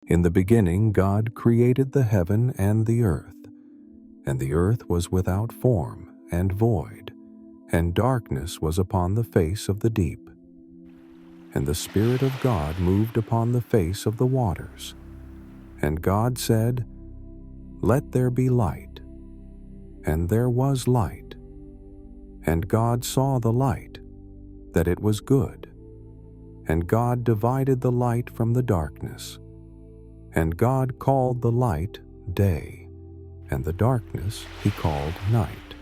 In the beginning God created the heaven and the earth was without form and void, and darkness was upon the face of the deep. And the Spirit of God moved upon the face of the waters. And God said, "Let there be light." And there was light. And God saw the light, that it was good. And God divided the light from the darkness. And God called the light day, and the darkness he called night.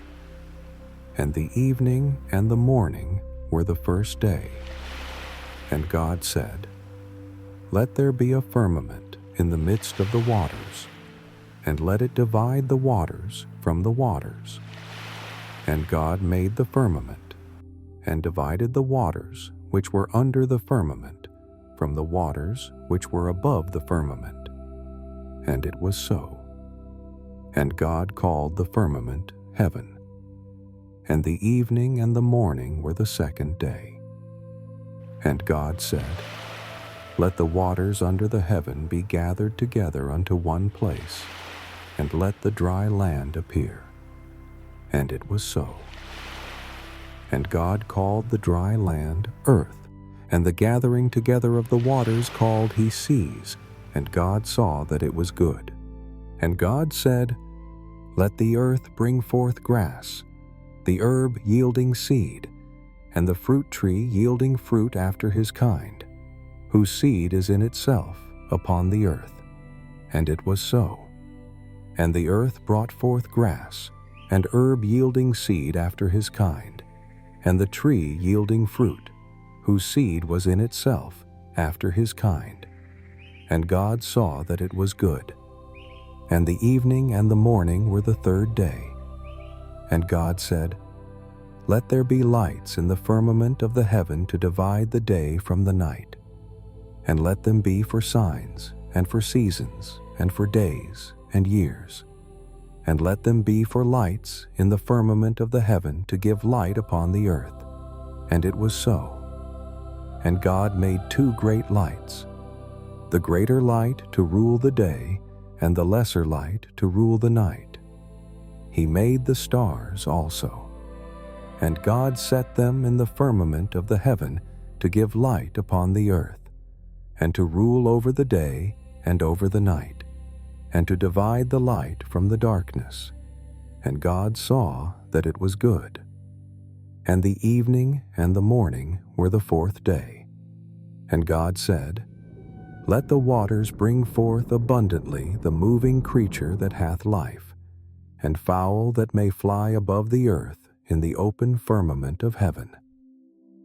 And the evening and the morning were the first day. And God said, "Let there be a firmament in the midst of the waters, and let it divide the waters from the waters." And God made the firmament, and divided the waters which were under the firmament from the waters which were above the firmament. And it was so. And God called the firmament heaven. And the evening and the morning were the second day. And God said, "Let the waters under the heaven be gathered together unto one place, and let the dry land appear." And it was so. And God called the dry land earth, and the gathering together of the waters called he seas. And God saw that it was good. And God said, "Let the earth bring forth grass, the herb yielding seed, and the fruit tree yielding fruit after his kind, whose seed is in itself upon the earth." And it was so. And the earth brought forth grass, and herb yielding seed after his kind, and the tree yielding fruit, whose seed was in itself after his kind. And God saw that it was good. And the evening and the morning were the third day. And God said, "Let there be lights in the firmament of the heaven to divide the day from the night. And let them be for signs, and for seasons, and for days, and years. And let them be for lights in the firmament of the heaven to give light upon the earth." And it was so. And God made two great lights, the greater light to rule the day, and the lesser light to rule the night. He made the stars also. And God set them in the firmament of the heaven to give light upon the earth, and to rule over the day and over the night, and to divide the light from the darkness. And God saw that it was good. And the evening and the morning were the fourth day. And God said, "Let the waters bring forth abundantly the moving creature that hath life, and fowl that may fly above the earth in the open firmament of heaven."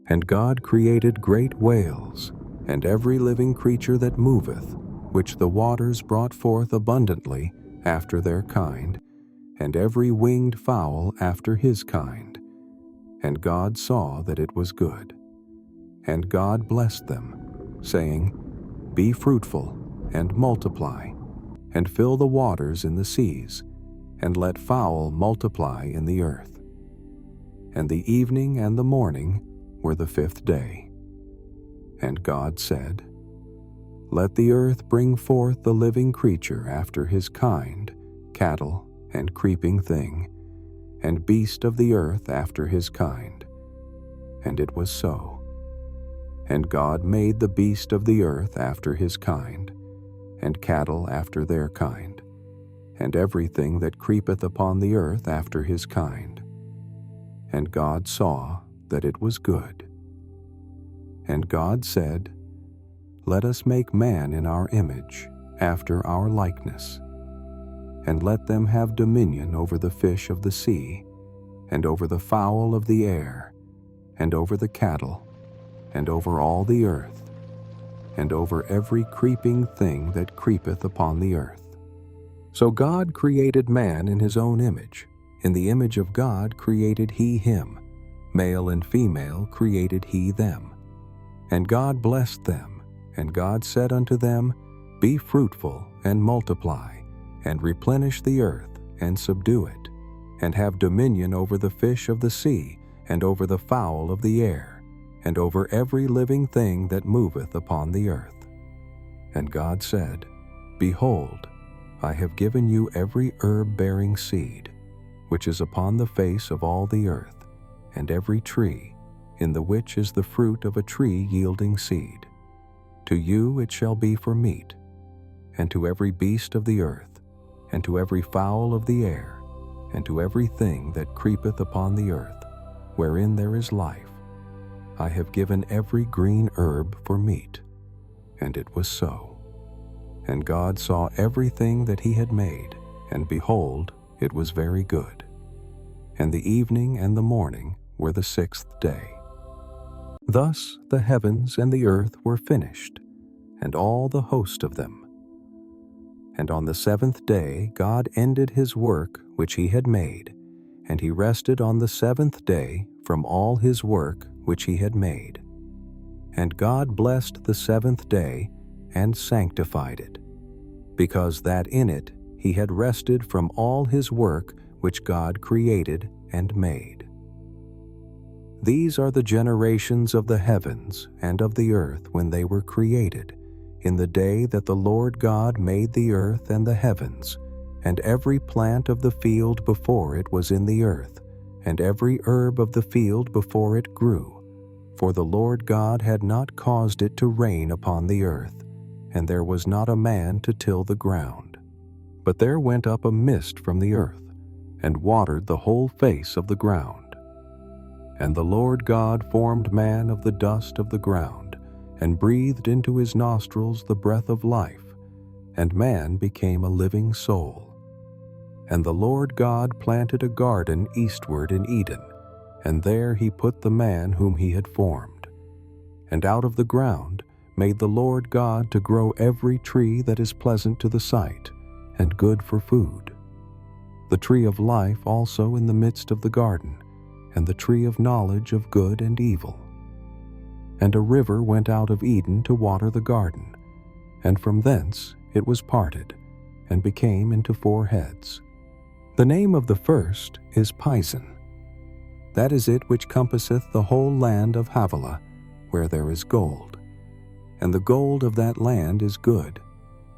And God created great whales, and every living creature that moveth, which the waters brought forth abundantly after their kind, and every winged fowl after his kind. And God saw that it was good. And God blessed them, saying, "Be fruitful, and multiply, and fill the waters in the seas, and let fowl multiply in the earth." And the evening and the morning were the fifth day. And God said, "Let the earth bring forth the living creature after his kind, cattle, and creeping thing, and beast of the earth after his kind." And it was so. And God made the beast of the earth after his kind, and cattle after their kind, and everything that creepeth upon the earth after his kind. And God saw that it was good. And God said, "Let us make man in our image, after our likeness, and let them have dominion over the fish of the sea, and over the fowl of the air, and over the cattle, and over all the earth, and over every creeping thing that creepeth upon the earth." So God created man in his own image. In the image of God created he him. Male and female created he them. And God blessed them. And God said unto them, "Be fruitful, and multiply, and replenish the earth, and subdue it, and have dominion over the fish of the sea, and over the fowl of the air, and over every living thing that moveth upon the earth." And God said, Behold, I have given you every herb-bearing seed, which is upon the face of all the earth, and every tree, in the which is the fruit of a tree yielding seed. To you it shall be for meat, and to every beast of the earth, and to every fowl of the air, and to every thing that creepeth upon the earth, wherein there is life, I have given every green herb for meat. And it was so. And God saw everything that he had made, and behold, it was very good. And the evening and the morning were the sixth day. Thus the heavens and the earth were finished, and all the host of them. And on the seventh day God ended his work which he had made, and he rested on the seventh day from all his work which he had made. And God blessed the seventh day and sanctified it, because that in it he had rested from all his work which God created and made. These are the generations of the heavens and of the earth when they were created, in the day that the Lord God made the earth and the heavens, and every plant of the field before it was in the earth, and every herb of the field before it grew. For the Lord God had not caused it to rain upon the earth, and there was not a man to till the ground. But there went up a mist from the earth, and watered the whole face of the ground. And the Lord God formed man of the dust of the ground, and breathed into his nostrils the breath of life, and man became a living soul. And the Lord God planted a garden eastward in Eden, and there he put the man whom he had formed. And out of the ground made the Lord God to grow every tree that is pleasant to the sight, and good for food. The tree of life also in the midst of the garden, and the tree of knowledge of good and evil. And a river went out of Eden to water the garden, and from thence it was parted, and became into 4 heads. The name of the first is Pison. That is it which compasseth the whole land of Havilah, where there is gold. And the gold of that land is good.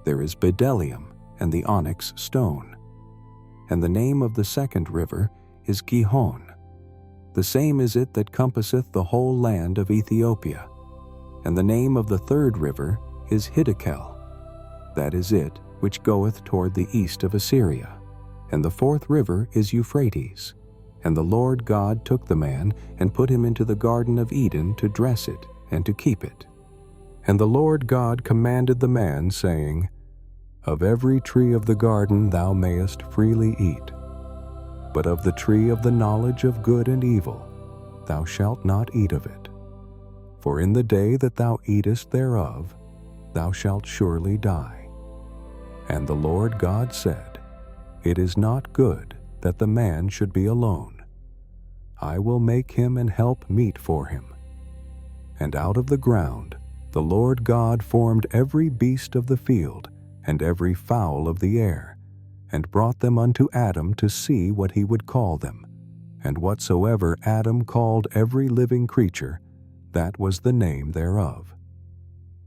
There is bdellium and the onyx stone. And the name of the second river is Gihon. The same is it that compasseth the whole land of Ethiopia. And the name of the third river is Hiddekel. That is it which goeth toward the east of Assyria. And the fourth river is Euphrates. And the Lord God took the man and put him into the garden of Eden to dress it and to keep it. And the Lord God commanded the man, saying, Of every tree of the garden thou mayest freely eat, but of the tree of the knowledge of good and evil thou shalt not eat of it. For in the day that thou eatest thereof thou shalt surely die. And the Lord God said, It is not good that the man should be alone. I will make him an help meet for him. And out of the ground the Lord God formed every beast of the field, and every fowl of the air, and brought them unto Adam to see what he would call them. And whatsoever Adam called every living creature, that was the name thereof.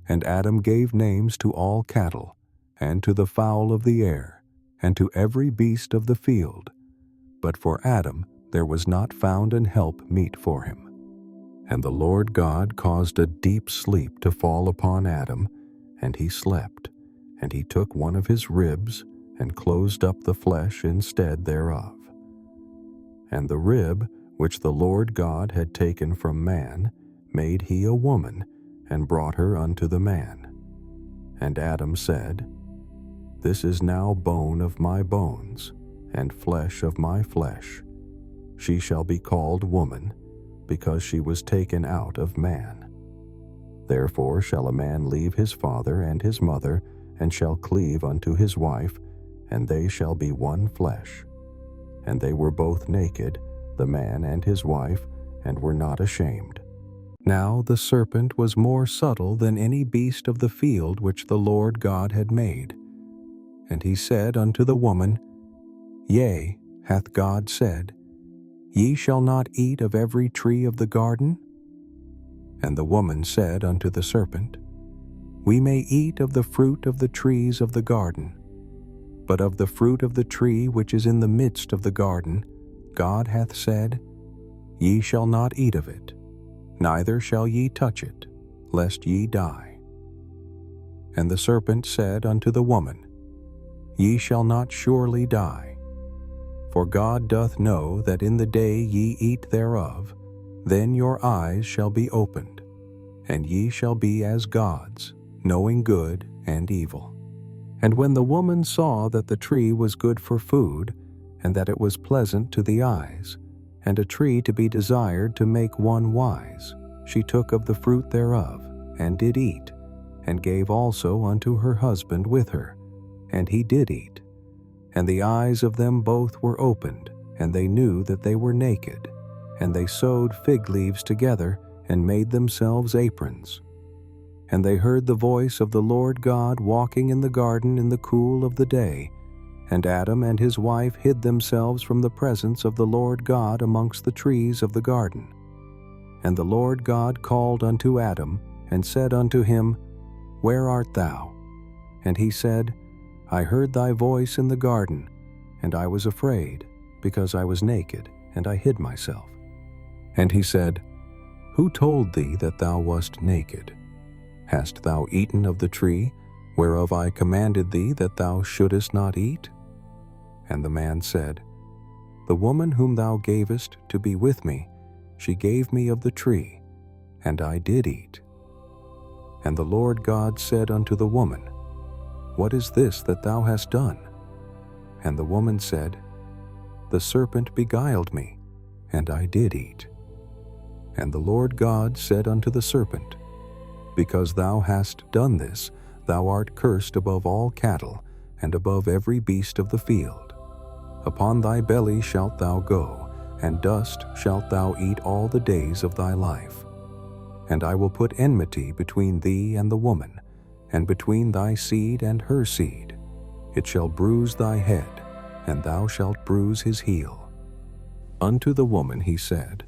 And Adam gave names to all cattle, and to the fowl of the air, and to every beast of the field. But for Adam there was not found an help meet for him. And the Lord God caused a deep sleep to fall upon Adam, and he slept. And he took one of his ribs, and closed up the flesh instead thereof. And the rib which the Lord God had taken from man made he a woman, and brought her unto the man. And Adam said, This is now bone of my bones, and flesh of my flesh. She shall be called woman, because she was taken out of man. Therefore shall a man leave his father and his mother, and shall cleave unto his wife, and they shall be one flesh. And they were both naked, the man and his wife, and were not ashamed. Now the serpent was more subtle than any beast of the field which the Lord God had made. And he said unto the woman, Yea, hath God said, Ye shall not eat of every tree of the garden? And the woman said unto the serpent, We may eat of the fruit of the trees of the garden. But of the fruit of the tree which is in the midst of the garden, God hath said, Ye shall not eat of it, neither shall ye touch it, lest ye die. And the serpent said unto the woman, Ye shall not surely die. For God doth know that in the day ye eat thereof, then your eyes shall be opened, and ye shall be as gods, knowing good and evil. And when the woman saw that the tree was good for food, and that it was pleasant to the eyes, and a tree to be desired to make one wise, she took of the fruit thereof, and did eat, and gave also unto her husband with her, and he did eat. And the eyes of them both were opened, and they knew that they were naked, and they sewed fig leaves together, and made themselves aprons. And they heard the voice of the Lord God walking in the garden in the cool of the day, and Adam and his wife hid themselves from the presence of the Lord God amongst the trees of the garden. And the Lord God called unto Adam, and said unto him, Where art thou? And he said, I heard thy voice in the garden, and I was afraid, because I was naked, and I hid myself. And he said, Who told thee that thou wast naked? Hast thou eaten of the tree, whereof I commanded thee that thou shouldest not eat? And the man said, The woman whom thou gavest to be with me, she gave me of the tree, and I did eat. And the Lord God said unto the woman, What is this that thou hast done? And the woman said, The serpent beguiled me, and I did eat. And the Lord God said unto the serpent, Because thou hast done this, thou art cursed above all cattle, and above every beast of the field. Upon thy belly shalt thou go, and dust shalt thou eat all the days of thy life. And I will put enmity between thee and the woman, and between thy seed and her seed. It shall bruise thy head, and thou shalt bruise his heel. Unto the woman he said,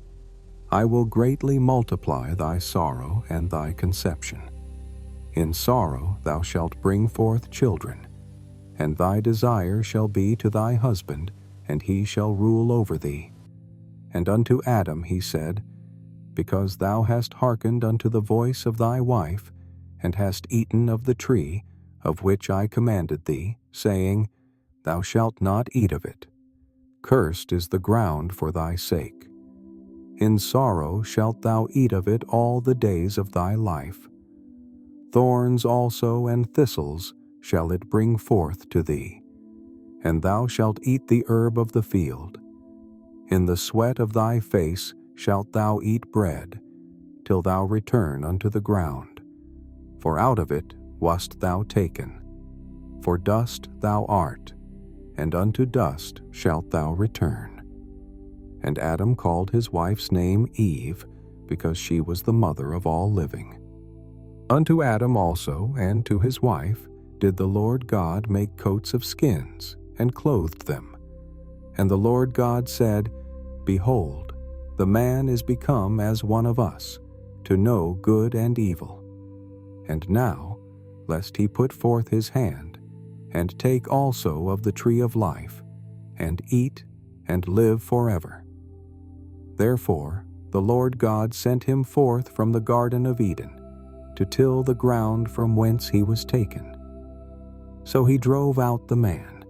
I will greatly multiply thy sorrow and thy conception. In sorrow thou shalt bring forth children, and thy desire shall be to thy husband, and he shall rule over thee. And unto Adam he said, Because thou hast hearkened unto the voice of thy wife, and hast eaten of the tree, of which I commanded thee, saying, Thou shalt not eat of it. Cursed is the ground for thy sake. In sorrow shalt thou eat of it all the days of thy life. Thorns also and thistles shall it bring forth to thee, and thou shalt eat the herb of the field. In the sweat of thy face shalt thou eat bread, till thou return unto the ground. For out of it wast thou taken. For dust thou art, and unto dust shalt thou return. And Adam called his wife's name Eve, because she was the mother of all living. Unto Adam also and to his wife did the Lord God make coats of skins, and clothed them. And the Lord God said, Behold, the man is become as one of us, to know good and evil. And now, lest he put forth his hand, and take also of the tree of life, and eat, and live forever. Therefore the Lord God sent him forth from the Garden of Eden, to till the ground from whence he was taken. So he drove out the man,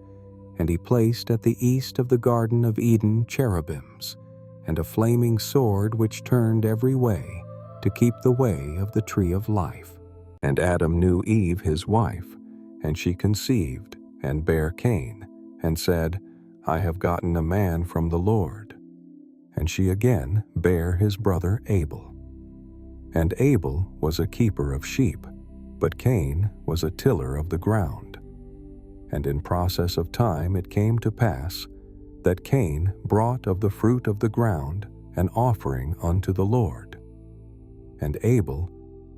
and he placed at the east of the Garden of Eden cherubims, and a flaming sword which turned every way, to keep the way of the tree of life. And Adam knew Eve his wife, and she conceived, and bare Cain, and said, I have gotten a man from the Lord. And she again bare his brother Abel. And Abel was a keeper of sheep, but Cain was a tiller of the ground. And in process of time it came to pass that Cain brought of the fruit of the ground an offering unto the Lord. And Abel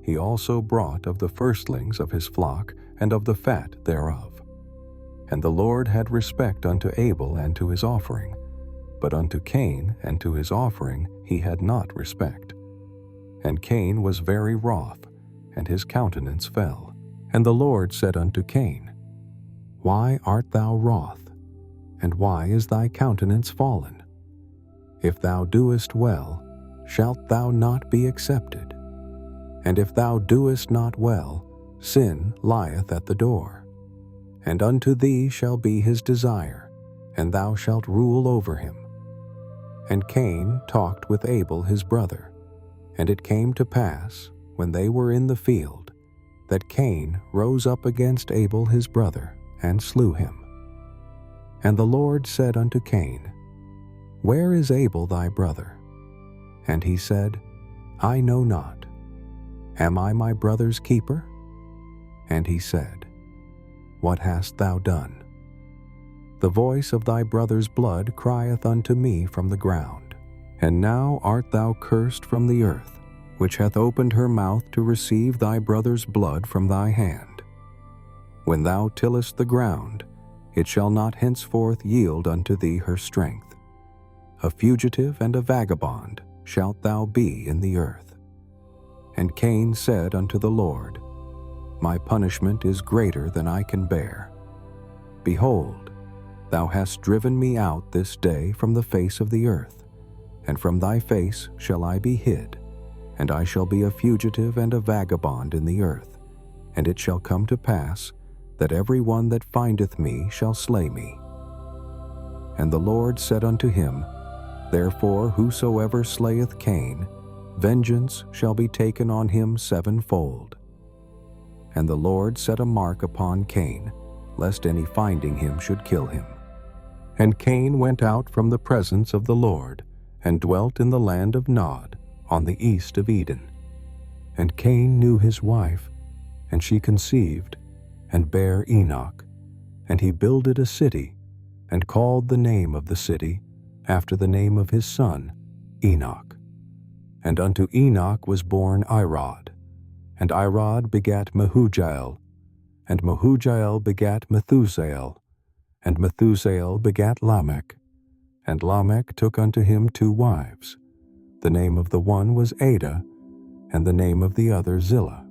he also brought of the firstlings of his flock and of the fat thereof. And the Lord had respect unto Abel and to his offering, but unto Cain and to his offering he had not respect. And Cain was very wroth, and his countenance fell. And the Lord said unto Cain, Why art thou wroth? And why is thy countenance fallen? If thou doest well, shalt thou not be accepted? And if thou doest not well, sin lieth at the door. And unto thee shall be his desire, and thou shalt rule over him. And Cain talked with Abel his brother. And it came to pass, when they were in the field, that Cain rose up against Abel his brother, and slew him. And the Lord said unto Cain, Where is Abel thy brother? And he said, I know not. Am I my brother's keeper? And he said, What hast thou done? The voice of thy brother's blood crieth unto me from the ground. And now art thou cursed from the earth, which hath opened her mouth to receive thy brother's blood from thy hand. When thou tillest the ground, it shall not henceforth yield unto thee her strength. A fugitive and a vagabond shalt thou be in the earth. And Cain said unto the Lord, My punishment is greater than I can bear. Behold, thou hast driven me out this day from the face of the earth, and from thy face shall I be hid, and I shall be a fugitive and a vagabond in the earth. And it shall come to pass, that every one that findeth me shall slay me. And the Lord said unto him, Therefore whosoever slayeth Cain, vengeance shall be taken on him sevenfold. And the Lord set a mark upon Cain, lest any finding him should kill him. And Cain went out from the presence of the Lord, and dwelt in the land of Nod, on the east of Eden. And Cain knew his wife, and she conceived, and bare Enoch. And he builded a city, and called the name of the city after the name of his son, Enoch. And unto Enoch was born Irod, and Irod begat Mehujael, and Mehujael begat Methusael, and Methusael begat Lamech. And Lamech took unto him 2 wives. The name of the one was Ada, and the name of the other Zillah.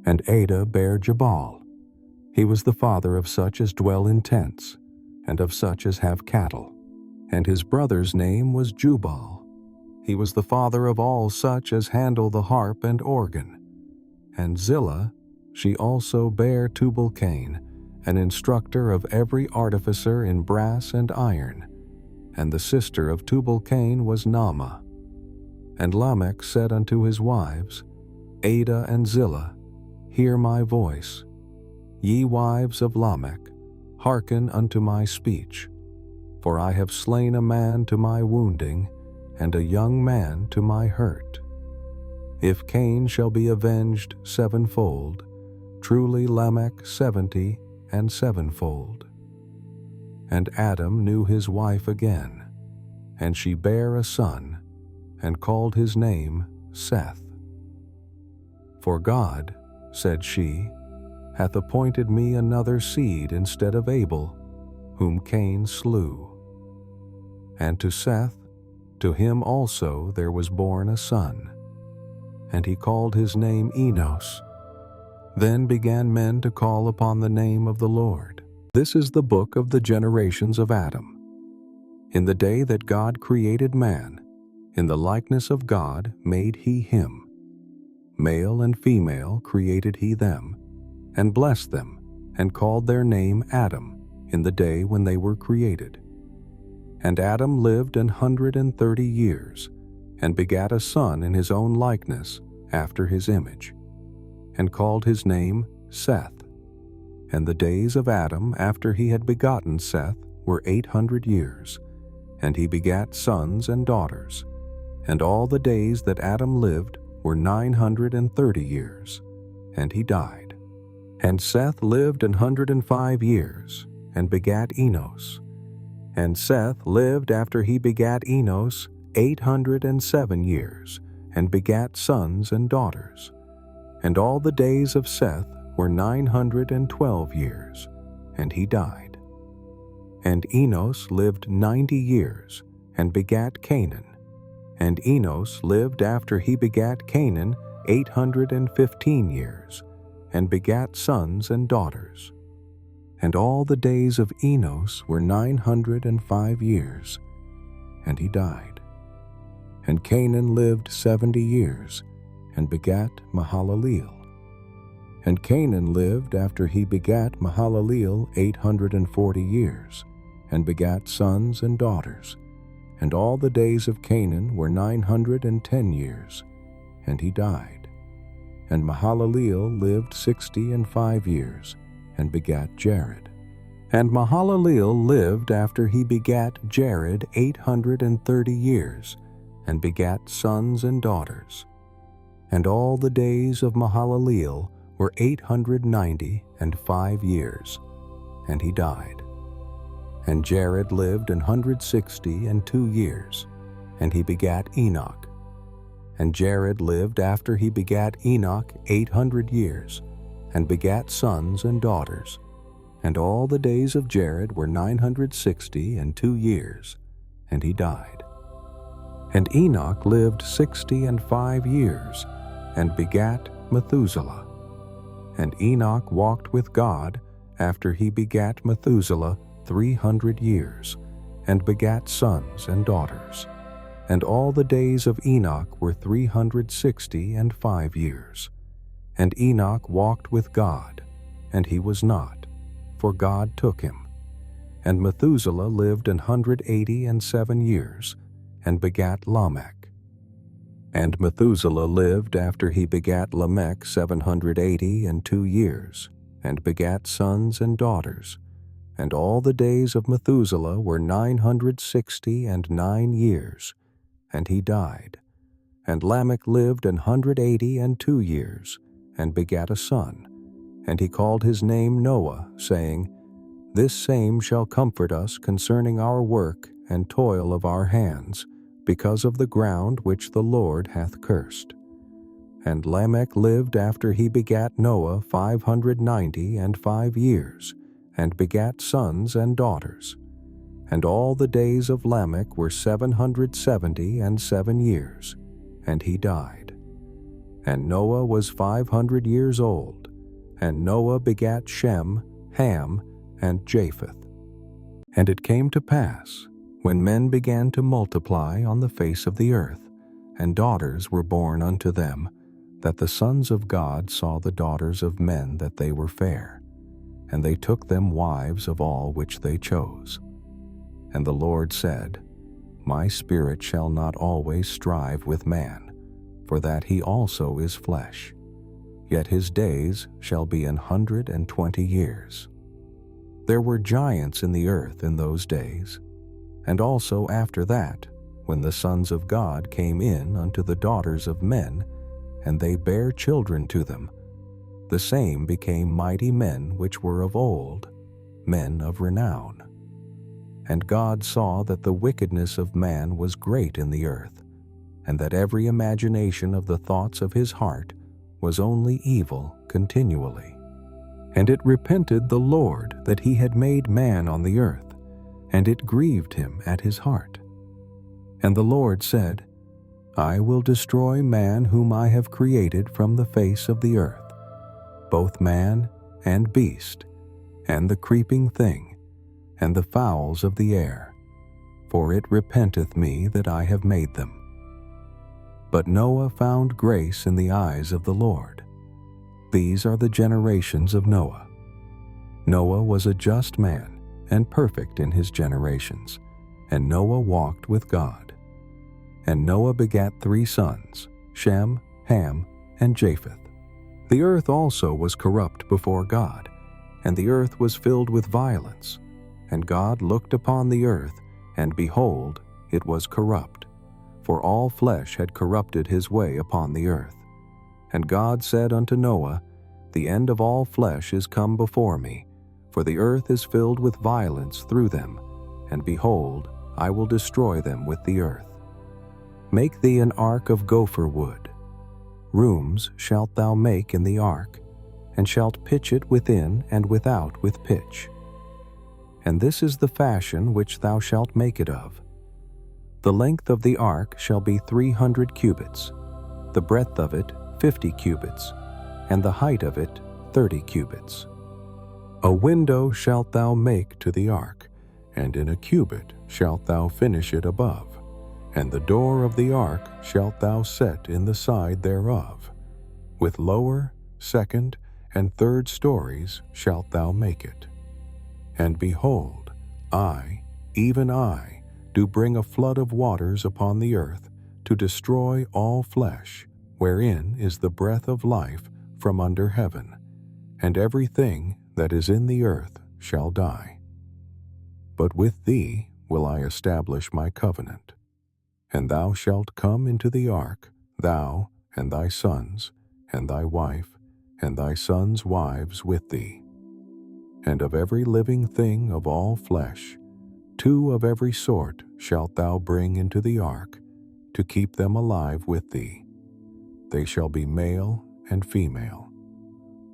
And Ada bare Jabal. He was the father of such as dwell in tents, and of such as have cattle. And his brother's name was Jubal. He was the father of all such as handle the harp and organ. And Zillah, she also bare Tubal-Cain, an instructor of every artificer in brass and iron. And the sister of Tubal-Cain was Naamah. And Lamech said unto his wives, Ada and Zillah, hear my voice. Ye wives of Lamech, hearken unto my speech. For I have slain a man to my wounding, and a young man to my hurt. If Cain shall be avenged sevenfold, truly Lamech 70 and sevenfold. And Adam knew his wife again, and she bare a son, and called his name Seth. For God, said she, hath appointed me another seed instead of Abel, whom Cain slew. And to Seth, to him also there was born a son, and he called his name Enos. Then began men to call upon the name of the Lord. This is the book of the generations of Adam. In the day that God created man, in the likeness of God made he him. Male and female created he them, and blessed them, and called their name Adam, in the day when they were created. And Adam lived 130 years, and begat a son in his own likeness, after his image, and called his name Seth. And the days of Adam after he had begotten Seth were 800 years, and he begat sons and daughters. And all the days that Adam lived were 930 years, and he died. And Seth lived 105 years, and begat Enos. And Seth lived after he begat Enos 807 years, and begat sons and daughters. And all the days of Seth were 912 years, and he died. And Enos lived 90 years, and begat Canaan. And Enos lived after he begat Canaan 815 years, and begat sons and daughters. And all the days of Enos were 905 years, and he died. And Canaan lived 70 years, and begat Mahalaleel. And Canaan lived after he begat Mahalaleel 840 years, and begat sons and daughters. And all the days of Canaan were 910 years, and he died. And Mahalaleel lived 65 years, and begat Jared. And Mahalaleel lived after he begat Jared 830 years, and begat sons and daughters. And all the days of Mahalaleel were 895 years, and he died. And Jared lived 162 years, and he begat Enoch. And Jared lived after he begat Enoch 800 years, and begat sons and daughters. And all the days of Jared were 962 years, and he died. And Enoch lived 65 years, and begat Methuselah. And Enoch walked with God after he begat Methuselah 300 years, and begat sons and daughters. And all the days of Enoch were 365 years. And Enoch walked with God, and he was not, for God took him. And Methuselah lived 187 years, and begat Lamech. And Methuselah lived after he begat Lamech 782 years, and begat sons and daughters. And all the days of Methuselah were 969 years, and he died. And Lamech lived 182 years, and begat a son. And he called his name Noah, saying, This same shall comfort us concerning our work and toil of our hands, because of the ground which the Lord hath cursed. And Lamech lived after he begat Noah 595 years, and begat sons and daughters. And all the days of Lamech were 777 years, and he died. And Noah was 500 years old, and Noah begat Shem, Ham, and Japheth. And it came to pass, when men began to multiply on the face of the earth, and daughters were born unto them, that the sons of God saw the daughters of men that they were fair, and they took them wives of all which they chose. And the Lord said, My spirit shall not always strive with man, for that he also is flesh, yet his days shall be 120 years. There were giants in the earth in those days, and also after that, when the sons of God came in unto the daughters of men, and they bare children to them, the same became mighty men which were of old, men of renown. And God saw that the wickedness of man was great in the earth, and that every imagination of the thoughts of his heart was only evil continually. And it repented the Lord that he had made man on the earth, and it grieved him at his heart. And the Lord said, I will destroy man whom I have created from the face of the earth, both man and beast, and the creeping thing, and the fowls of the air, for it repenteth me that I have made them. But Noah found grace in the eyes of the Lord. These are the generations of Noah. Noah was a just man, and perfect in his generations, and Noah walked with God. And Noah begat 3 sons, Shem, Ham, and Japheth. The earth also was corrupt before God, and the earth was filled with violence. And God looked upon the earth, and behold, it was corrupt, for all flesh had corrupted his way upon the earth. And God said unto Noah, The end of all flesh is come before me, for the earth is filled with violence through them, and behold, I will destroy them with the earth. Make thee an ark of gopher wood. Rooms shalt thou make in the ark, and shalt pitch it within and without with pitch. And this is the fashion which thou shalt make it of. The length of the ark shall be 300 cubits, the breadth of it 50 cubits, and the height of it 30 cubits. A window shalt thou make to the ark, and in a cubit shalt thou finish it above, and the door of the ark shalt thou set in the side thereof. With lower, second, and third stories shalt thou make it. And behold, I, even I, do bring a flood of waters upon the earth, to destroy all flesh, wherein is the breath of life from under heaven, and everything that is in the earth shall die. But with thee will I establish my covenant. And thou shalt come into the ark, thou, and thy sons, and thy wife, and thy sons' wives with thee. And of every living thing of all flesh, 2 of every sort shalt thou bring into the ark, to keep them alive with thee. They shall be male and female.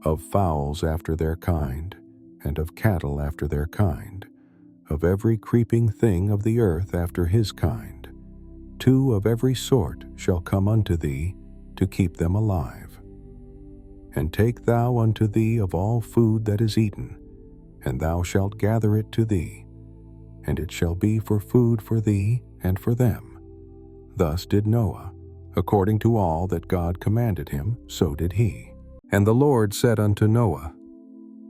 Of fowls after their kind, and of cattle after their kind, of every creeping thing of the earth after his kind, 2 of every sort shall come unto thee, to keep them alive. And take thou unto thee of all food that is eaten, and thou shalt gather it to thee, and it shall be for food for thee and for them. Thus did Noah, according to all that God commanded him, so did he. And the Lord said unto Noah,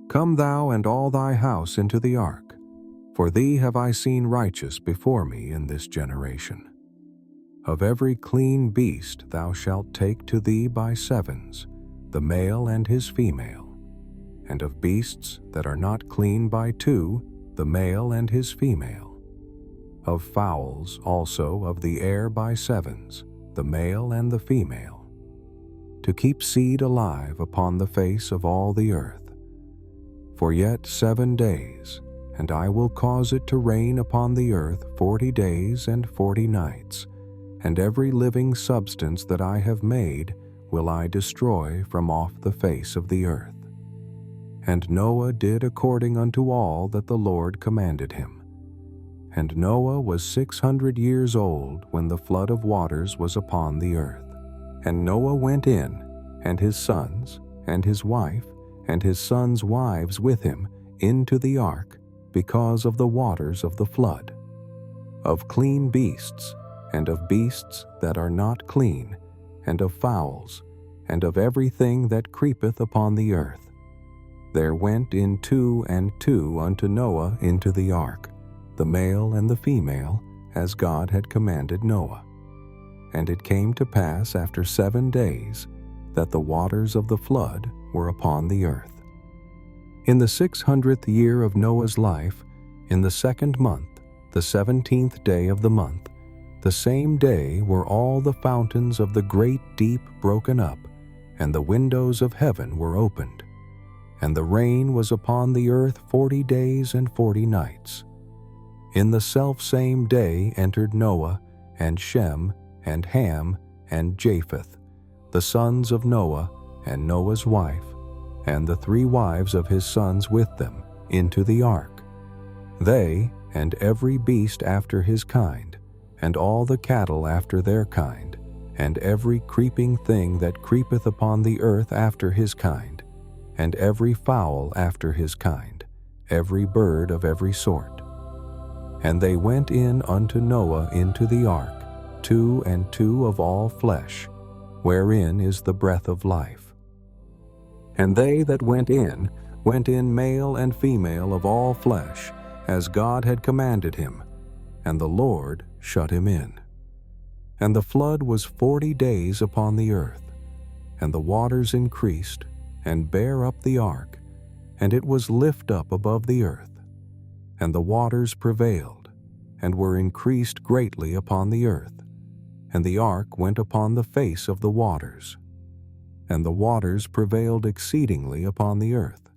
Come thou and all thy house into the ark, for thee have I seen righteous before me in this generation. Of every clean beast thou shalt take to thee by sevens, the male and his female, and of beasts that are not clean by 2, the male and his female. Of fowls also of the air by sevens, the male and the female, to keep seed alive upon the face of all the earth. For yet 7 days, and I will cause it to rain upon the earth 40 days and 40 nights, and every living substance that I have made will I destroy from off the face of the earth. And Noah did according unto all that the Lord commanded him. And Noah was 600 years old when the flood of waters was upon the earth. And Noah went in, and his sons, and his wife, and his sons' wives with him, into the ark, because of the waters of the flood. Of clean beasts, and of beasts that are not clean, and of fowls, and of everything that creepeth upon the earth. There went in 2 and 2 unto Noah into the ark, the male and the female, as God had commanded Noah. And it came to pass after 7 days, that the waters of the flood were upon the earth. In the 600th year of Noah's life, in the 2nd month, the 17th day of the month, the same day were all the fountains of the great deep broken up, and the windows of heaven were opened. And the rain was upon the earth 40 days and 40 nights. In the selfsame day entered Noah, and Shem, and Ham, and Japheth, the sons of Noah, and Noah's wife, and the 3 wives of his sons with them, into the ark. They, and every beast after his kind, and all the cattle after their kind, and every creeping thing that creepeth upon the earth after his kind, and every fowl after his kind, every bird of every sort. And they went in unto Noah into the ark, 2 and 2 of all flesh, wherein is the breath of life. And they that went in male and female of all flesh, as God had commanded him, and the Lord shut him in. And the flood was 40 days upon the earth, and the waters increased, and bare up the ark, and it was lift up above the earth. And the waters prevailed, and were increased greatly upon the earth, and the ark went upon the face of the waters. And the waters prevailed exceedingly upon the earth,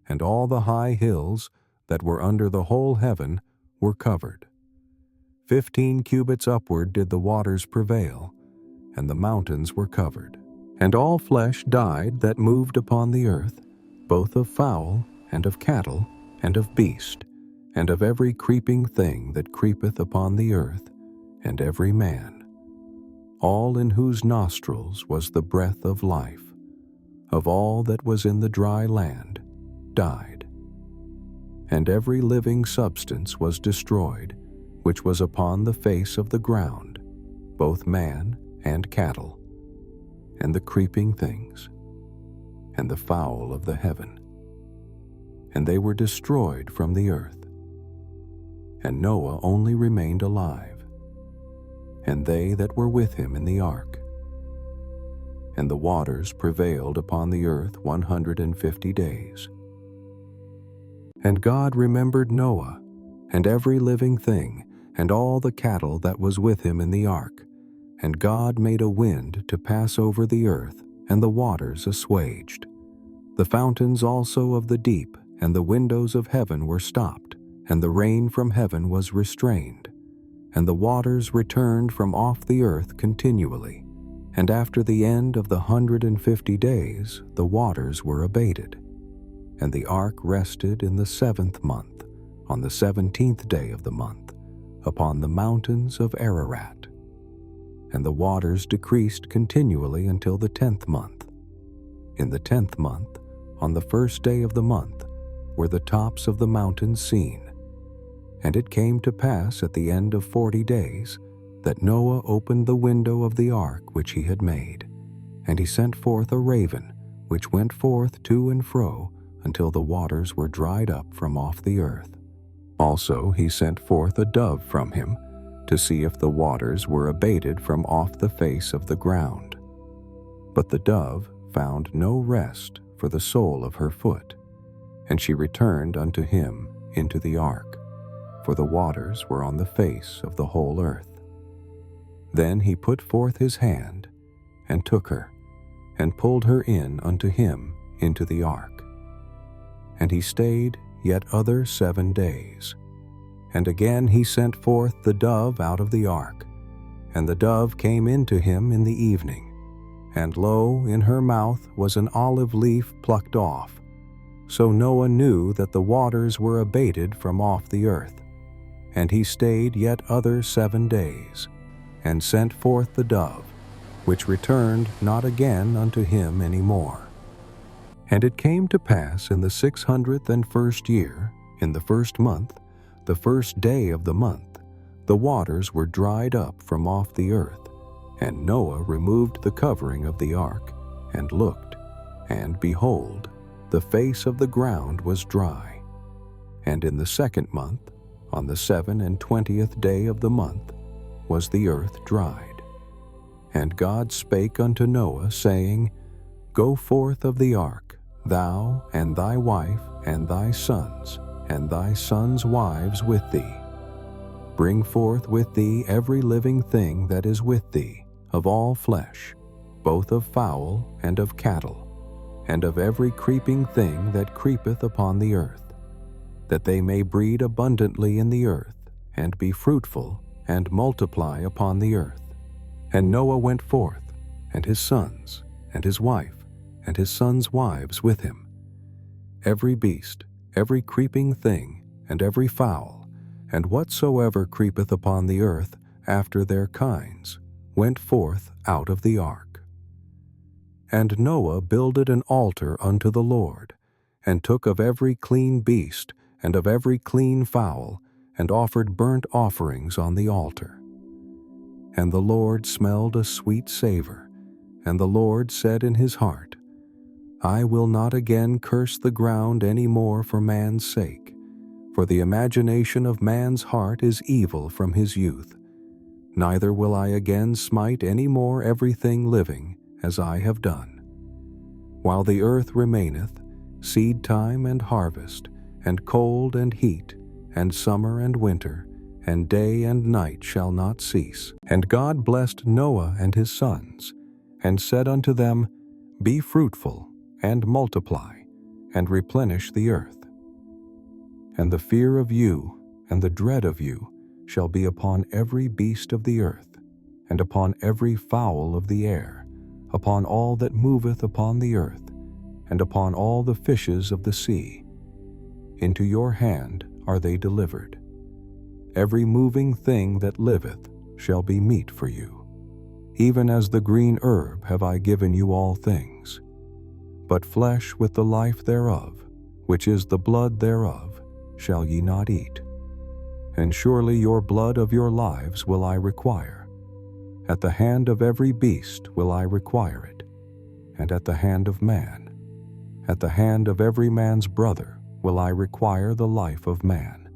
and all the high hills that were under the whole heaven were covered. 15 cubits upward did the waters prevail, and the mountains were covered. And all flesh died that moved upon the earth, both of fowl, and of cattle, and of beast, and of every creeping thing that creepeth upon the earth, and every man, all in whose nostrils was the breath of life. of all that was in the dry land, died. And every living substance was destroyed, which was upon the face of the ground, both man and cattle, and the creeping things, and the fowl of the heaven. And they were destroyed from the earth. And Noah only remained alive, and they that were with him in the ark. And the waters prevailed upon the earth 150 days. And God remembered Noah, and every living thing, and all the cattle that was with him in the ark. And God made a wind to pass over the earth, and the waters assuaged. The fountains also of the deep and the windows of heaven were stopped, and the rain from heaven was restrained. And the waters returned from off the earth continually. And after the end of the 150 days, the waters were abated. And the ark rested in the 7th month, on the 17th day of the month, upon the mountains of Ararat. And the waters decreased continually until the 10th month. In the 10th month, on the 1st day of the month, were the tops of the mountains seen. And it came to pass at the end of 40 days that Noah opened the window of the ark which he had made, and he sent forth a raven, which went forth to and fro until the waters were dried up from off the earth. Also he sent forth a dove from him, to see if the waters were abated from off the face of the ground. But the dove found no rest for the sole of her foot, and she returned unto him into the ark, for the waters were on the face of the whole earth. Then he put forth his hand, and took her, and pulled her in unto him into the ark. And he stayed yet other 7 days. And again he sent forth the dove out of the ark. And the dove came into him in the evening, and lo, in her mouth was an olive leaf plucked off. So Noah knew that the waters were abated from off the earth. And he stayed yet other 7 days, and sent forth the dove, which returned not again unto him any more. And it came to pass in the 601st year, in the 1st month, the 1st day of the month, the waters were dried up from off the earth. And Noah removed the covering of the ark, and looked, and behold, the face of the ground was dry. And in the 2nd month, on the 27th day of the month, was the earth dried. And God spake unto Noah, saying, Go forth of the ark, thou, and thy wife, and thy sons, and thy sons' wives with thee. Bring forth with thee every living thing that is with thee, of all flesh, both of fowl and of cattle, and of every creeping thing that creepeth upon the earth, that they may breed abundantly in the earth, and be fruitful, and multiply upon the earth. And Noah went forth, and his sons, and his wife, and his sons' wives with him. Every beast, every creeping thing, and every fowl, and whatsoever creepeth upon the earth after their kinds, went forth out of the ark. And Noah builded an altar unto the Lord, and took of every clean beast, and of every clean fowl, and offered burnt offerings on the altar. And the Lord smelled a sweet savor, and the Lord said in his heart, I will not again curse the ground any more for man's sake, for the imagination of man's heart is evil from his youth. Neither will I again smite any more everything living, as I have done. While the earth remaineth, seed time and harvest, and cold and heat, and summer and winter, and day and night shall not cease. And God blessed Noah and his sons, and said unto them, Be fruitful, and multiply, and replenish the earth. And the fear of you, and the dread of you, shall be upon every beast of the earth, and upon every fowl of the air, upon all that moveth upon the earth, and upon all the fishes of the sea. Into your hand are they delivered. Every moving thing that liveth shall be meat for you. Even as the green herb have I given you all things. but flesh with the life thereof, which is the blood thereof, shall ye not eat. And surely your blood of your lives will I require. At the hand of every beast will I require it, and at the hand of man, at the hand of every man's brother will I require the life of man.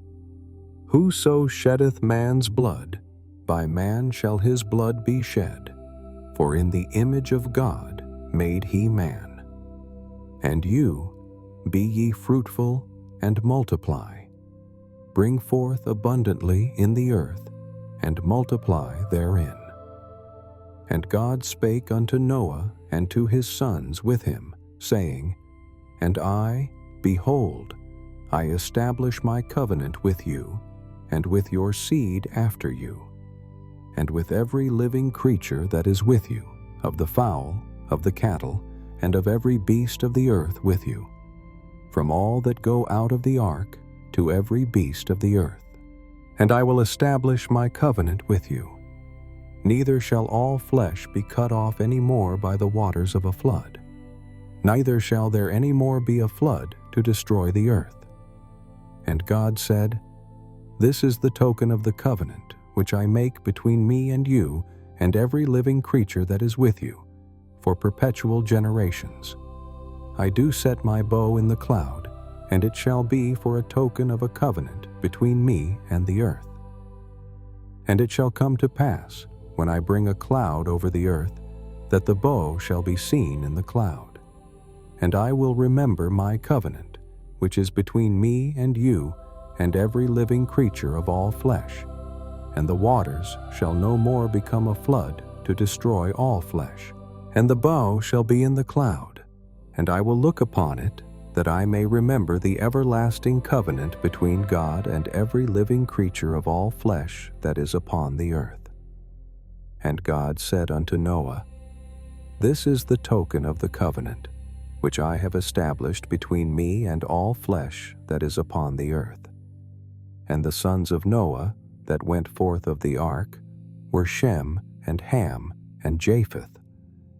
Whoso sheddeth man's blood, by man shall his blood be shed, for in the image of God made he man. And you, be ye fruitful and multiply. Bring forth abundantly in the earth, and multiply therein. And God spake unto Noah and to his sons with him, saying, And I, behold, I establish my covenant with you, and with your seed after you, and with every living creature that is with you, of the fowl, of the cattle, and of every beast of the earth with you, from all that go out of the ark to every beast of the earth. And I will establish my covenant with you. Neither shall all flesh be cut off any more by the waters of a flood, neither shall there any more be a flood to destroy the earth. And God said, This is the token of the covenant which I make between me and you and every living creature that is with you, for perpetual generations. I do set my bow in the cloud, and it shall be for a token of a covenant between me and the earth. And it shall come to pass, when I bring a cloud over the earth, that the bow shall be seen in the cloud. And I will remember my covenant, which is between me and you and every living creature of all flesh, and the waters shall no more become a flood to destroy all flesh. And the bow shall be in the cloud, and I will look upon it, that I may remember the everlasting covenant between God and every living creature of all flesh that is upon the earth. And God said unto Noah, This is the token of the covenant, which I have established between me and all flesh that is upon the earth. And the sons of Noah that went forth of the ark were Shem and Ham and Japheth,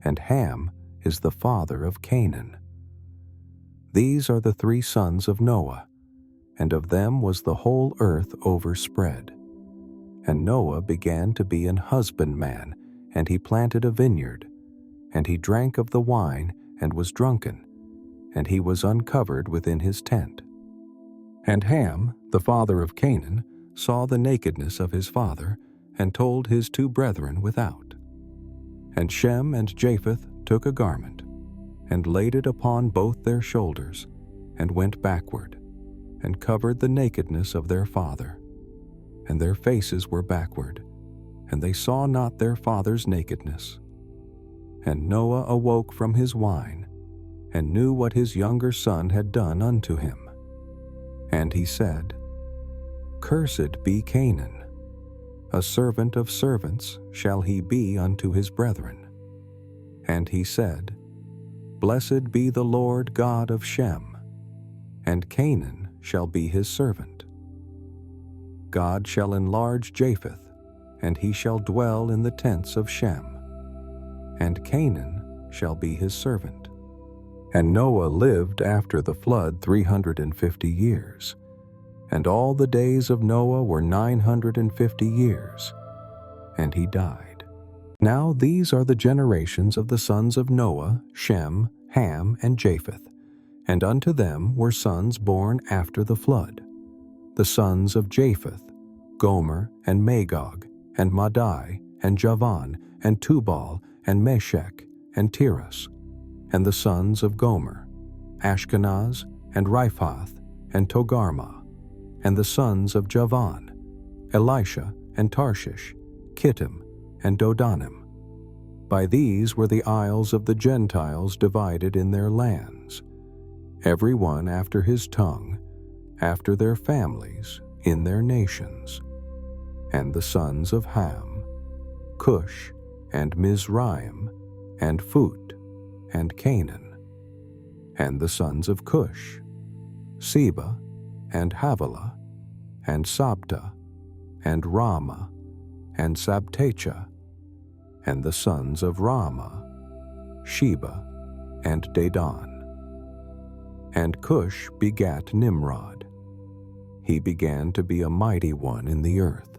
and Ham is the father of Canaan. These are the 3 sons of Noah, and of them was the whole earth overspread. And Noah began to be an husbandman, and he planted a vineyard, and he drank of the wine and was drunken, and he was uncovered within his tent. And Ham, the father of Canaan, saw the nakedness of his father, and told his 2 brethren without. And Shem and Japheth took a garment, and laid it upon both their shoulders, and went backward, and covered the nakedness of their father. And their faces were backward, and they saw not their father's nakedness. And Noah awoke from his wine, and knew what his younger son had done unto him. And he said, Cursed be Canaan, a servant of servants shall he be unto his brethren. And he said, Blessed be the Lord God of Shem, and Canaan shall be his servant. God shall enlarge Japheth, and he shall dwell in the tents of Shem, and Canaan shall be his servant. And Noah lived after the flood 350 years, and all the days of Noah were 950 years, and he died. Now these are the generations of the sons of Noah, Shem, Ham, and Japheth, and unto them were sons born after the flood. The sons of Japheth, Gomer, and Magog, and Madai, and Javan, and Tubal, and Meshech, and Tiras. And the sons of Gomer, Ashkenaz, and Riphath, and Togarmah. And the sons of Javan, Elisha, and Tarshish, Kittim, and Dodanim. By these were the isles of the Gentiles divided in their lands, every one after his tongue, after their families, in their nations. And the sons of Ham, Cush, and Mizraim, and Phut, and Canaan. And the sons of Cush, Seba, and Havilah, and Sabta, and Rama, and Sabtecha. And the sons of Rama, Sheba, and Dedan. And Cush begat Nimrod. He began to be a mighty one in the earth.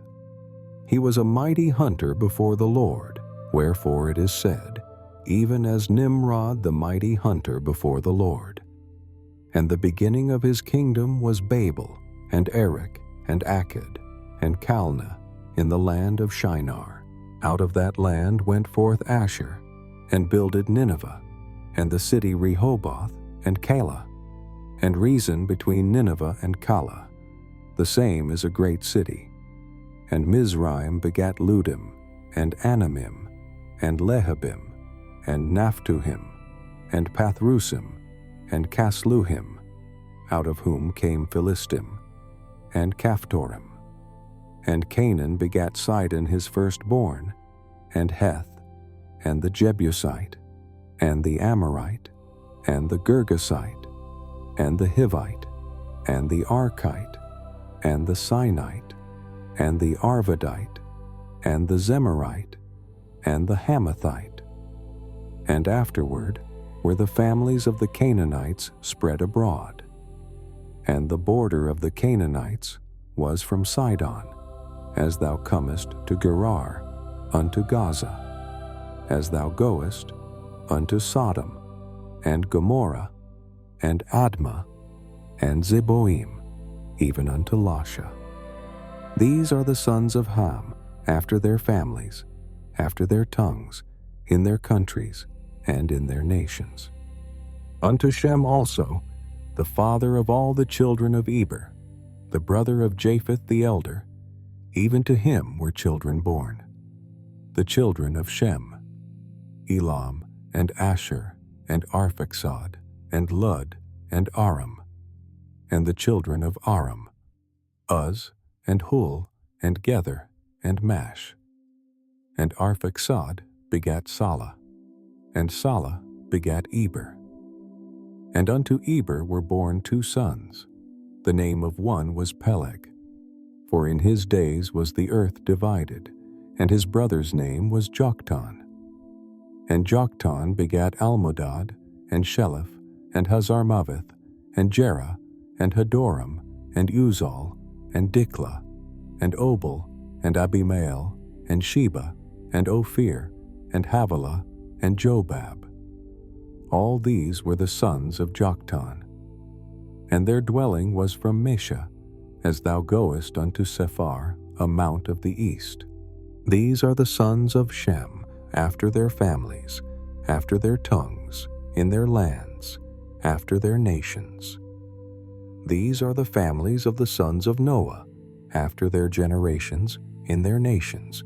He was a mighty hunter before the Lord, wherefore it is said, even as Nimrod the mighty hunter before the Lord. And the beginning of his kingdom was Babel, and Erech, and Akkad, and Calneh, in the land of Shinar. Out of that land went forth Asher, and builded Nineveh, and the city Rehoboth, and Calah, and Rezin between Nineveh and Calah. The same is a great city. And Mizraim begat Ludim, and Anamim, and Lehabim, and Naphtuhim, and Pathrusim, and Casluhim, out of whom came Philistim, and Caphtorim. And Canaan begat Sidon his firstborn, and Heth, and the Jebusite, and the Amorite, and the Girgasite, and the Hivite, and the Archite, and the Sinite, and the Arvadite, and the Zemarite, and the Hamathite. And afterward were the families of the Canaanites spread abroad. And the border of the Canaanites was from Sidon, as thou comest to Gerar, unto Gaza, as thou goest unto Sodom, and Gomorrah, and Admah, and Zeboim, even unto Lasha. These are the sons of Ham, after their families, after their tongues, in their countries, and in their nations. Unto Shem also, the father of all the children of Eber, the brother of Japheth the elder, even to him were children born. The children of Shem, Elam, and Asher, and Arphaxad, and Lud, and Aram. And the children of Aram, Uz, and Hul, and Gether, and Mash. And Arphaxad begat Salah, and Salah begat Eber. And unto Eber were born 2 sons. The name of one was Peleg, for in his days was the earth divided, and his brother's name was Joktan. And Joktan begat Almodad, and Sheleph, and Hazarmaveth, and Jerah, and Hadoram, and Uzal, and Diklah, and Obal, and Abimael, and Sheba, and Ophir, and Havilah, and Jobab. All these were the sons of Joktan. And their dwelling was from Mesha, as thou goest unto Sephar, a mount of the east. These are the sons of Shem, after their families, after their tongues, in their lands, after their nations. These are the families of the sons of Noah, after their generations, in their nations,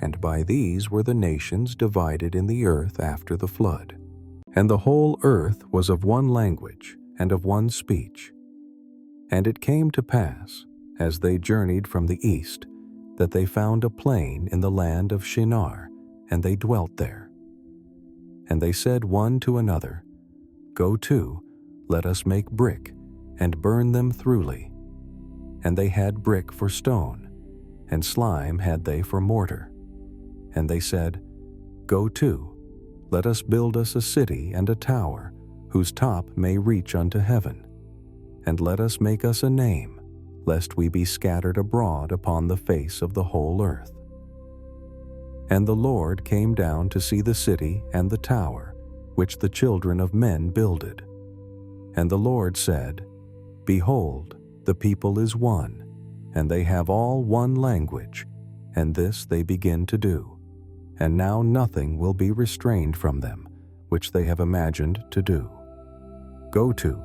and by these were the nations divided in the earth after the flood. And the whole earth was of one language and of one speech. And it came to pass, as they journeyed from the east, that they found a plain in the land of Shinar, and they dwelt there. And they said one to another, Go to, let us make brick, and burn them throughly. And they had brick for stone, and slime had they for mortar. And they said, Go to, let us build us a city and a tower, whose top may reach unto heaven. And let us make us a name, lest we be scattered abroad upon the face of the whole earth. And the Lord came down to see the city and the tower, which the children of men builded. And the Lord said, Behold, the people is one, and they have all one language, and this they begin to do. And now nothing will be restrained from them, which they have imagined to do. Go to,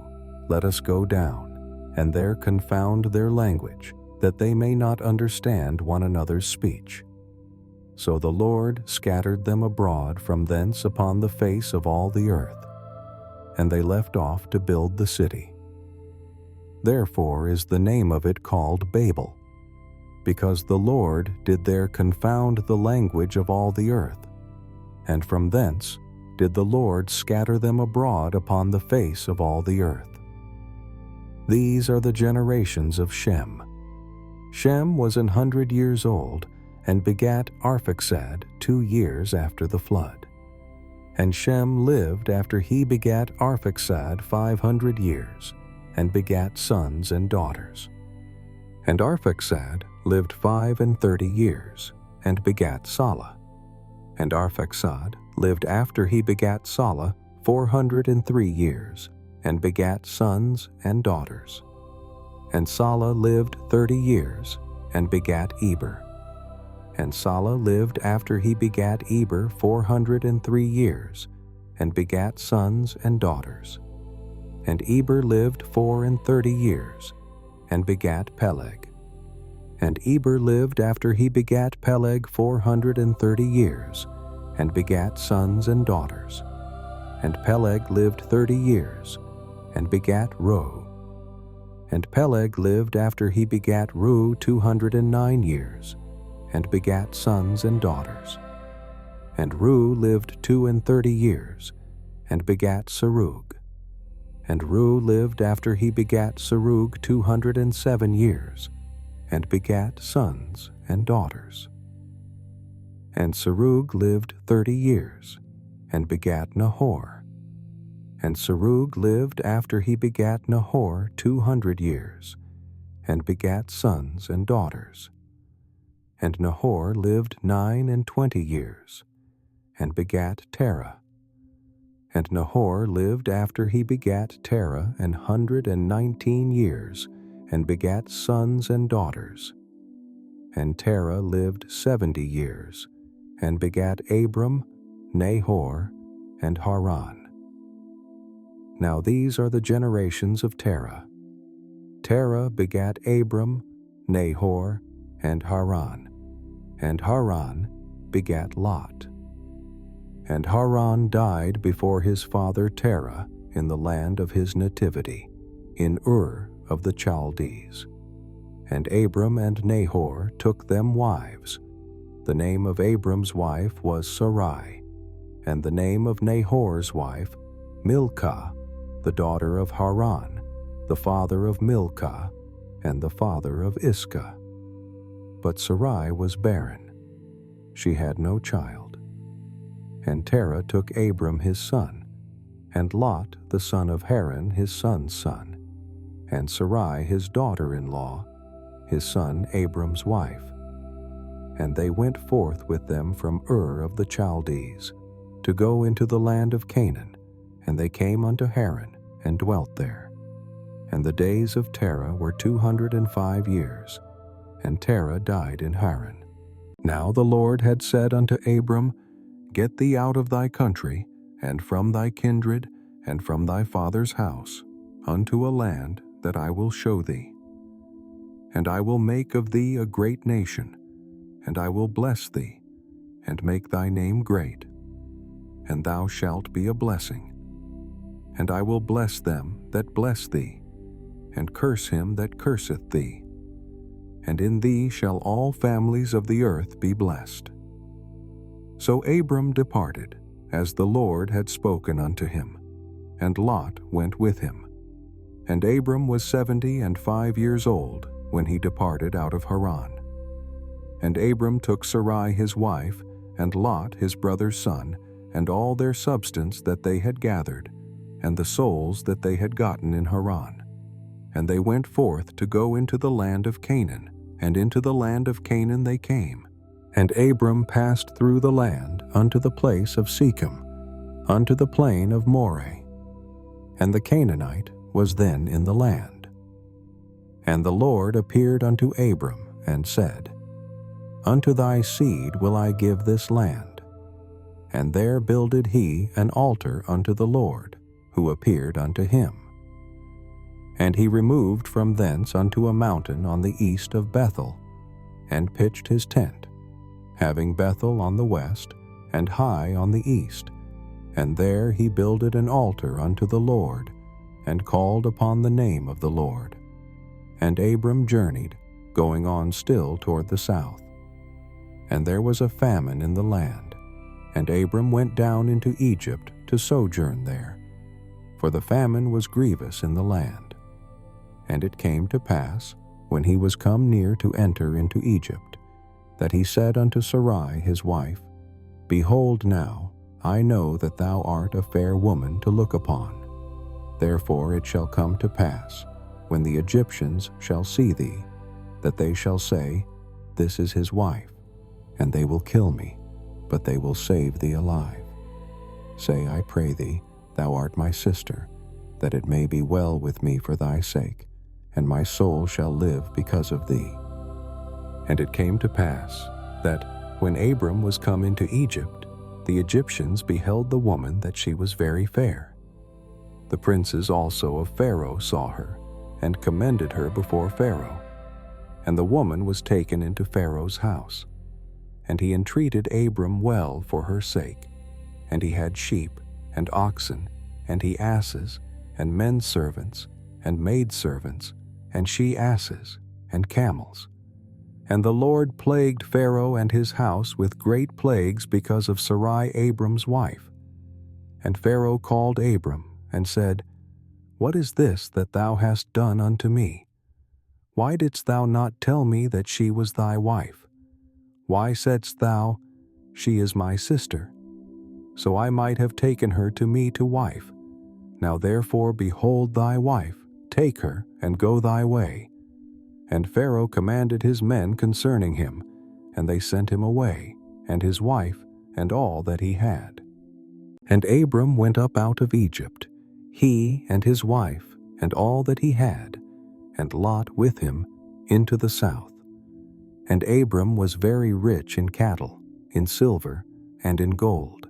let us go down, and there confound their language, that they may not understand one another's speech. So the Lord scattered them abroad from thence upon the face of all the earth, and they left off to build the city. Therefore is the name of it called Babel, because the Lord did there confound the language of all the earth, and from thence did the Lord scatter them abroad upon the face of all the earth. These are the generations of Shem. Shem was 100 years old, and begat Arphaxad 2 years after the flood. And Shem lived after he begat Arphaxad 500 years, and begat sons and daughters. And Arphaxad lived 35 years, and begat Salah. And Arphaxad lived after he begat Salah 403 years, and begat sons and daughters. And Salah lived 30 years, and begat Eber. And Salah lived after he begat Eber 403 years, and begat sons and daughters. And Eber lived 34 years, and begat Peleg. And Eber lived after he begat Peleg 430 years, and begat sons and daughters. And Peleg lived 30 years, and begat Reu. And Peleg lived after he begat Reu 209 years, and begat sons and daughters. And Reu lived 32 years, and begat Serug. And Reu lived after he begat Serug 207 years, and begat sons and daughters. And Serug lived 30 years, and begat Nahor. And Serug lived after he begat Nahor 200 years, and begat sons and daughters. And Nahor lived 29 years, and begat Terah. And Nahor lived after he begat Terah 119 years, and begat sons and daughters. And Terah lived 70 years, and begat Abram, Nahor, and Haran. Now these are the generations of Terah. Terah begat Abram, Nahor, and Haran. And Haran begat Lot. And Haran died before his father Terah in the land of his nativity, in Ur of the Chaldees. And Abram and Nahor took them wives. The name of Abram's wife was Sarai, and the name of Nahor's wife Milcah, the daughter of Haran, the father of Milcah, and the father of Iscah. But Sarai was barren. She had no child. And Terah took Abram his son, and Lot the son of Haran his son's son, and Sarai his daughter-in-law, his son Abram's wife. And they went forth with them from Ur of the Chaldees, to go into the land of Canaan, and they came unto Haran, and dwelt there. And the days of Terah were 205 years, and Terah died in Haran. Now the Lord had said unto Abram, Get thee out of thy country, and from thy kindred, and from thy father's house, unto a land that I will show thee. And I will make of thee a great nation, and I will bless thee, and make thy name great, and thou shalt be a blessing. And I will bless them that bless thee, and curse him that curseth thee. And in thee shall all families of the earth be blessed. So Abram departed, as the Lord had spoken unto him, and Lot went with him. And Abram was 75 years old when he departed out of Haran. And Abram took Sarai his wife, and Lot his brother's son, and all their substance that they had gathered, and the souls that they had gotten in Haran. And they went forth to go into the land of Canaan, and into the land of Canaan they came. And Abram passed through the land unto the place of Shechem, unto the plain of Moreh. And the Canaanite was then in the land. And the Lord appeared unto Abram, and said, Unto thy seed will I give this land. And there builded he an altar unto the Lord, who appeared unto him. And he removed from thence unto a mountain on the east of Bethel, and pitched his tent, having Bethel on the west, and Hai on the east. And there he builded an altar unto the Lord, and called upon the name of the Lord. And Abram journeyed, going on still toward the south. And there was a famine in the land, and Abram went down into Egypt to sojourn there, for the famine was grievous in the land. And it came to pass, when he was come near to enter into Egypt, that he said unto Sarai his wife, Behold now, I know that thou art a fair woman to look upon. Therefore it shall come to pass, when the Egyptians shall see thee, that they shall say, This is his wife, and they will kill me, but they will save thee alive. Say, I pray thee, thou art my sister, that it may be well with me for thy sake, and my soul shall live because of thee. And it came to pass, that, when Abram was come into Egypt, the Egyptians beheld the woman that she was very fair. The princes also of Pharaoh saw her, and commended her before Pharaoh. And the woman was taken into Pharaoh's house. And he entreated Abram well for her sake. And he had sheep, and oxen, and he asses, and men servants, and maidservants, and she asses, and camels. And the Lord plagued Pharaoh and his house with great plagues because of Sarai Abram's wife. And Pharaoh called Abram, and said, What is this that thou hast done unto me? Why didst thou not tell me that she was thy wife? Why saidst thou, She is my sister? So I might have taken her to me to wife. Now therefore behold thy wife, take her, and go thy way. And Pharaoh commanded his men concerning him, and they sent him away, and his wife, and all that he had. And Abram went up out of Egypt, he and his wife, and all that he had, and Lot with him, into the south. And Abram was very rich in cattle, in silver, and in gold.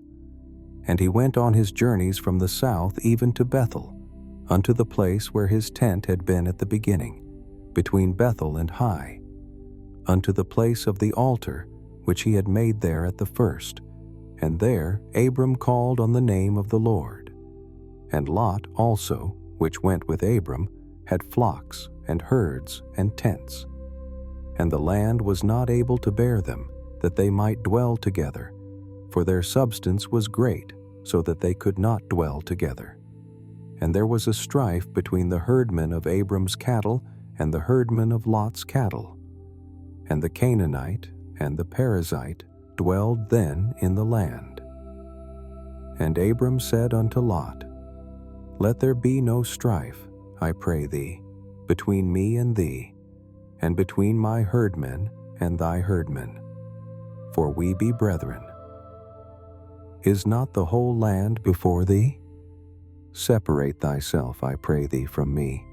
And he went on his journeys from the south even to Bethel, unto the place where his tent had been at the beginning, between Bethel and Hai, unto the place of the altar which he had made there at the first. And there Abram called on the name of the Lord. And Lot also, which went with Abram, had flocks, and herds, and tents. And the land was not able to bear them, that they might dwell together, for their substance was great, so that they could not dwell together. And there was a strife between the herdmen of Abram's cattle and the herdmen of Lot's cattle. And the Canaanite and the Perizzite dwelled then in the land. And Abram said unto Lot, Let there be no strife, I pray thee, between me and thee, and between my herdmen and thy herdmen, for we be brethren. Is not the whole land before thee? Separate thyself, I pray thee, from me.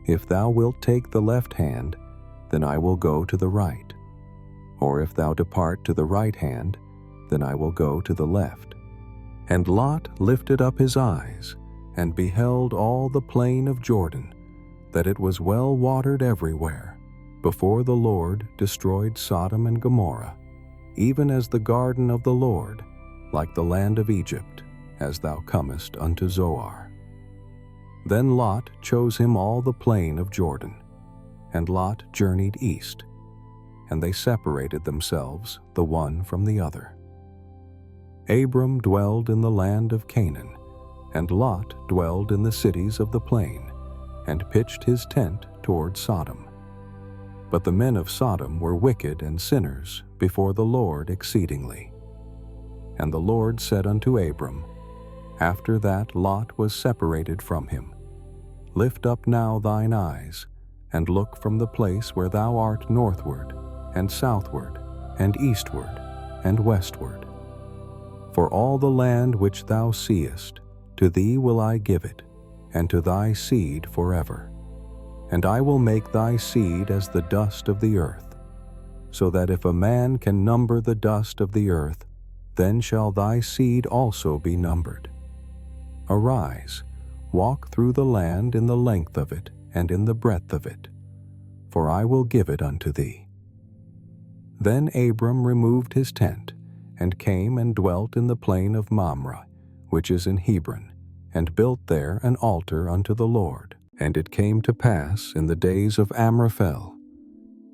If thou wilt take the left hand, then I will go to the right. Or if thou depart to the right hand, then I will go to the left. And Lot lifted up his eyes, and beheld all the plain of Jordan, that it was well watered everywhere, before the Lord destroyed Sodom and Gomorrah, even as the garden of the Lord, like the land of Egypt, as thou comest unto Zoar. Then Lot chose him all the plain of Jordan, and Lot journeyed east, and they separated themselves the one from the other. Abram dwelled in the land of Canaan, and Lot dwelled in the cities of the plain, and pitched his tent toward Sodom. But the men of Sodom were wicked and sinners before the Lord exceedingly. And the Lord said unto Abram, after that Lot was separated from him, Lift up now thine eyes, and look from the place where thou art northward, and southward, and eastward, and westward. For all the land which thou seest, to thee will I give it, and to thy seed forever. And I will make thy seed as the dust of the earth, so that if a man can number the dust of the earth, then shall thy seed also be numbered. Arise, walk through the land in the length of it and in the breadth of it, for I will give it unto thee. Then Abram removed his tent, and came and dwelt in the plain of Mamre, which is in Hebron, and built there an altar unto the Lord. And it came to pass in the days of Amraphel,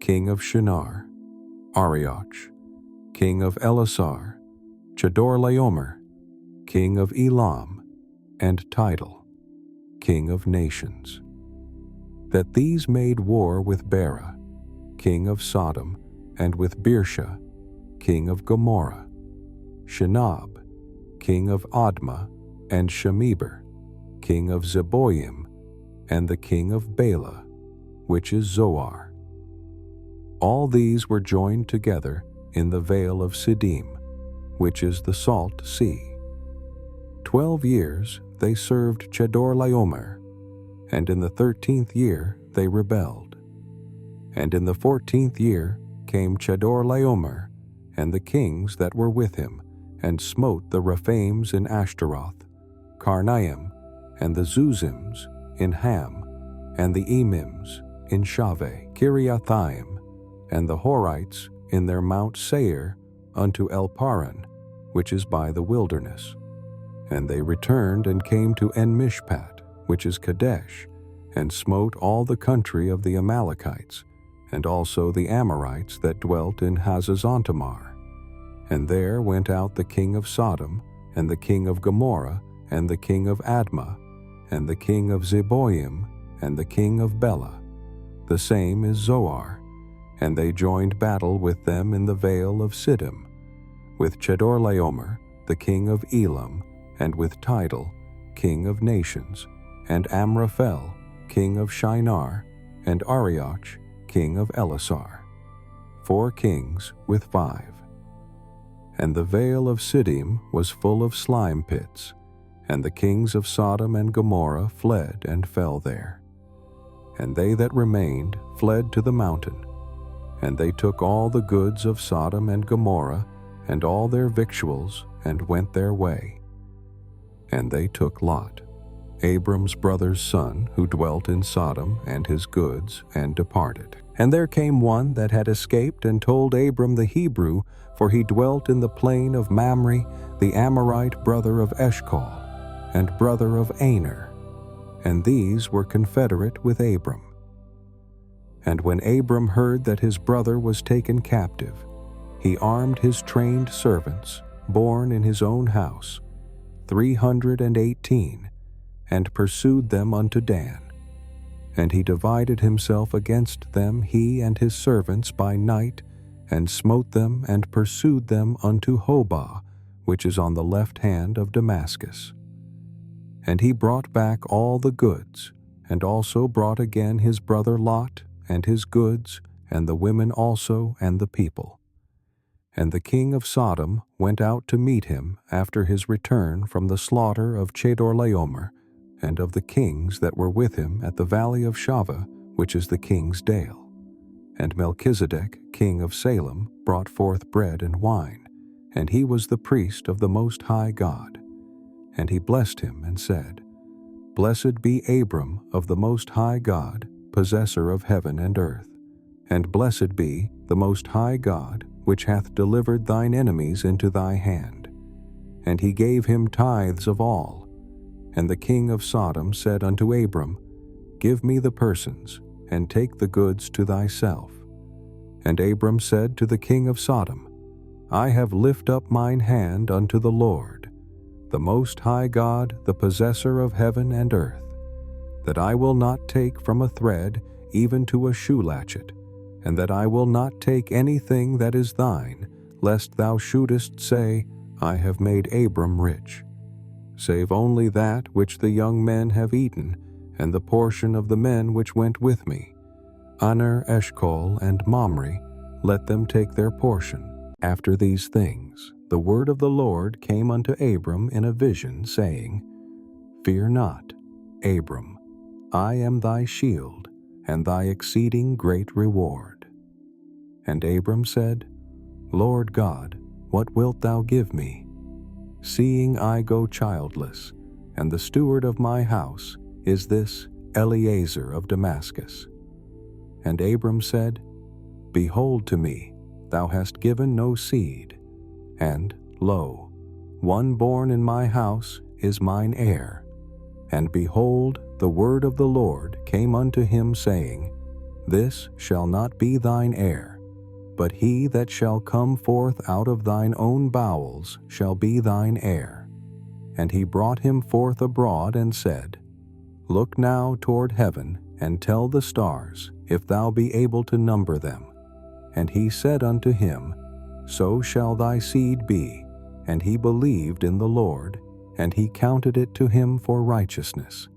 king of Shinar, Arioch, king of Elasar, Chedorlaomer, king of Elam, and Tidal, king of nations, that these made war with Bera, king of Sodom, and with Birsha, king of Gomorrah, Shinab, king of Admah, and Shemeber, king of Zeboim, and the king of Bela, which is Zoar. All these were joined together in the vale of Siddim, which is the Salt Sea. 12 years they served Chedorlaomer, and in the 13th year they rebelled. And in the 14th year came Chedorlaomer and the kings that were with him, and smote the Rephaims in Ashtaroth, Karnaim, and the Zuzims in Ham, and the Emims in Shaveh, Kiriathaim, and the Horites in their Mount Seir unto Elparan, which is by the wilderness. And they returned and came to En-Mishpat, which is Kadesh, and smote all the country of the Amalekites, and also the Amorites that dwelt in Hazazontamar. And there went out the king of Sodom, and the king of Gomorrah, and the king of Admah, and the king of Zeboim, and the king of Bela. The same is Zoar. And they joined battle with them in the vale of Siddim, with Chedorlaomer, the king of Elam, and with Tidal, king of nations, and Amraphel, king of Shinar, and Arioch, king of Elasar. 4 kings with 5. And the vale of Siddim was full of slime pits, and the kings of Sodom and Gomorrah fled and fell there. And they that remained fled to the mountain, and they took all the goods of Sodom and Gomorrah, and all their victuals, and went their way. And they took Lot, Abram's brother's son, who dwelt in Sodom, and his goods, and departed. And there came one that had escaped, and told Abram the Hebrew, for he dwelt in the plain of Mamre, the Amorite brother of Eshcol, and brother of Aner. And these were confederate with Abram. And when Abram heard that his brother was taken captive, he armed his trained servants, born in his own house, 318, and pursued them unto Dan. And he divided himself against them, he and his servants, by night, and smote them and pursued them unto Hobah, which is on the left hand of Damascus. And he brought back all the goods, and also brought again his brother Lot, and his goods, and the women also, and the people. And the king of Sodom went out to meet him after his return from the slaughter of Chedorlaomer, and of the kings that were with him at the valley of Shaveh, which is the king's dale. And Melchizedek, king of Salem, brought forth bread and wine, and he was the priest of the Most High God. And he blessed him and said, Blessed be Abram of the Most High God, possessor of heaven and earth. And blessed be the Most High God, which hath delivered thine enemies into thy hand. And he gave him tithes of all. And the king of Sodom said unto Abram, Give me the persons, and take the goods to thyself. And Abram said to the king of Sodom, I have lift up mine hand unto the Lord, the Most High God, the possessor of heaven and earth, that I will not take from a thread even to a shoe latchet, and that I will not take anything that is thine, lest thou shouldest say, I have made Abram rich. Save only that which the young men have eaten, and the portion of the men which went with me. Aner, Eshcol, and Mamre, let them take their portion. After these things, the word of the Lord came unto Abram in a vision, saying, Fear not, Abram, I am thy shield, and thy exceeding great reward. And Abram said, Lord God, what wilt thou give me? Seeing I go childless, and the steward of my house is this Eliezer of Damascus. And Abram said, Behold to me, thou hast given no seed, and, lo, one born in my house is mine heir. And behold, the word of the Lord came unto him, saying, This shall not be thine heir, but he that shall come forth out of thine own bowels shall be thine heir. And he brought him forth abroad, and said, Look now toward heaven, and tell the stars, if thou be able to number them. And he said unto him, So shall thy seed be. and he believed in the Lord, and he counted it to him for righteousness.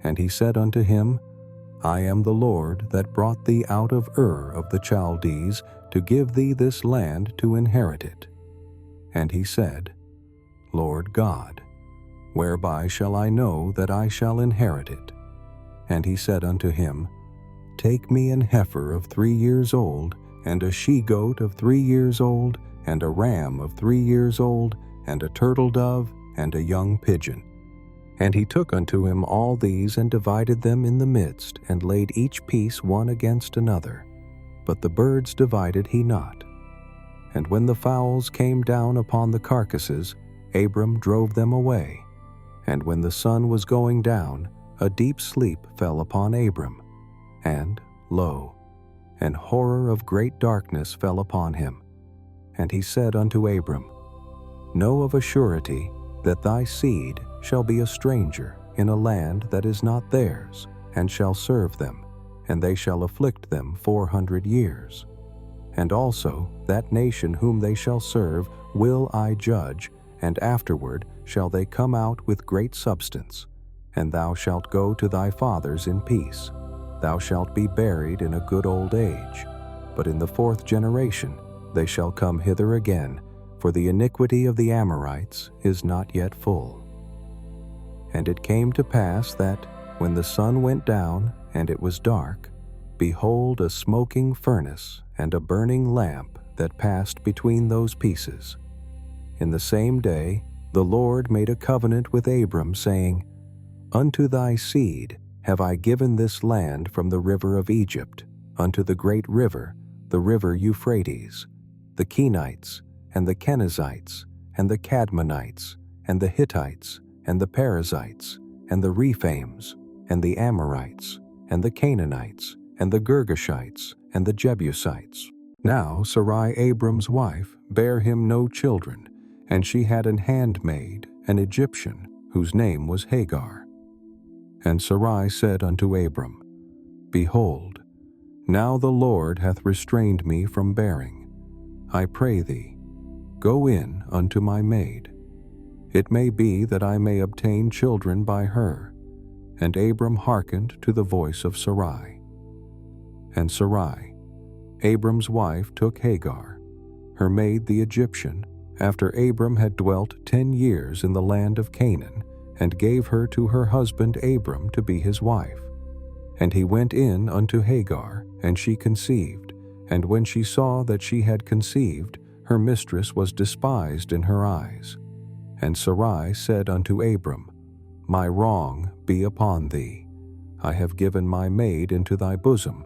And he said unto him, I am the Lord that brought thee out of Ur of the Chaldees to give thee this land to inherit it. And he said, Lord God, whereby shall I know that I shall inherit it? And he said unto him, Take me an heifer of 3 years old, and a she-goat of 3 years old, and a ram of 3 years old, and a turtle dove, and a young pigeon. And he took unto him all these, and divided them in the midst, and laid each piece one against another. But the birds divided he not. And when the fowls came down upon the carcasses, Abram drove them away. And when the sun was going down, a deep sleep fell upon Abram. And, lo, an horror of great darkness fell upon him. And he said unto Abram, Know of a surety that thy seed shall be a stranger in a land that is not theirs, and shall serve them, and they shall afflict them 400 years. And also that nation whom they shall serve will I judge, and afterward shall they come out with great substance. And thou shalt go to thy fathers in peace. Thou shalt be buried in a good old age. But in the 4th generation they shall come hither again, for the iniquity of the Amorites is not yet full. And it came to pass that, when the sun went down, and it was dark, behold, a smoking furnace and a burning lamp that passed between those pieces. In the same day the Lord made a covenant with Abram, saying, Unto thy seed have I given this land from the river of Egypt unto the great river, the river Euphrates, the Kenites, and the Kenizzites, and the Cadmonites, and the Hittites, and the Perizzites, and the Rephaims, and the Amorites, and the Canaanites, and the Girgashites, and the Jebusites. Now Sarai Abram's wife bare him no children, and she had an handmaid, an Egyptian, whose name was Hagar. And Sarai said unto Abram, Behold, now the Lord hath restrained me from bearing. I pray thee, go in unto my maid. It may be that I may obtain children by her. And Abram hearkened to the voice of Sarai. And Sarai, Abram's wife, took Hagar, her maid the Egyptian, after Abram had dwelt 10 years in the land of Canaan, and gave her to her husband Abram to be his wife. And he went in unto Hagar, and she conceived. And when she saw that she had conceived, her mistress was despised in her eyes. And Sarai said unto Abram, My wrong be upon thee. I have given my maid into thy bosom.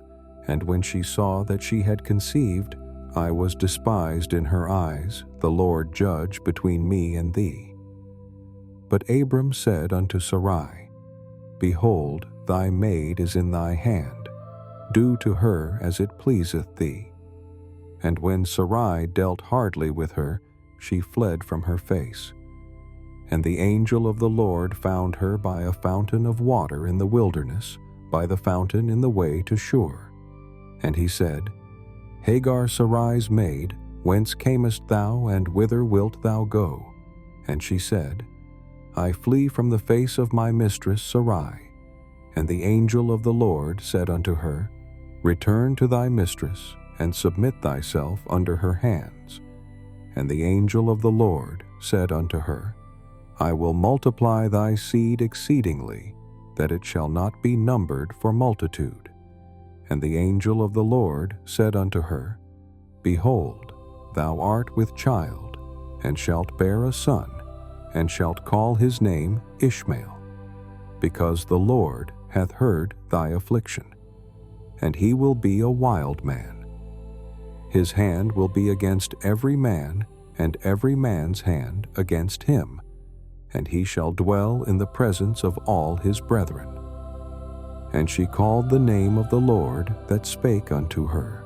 And when she saw that she had conceived, I was despised in her eyes. The Lord judge between me and thee. But Abram said unto Sarai, Behold, thy maid is in thy hand. Do to her as it pleaseth thee. And when Sarai dealt hardly with her, she fled from her face. And the angel of the Lord found her by a fountain of water in the wilderness, by the fountain in the way to Shur. And he said, Hagar Sarai's maid, whence camest thou, and whither wilt thou go? And she said, I flee from the face of my mistress Sarai. And the angel of the Lord said unto her, Return to thy mistress, and submit thyself under her hands. And the angel of the Lord said unto her, I will multiply thy seed exceedingly, that it shall not be numbered for multitude. And the angel of the Lord said unto her, Behold, thou art with child, and shalt bear a son, and shalt call his name Ishmael, because the Lord hath heard thy affliction. And he will be a wild man. His hand will be against every man, and every man's hand against him, and he shall dwell in the presence of all his brethren. And she called the name of the Lord that spake unto her,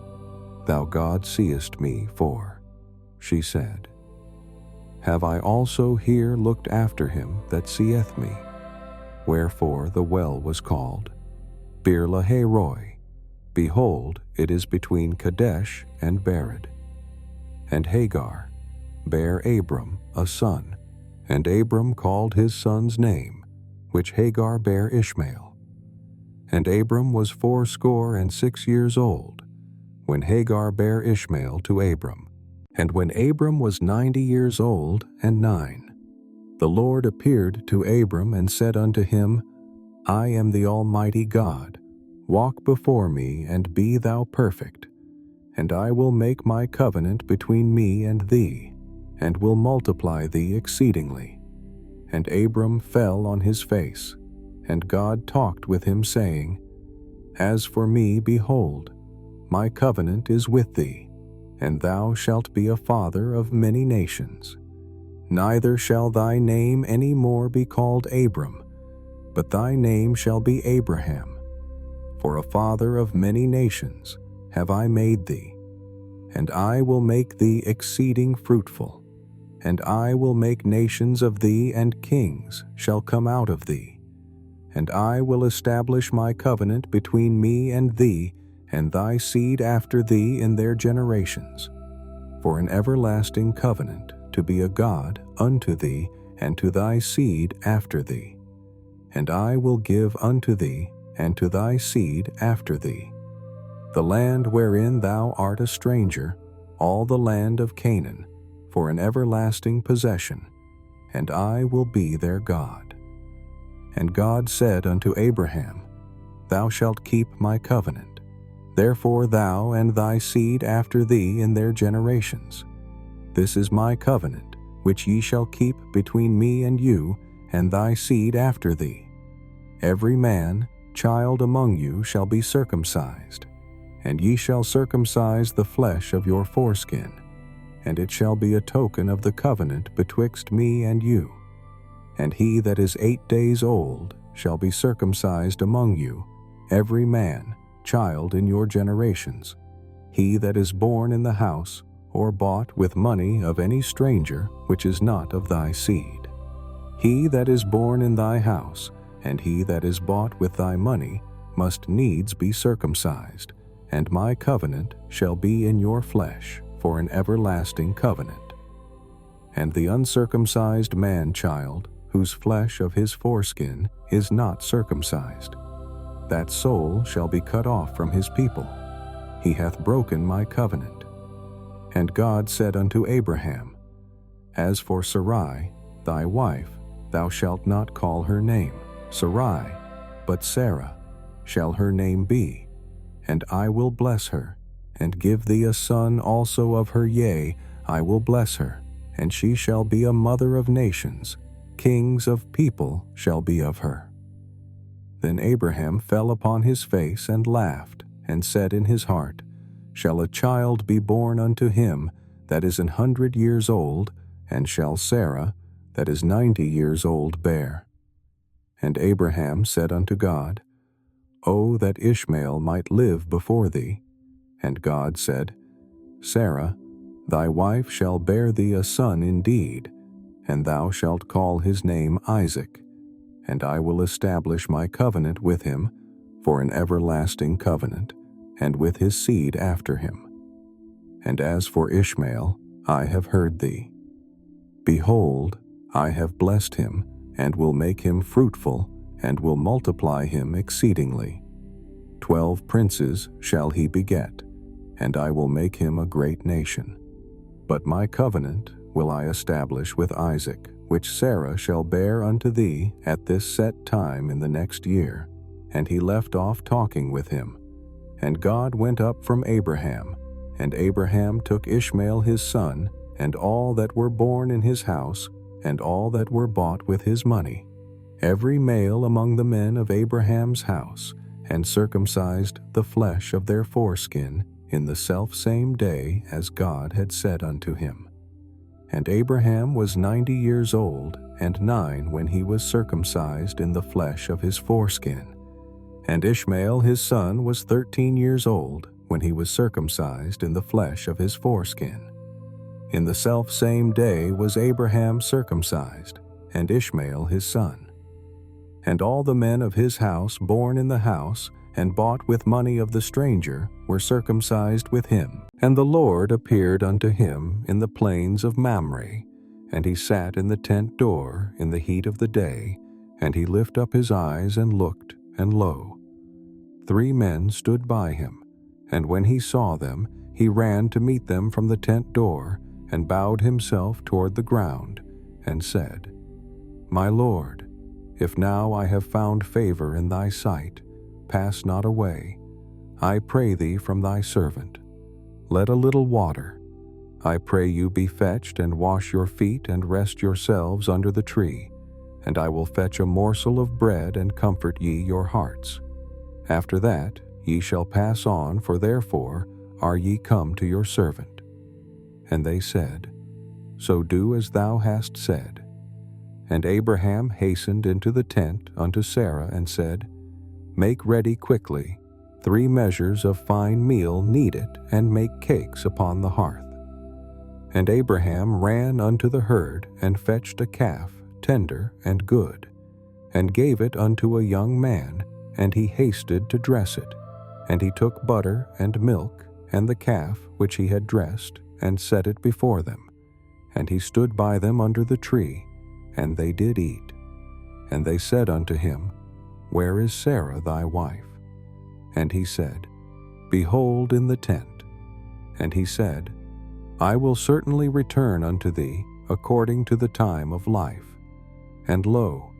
Thou God seest me, for, she said, Have I also here looked after him that seeth me? Wherefore the well was called Beer-lahai-roi. Behold, it is between Kadesh and Bered. And Hagar, bare Abram a son, and Abram called his son's name, which Hagar bare Ishmael. And Abram was 86 years old, when Hagar bare Ishmael to Abram. And when Abram was 90 years old and 9, the Lord appeared to Abram and said unto him, I am the Almighty God. Walk before me, and be thou perfect. And I will make my covenant between me and thee, and will multiply thee exceedingly. And Abram fell on his face, and God talked with him, saying, As for me, behold, my covenant is with thee, and thou shalt be a father of many nations. Neither shall thy name any more be called Abram, but thy name shall be Abraham. For a father of many nations have I made thee, and I will make thee exceeding fruitful, and I will make nations of thee, and kings shall come out of thee. And I will establish my covenant between me and thee, and thy seed after thee in their generations, for an everlasting covenant, to be a God unto thee and to thy seed after thee. And I will give unto thee and to thy seed after thee the land wherein thou art a stranger, all the land of Canaan, for an everlasting possession, and I will be their God. And God said unto Abraham, Thou shalt keep my covenant. Therefore thou and thy seed after thee in their generations. This is my covenant, which ye shall keep between me and you, and thy seed after thee. Every man, child among you, shall be circumcised, and ye shall circumcise the flesh of your foreskin, and it shall be a token of the covenant betwixt me and you. And he that is 8 days old shall be circumcised among you, every man, child in your generations, he that is born in the house, or bought with money of any stranger which is not of thy seed. He that is born in thy house, and he that is bought with thy money, must needs be circumcised, and my covenant shall be in your flesh for an everlasting covenant. And the uncircumcised man-child, whose flesh of his foreskin is not circumcised, that soul shall be cut off from his people. He hath broken my covenant. And God said unto Abraham, As for Sarai, thy wife, thou shalt not call her name Sarai, but Sarah shall her name be. And I will bless her, and give thee a son also of her. Yea, I will bless her, and she shall be a mother of nations. Kings of people shall be of her. Then Abraham fell upon his face and laughed, and said in his heart, Shall a child be born unto him that is 100 years old, and shall Sarah, that is 90 years old, bear? And Abraham said unto God, O that Ishmael might live before thee. And God said, Sarah, thy wife shall bear thee a son indeed, and thou shalt call his name Isaac, and I will establish my covenant with him for an everlasting covenant, and with his seed after him. And as for Ishmael, I have heard thee. Behold, I have blessed him, and will make him fruitful, and will multiply him exceedingly. 12 princes shall he beget, and I will make him a great nation. But my covenant will I establish with Isaac, which Sarah shall bear unto thee at this set time in the next year. And he left off talking with him. And God went up from Abraham, and Abraham took Ishmael his son, and all that were born in his house, and all that were bought with his money, every male among the men of Abraham's house, and circumcised the flesh of their foreskin in the selfsame day as God had said unto him. And Abraham was 90 years old and 9 when he was circumcised in the flesh of his foreskin. And Ishmael his son was 13 years old when he was circumcised in the flesh of his foreskin. In the selfsame day was Abraham circumcised, and Ishmael his son. And all the men of his house born in the house, and bought with money of the stranger, were circumcised with him. And the Lord appeared unto him in the plains of Mamre, and he sat in the tent door in the heat of the day, and he lifted up his eyes and looked, and lo, 3 men stood by him. And when he saw them, he ran to meet them from the tent door, and bowed himself toward the ground, and said, My Lord, if now I have found favor in thy sight, pass not away, I pray thee, from thy servant. Let a little water, I pray you, be fetched, and wash your feet, and rest yourselves under the tree, and I will fetch a morsel of bread, and comfort ye your hearts. After that ye shall pass on, for therefore are ye come to your servant. And they said, So do as thou hast said. And Abraham hastened into the tent unto Sarah, and said, Make ready quickly 3 measures of fine meal kneaded, and make cakes upon the hearth. And Abraham ran unto the herd, and fetched a calf, tender and good, and gave it unto a young man, and he hasted to dress it. And he took butter and milk, and the calf which he had dressed, and set it before them. And he stood by them under the tree, and they did eat. And they said unto him, Where is Sarah thy wife? And he said, Behold, in the tent. And he said, I will certainly return unto thee according to the time of life. And lo,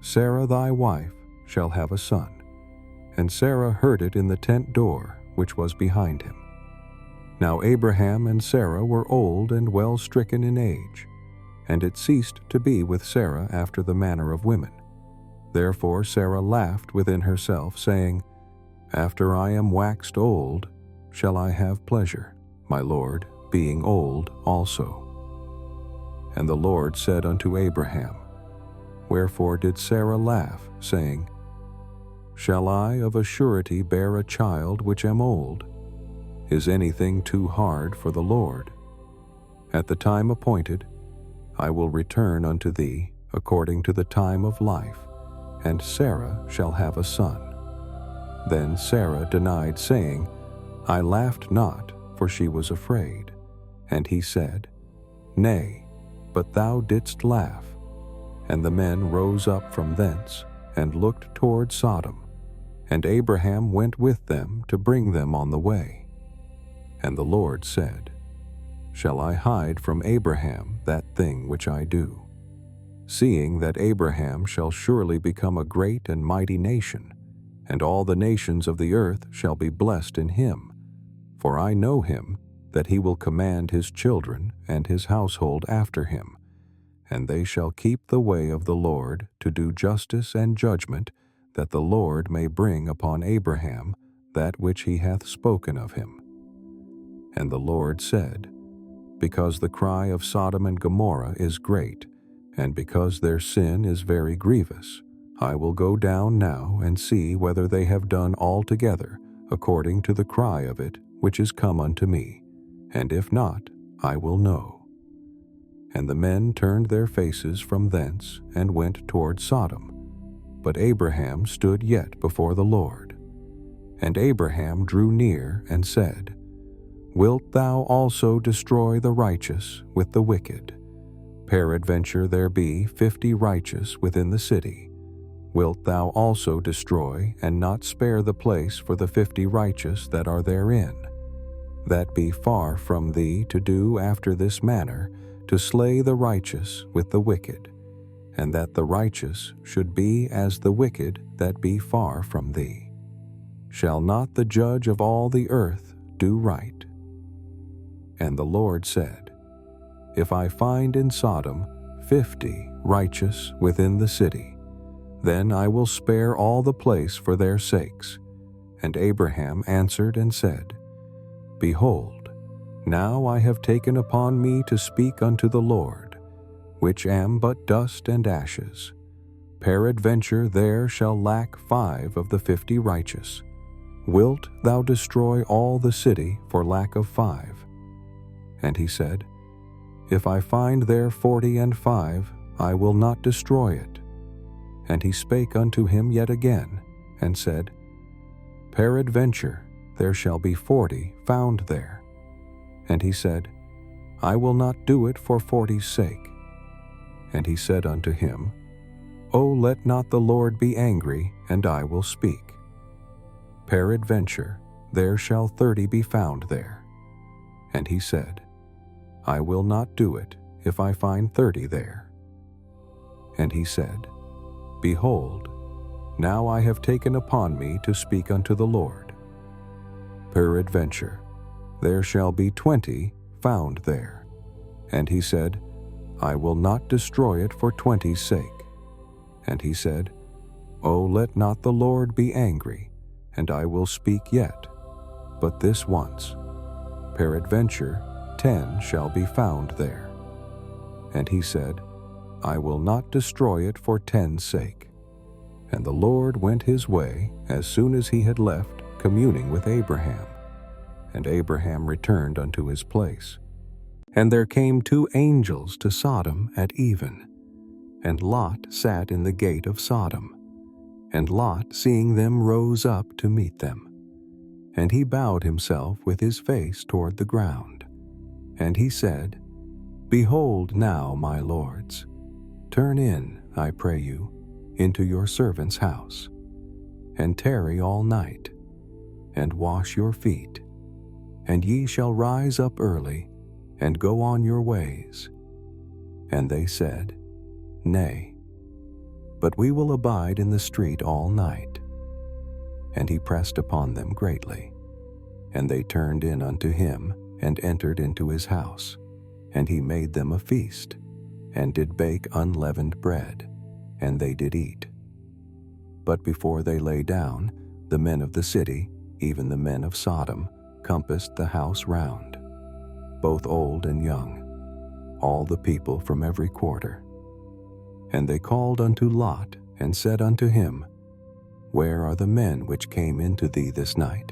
Sarah thy wife shall have a son. And Sarah heard it in the tent door which was behind him. Now Abraham and Sarah were old and well stricken in age, and it ceased to be with Sarah after the manner of women. Therefore Sarah laughed within herself, saying, After I am waxed old, shall I have pleasure, my Lord, being old also. And the Lord said unto Abraham, Wherefore did Sarah laugh, saying, Shall I of a surety bear a child which am old? Is anything too hard for the Lord? At the time appointed, I will return unto thee according to the time of life, and Sarah shall have a son. Then Sarah denied, saying, I laughed not, for she was afraid. And he said, Nay, but thou didst laugh. And the men rose up from thence, and looked toward Sodom. And Abraham went with them to bring them on the way. And the Lord said, Shall I hide from Abraham that thing which I do? Seeing that Abraham shall surely become a great and mighty nation, and all the nations of the earth shall be blessed in him. For I know him, that he will command his children and his household after him, and they shall keep the way of the Lord to do justice and judgment, that the Lord may bring upon Abraham that which he hath spoken of him. And the Lord said, Because the cry of Sodom and Gomorrah is great, and because their sin is very grievous, I will go down now and see whether they have done altogether according to the cry of it which is come unto me, and if not, I will know. And the men turned their faces from thence, and went toward Sodom. But Abraham stood yet before the Lord. And Abraham drew near, and said, Wilt thou also destroy the righteous with the wicked? Peradventure there be 50 righteous within the city. Wilt thou also destroy, and not spare the place for the 50 righteous that are therein? That be far from thee to do after this manner, to slay the righteous with the wicked, and that the righteous should be as the wicked that be far from thee. Shall not the judge of all the earth do right? And the Lord said, If I find in Sodom 50 righteous within the city, then I will spare all the place for their sakes. And Abraham answered and said, Behold, now I have taken upon me to speak unto the Lord, which am but dust and ashes. Peradventure there shall lack 5 of the 50 righteous. Wilt thou destroy all the city for lack of 5? And he said, If I find there 45, I will not destroy it. And he spake unto him yet again, and said, Peradventure there shall be 40 found there. And he said, I will not do it for 40's sake. And he said unto him, O let not the Lord be angry, and I will speak. Peradventure there shall 30 be found there. And he said, I will not do it if I find 30 there. And he said, Behold, now I have taken upon me to speak unto the Lord. Peradventure there shall be 20 found there. And he said, I will not destroy it for 20's sake. And he said, O let not the Lord be angry, and I will speak yet, but this once. Peradventure 10 shall be found there. And he said, I will not destroy it for 10's sake. And the Lord went his way as soon as he had left communing with Abraham. And Abraham returned unto his place. And there came 2 angels to Sodom at even. And Lot sat in the gate of Sodom. And Lot, seeing them, rose up to meet them. And he bowed himself with his face toward the ground. And he said, Behold now, my lords, turn in, I pray you, into your servant's house, and tarry all night, and wash your feet, and ye shall rise up early, and go on your ways. And they said, Nay, but we will abide in the street all night. And he pressed upon them greatly. And they turned in unto him, and entered into his house. And he made them a feast, and did bake unleavened bread, and they did eat. But before they lay down, the men of the city, even the men of Sodom, compassed the house round, both old and young, all the people from every quarter. And they called unto Lot, and said unto him, Where are the men which came into thee this night?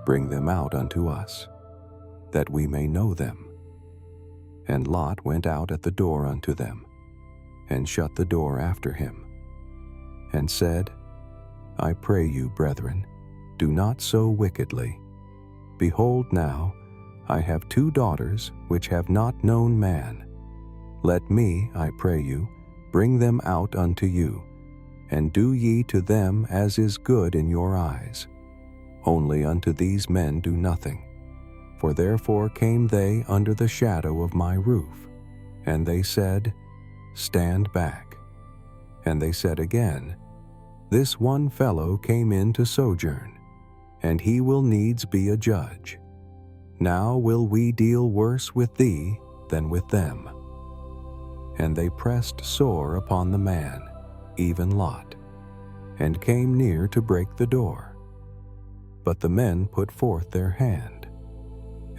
Bring them out unto us, that we may know them. And Lot went out at the door unto them, and shut the door after him, and said, I pray you, brethren, do not so wickedly. Behold now, I have 2 daughters which have not known man. Let me, I pray you, bring them out unto you, and do ye to them as is good in your eyes. Only unto these men do nothing. For therefore came they under the shadow of my roof. And they said, Stand back. And they said again, This one fellow came in to sojourn, and he will needs be a judge. Now will we deal worse with thee than with them. And they pressed sore upon the man, even Lot, and came near to break the door. But the men put forth their hand,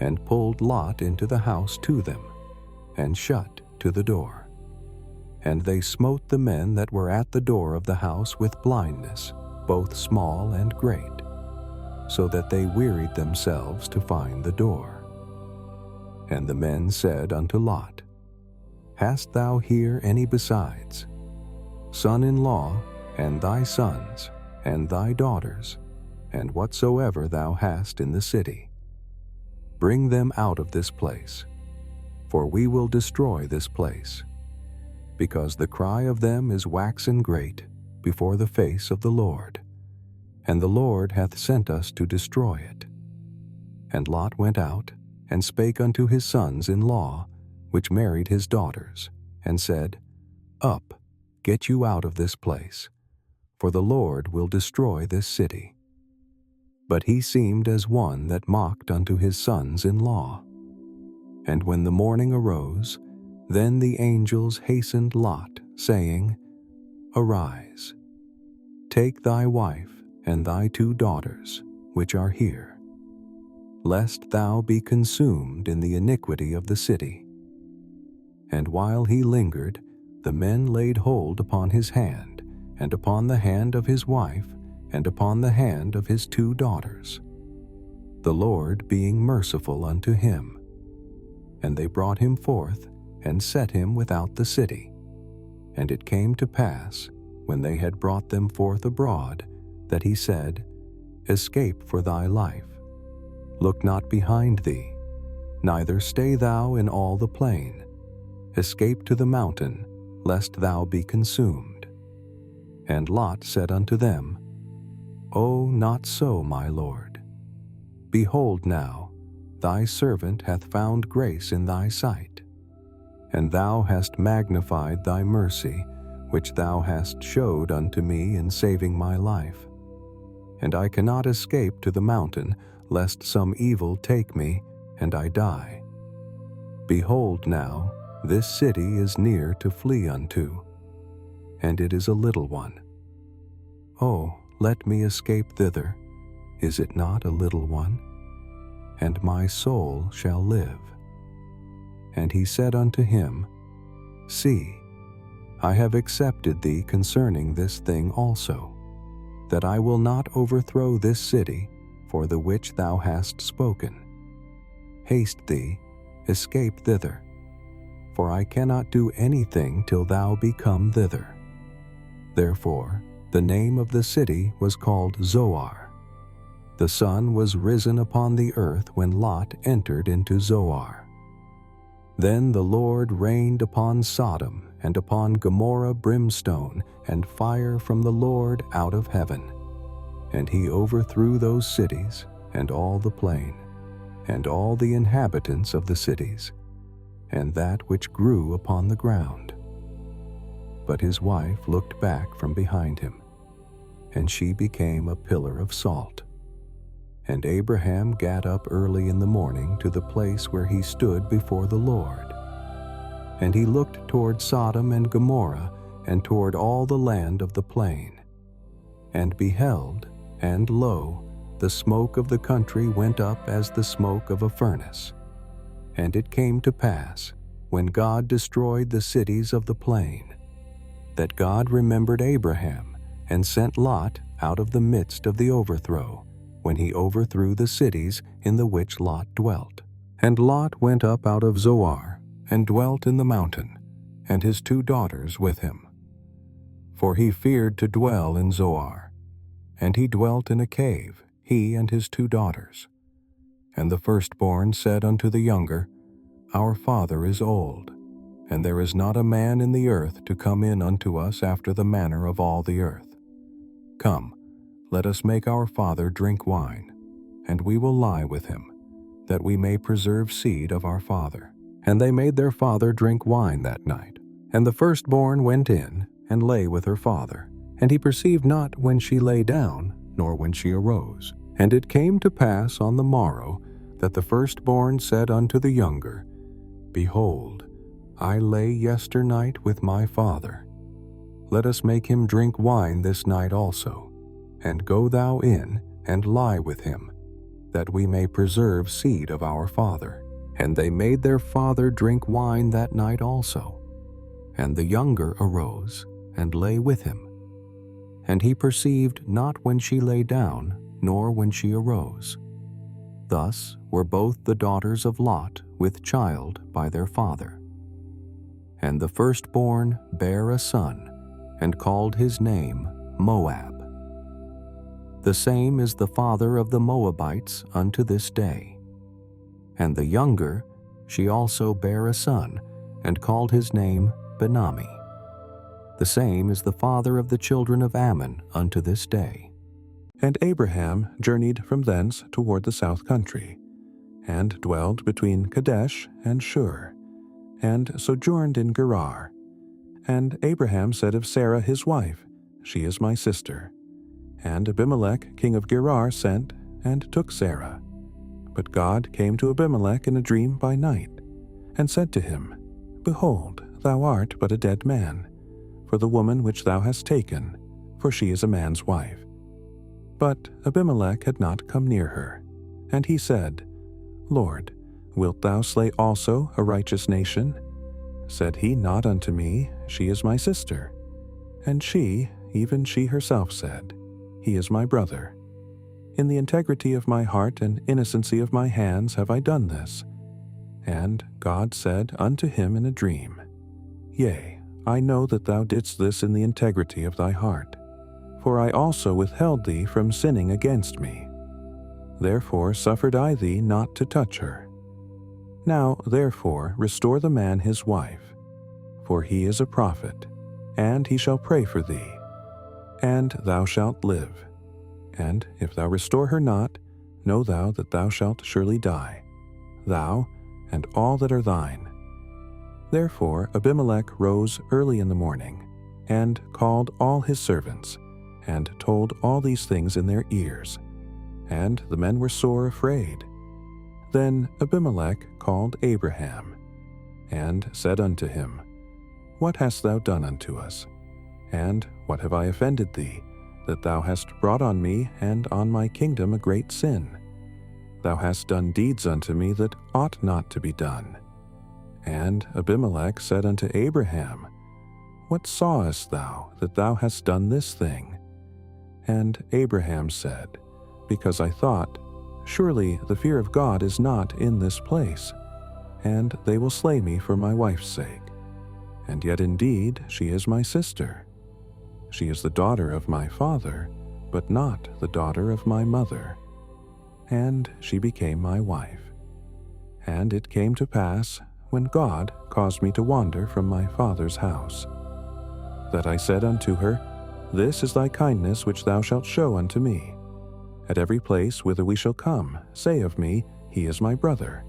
and pulled Lot into the house to them, and shut to the door. And they smote the men that were at the door of the house with blindness, both small and great, so that they wearied themselves to find the door. And the men said unto Lot, Hast thou here any besides, son-in-law, and thy sons, and thy daughters, and whatsoever thou hast in the city? Bring them out of this place, for we will destroy this place, because the cry of them is waxen great before the face of the Lord, and the Lord hath sent us to destroy it. And Lot went out, and spake unto his sons-in-law, which married his daughters, and said, Up, get you out of this place, for the Lord will destroy this city. But he seemed as one that mocked unto his sons-in-law. And when the morning arose, then the angels hastened Lot, saying, Arise, take thy wife and thy 2 daughters, which are here, lest thou be consumed in the iniquity of the city. And while he lingered, the men laid hold upon his hand, and upon the hand of his wife, and upon the hand of his 2 daughters, the Lord being merciful unto him. And they brought him forth, and set him without the city. And it came to pass, when they had brought them forth abroad, that he said, escape for thy life. Look not behind thee, neither stay thou in all the plain. Escape to the mountain, lest thou be consumed. And Lot said unto them, O, not so, my lord. Behold now, thy servant hath found grace in thy sight, and thou hast magnified thy mercy, which thou hast showed unto me in saving my life. And I cannot escape to the mountain, lest some evil take me, and I die. Behold now, this city is near to flee unto, and it is a little one. Oh, let me escape thither, is it not a little one? And my soul shall live. And he said unto him, See, I have accepted thee concerning this thing also, that I will not overthrow this city for the which thou hast spoken. Haste thee, escape thither, for I cannot do anything till thou be come thither. Therefore the name of the city was called Zoar. The sun was risen upon the earth when Lot entered into Zoar. Then the Lord rained upon Sodom and upon Gomorrah brimstone and fire from the Lord out of heaven. And he overthrew those cities and all the plain, and all the inhabitants of the cities, and that which grew upon the ground. But his wife looked back from behind him, and she became a pillar of salt. And Abraham gat up early in the morning to the place where he stood before the Lord. And he looked toward Sodom and Gomorrah, and toward all the land of the plain, and beheld, and lo, the smoke of the country went up as the smoke of a furnace. And it came to pass, when God destroyed the cities of the plain, that God remembered Abraham, and sent Lot out of the midst of the overthrow, when he overthrew the cities in the which Lot dwelt. And Lot went up out of Zoar, and dwelt in the mountain, and his 2 daughters with him. For he feared to dwell in Zoar, and he dwelt in a cave, he and his 2 daughters. And the firstborn said unto the younger, Our father is old, and there is not a man in the earth to come in unto us after the manner of all the earth. Come, let us make our father drink wine, and we will lie with him, that we may preserve seed of our father. And they made their father drink wine that night. And the firstborn went in, and lay with her father. And he perceived not when she lay down, nor when she arose. And it came to pass on the morrow, that the firstborn said unto the younger, Behold, I lay yesternight with my father. Let us make him drink wine this night also, and go thou in, and lie with him, that we may preserve seed of our father. And they made their father drink wine that night also. And the younger arose, and lay with him. And he perceived not when she lay down, nor when she arose. Thus were both the daughters of Lot with child by their father. And the firstborn bare a son, and called his name Moab. The same is the father of the Moabites unto this day. And the younger, she also bare a son, and called his name Benami. The same is the father of the children of Ammon unto this day. And Abraham journeyed from thence toward the south country, and dwelled between Kadesh and Shur, and sojourned in Gerar. And Abraham said of Sarah his wife, She is my sister. And Abimelech king of Gerar sent, and took Sarah. But God came to Abimelech in a dream by night, and said to him, Behold, thou art but a dead man, for the woman which thou hast taken, for she is a man's wife. But Abimelech had not come near her. And he said, Lord, wilt thou slay also a righteous nation? Said he not unto me, She is my sister? And she, even she herself said, He is my brother. In the integrity of my heart and innocency of my hands have I done this. And God said unto him in a dream, Yea, I know that thou didst this in the integrity of thy heart. for I also withheld thee from sinning against me. Therefore suffered I thee not to touch her. Now therefore restore the man his wife, for he is a prophet, and he shall pray for thee, and thou shalt live. And if thou restore her not, know thou that thou shalt surely die, thou and all that are thine. Therefore Abimelech rose early in the morning, and called all his servants, and told all these things in their ears. And the men were sore afraid. Then Abimelech called Abraham, and said unto him, What hast thou done unto us? And what have I offended thee, that thou hast brought on me and on my kingdom a great sin? Thou hast done deeds unto me that ought not to be done. And Abimelech said unto Abraham, What sawest thou that thou hast done this thing? And Abraham said, Because I thought, Surely the fear of God is not in this place, and they will slay me for my wife's sake. And yet indeed she is my sister. She is the daughter of my father, but not the daughter of my mother. And she became my wife. And it came to pass, when God caused me to wander from my father's house, that I said unto her, This is thy kindness which thou shalt show unto me. At every place whither we shall come, say of me, He is my brother.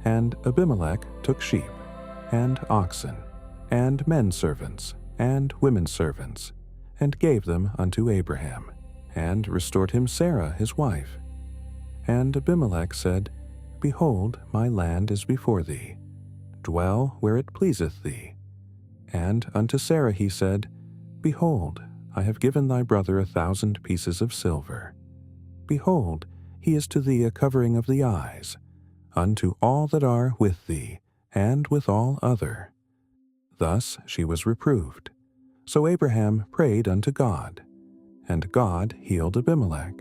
And Abimelech took sheep, and oxen, and men servants, and women servants, and gave them unto Abraham, and restored him Sarah his wife. And Abimelech said, Behold, my land is before thee. Dwell where it pleaseth thee. And unto Sarah he said, Behold, I have given thy brother 1,000 pieces of silver. Behold, he is to thee a covering of the eyes, unto all that are with thee, and with all other. Thus she was reproved. So Abraham prayed unto God, and God healed Abimelech,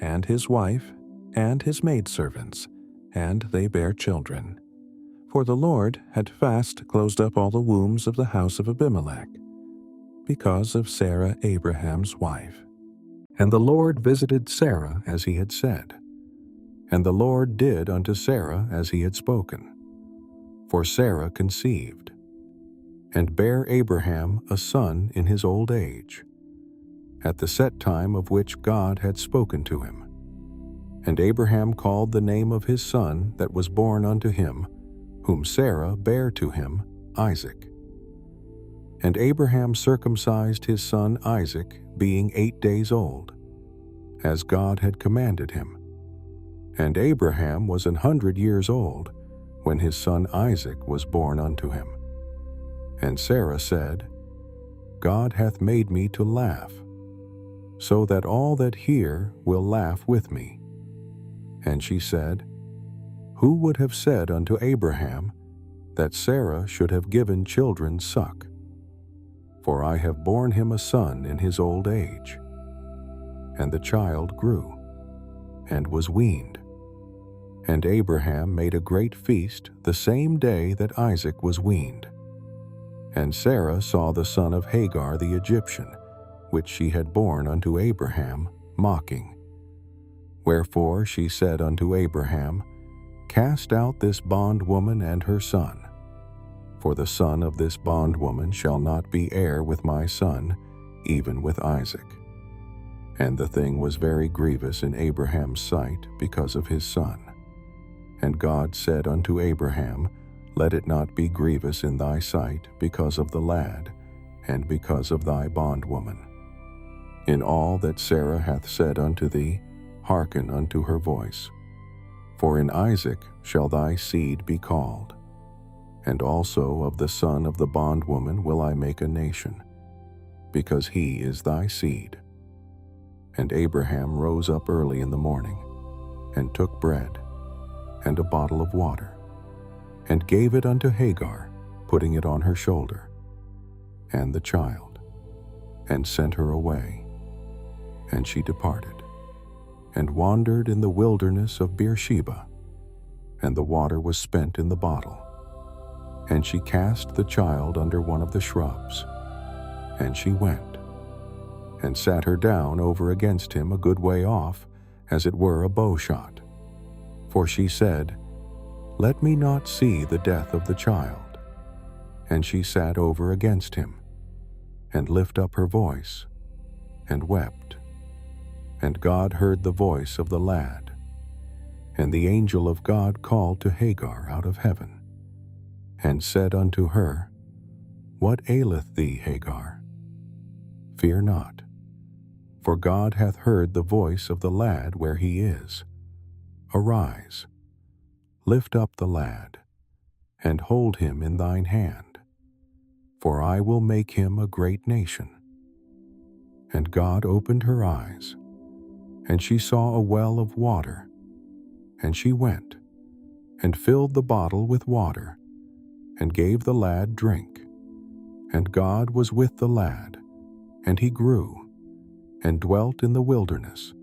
and his wife, and his maidservants, and they bare children. For the Lord had fast closed up all the wombs of the house of Abimelech, because of Sarah Abraham's wife. And the Lord visited Sarah as he had said. And the Lord did unto Sarah as he had spoken. For Sarah conceived, and bare Abraham a son in his old age, at the set time of which God had spoken to him. And Abraham called the name of his son that was born unto him, whom Sarah bare to him, Isaac. And Abraham circumcised his son Isaac, being 8 days old, as God had commanded him. And Abraham was 100 years old, when his son Isaac was born unto him. And Sarah said, God hath made me to laugh, so that all that hear will laugh with me. And she said, Who would have said unto Abraham that Sarah should have given children suck? For I have borne him a son in his old age. And the child grew, and was weaned. And Abraham made a great feast the same day that Isaac was weaned. And Sarah saw the son of Hagar the Egyptian, which she had borne unto Abraham, mocking. Wherefore she said unto Abraham, Cast out this bondwoman and her son, for the son of this bondwoman shall not be heir with my son, even with Isaac. And the thing was very grievous in Abraham's sight because of his son. And God said unto Abraham, Let it not be grievous in thy sight because of the lad, and because of thy bondwoman. In all that Sarah hath said unto thee, hearken unto her voice. For in Isaac shall thy seed be called. And also of the son of the bondwoman will I make a nation, because he is thy seed. And Abraham rose up early in the morning, and took bread, and a bottle of water, and gave it unto Hagar, putting it on her shoulder, and the child, and sent her away. And she departed, and wandered in the wilderness of Beersheba, and the water was spent in the bottle. And she cast the child under one of the shrubs, and she went. and sat her down over against him a good way off, as it were a bowshot. For she said, Let me not see the death of the child. And she sat over against him, and lift up her voice, and wept. And God heard the voice of the lad. And the angel of God called to Hagar out of heaven, and said unto her, What aileth thee, Hagar? Fear not, for God hath heard the voice of the lad where he is. Arise, lift up the lad, and hold him in thine hand, for I will make him a great nation. And God opened her eyes, and she saw a well of water, and she went, and filled the bottle with water, and gave the lad drink. And God was with the lad, and he grew, and dwelt in the wilderness,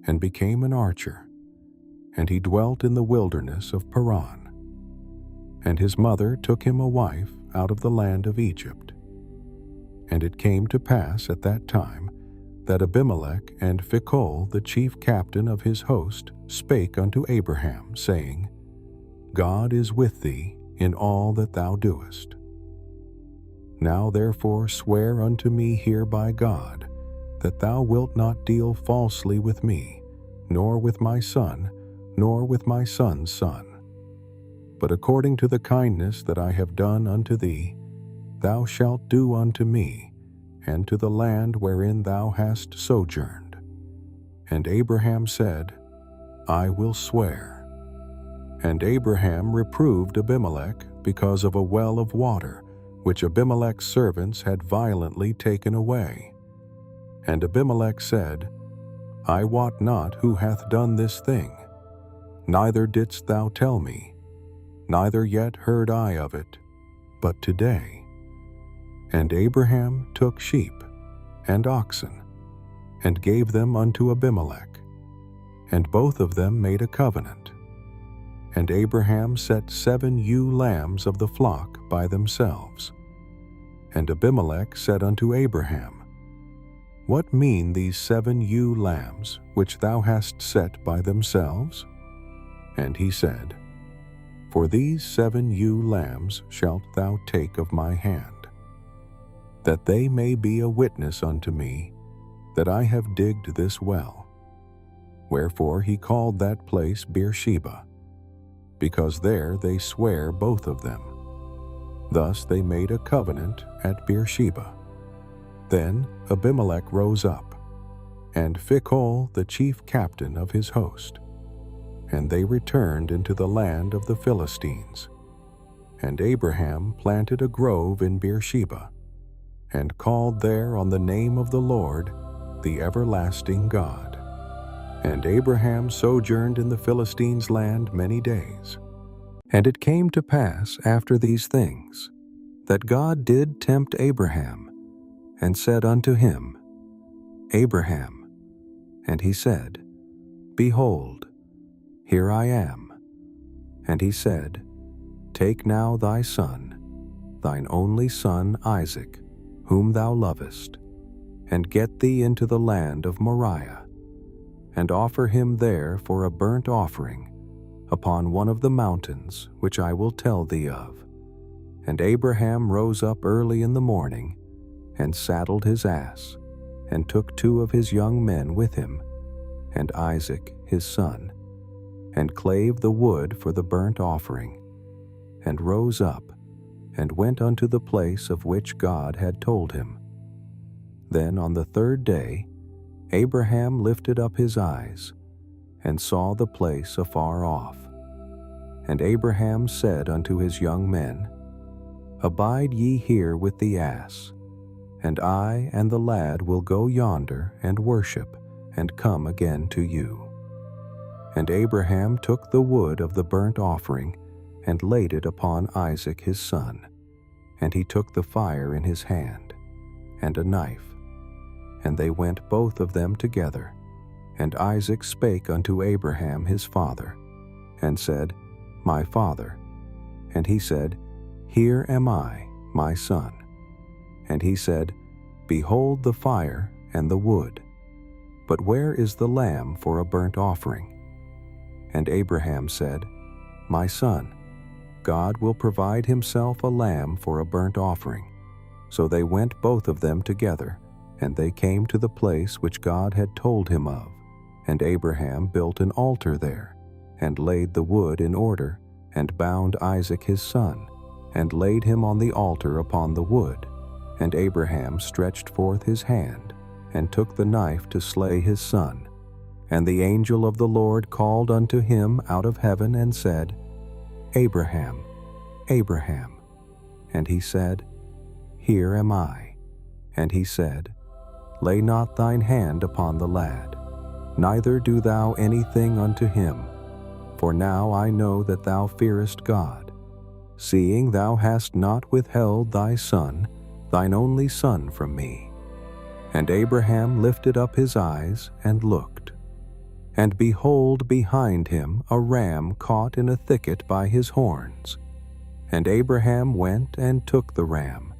and became an archer, and he dwelt in the wilderness of Paran. And his mother took him a wife out of the land of Egypt. And it came to pass at that time that Abimelech and Phicol, the chief captain of his host, spake unto Abraham, saying, God is with thee in all that thou doest. Now therefore swear unto me here by God, that thou wilt not deal falsely with me, nor with my son, nor with my son's son. But according to the kindness that I have done unto thee, thou shalt do unto me, and to the land wherein thou hast sojourned. And Abraham said, I will swear. And Abraham reproved Abimelech because of a well of water, which Abimelech's servants had violently taken away. And Abimelech said, I wot not who hath done this thing, neither didst thou tell me, neither yet heard I of it, but today. And Abraham took sheep and oxen, and gave them unto Abimelech, and both of them made a covenant. And Abraham set 7 ewe lambs of the flock by themselves. And Abimelech said unto Abraham, What mean these 7 ewe lambs which thou hast set by themselves? And he said, For these 7 ewe lambs shalt thou take of my hand, that they may be a witness unto me that I have digged this well. Wherefore he called that place Beersheba, because there they swear both of them. Thus they made a covenant at Beersheba. Then Abimelech rose up, and Phicol the chief captain of his host, and they returned into the land of the Philistines. And Abraham planted a grove in Beersheba, and called there on the name of the Lord, the everlasting God. And Abraham sojourned in the Philistines' land many days. And it came to pass after these things, that God did tempt Abraham, and said unto him, Abraham. And he said, Behold, here I am. And he said, Take now thy son, thine only son Isaac, whom thou lovest, and get thee into the land of Moriah, and offer him there for a burnt offering upon one of the mountains which I will tell thee of. And Abraham rose up early in the morning, and saddled his ass, and took 2 of his young men with him, and Isaac his son, and clave the wood for the burnt offering, and rose up, and went unto the place of which God had told him. Then on the 3rd day Abraham lifted up his eyes, and saw the place afar off. And Abraham said unto his young men, Abide ye here with the ass, and I and the lad will go yonder and worship, and come again to you. And Abraham took the wood of the burnt offering, and laid it upon Isaac his son. And he took the fire in his hand, and a knife. And they went both of them together. And Isaac spake unto Abraham his father, and said, My father. And he said, Here am I, my son. And he said, Behold the fire and the wood. But where is the lamb for a burnt offering?" And Abraham said, "My son, God will provide himself a lamb for a burnt offering." So they went both of them together, and they came to the place which God had told him of. And Abraham built an altar there, and laid the wood in order, and bound Isaac his son, and laid him on the altar upon the wood. And Abraham stretched forth his hand, and took the knife to slay his son. And the angel of the Lord called unto him out of heaven, and said, "Abraham, Abraham." And he said, "Here am I." And he said, "Lay not thine hand upon the lad, neither do thou anything unto him. For now I know that thou fearest God, seeing thou hast not withheld thy son, thine only son, from me." And Abraham lifted up his eyes and looked. And behold, behind him a ram caught in a thicket by his horns. And Abraham went and took the ram,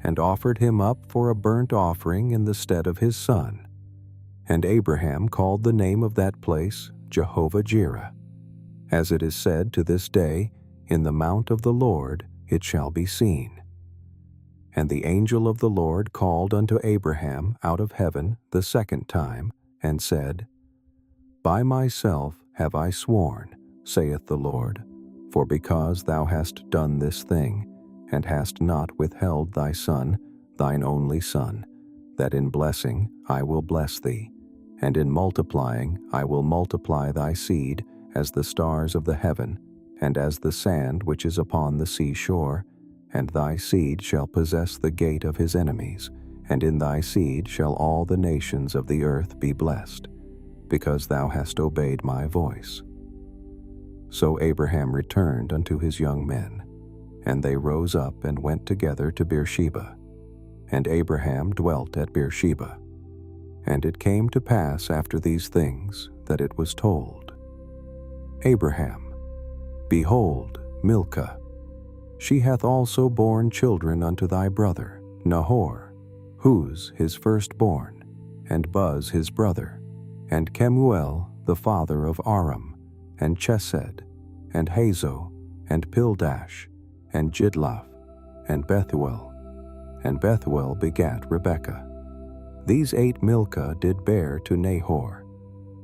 and offered him up for a burnt offering in the stead of his son. And Abraham called the name of that place Jehovah-Jireh. As it is said to this day, "In the mount of the Lord it shall be seen." And the angel of the Lord called unto Abraham out of heaven the second time, and said, "By myself have I sworn, saith the Lord, for because thou hast done this thing, and hast not withheld thy son, thine only son, that in blessing I will bless thee, and in multiplying I will multiply thy seed as the stars of the heaven, and as the sand which is upon the seashore, and thy seed shall possess the gate of his enemies, and in thy seed shall all the nations of the earth be blessed, because thou hast obeyed my voice." So Abraham returned unto his young men, and they rose up and went together to Beersheba. And Abraham dwelt at Beersheba. And it came to pass after these things that it was told, "Abraham, behold, Milcah, she hath also borne children unto thy brother Nahor, Huz his firstborn, and Buz his brother, and Kemuel the father of Aram, and Chesed, and Hazo, and Pildash, and Jidlaph, and Bethuel. And Bethuel begat Rebekah. These 8 Milcah did bear to Nahor,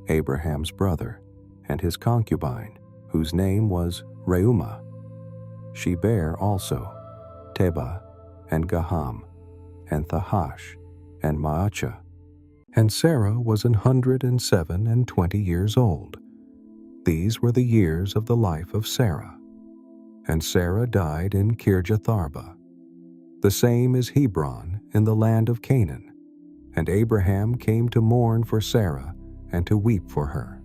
Abraham's brother, and his concubine, whose name was Reumah. She bare also Tebah, and Gaham, and Thahash, and Maachah. And Sarah was 107 and 20 years old. These were the years of the life of Sarah. And Sarah died in Kirjatharba. The same is Hebron in the land of Canaan. And Abraham came to mourn for Sarah, and to weep for her.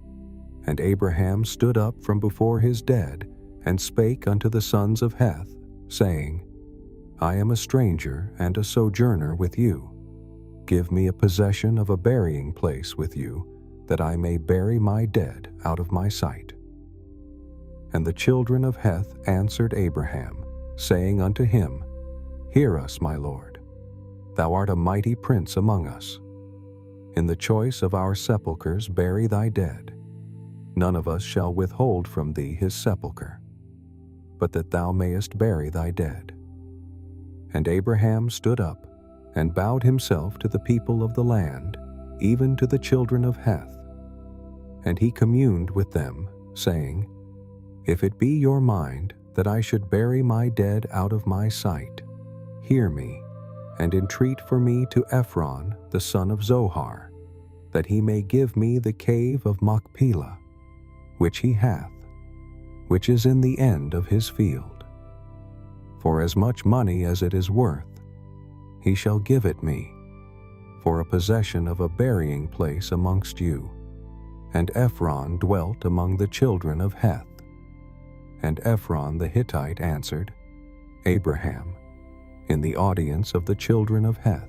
And Abraham stood up from before his dead, and spake unto the sons of Heth, saying, I am a stranger and a sojourner with you. Give me a possession of a burying place with you, that I may bury my dead out of my sight. And the children of Heth answered Abraham, saying unto him, Hear us, my lord. Thou art a mighty prince among us. In the choice of our sepulchres bury thy dead. None of us shall withhold from thee his sepulchre, but that thou mayest bury thy dead. And Abraham stood up, and bowed himself to the people of the land, even to the children of Heth. And he communed with them, saying, If it be your mind that I should bury my dead out of my sight, hear me, and entreat for me to Ephron the son of Zohar, that he may give me the cave of Machpelah, which he hath, which is in the end of his field. For as much money as it is worth, he shall give it me, for a possession of a burying place amongst you. And Ephron dwelt among the children of Heth. And Ephron the Hittite answered Abraham in the audience of the children of Heth,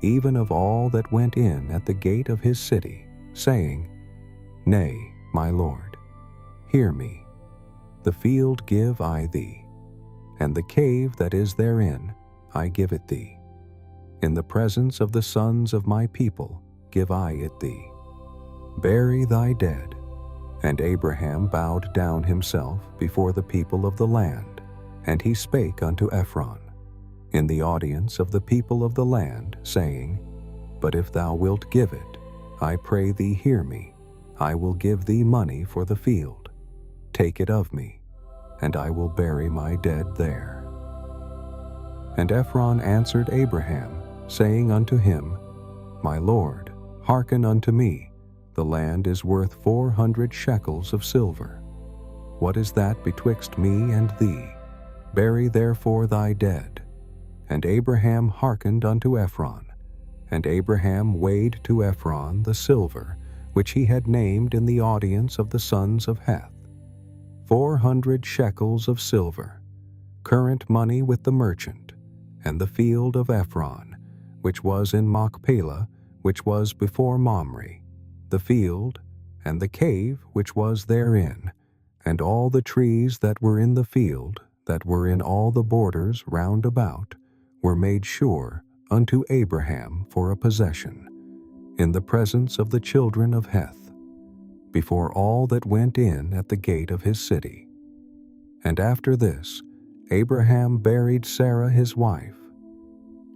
even of all that went in at the gate of his city, saying, Nay, my lord, hear me. The field give I thee, and the cave that is therein I give it thee. In the presence of the sons of my people give I it thee. Bury thy dead. And Abraham bowed down himself before the people of the land, and he spake unto Ephron, in the audience of the people of the land, saying, But if thou wilt give it, I pray thee hear me, I will give thee money for the field. Take it of me, and I will bury my dead there. And Ephron answered Abraham, saying unto him, My lord, hearken unto me, the land is worth 400 shekels of silver. What is that betwixt me and thee? Bury therefore thy dead. And Abraham hearkened unto Ephron, and Abraham weighed to Ephron the silver which he had named in the audience of the sons of Heth, 400 shekels of silver, current money with the merchant, and the field of Ephron, which was in Machpelah, which was before Mamre, the field, and the cave which was therein, and all the trees that were in the field, that were in all the borders round about, were made sure unto Abraham for a possession, in the presence of the children of Heth, before all that went in at the gate of his city. And after this, Abraham buried Sarah his wife,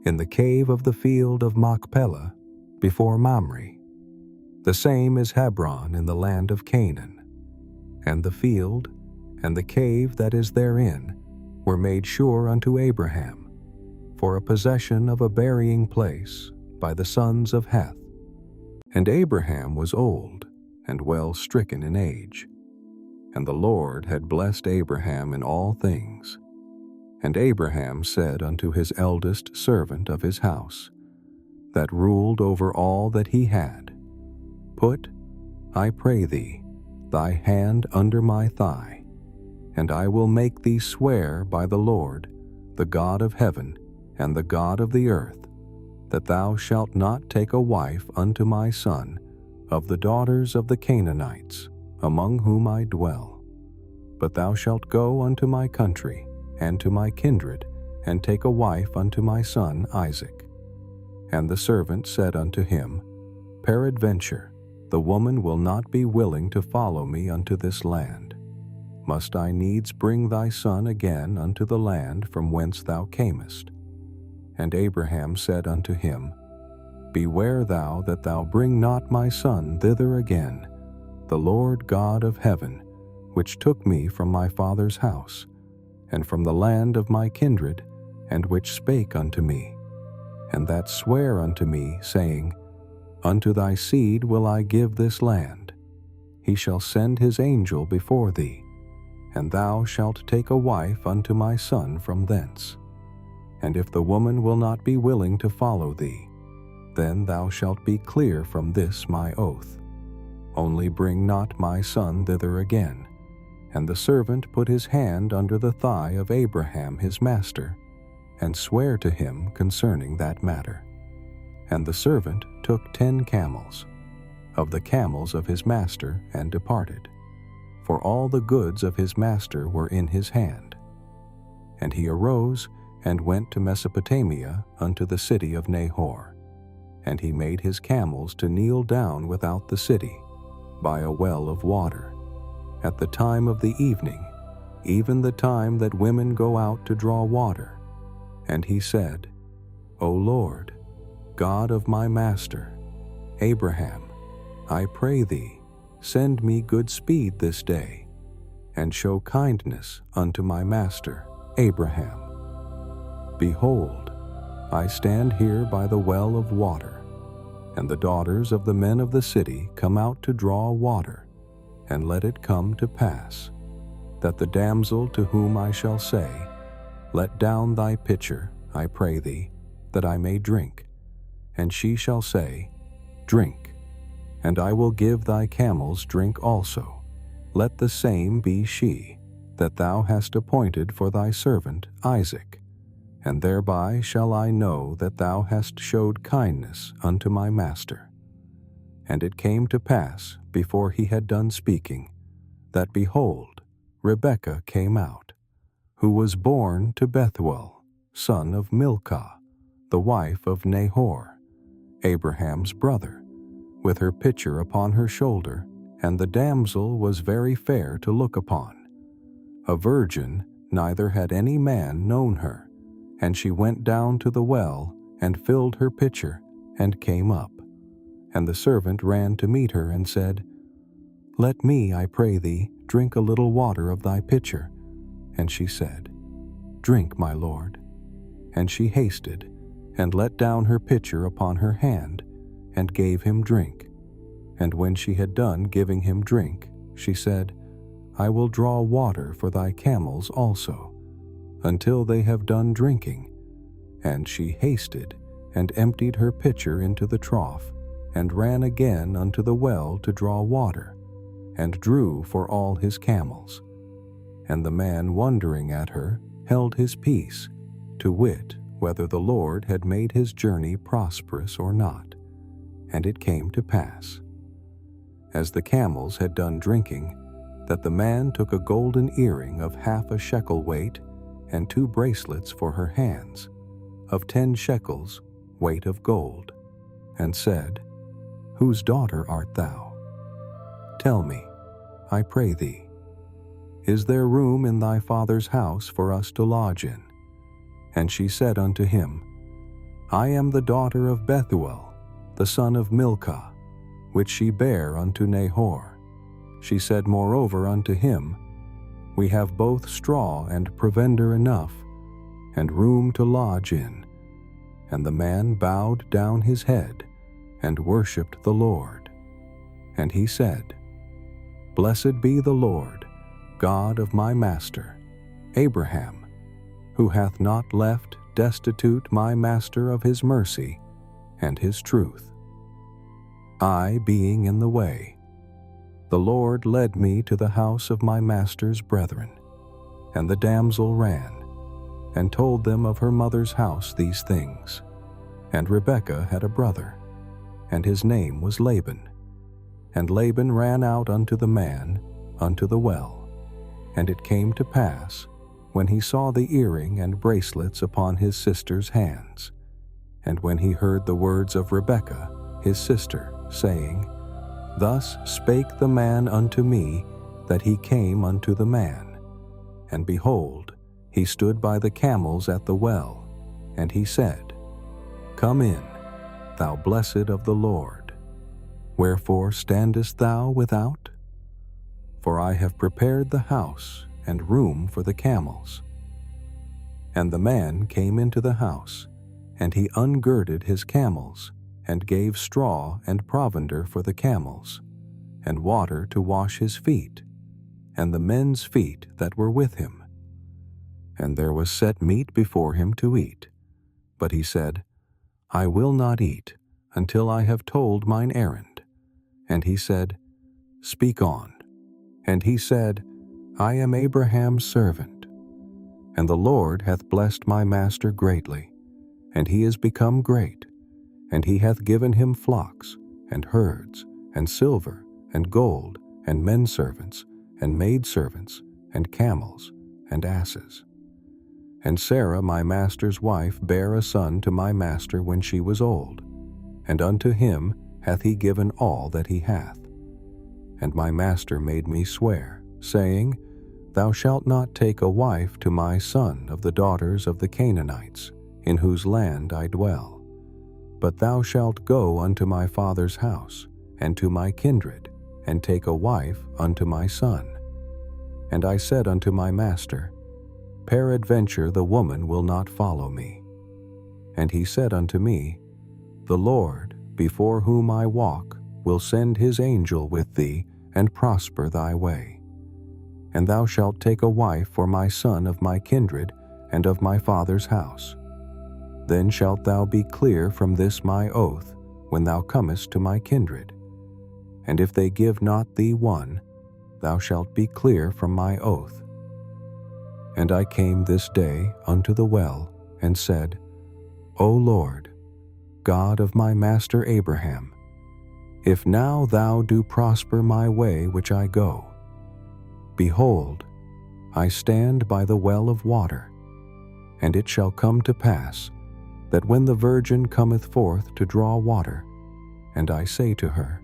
in the cave of the field of Machpelah, before Mamre. The same is Hebron in the land of Canaan. And the field, and the cave that is therein, were made sure unto Abraham, for a possession of a burying place by the sons of Heth. And Abraham was old, and well stricken in age. And the Lord had blessed Abraham in all things. And Abraham said unto his eldest servant of his house, that ruled over all that he had, Put, I pray thee, thy hand under my thigh, and I will make thee swear by the Lord, the God of heaven and the God of the earth, that thou shalt not take a wife unto my son of the daughters of the Canaanites, among whom I dwell. But thou shalt go unto my country and to my kindred, and take a wife unto my son Isaac. And the servant said unto him, Peradventure, the woman will not be willing to follow me unto this land. Must I needs bring thy son again unto the land from whence thou camest? And Abraham said unto him, Beware thou that thou bring not my son thither again. The Lord God of heaven, which took me from my father's house, and from the land of my kindred, and which spake unto me, and that sware unto me, saying, Unto thy seed will I give this land. He shall send his angel before thee, and thou shalt take a wife unto my son from thence. And if the woman will not be willing to follow thee, then thou shalt be clear from this my oath. Only bring not my son thither again. And the servant put his hand under the thigh of Abraham his master, and sware to him concerning that matter. And the servant took 10 camels, of the camels of his master, and departed. For all the goods of his master were in his hand. And he arose, and went to Mesopotamia unto the city of Nahor. And he made his camels to kneel down without the city, by a well of water, at the time of the evening, even the time that women go out to draw water. And he said, O Lord, God of my master, Abraham, I pray thee, send me good speed this day, and show kindness unto my master, Abraham. Behold, I stand here by the well of water, and the daughters of the men of the city come out to draw water, and let it come to pass, that the damsel to whom I shall say, Let down thy pitcher, I pray thee, that I may drink, and she shall say, Drink, and I will give thy camels drink also. Let the same be she, that thou hast appointed for thy servant Isaac, and thereby shall I know that thou hast showed kindness unto my master. And it came to pass, before he had done speaking, that behold, Rebekah came out, who was born to Bethuel, son of Milcah, the wife of Nahor, Abraham's brother, with her pitcher upon her shoulder, and the damsel was very fair to look upon. A virgin, neither had any man known her, and she went down to the well, and filled her pitcher, and came up. And the servant ran to meet her, and said, Let me, I pray thee, drink a little water of thy pitcher. And she said, Drink, my lord. And she hasted, and let down her pitcher upon her hand, and gave him drink. And when she had done giving him drink, she said, I will draw water for thy camels also, until they have done drinking. And she hasted, and emptied her pitcher into the trough, and ran again unto the well to draw water, and drew for all his camels. And the man, wondering at her, held his peace, to wit, whether the Lord had made his journey prosperous or not. And it came to pass, as the camels had done drinking, that the man took a golden earring of 1/2 shekel weight, and 2 bracelets for her hands, of 10 shekels weight of gold, and said, Whose daughter art thou? Tell me, I pray thee, is there room in thy father's house for us to lodge in? And she said unto him, I am the daughter of Bethuel, the son of Milcah, which she bare unto Nahor. She said moreover unto him, We have both straw and provender enough, and room to lodge in. And the man bowed down his head, and worshipped the Lord. And he said, Blessed be the Lord, God of my master, Abraham, who hath not left destitute my master of his mercy and his truth. I being in the way, the Lord led me to the house of my master's brethren. And the damsel ran, and told them of her mother's house these things. And Rebekah had a brother, and his name was Laban. And Laban ran out unto the man, unto the well. And it came to pass, when he saw the earring and bracelets upon his sister's hands, and when he heard the words of Rebekah, his sister, saying, Thus spake the man unto me, that he came unto the man. And behold, he stood by the camels at the well, and he said, Come in, thou blessed of the Lord. Wherefore standest thou without? For I have prepared the house and room for the camels. And the man came into the house, and he ungirded his camels, and gave straw and provender for the camels, and water to wash his feet, and the men's feet that were with him. And there was set meat before him to eat. But he said, I will not eat until I have told mine errand. And he said, Speak on. And he said, I am Abraham's servant, and the Lord hath blessed my master greatly, and he is become great, and he hath given him flocks, and herds, and silver, and gold, and menservants, and maidservants, and camels, and asses. And Sarah my master's wife bare a son to my master when she was old, and unto him hath he given all that he hath. And my master made me swear, saying, Thou shalt not take a wife to my son of the daughters of the Canaanites, in whose land I dwell. But thou shalt go unto my father's house, and to my kindred, and take a wife unto my son. And I said unto my master, Peradventure the woman will not follow me. And he said unto me, The Lord, before whom I walk, will send his angel with thee, and prosper thy way. And thou shalt take a wife for my son of my kindred, and of my father's house. Then shalt thou be clear from this my oath, when thou comest to my kindred. And if they give not thee one, thou shalt be clear from my oath. And I came this day unto the well, and said, O Lord, God of my master Abraham, if now thou do prosper my way which I go, behold, I stand by the well of water, and it shall come to pass, that when the virgin cometh forth to draw water, and I say to her,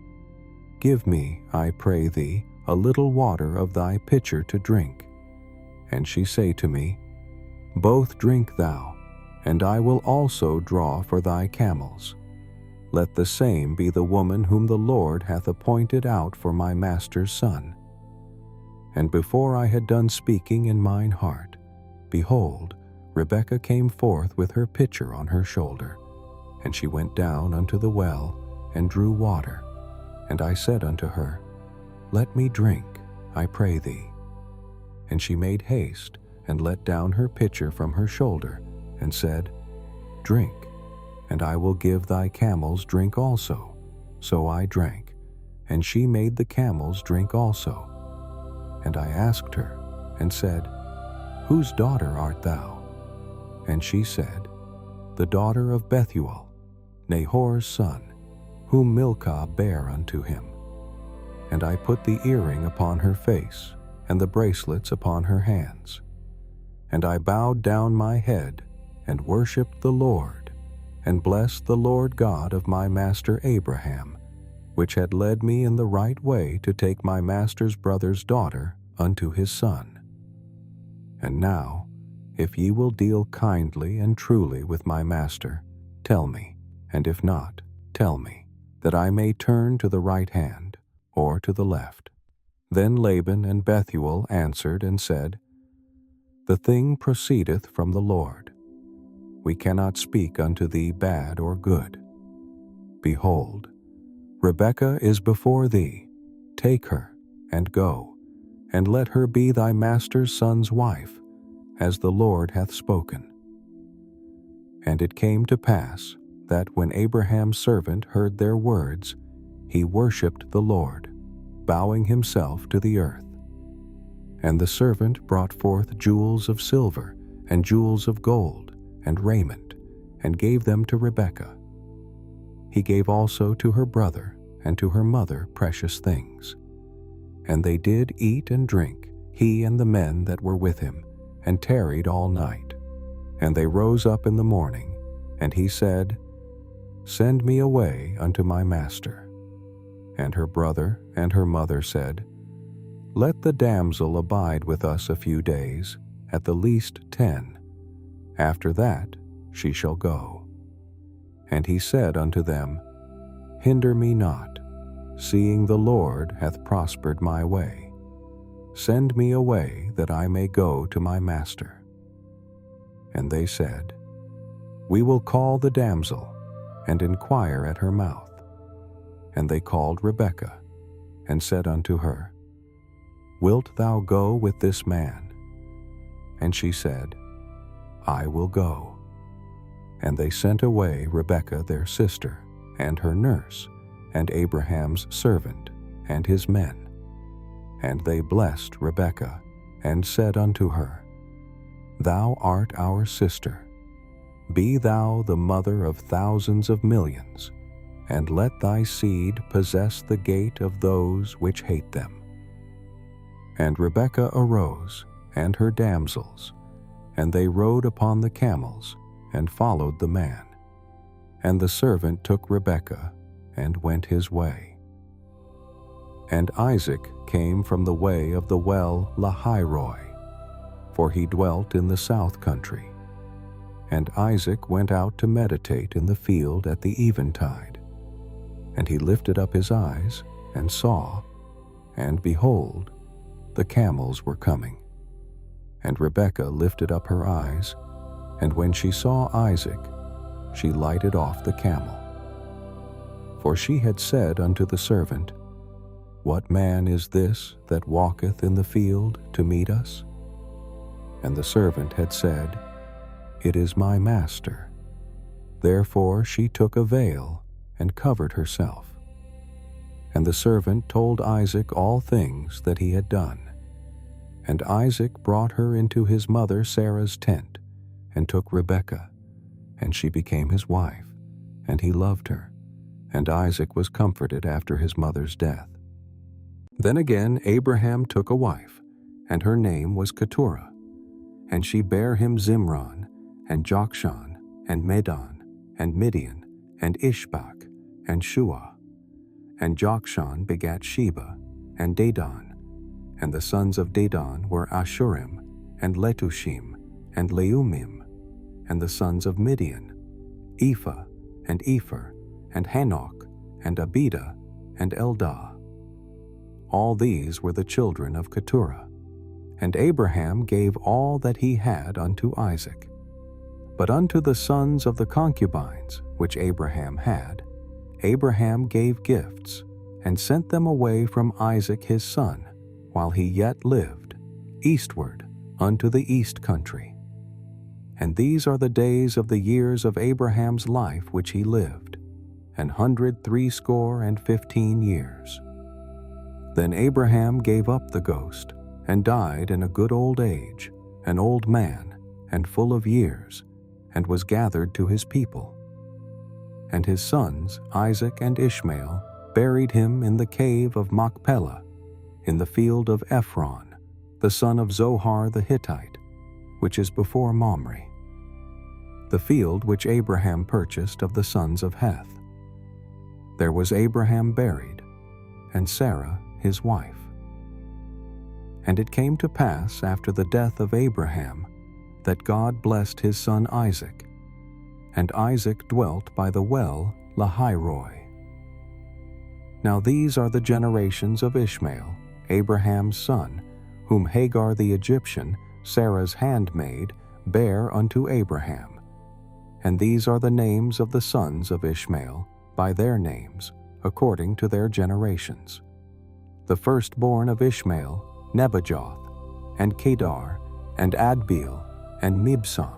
Give me, I pray thee, a little water of thy pitcher to drink, and she say to me, Both drink thou, and I will also draw for thy camels. Let the same be the woman whom the Lord hath appointed out for my master's son. And before I had done speaking in mine heart, behold, Rebekah came forth with her pitcher on her shoulder, and she went down unto the well, and drew water. And I said unto her, Let me drink, I pray thee. And she made haste, and let down her pitcher from her shoulder, and said, Drink, and I will give thy camels drink also. So I drank, and she made the camels drink also. And I asked her, and said, Whose daughter art thou? And she said, The daughter of Bethuel, Nahor's son, whom Milcah bare unto him. And I put the earring upon her face, and the bracelets upon her hands. And I bowed down my head, and worshipped the Lord, and blessed the Lord God of my master Abraham, which had led me in the right way to take my master's brother's daughter unto his son. And now, if ye will deal kindly and truly with my master, tell me, and if not, tell me, that I may turn to the right hand, or to the left. Then Laban and Bethuel answered and said, The thing proceedeth from the Lord. We cannot speak unto thee bad or good. Behold, Rebekah is before thee. Take her, and go, and let her be thy master's son's wife, as the Lord hath spoken. And it came to pass, that when Abraham's servant heard their words, he worshipped the Lord, bowing himself to the earth. And the servant brought forth jewels of silver, and jewels of gold, and raiment, and gave them to Rebekah. He gave also to her brother and to her mother precious things. And they did eat and drink, he and the men that were with him, and tarried all night. And they rose up in the morning, and he said, Send me away unto my master. And her brother and her mother said, Let the damsel abide with us a few days, at the least 10. After that she shall go. And he said unto them, Hinder me not, seeing the Lord hath prospered my way. Send me away, that I may go to my master. And they said, We will call the damsel, and inquire at her mouth. And they called Rebekah, and said unto her, Wilt thou go with this man? And she said, I will go. And they sent away Rebekah their sister, and her nurse, and Abraham's servant, and his men. And they blessed Rebekah, and said unto her, Thou art our sister. Be thou the mother of thousands of millions, and let thy seed possess the gate of those which hate them. And Rebekah arose, and her damsels, and they rode upon the camels, and followed the man. And the servant took Rebekah, and went his way. And Isaac came from the way of the well Lahairoi, for he dwelt in the south country. And Isaac went out to meditate in the field at the eventide. And he lifted up his eyes, and saw, and behold, the camels were coming. And Rebekah lifted up her eyes, and when she saw Isaac, she lighted off the camel. For she had said unto the servant, What man is this that walketh in the field to meet us? And the servant had said, It is my master. Therefore she took a veil, and covered herself. And the servant told Isaac all things that he had done. And Isaac brought her into his mother Sarah's tent, and took Rebekah, and she became his wife, and he loved her. And Isaac was comforted after his mother's death. Then again Abraham took a wife, and her name was Keturah. And she bare him Zimron, and Jokshan, and Medan, and Midian, and Ishbak, and Shua. And Jokshan begat Sheba, and Dedan. And the sons of Dedan were Ashurim, and Letushim, and Leumim. And the sons of Midian, Ephah, and Epher, and Hanok, and Abida, and Eldah. All these were the children of Keturah. And Abraham gave all that he had unto Isaac. But unto the sons of the concubines which Abraham had, Abraham gave gifts, and sent them away from Isaac his son, while he yet lived, eastward unto the east country. And these are the days of the years of Abraham's life which he lived, 160 years. Then Abraham gave up the ghost, and died in a good old age, an old man, and full of years, and was gathered to his people. And his sons, Isaac and Ishmael, buried him in the cave of Machpelah, in the field of Ephron, the son of Zohar the Hittite, which is before Mamre, the field which Abraham purchased of the sons of Heth. There was Abraham buried, and Sarah his wife. And it came to pass after the death of Abraham, that God blessed his son Isaac, and Isaac dwelt by the well Lahairoi. Now these are the generations of Ishmael, Abraham's son, whom Hagar the Egyptian, Sarah's handmaid, bare unto Abraham. And these are the names of the sons of Ishmael, by their names, according to their generations. The firstborn of Ishmael, Nebajoth, and Kedar, and Adbeel, and Mibsam,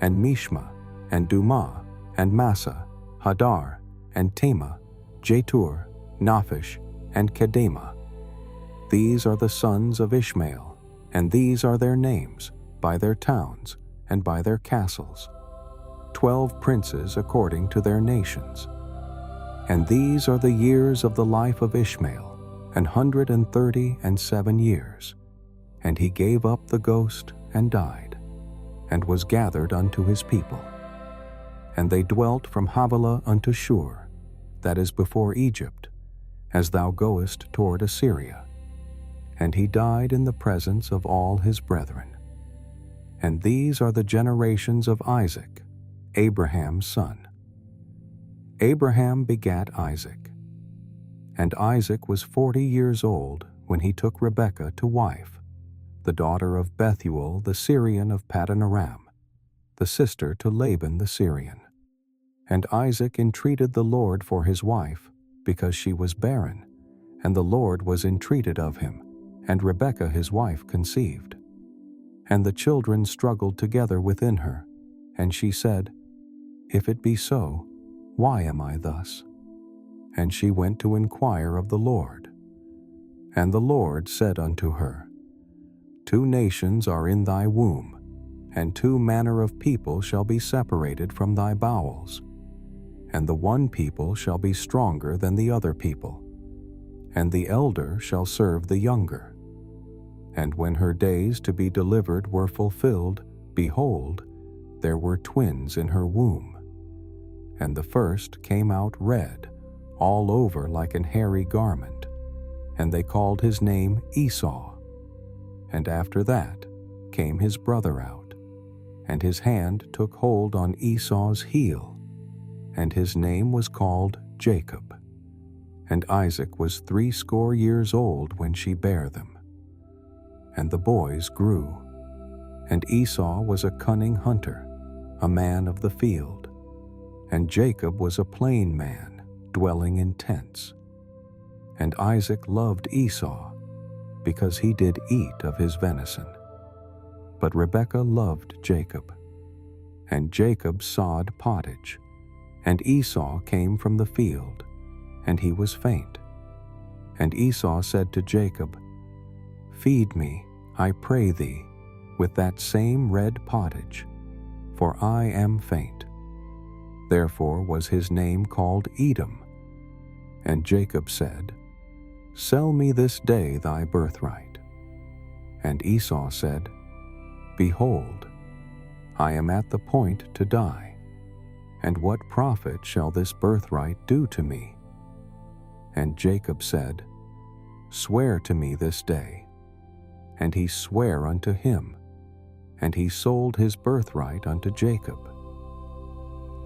and Mishma, and Dumah, and Massa, Hadar, and Tema, Jetur, Naphish, and Kedemah. These are the sons of Ishmael, and these are their names, by their towns, and by their castles, 12 princes according to their nations. And these are the years of the life of Ishmael, 137 years. And he gave up the ghost and died, and was gathered unto his people. And they dwelt from Havilah unto Shur, that is before Egypt, as thou goest toward Assyria. And he died in the presence of all his brethren. And these are the generations of Isaac, Abraham's son. Abraham begat Isaac. And Isaac was 40 years old when he took Rebekah to wife, the daughter of Bethuel the Syrian of Paddan Aram, the sister to Laban the Syrian. And Isaac entreated the Lord for his wife, because she was barren, and the Lord was entreated of him, and Rebekah his wife conceived. And the children struggled together within her, and she said, If it be so, why am I thus? And she went to inquire of the Lord. And the Lord said unto her, 2 nations are in thy womb, and 2 manner of people shall be separated from thy bowels. And the one people shall be stronger than the other people, and the elder shall serve the younger. And when her days to be delivered were fulfilled, behold, there were twins in her womb. And the first came out red, all over like an hairy garment, and they called his name Esau. And after that came his brother out, and his hand took hold on Esau's heel, and his name was called Jacob. And Isaac was 80 years old when she bare them. And the boys grew, and Esau was a cunning hunter, a man of the field, and Jacob was a plain man, dwelling in tents. And Isaac loved Esau, because he did eat of his venison. But Rebekah loved Jacob. And Jacob sawed pottage, and Esau came from the field, and he was faint. And Esau said to Jacob, Feed me, I pray thee, with that same red pottage, for I am faint. Therefore was his name called Edom. And Jacob said, Sell me this day thy birthright. And Esau said, Behold, I am at the point to die, And what profit shall this birthright do to me? And Jacob said, Swear to me this day. And he sware unto him, and he sold his birthright unto Jacob.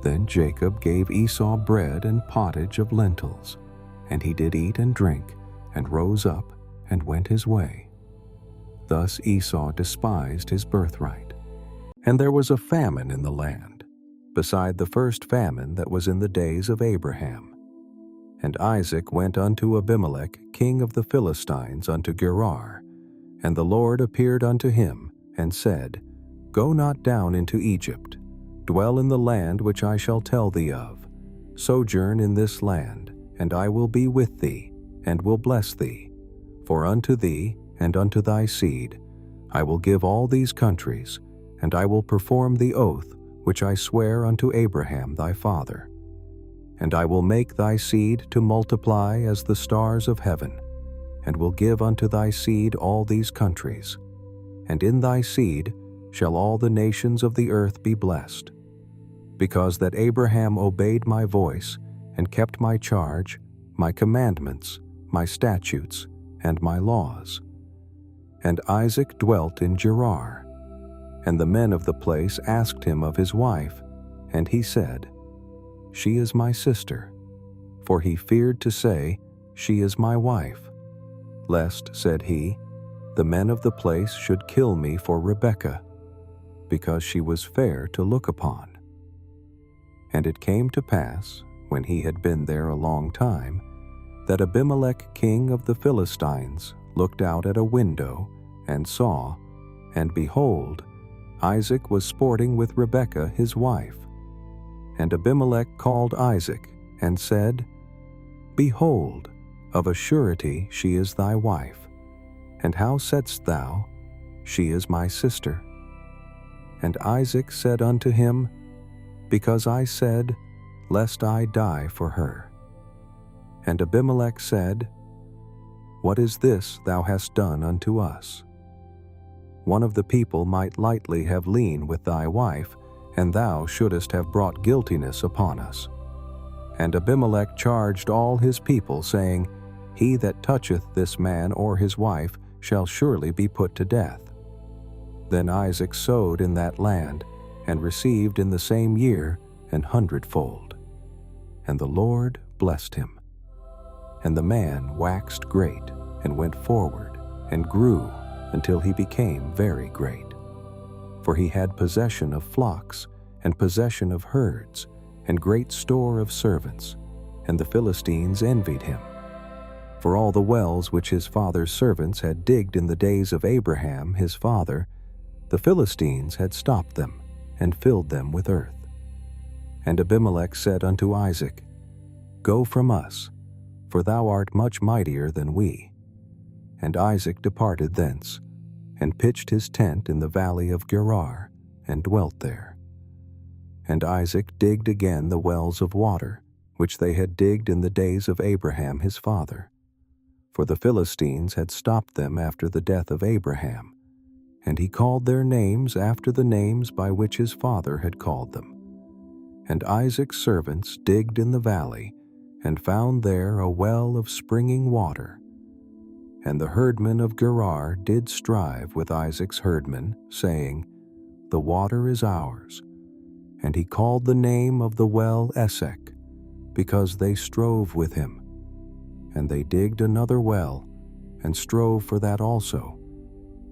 Then Jacob gave Esau bread and pottage of lentils, and he did eat and drink, and rose up, and went his way. Thus Esau despised his birthright. And there was a famine in the land, beside the first famine that was in the days of Abraham. And Isaac went unto Abimelech king of the Philistines unto Gerar. And the Lord appeared unto him, and said, Go not down into Egypt, dwell in the land which I shall tell thee of. Sojourn in this land, and I will be with thee, and will bless thee. For unto thee and unto thy seed I will give all these countries, and I will perform the oath which I swear unto Abraham thy father. And I will make thy seed to multiply as the stars of heaven, and will give unto thy seed all these countries. And in thy seed shall all the nations of the earth be blessed, because that Abraham obeyed my voice, and kept my charge, my commandments, my statutes, and my laws. And Isaac dwelt in Gerar. And the men of the place asked him of his wife, and he said, She is my sister. For he feared to say, She is my wife. Lest, said he, the men of the place should kill me for Rebekah, because she was fair to look upon. And it came to pass, when he had been there a long time, that Abimelech king of the Philistines looked out at a window, and saw, and behold, Isaac was sporting with Rebekah his wife. And Abimelech called Isaac, and said, Behold, of a surety she is thy wife. And how saidst thou, She is my sister? And Isaac said unto him, Because I said, Lest I die for her. And Abimelech said, What is this thou hast done unto us? One of the people might lightly have lain with thy wife, and thou shouldest have brought guiltiness upon us. And Abimelech charged all his people, saying, He that toucheth this man or his wife shall surely be put to death. Then Isaac sowed in that land, and received in the same year 100-fold. And the Lord blessed him. And the man waxed great, and went forward, and grew, until he became very great. For he had possession of flocks, and possession of herds, and great store of servants, and the Philistines envied him. For all the wells which his father's servants had digged in the days of Abraham his father, the Philistines had stopped them, and filled them with earth. And Abimelech said unto Isaac, Go from us, for thou art much mightier than we. And Isaac departed thence, and pitched his tent in the valley of Gerar, and dwelt there. And Isaac digged again the wells of water, which they had digged in the days of Abraham his father. For the Philistines had stopped them after the death of Abraham, and he called their names after the names by which his father had called them. And Isaac's servants digged in the valley, and found there a well of springing water. And the herdmen of Gerar did strive with Isaac's herdmen, saying, The water is ours. And he called the name of the well Esek, because they strove with him. And they digged another well, and strove for that also.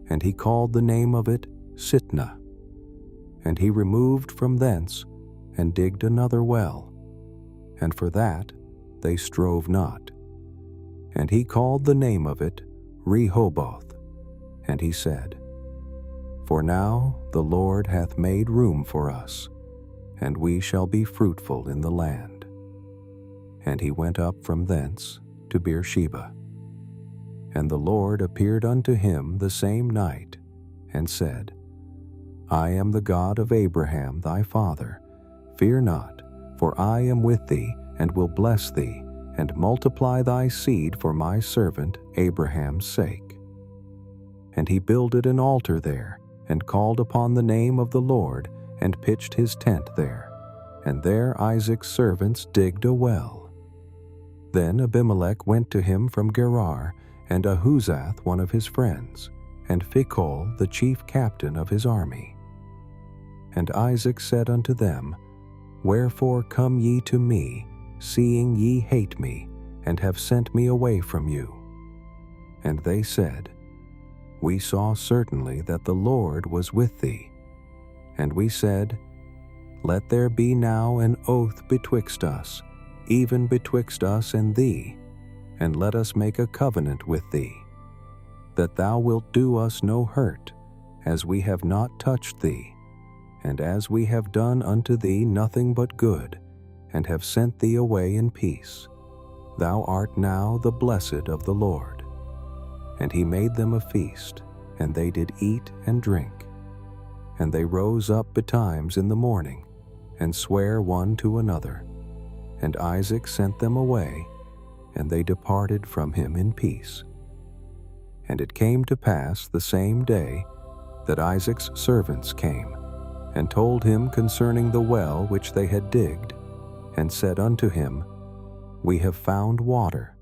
And he called the name of it Sitnah. And he removed from thence, and digged another well. And for that they strove not. And he called the name of it Rehoboth. And he said, For now the Lord hath made room for us, and we shall be fruitful in the land. And he went up from thence to Beersheba. And the Lord appeared unto him the same night, and said, I am the God of Abraham thy father. Fear not, for I am with thee, and will bless thee, and multiply thy seed for my servant Abraham's sake. And he builded an altar there, and called upon the name of the Lord, and pitched his tent there. and there Isaac's servants digged a well. Then Abimelech went to him from Gerar, and Ahuzath one of his friends, and Phicol the chief captain of his army. And Isaac said unto them, Wherefore come ye to me, seeing ye hate me, and have sent me away from you? And they said, We saw certainly that the Lord was with thee. And we said, Let there be now an oath betwixt us, even betwixt us and thee, and let us make a covenant with thee, that thou wilt do us no hurt, as we have not touched thee, and as we have done unto thee nothing but good, and have sent thee away in peace. Thou art now the blessed of the Lord. And he made them a feast, and they did eat and drink. And they rose up betimes in the morning, and sware one to another. And Isaac sent them away, and they departed from him in peace. And it came to pass the same day that Isaac's servants came, and told him concerning the well which they had digged, and said unto him, We have found water.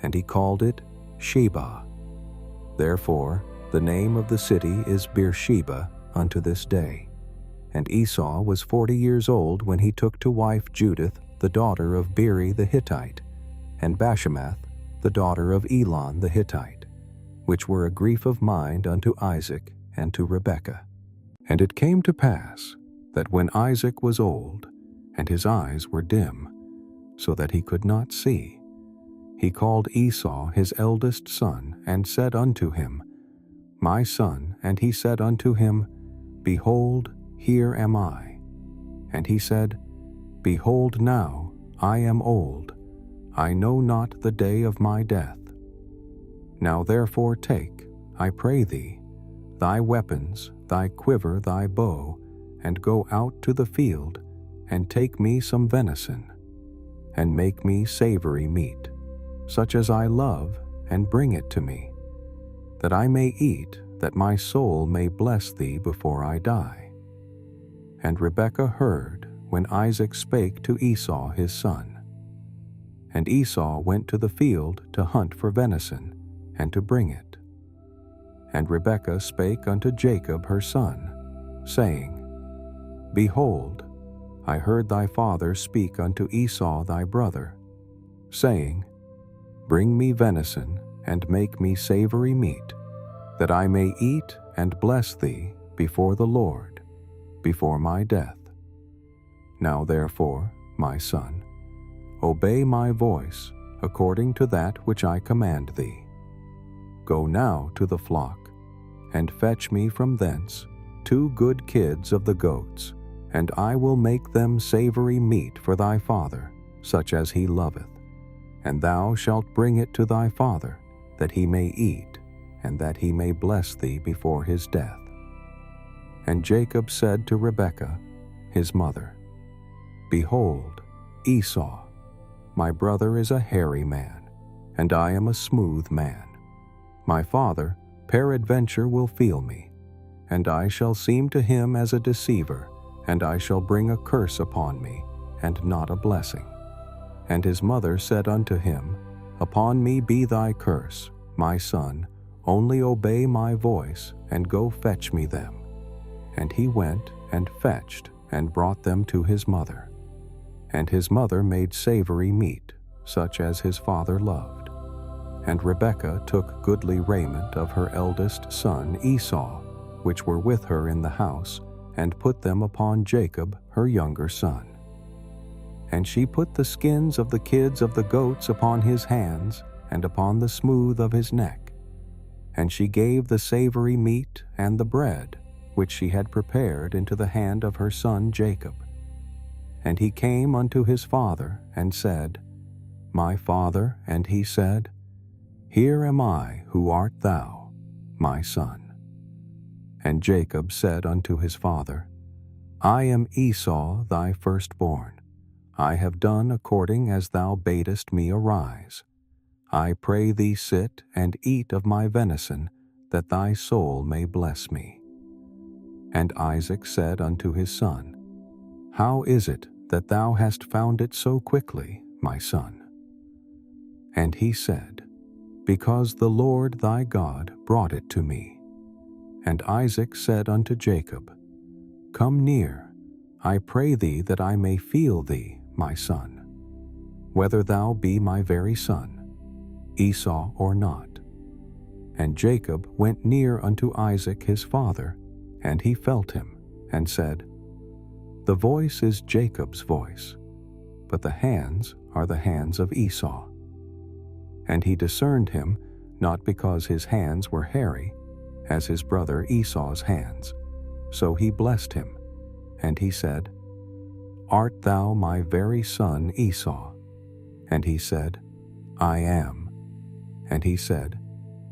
And he called it Sheba. Therefore the name of the city is Beersheba unto this day. And Esau was 40 years old when he took to wife Judith, the daughter of Beeri the Hittite, and Bashemath, the daughter of Elon the Hittite, which were a grief of mind unto Isaac and to Rebekah. And it came to pass that when Isaac was old, and his eyes were dim, so that he could not see, he called Esau his eldest son, and said unto him, My son. And he said unto him, Behold, here am I. And he said, Behold now, I am old, I know not the day of my death. Now therefore take, I pray thee, thy weapons, thy quiver, thy bow, and go out to the field, and take me some venison, and make me savory meat, such as I love, and bring it to me, that I may eat, that my soul may bless thee before I die. And Rebekah heard when Isaac spake to Esau his son. And Esau went to the field to hunt for venison, and to bring it. And Rebekah spake unto Jacob her son, saying, Behold, I heard thy father speak unto Esau thy brother, saying, Bring me venison, and make me savory meat, that I may eat and bless thee before the Lord, before my death. Now therefore, my son, obey my voice according to that which I command thee. Go now to the flock, and fetch me from thence 2 good kids of the goats, and I will make them savory meat for thy father, such as he loveth. And thou shalt bring it to thy father, that he may eat, and that he may bless thee before his death. And Jacob said to Rebekah, his mother, Behold, Esau, my brother is a hairy man, and I am a smooth man. My father peradventure will feel me, and I shall seem to him as a deceiver, and I shall bring a curse upon me, and not a blessing. And his mother said unto him, Upon me be thy curse, my son, only obey my voice, and go fetch me them. And he went and fetched, and brought them to his mother. And his mother made savory meat, such as his father loved. And Rebekah took goodly raiment of her eldest son Esau, which were with her in the house, and put them upon Jacob her younger son. And she put the skins of the kids of the goats upon his hands, and upon the smooth of his neck. And she gave the savory meat and the bread, which she had prepared, into the hand of her son Jacob. And he came unto his father, and said, My father. And he said, Here am I, who art thou, my son? And Jacob said unto his father, I am Esau thy firstborn. I have done according as thou badest me arise. I pray thee sit and eat of my venison, that thy soul may bless me. And Isaac said unto his son, How is it that thou hast found it so quickly, my son?" And he said, "Because the Lord thy God brought it to me." And Isaac said unto Jacob, "Come near, I pray thee, that I may feel thee, my son, whether thou be my very son, Esau, or not." And Jacob went near unto Isaac his father, and he felt him, and said, "The voice is Jacob's voice, but the hands are the hands of Esau." And he discerned him, not because his hands were hairy, as his brother Esau's hands. So he blessed him, and he said, "Art thou my very son Esau?" And he said, "I am." And he said,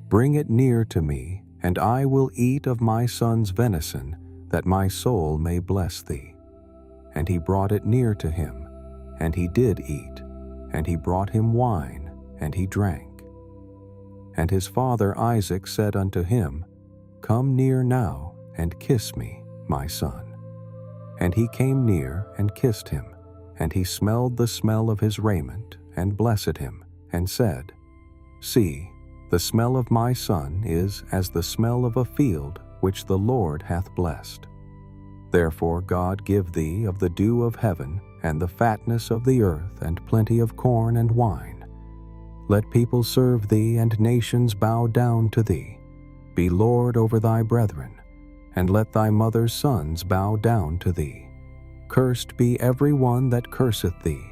"Bring it near to me, and I will eat of my son's venison, that my soul may bless thee." And he brought it near to him, and he did eat, and he brought him wine, and he drank. And his father Isaac said unto him, "Come near now, and kiss me, my son." And he came near, and kissed him, and he smelled the smell of his raiment, and blessed him, and said, "See, the smell of my son is as the smell of a field which the Lord hath blessed. Therefore God give thee of the dew of heaven, and the fatness of the earth, and plenty of corn and wine. Let people serve thee, and nations bow down to thee. Be Lord over thy brethren, and let thy mother's sons bow down to thee. Cursed be every one that curseth thee,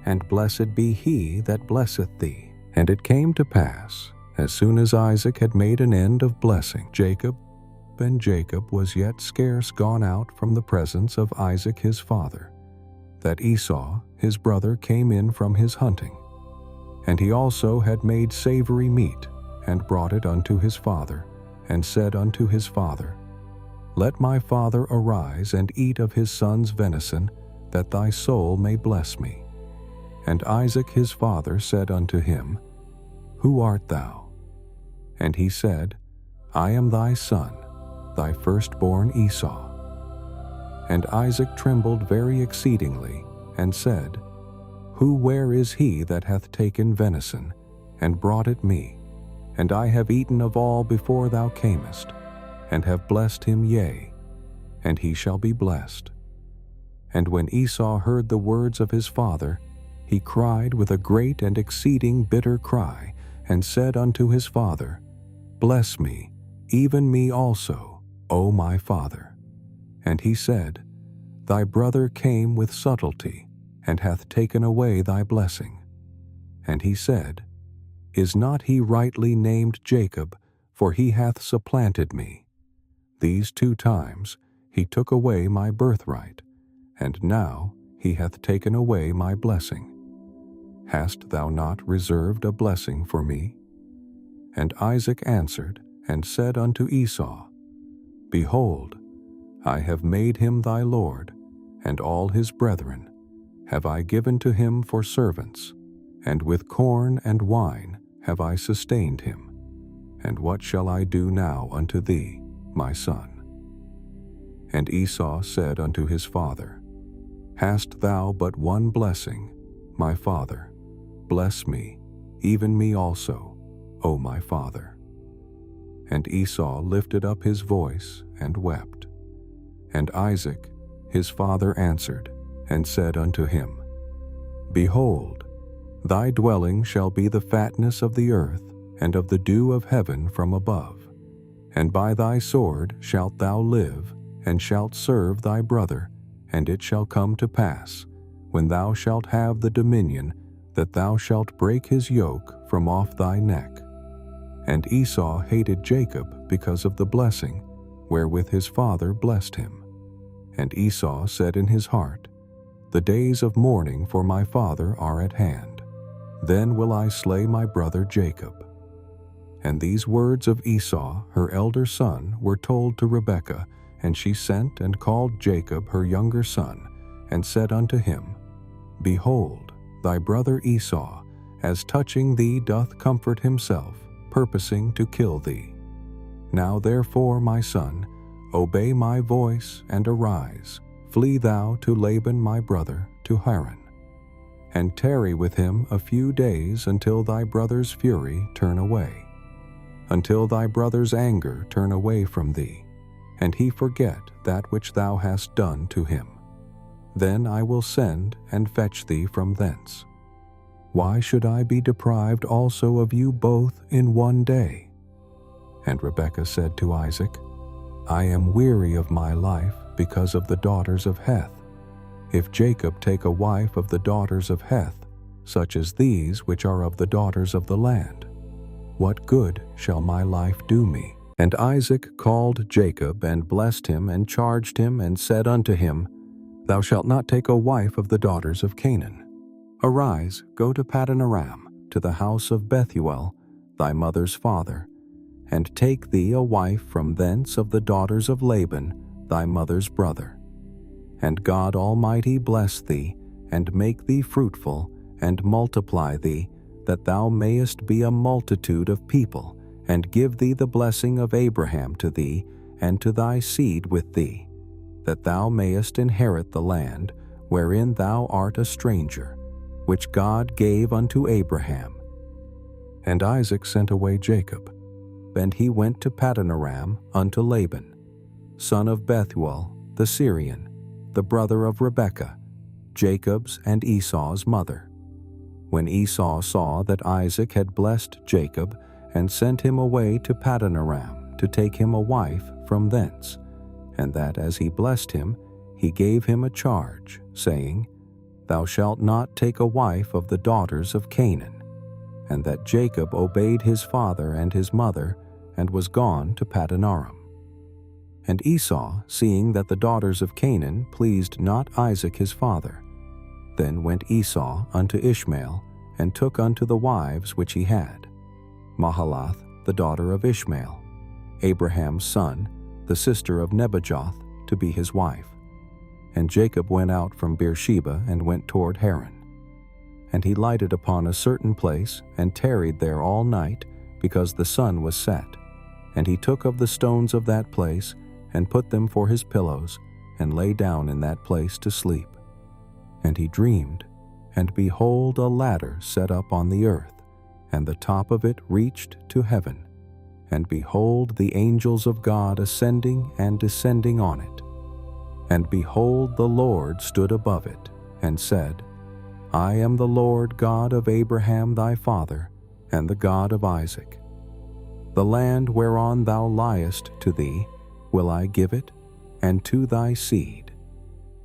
and blessed be he that blesseth thee." And it came to pass, as soon as Isaac had made an end of blessing Jacob, and Jacob was yet scarce gone out from the presence of Isaac his father, that Esau his brother came in from his hunting. And he also had made savory meat, and brought it unto his father, and said unto his father, "Let my father arise and eat of his son's venison, that thy soul may bless me." And Isaac his father said unto him, "Who art thou?" And he said, "I am thy son, thy firstborn Esau." And Isaac trembled very exceedingly, and said, where is he that hath taken venison, and brought it me? And I have eaten of all before thou camest, and have blessed him, yea, and he shall be blessed. And when Esau heard the words of his father, he cried with a great and exceeding bitter cry, and said unto his father, "Bless me, even me also, O my father." And he said, "Thy brother came with subtlety, and hath taken away thy blessing." And he said, "Is not he rightly named Jacob? For he hath supplanted me. These 2 times he took away my birthright, and now he hath taken away my blessing. Hast thou not reserved a blessing for me?" And Isaac answered and said unto Esau, "Behold, I have made him thy lord, and all his brethren have I given to him for servants, and with corn and wine have I sustained him. And what shall I do now unto thee, my son?" And Esau said unto his father, "Hast thou but one blessing, my father? Bless me, even me also, O my father." And Esau lifted up his voice and wept. And Isaac his father answered and said unto him, "Behold, thy dwelling shall be the fatness of the earth, and of the dew of heaven from above. And by thy sword shalt thou live, and shalt serve thy brother. And it shall come to pass, when thou shalt have the dominion, that thou shalt break his yoke from off thy neck." And Esau hated Jacob because of the blessing wherewith his father blessed him. And Esau said in his heart, "The days of mourning for my father are at hand. Then will I slay my brother Jacob." And these words of Esau, her elder son, were told to Rebekah, and she sent and called Jacob her younger son, and said unto him, "Behold, thy brother Esau, as touching thee, doth comfort himself, purposing to kill thee. Now therefore, my son, obey my voice, and arise, Flee thou to Laban my brother, to Haran, and tarry with him a few days until thy brother's fury turn away, until thy brother's anger turn away from thee, and he forget that which thou hast done to him. Then I will send and fetch thee from thence. Why should I be deprived also of you both in one day?" And Rebekah said to Isaac, "I am weary of my life because of the daughters of Heth. If Jacob take a wife of the daughters of Heth, such as these which are of the daughters of the land, what good shall my life do me?" And Isaac called Jacob and blessed him and charged him and said unto him, "Thou shalt not take a wife of the daughters of Canaan. Arise, go to Paddan Aram, to the house of Bethuel, thy mother's father, and take thee a wife from thence of the daughters of Laban, thy mother's brother. And God Almighty bless thee, and make thee fruitful, and multiply thee, that thou mayest be a multitude of people, and give thee the blessing of Abraham to thee, and to thy seed with thee, that thou mayest inherit the land, wherein thou art a stranger, which God gave unto Abraham." And Isaac sent away Jacob, and he went to Paddan Aram unto Laban, son of Bethuel the Syrian, the brother of Rebekah, Jacob's and Esau's mother. When Esau saw that Isaac had blessed Jacob, and sent him away to Paddan Aram to take him a wife from thence, and that as he blessed him, he gave him a charge, saying, "Thou shalt not take a wife of the daughters of Canaan," and that Jacob obeyed his father and his mother, and was gone to Paddan Aram. And Esau, seeing that the daughters of Canaan pleased not Isaac his father, then went Esau unto Ishmael, and took unto the wives which he had, Mahalath, the daughter of Ishmael, Abraham's son, the sister of Nebajoth, to be his wife. And Jacob went out from Beersheba and went toward Haran. And he lighted upon a certain place, and tarried there all night, because the sun was set. And he took of the stones of that place, and put them for his pillows, and lay down in that place to sleep. And he dreamed, and behold, a ladder set up on the earth, and the top of it reached to heaven. And behold, the angels of God ascending and descending on it. And behold, the Lord stood above it, and said, "I am the Lord God of Abraham thy father, and the God of Isaac. The land whereon thou liest to thee will I give it, and to thy seed.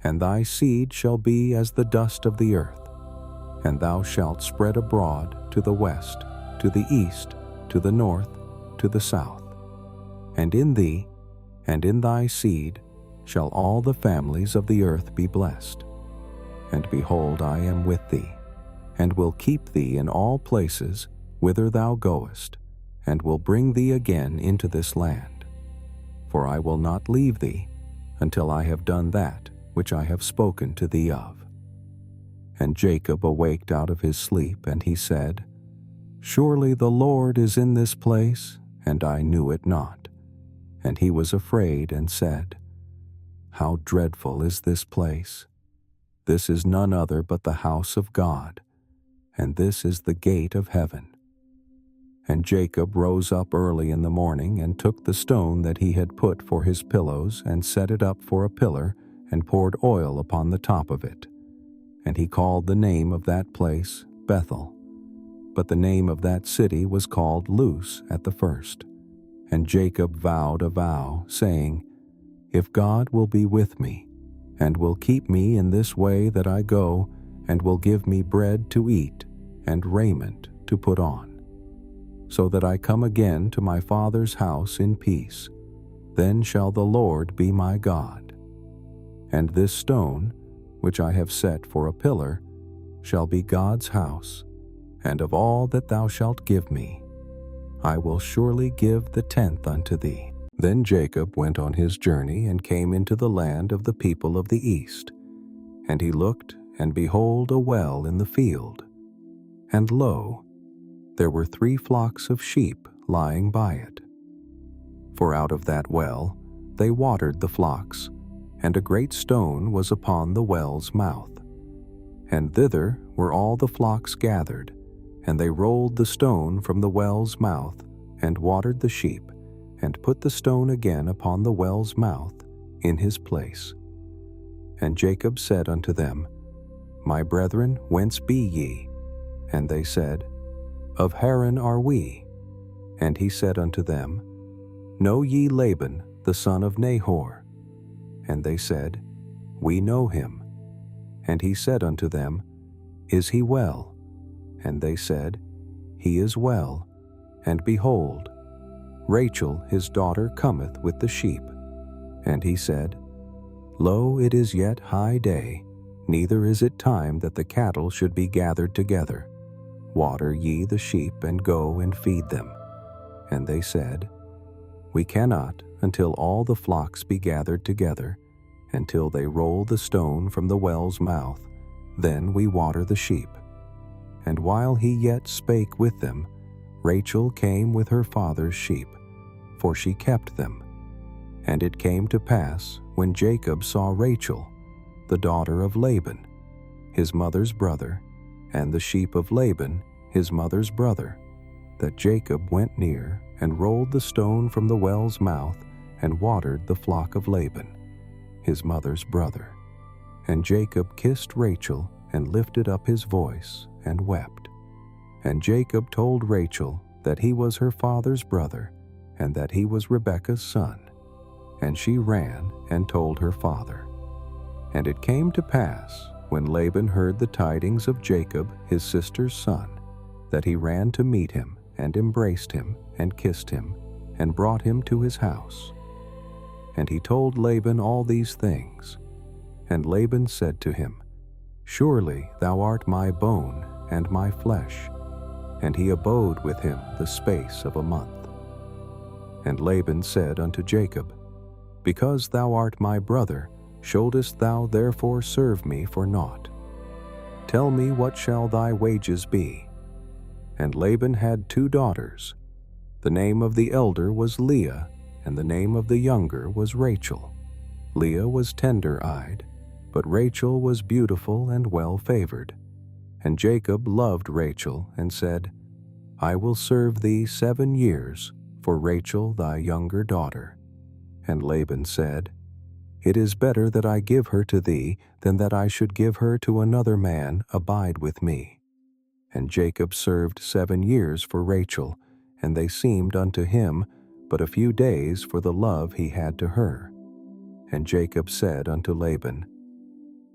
And thy seed shall be as the dust of the earth. And thou shalt spread abroad to the west, to the east, to the north, to the south. And in thee, and in thy seed, shall all the families of the earth be blessed. And behold, I am with thee, and will keep thee in all places whither thou goest, and will bring thee again into this land. For I will not leave thee until I have done that which I have spoken to thee of." And Jacob awaked out of his sleep, and he said, "Surely the Lord is in this place, and I knew it not." And he was afraid, and said, "How dreadful is this place! This is none other but the house of God, and this is the gate of heaven." And Jacob rose up early in the morning, and took the stone that he had put for his pillows, and set it up for a pillar, and poured oil upon the top of it. And he called the name of that place Bethel. But the name of that city was called Luz at the first. And Jacob vowed a vow, saying, "If God will be with me, and will keep me in this way that I go, and will give me bread to eat, and raiment to put on, so that I come again to my father's house in peace, then shall the Lord be my God. And this stone, which I have set for a pillar, shall be God's house, and of all that thou shalt give me, I will surely give the tenth unto thee." Then Jacob went on his journey, and came into the land of the people of the east. And he looked, and behold, a well in the field. And lo, there were 3 flocks of sheep lying by it. For out of that well they watered the flocks, and a great stone was upon the well's mouth. And thither were all the flocks gathered, and they rolled the stone from the well's mouth, and watered the sheep, and put the stone again upon the well's mouth in his place. And Jacob said unto them, My brethren, whence be ye? And they said, Of Haran are we. And he said unto them, Know ye Laban, the son of Nahor? And they said, We know him. And he said unto them, Is he well? And they said, He is well. And behold, Rachel his daughter cometh with the sheep. And he said, Lo, it is yet high day, neither is it time that the cattle should be gathered together. Water ye the sheep, and go and feed them. And they said, We cannot until all the flocks be gathered together, until they roll the stone from the well's mouth, then we water the sheep. And while he yet spake with them, Rachel came with her father's sheep, for she kept them. And it came to pass, when Jacob saw Rachel, the daughter of Laban, his mother's brother, and the sheep of Laban, his mother's brother, that Jacob went near and rolled the stone from the well's mouth and watered the flock of Laban, his mother's brother. And Jacob kissed Rachel and lifted up his voice and wept. And Jacob told Rachel that he was her father's brother, and that he was Rebekah's son. And she ran and told her father. And it came to pass, when Laban heard the tidings of Jacob his sister's son, that he ran to meet him, and embraced him, and kissed him, and brought him to his house. And he told Laban all these things. And Laban said to him, Surely thou art my bone and my flesh. And he abode with him the space of a month. And Laban said unto Jacob, Because thou art my brother, shouldest thou therefore serve me for naught? Tell me, what shall thy wages be? And Laban had 2 daughters. The name of the elder was Leah, and the name of the younger was Rachel. Leah was tender-eyed, but Rachel was beautiful and well-favored. And Jacob loved Rachel, and said, I will serve thee 7 years for Rachel thy younger daughter. And Laban said, It is better that I give her to thee than that I should give her to another man. Abide with me. And Jacob served 7 years for Rachel, and they seemed unto him but a few days for the love he had to her. And Jacob said unto Laban,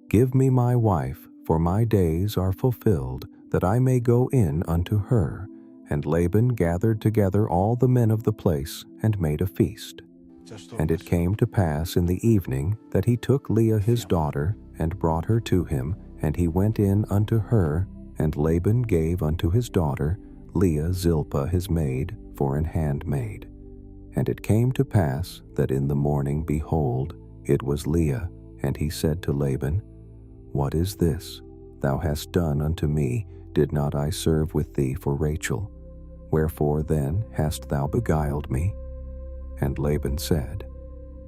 Give me my wife, for my days are fulfilled, that I may go in unto her. And Laban gathered together all the men of the place, and made a feast. And it came to pass in the evening that he took Leah his daughter, and brought her to him, and he went in unto her, and Laban gave unto his daughter Leah Zilpah his maid for an handmaid. And it came to pass that in the morning, behold, it was Leah. And he said to Laban, What is this thou hast done unto me? Did not I serve with thee for Rachel? Wherefore then hast thou beguiled me? And Laban said,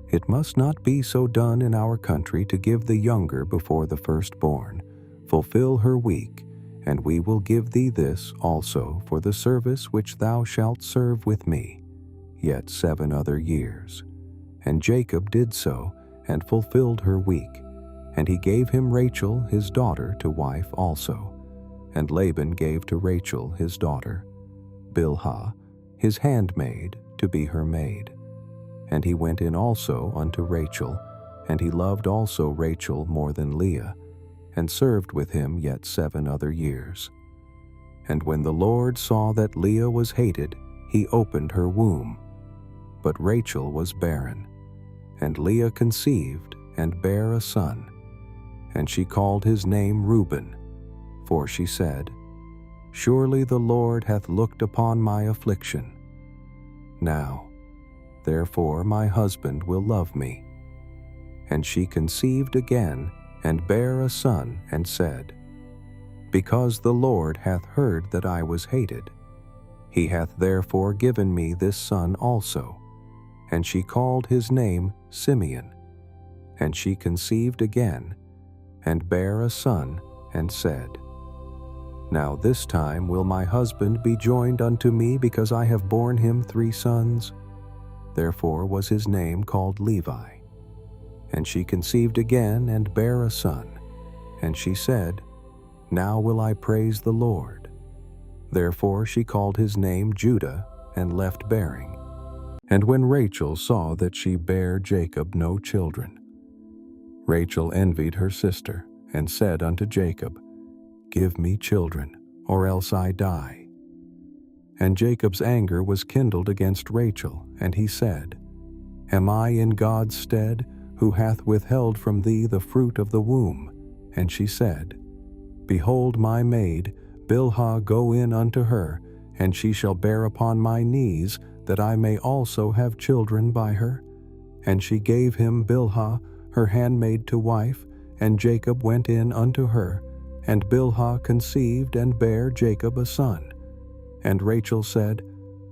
It must not be so done in our country to give the younger before the firstborn. Fulfill her week, and we will give thee this also for the service which thou shalt serve with me, yet 7 other years. And Jacob did so, and fulfilled her week. And he gave him Rachel his daughter to wife also. And Laban gave to Rachel his daughter Bilhah his handmaid to be her maid. And he went in also unto Rachel, and he loved also Rachel more than Leah, and served with him yet 7 other years. And when the Lord saw that Leah was hated, he opened her womb. But Rachel was barren. And Leah conceived, and bare a son. And she called his name Reuben, for she said, Surely the Lord hath looked upon my affliction. Now, therefore my husband will love me. And she conceived again, and bare a son, and said, Because the Lord hath heard that I was hated, he hath therefore given me this son also. And she called his name Simeon. And she conceived again, and bare a son, and said, Now this time will my husband be joined unto me, because I have borne him 3 sons. Therefore was his name called Levi. And she conceived again, and bare a son. And she said, Now will I praise the Lord. Therefore she called his name Judah, and left bearing. And when Rachel saw that she bare Jacob no children, Rachel envied her sister, and said unto Jacob, Give me children, or else I die. And Jacob's anger was kindled against Rachel, and he said, Am I in God's stead, who hath withheld from thee the fruit of the womb? And she said, Behold my maid, Bilhah, go in unto her, and she shall bear upon my knees, that I may also have children by her. And she gave him Bilhah, her handmaid, to wife, and Jacob went in unto her, and Bilhah conceived and bare Jacob a son. And Rachel said,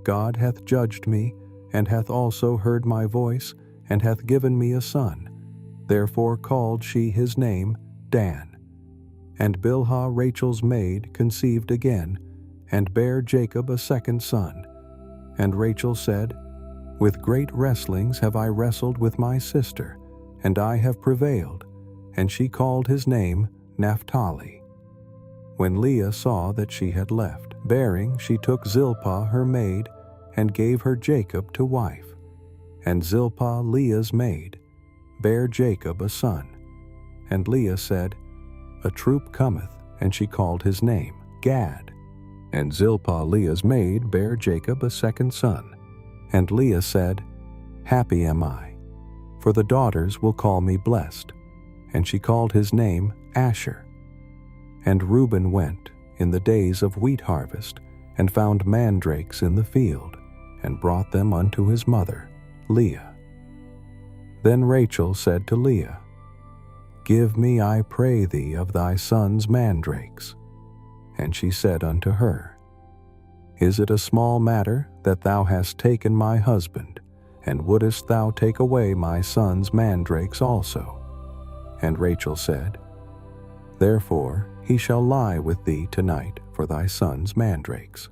God hath judged me, and hath also heard my voice, and hath given me a son. Therefore called she his name Dan. And Bilhah, Rachel's maid, conceived again, and bare Jacob a second son. And Rachel said, With great wrestlings have I wrestled with my sister, and I have prevailed. And she called his name Naphtali. When Leah saw that she had left bearing, she took Zilpah her maid, and gave her Jacob to wife. And Zilpah, Leah's maid, bare Jacob a son. And Leah said, A troop cometh, and she called his name Gad. And Zilpah, Leah's maid, bare Jacob a second son. And Leah said, Happy am I, for the daughters will call me blessed. And she called his name Asher. And Reuben went in the days of wheat harvest, and found mandrakes in the field, and brought them unto his mother, Leah. Then Rachel said to Leah, Give me, I pray thee, of thy son's mandrakes. And she said unto her, Is it a small matter that thou hast taken my husband, and wouldest thou take away my son's mandrakes also? And Rachel said, Therefore he shall lie with thee tonight for thy son's mandrakes.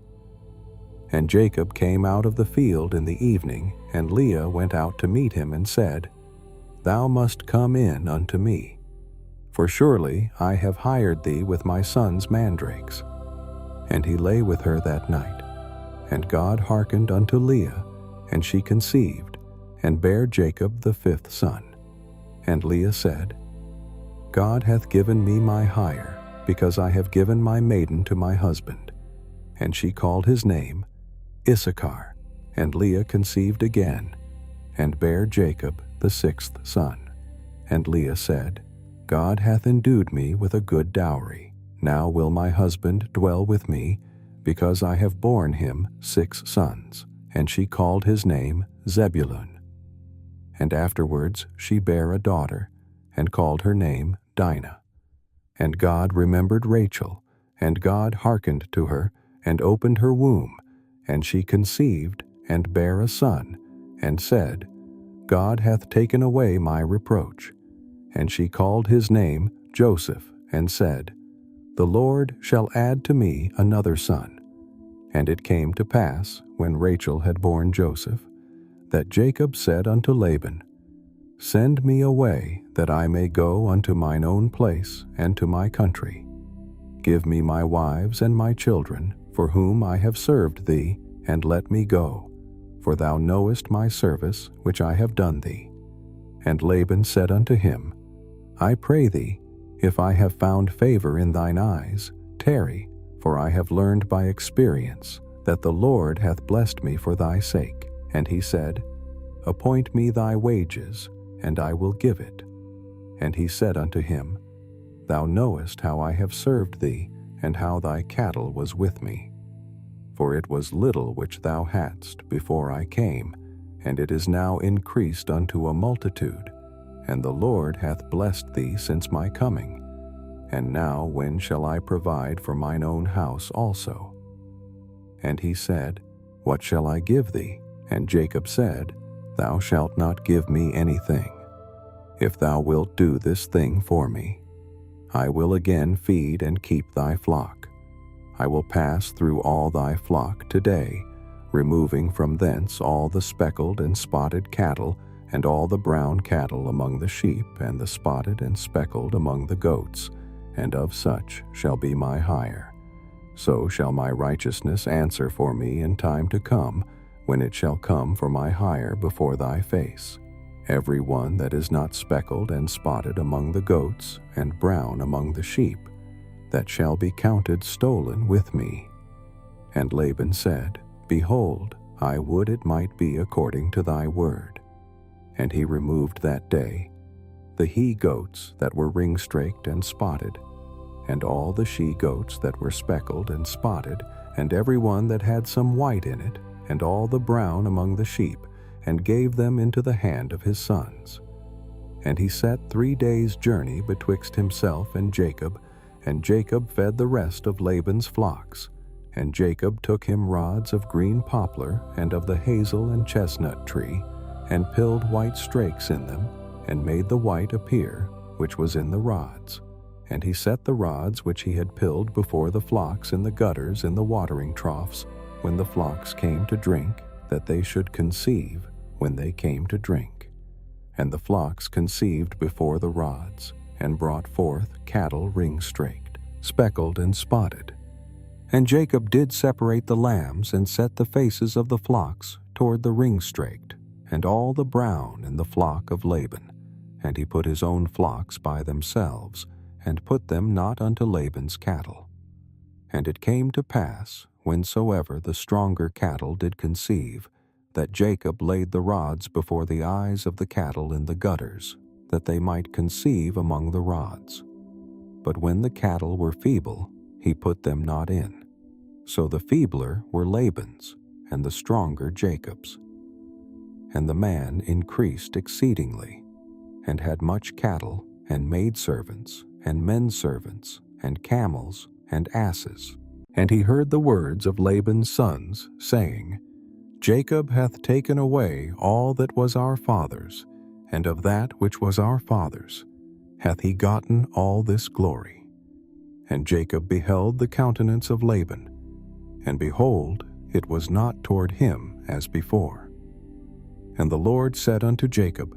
And Jacob came out of the field in the evening, and Leah went out to meet him, and said, Thou must come in unto me, for surely I have hired thee with my son's mandrakes. And he lay with her that night. And God hearkened unto Leah, and she conceived, and bare Jacob the 5th son. And Leah said, God hath given me my hire, because I have given my maiden to my husband. And she called his name Issachar. And Leah conceived again, and bare Jacob the 6th son. And Leah said, God hath endued me with a good dowry. Now will my husband dwell with me, because I have borne him 6 sons. And she called his name Zebulun. And afterwards she bare a daughter, and called her name Dinah. And God remembered Rachel, and God hearkened to her, and opened her womb, and she conceived, and bare a son, and said, God hath taken away my reproach. And she called his name Joseph, and said, The Lord shall add to me another son. And it came to pass, when Rachel had borne Joseph, that Jacob said unto Laban, Send me away, that I may go unto mine own place and to my country. Give me my wives and my children, for whom I have served thee, and let me go, for thou knowest my service which I have done thee. And Laban said unto him, I pray thee, if I have found favor in thine eyes, tarry, for I have learned by experience that the Lord hath blessed me for thy sake. And he said, Appoint me thy wages, and I will give it. And he said unto him, Thou knowest how I have served thee, and how thy cattle was with me. For it was little which thou hadst before I came, and it is now increased unto a multitude, and the Lord hath blessed thee since my coming. And now when shall I provide for mine own house also? And he said, What shall I give thee? And Jacob said, Thou shalt not give me anything. If thou wilt do this thing for me, I will again feed and keep thy flock. I will pass through all thy flock today, removing from thence all the speckled and spotted cattle, and all the brown cattle among the sheep, and the spotted and speckled among the goats, and of such shall be my hire. So shall my righteousness answer for me in time to come, when it shall come for my hire before thy face. Every one that is not speckled and spotted among the goats, and brown among the sheep, that shall be counted stolen with me. And Laban said, Behold, I would it might be according to thy word. And he removed that day the he-goats that were ring-straked and spotted, and all the she-goats that were speckled and spotted, and every one that had some white in it, and all the brown among the sheep, and gave them into the hand of his sons. And he set 3 days' journey betwixt himself and Jacob fed the rest of Laban's flocks. And Jacob took him rods of green poplar, and of the hazel and chestnut tree, and pilled white strakes in them, and made the white appear, which was in the rods. And he set the rods which he had pilled before the flocks in the gutters in the watering troughs, when the flocks came to drink, that they should conceive when they came to drink. And the flocks conceived before the rods, and brought forth cattle ring-straked, speckled and spotted. And Jacob did separate the lambs, and set the faces of the flocks toward the ring-straked, and all the brown in the flock of Laban. And he put his own flocks by themselves, and put them not unto Laban's cattle. And it came to pass, whensoever the stronger cattle did conceive, that Jacob laid the rods before the eyes of the cattle in the gutters, that they might conceive among the rods. But when the cattle were feeble, he put them not in. So the feebler were Laban's, and the stronger Jacob's. And the man increased exceedingly, and had much cattle, and maidservants, and menservants, and camels, and asses. And he heard the words of Laban's sons, saying, Jacob hath taken away all that was our father's, and of that which was our father's hath he gotten all this glory. And Jacob beheld the countenance of Laban, and behold, it was not toward him as before. And the Lord said unto Jacob,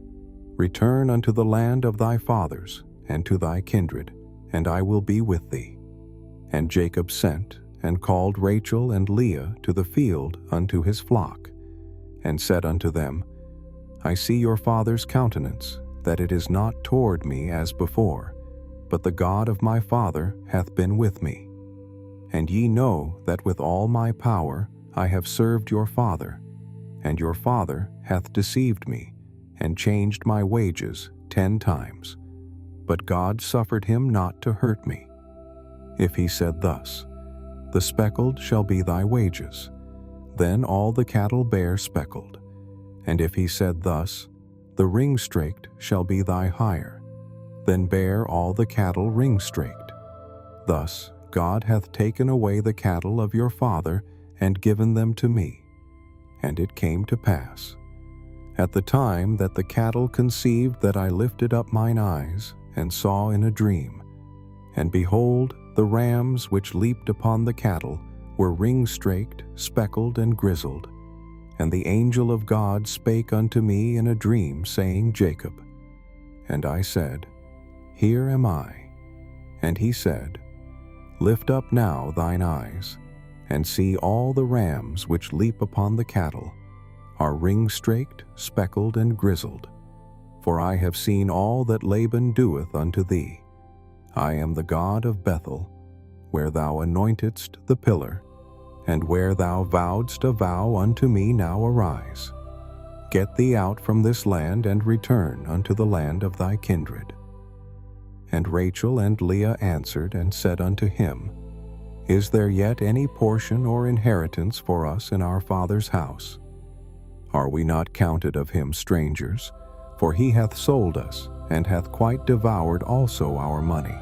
Return unto the land of thy fathers, and to thy kindred, and I will be with thee. And Jacob sent, and called Rachel and Leah to the field unto his flock, and said unto them, I see your father's countenance, that it is not toward me as before, but the God of my father hath been with me. And ye know that with all my power I have served your father, and your father hath deceived me, and changed my wages 10 times. But God suffered him not to hurt me. If he said thus, The speckled shall be thy wages, then all the cattle bear speckled. And if he said thus, The ring-straked shall be thy hire, then bear all the cattle ring-straked. Thus God hath taken away the cattle of your father, and given them to me. And it came to pass, at the time that the cattle conceived, that I lifted up mine eyes, and saw in a dream, and behold, the rams which leaped upon the cattle were ring-straked, speckled, and grizzled. And the angel of God spake unto me in a dream, saying, Jacob. And I said, Here am I. And he said, Lift up now thine eyes, and see all the rams which leap upon the cattle are ring-straked, speckled, and grizzled. For I have seen all that Laban doeth unto thee. I am the God of Bethel, where thou anointedst the pillar, and where thou vowedst a vow unto me. Now arise, get thee out from this land, and return unto the land of thy kindred. And Rachel and Leah answered and said unto him, Is there yet any portion or inheritance for us in our father's house? Are we not counted of him strangers? For he hath sold us, and hath quite devoured also our money.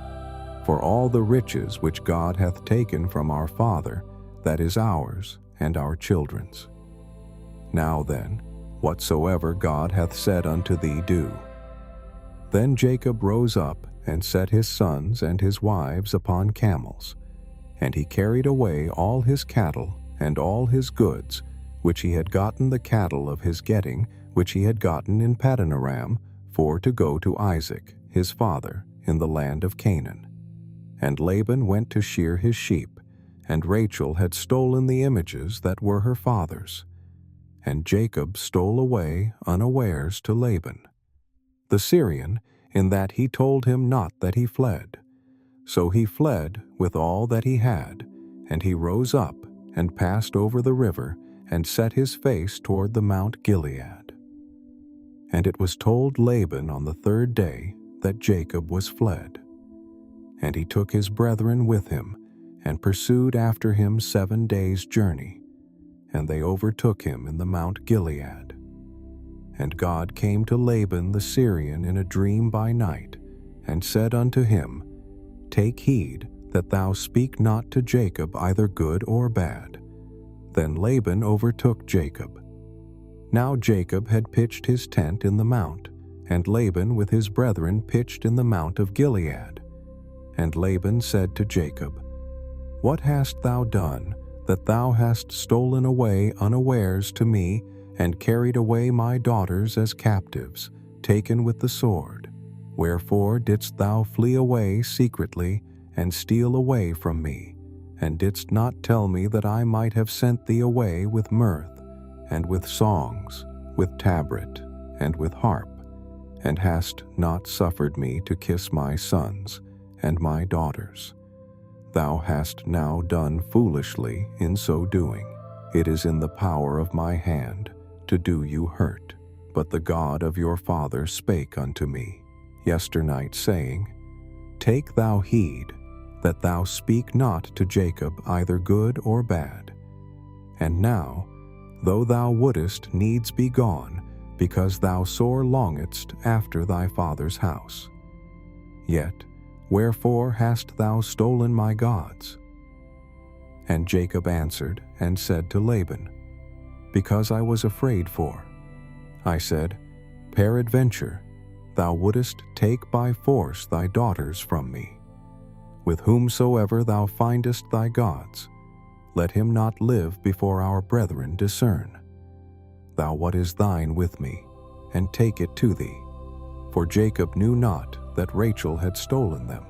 For all the riches which God hath taken from our father, that is ours and our children's. Now then, whatsoever God hath said unto thee, do. Then Jacob rose up and set his sons and his wives upon camels, and he carried away all his cattle and all his goods, which he had gotten the cattle of his getting, which he had gotten in Paddan-aram, for to go to Isaac, his father, in the land of Canaan. And Laban went to shear his sheep, and Rachel had stolen the images that were her father's. And Jacob stole away unawares to Laban, the Syrian, in that he told him not that he fled. So he fled with all that he had, and he rose up and passed over the river and set his face toward the Mount Gilead. And it was told Laban on the third day that Jacob was fled. And he took his brethren with him, and pursued after him 7 days' journey, and they overtook him in the Mount Gilead. And God came to Laban the Syrian in a dream by night, and said unto him, Take heed that thou speak not to Jacob either good or bad. Then Laban overtook Jacob. Now Jacob had pitched his tent in the mount, and Laban with his brethren pitched in the mount of Gilead. And Laban said to Jacob, What hast thou done, that thou hast stolen away unawares to me, and carried away my daughters as captives, taken with the sword? Wherefore didst thou flee away secretly, and steal away from me, and didst not tell me that I might have sent thee away with mirth, and with songs, with tabret, and with harp, and hast not suffered me to kiss my sons and my daughters? Thou hast now done foolishly in so doing. It is in the power of my hand to do you hurt. But the God of your father spake unto me yesternight, saying, Take thou heed that thou speak not to Jacob either good or bad. And now, though thou wouldest needs be gone, because thou sore longedst after thy father's house, yet wherefore hast thou stolen my gods? And Jacob answered and said to Laban, Because I was afraid for. I said, Peradventure, thou wouldest take by force thy daughters from me. With whomsoever thou findest thy gods, let him not live before our brethren discern. Thou what is thine with me, and take it to thee. For Jacob knew not that Rachel had stolen them.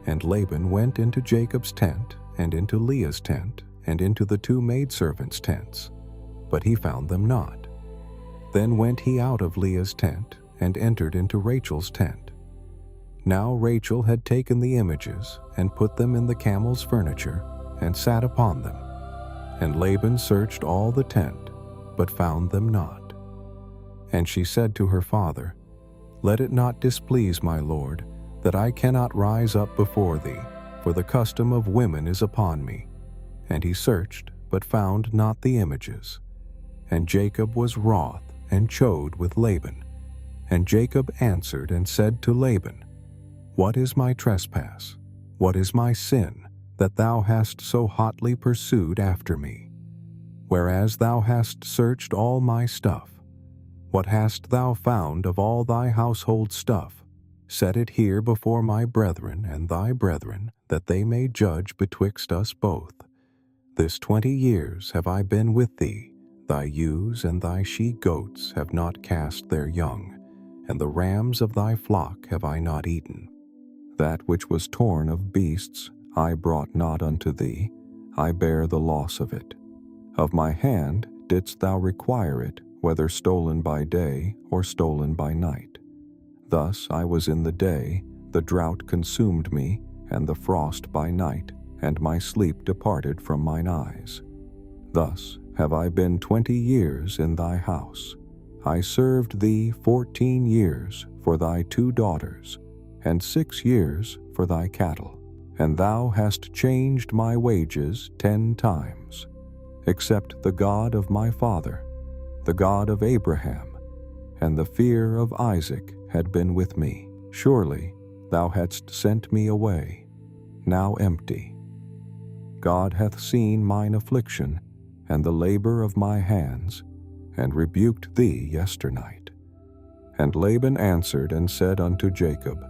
And Laban went into Jacob's tent, and into Leah's tent, and into the 2 maidservants' tents, but he found them not. Then went he out of Leah's tent, and entered into Rachel's tent. Now Rachel had taken the images, and put them in the camel's furniture, and sat upon them. And Laban searched all the tent, but found them not. And she said to her father, Let it not displease my lord, that I cannot rise up before thee, for the custom of women is upon me. And he searched, but found not the images. And Jacob was wroth, and chode with Laban. And Jacob answered and said to Laban, What is my trespass? What is my sin, that thou hast so hotly pursued after me? Whereas thou hast searched all my stuff, what hast thou found of all thy household stuff? Set it here before my brethren and thy brethren, that they may judge betwixt us both. This 20 years have I been with thee. Thy ewes and thy she-goats have not cast their young, and the rams of thy flock have I not eaten. That which was torn of beasts I brought not unto thee, I bear the loss of it. Of my hand didst thou require it, whether stolen by day or stolen by night. Thus I was in the day, the drought consumed me, and the frost by night, and my sleep departed from mine eyes. Thus have I been 20 years in thy house. I served thee 14 years for thy 2 daughters, and 6 years for thy cattle. And thou hast changed my wages 10 times, except the God of my father, the God of Abraham, and the fear of Isaac had been with me. Surely thou hadst sent me away, now empty. God hath seen mine affliction, and the labor of my hands, and rebuked thee yesternight. And Laban answered and said unto Jacob,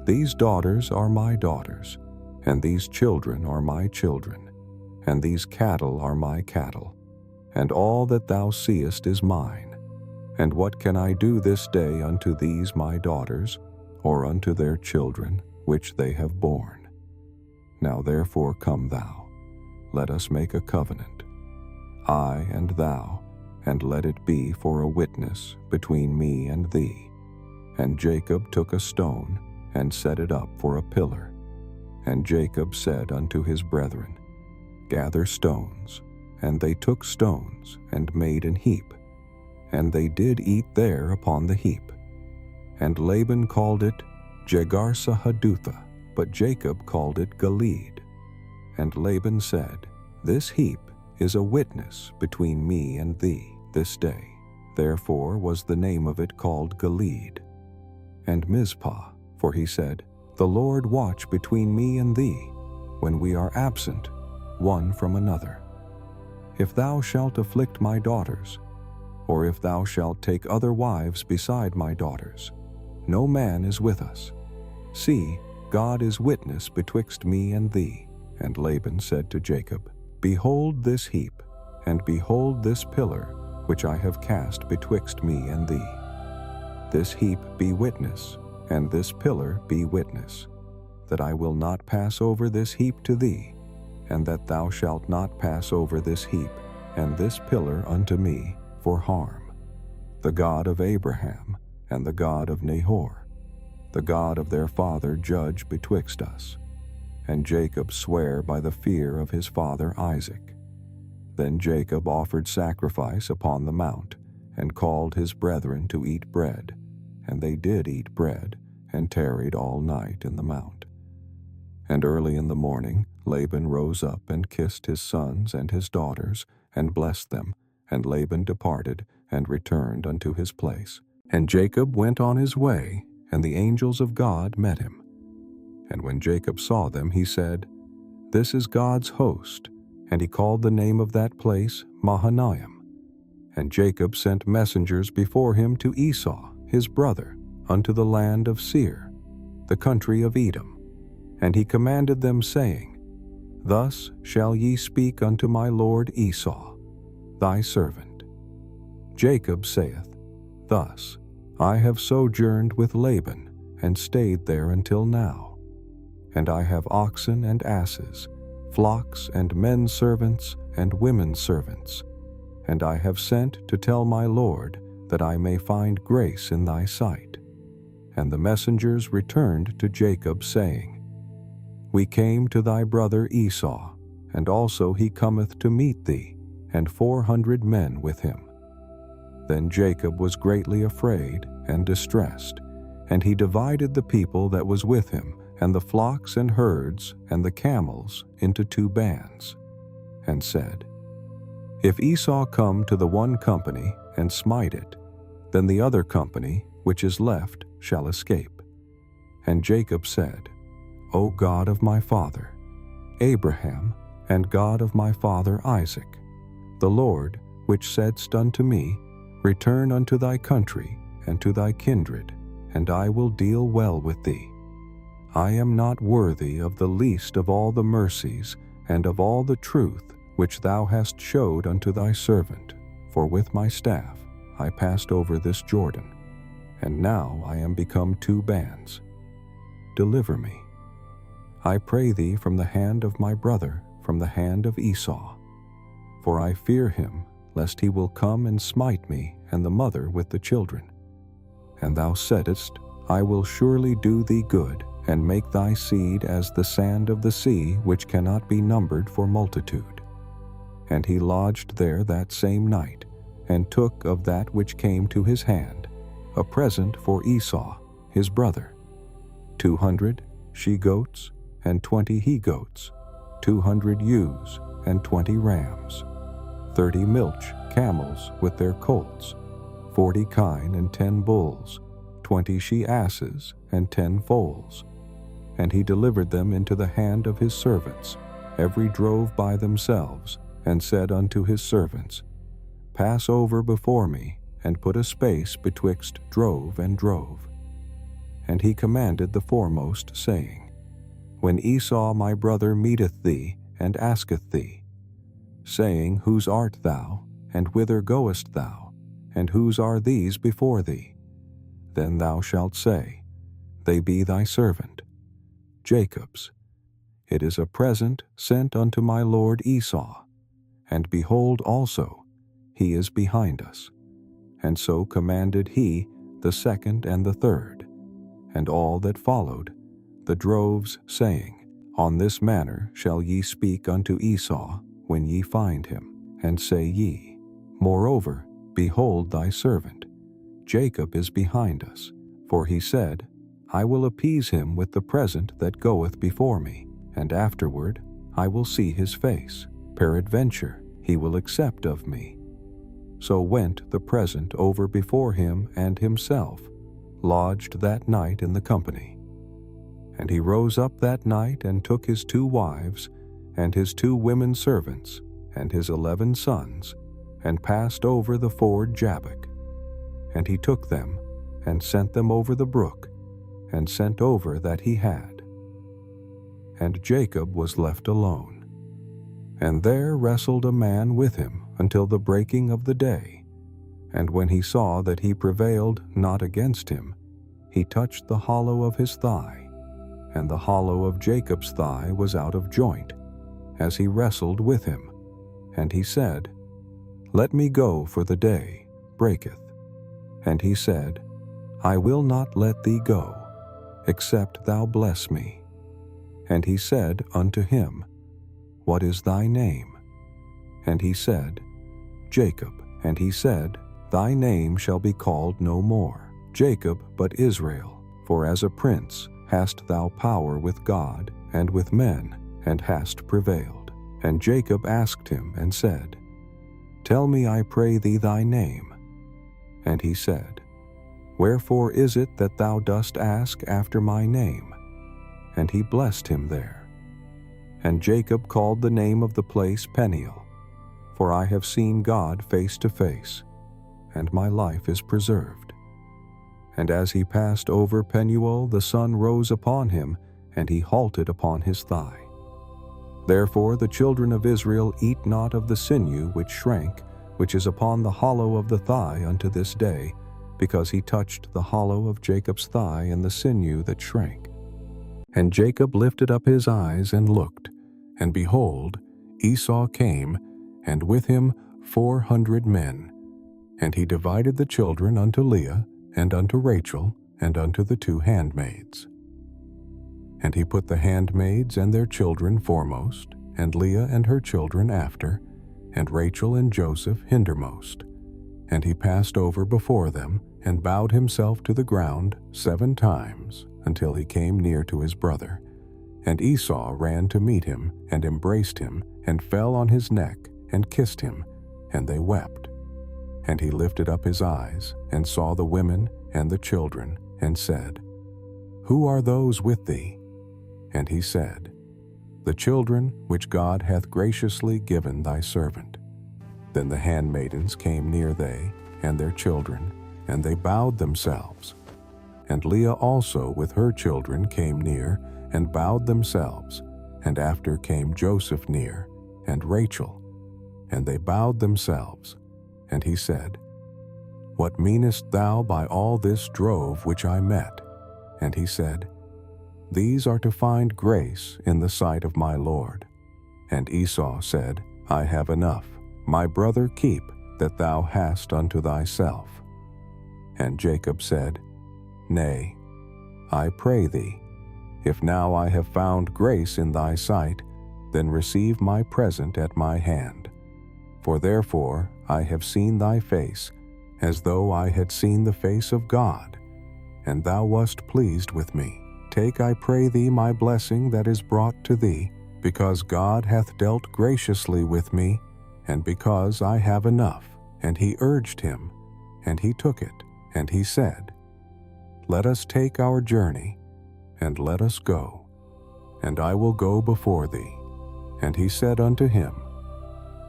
These daughters are my daughters, and these children are my children, and these cattle are my cattle, and all that thou seest is mine. And what can I do this day unto these my daughters, or unto their children, which they have borne? Now therefore come thou, let us make a covenant, I and thou, and let it be for a witness between me and thee. And Jacob took a stone, and set it up for a pillar. And Jacob said unto his brethren, Gather stones. And they took stones, and made an heap. And they did eat there upon the heap. And Laban called it Jegar-sahadutha, but Jacob called it Gilead. And Laban said, This heap is a witness between me and thee this day. Therefore was the name of it called Gilead. And Mizpah, for he said, The Lord watch between me and thee, when we are absent one from another. If thou shalt afflict my daughters, or if thou shalt take other wives beside my daughters, no man is with us. See, God is witness betwixt me and thee. And Laban said to Jacob, Behold this heap, and behold this pillar, which I have cast betwixt me and thee. This heap be witness, and this pillar be witness, that I will not pass over this heap to thee, and that thou shalt not pass over this heap and this pillar unto me for harm. The God of Abraham and the God of Nahor, the God of their father, judge betwixt us. And Jacob sware by the fear of his father Isaac. Then Jacob offered sacrifice upon the mount, and called his brethren to eat bread. And they did eat bread, and tarried all night in the mount. And early in the morning Laban rose up and kissed his sons and his daughters, and blessed them. And Laban departed, and returned unto his place. And Jacob went on his way, and the angels of God met him. And when Jacob saw them, he said, This is God's host. And he called the name of that place Mahanaim. And Jacob sent messengers before him to Esau, his brother, unto the land of Seir, the country of Edom. And he commanded them, saying, Thus shall ye speak unto my lord Esau, thy servant. Jacob saith, Thus, I have sojourned with Laban, and stayed there until now. And I have oxen and asses, flocks and men servants and women servants. And I have sent to tell my lord, that I may find grace in thy sight. And the messengers returned to Jacob, saying, We came to thy brother Esau, and also he cometh to meet thee, and 400 men with him. Then Jacob was greatly afraid and distressed, and he divided the people that was with him, and the flocks and herds and the camels into 2 bands, and said, If Esau come to the one company and smite it, then the other company which is left shall escape. And Jacob said, O God of my father Abraham, and God of my father Isaac, the Lord, which saidst unto me, Return unto thy country and to thy kindred, and I will deal well with thee. I am not worthy of the least of all the mercies and of all the truth which thou hast showed unto thy servant, for with my staff I passed over this Jordan, and now I am become 2 bands. Deliver me, I pray thee, from the hand of my brother, from the hand of Esau. For I fear him, lest he will come and smite me and the mother with the children. And thou saidst, I will surely do thee good, and make thy seed as the sand of the sea, which cannot be numbered for multitude. And he lodged there that same night, and took of that which came to his hand a present for Esau his brother, 200 she-goats and 20 he-goats, 200 ewes and 20 rams, 30 milch camels with their colts, 40 kine and 10 bulls, 20 she-asses and 10 foals. And he delivered them into the hand of his servants, every drove by themselves, and said unto his servants, Pass over before me, and put a space betwixt drove and drove. And he commanded the foremost, saying, When Esau my brother meeteth thee, and asketh thee, saying, Whose art thou, and whither goest thou, and whose are these before thee? Then thou shalt say, They be thy servant, Jacob's. It is a present sent unto my lord Esau. And behold also, he is behind us. And so commanded he the second and the third, and all that followed, the droves, saying, On this manner shall ye speak unto Esau when ye find him, and say ye, Moreover, behold thy servant, Jacob is behind us. For he said, I will appease him with the present that goeth before me, and afterward I will see his face. Peradventure he will accept of me. So went the present over before him, and himself lodged that night in the company. And he rose up that night, and took his 2 wives, and his 2 women servants, and his 11 sons, and passed over the ford Jabbok. And he took them, and sent them over the brook, and sent over that he had. And Jacob was left alone. And there wrestled a man with him until the breaking of the day. And when he saw that he prevailed not against him, he touched the hollow of his thigh, and the hollow of Jacob's thigh was out of joint, as he wrestled with him. And he said, Let me go, for the day breaketh. And he said, I will not let thee go, except thou bless me. And he said unto him, What is thy name? And he said, Jacob. And he said, Thy name shall be called no more Jacob, but Israel, for as a prince hast thou power with God and with men, and hast prevailed. And Jacob asked him and said, Tell me, I pray thee, thy name. And he said, Wherefore is it that thou dost ask after my name? And he blessed him there. And Jacob called the name of the place Peniel, for I have seen God face to face, and my life is preserved. And as he passed over Penuel, the sun rose upon him, and he halted upon his thigh. Therefore the children of Israel eat not of the sinew which shrank, which is upon the hollow of the thigh unto this day, because he touched the hollow of Jacob's thigh and the sinew that shrank. And Jacob lifted up his eyes and looked, and behold, Esau came, and with him 400 men. And he divided the children unto Leah, and unto Rachel, and unto the 2 handmaids. And he put the handmaids and their children foremost, and Leah and her children after, and Rachel and Joseph hindermost. And he passed over before them, and bowed himself to the ground 7 times, until he came near to his brother. And Esau ran to meet him, and embraced him, and fell on his neck, and kissed him, and they wept. And he lifted up his eyes, and saw the women and the children, and said, Who are those with thee? And he said, The children which God hath graciously given thy servant. Then the handmaidens came near, they and their children, and they bowed themselves. And Leah also with her children came near, and bowed themselves. And after came Joseph near, and Rachel, and they bowed themselves. And he said, What meanest thou by all this drove which I met? And he said, These are to find grace in the sight of my Lord. And Esau said, I have enough. My brother keep that thou hast unto thyself. And Jacob said, Nay, I pray thee, if now I have found grace in thy sight, then receive my present at my hand. For therefore I have seen thy face, as though I had seen the face of God, and thou wast pleased with me. Take, I pray thee, my blessing that is brought to thee, because God hath dealt graciously with me, and because I have enough. And he urged him, and he took it. And he said, Let us take our journey, and let us go, and I will go before thee. And he said unto him,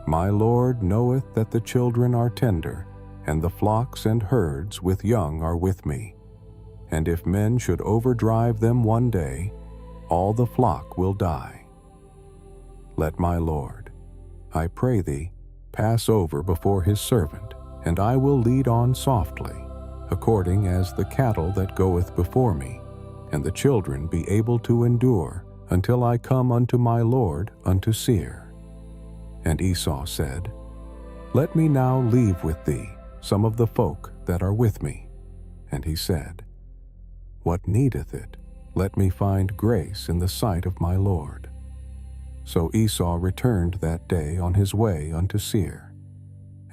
My Lord knoweth that the children are tender, and the flocks and herds with young are with me. And if men should overdrive them one day, all the flock will die. Let my Lord, I pray thee, pass over before his servant, and I will lead on softly, according as the cattle that goeth before me, and the children be able to endure, until I come unto my Lord unto Seir. And Esau said, Let me now leave with thee some of the folk that are with me. And he said, What needeth it? Let me find grace in the sight of my Lord. So Esau returned that day on his way unto Seir.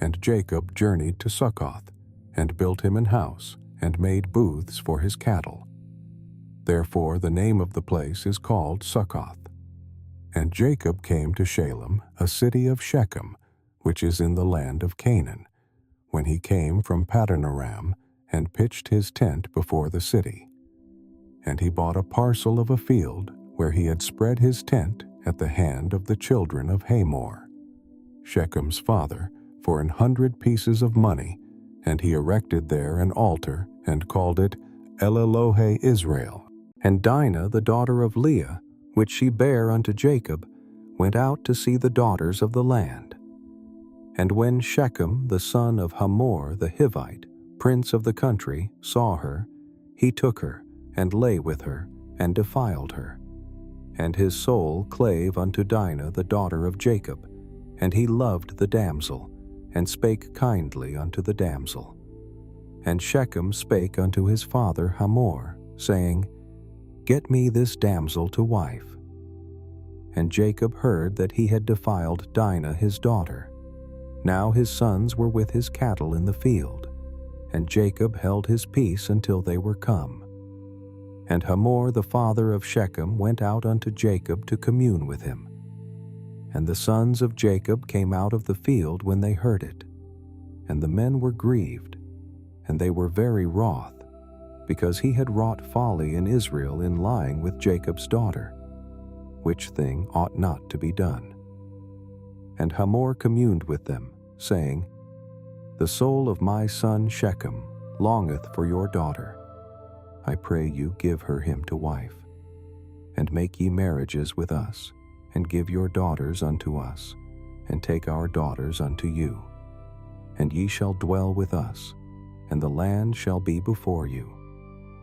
And Jacob journeyed to Succoth, and built him an house, and made booths for his cattle. Therefore the name of the place is called Succoth. And Jacob came to Shalem, a city of Shechem, which is in the land of Canaan, when he came from Padanaram, and pitched his tent before the city. And he bought a parcel of a field, where he had spread his tent at the hand of the children of Hamor, Shechem's father, for 100 pieces of money, and he erected there an altar, and called it El-Elohe Israel. And Dinah, the daughter of Leah, which she bare unto Jacob, went out to see the daughters of the land. And when Shechem, the son of Hamor the Hivite, prince of the country, saw her, he took her, and lay with her, and defiled her. And his soul clave unto Dinah the daughter of Jacob, and he loved the damsel, and spake kindly unto the damsel. And Shechem spake unto his father Hamor, saying, Get me this damsel to wife. And Jacob heard that he had defiled Dinah his daughter. Now his sons were with his cattle in the field, and Jacob held his peace until they were come. And Hamor the father of Shechem went out unto Jacob to commune with him. And the sons of Jacob came out of the field when they heard it. And the men were grieved, and they were very wroth, because he had wrought folly in Israel in lying with Jacob's daughter, which thing ought not to be done. And Hamor communed with them, saying, The soul of my son Shechem longeth for your daughter. I pray you give her him to wife, and make ye marriages with us, and give your daughters unto us, and take our daughters unto you. And ye shall dwell with us, and the land shall be before you.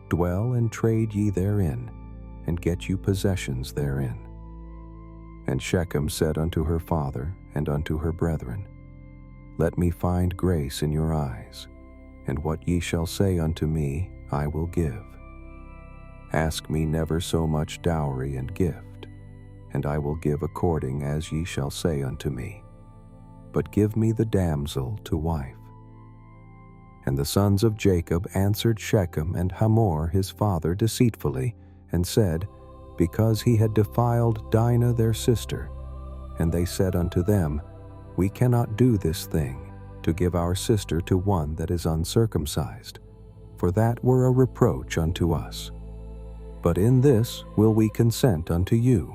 Dwell and trade ye therein, and get you possessions therein. And Shechem said unto her father and unto her brethren, Let me find grace in your eyes, and what ye shall say unto me I will give. Ask me never so much dowry and gift, and I will give according as ye shall say unto me. But give me the damsel to wife. And the sons of Jacob answered Shechem and Hamor his father deceitfully, and said, Because he had defiled Dinah their sister. And they said unto them, We cannot do this thing, to give our sister to one that is uncircumcised, for that were a reproach unto us. But in this will we consent unto you.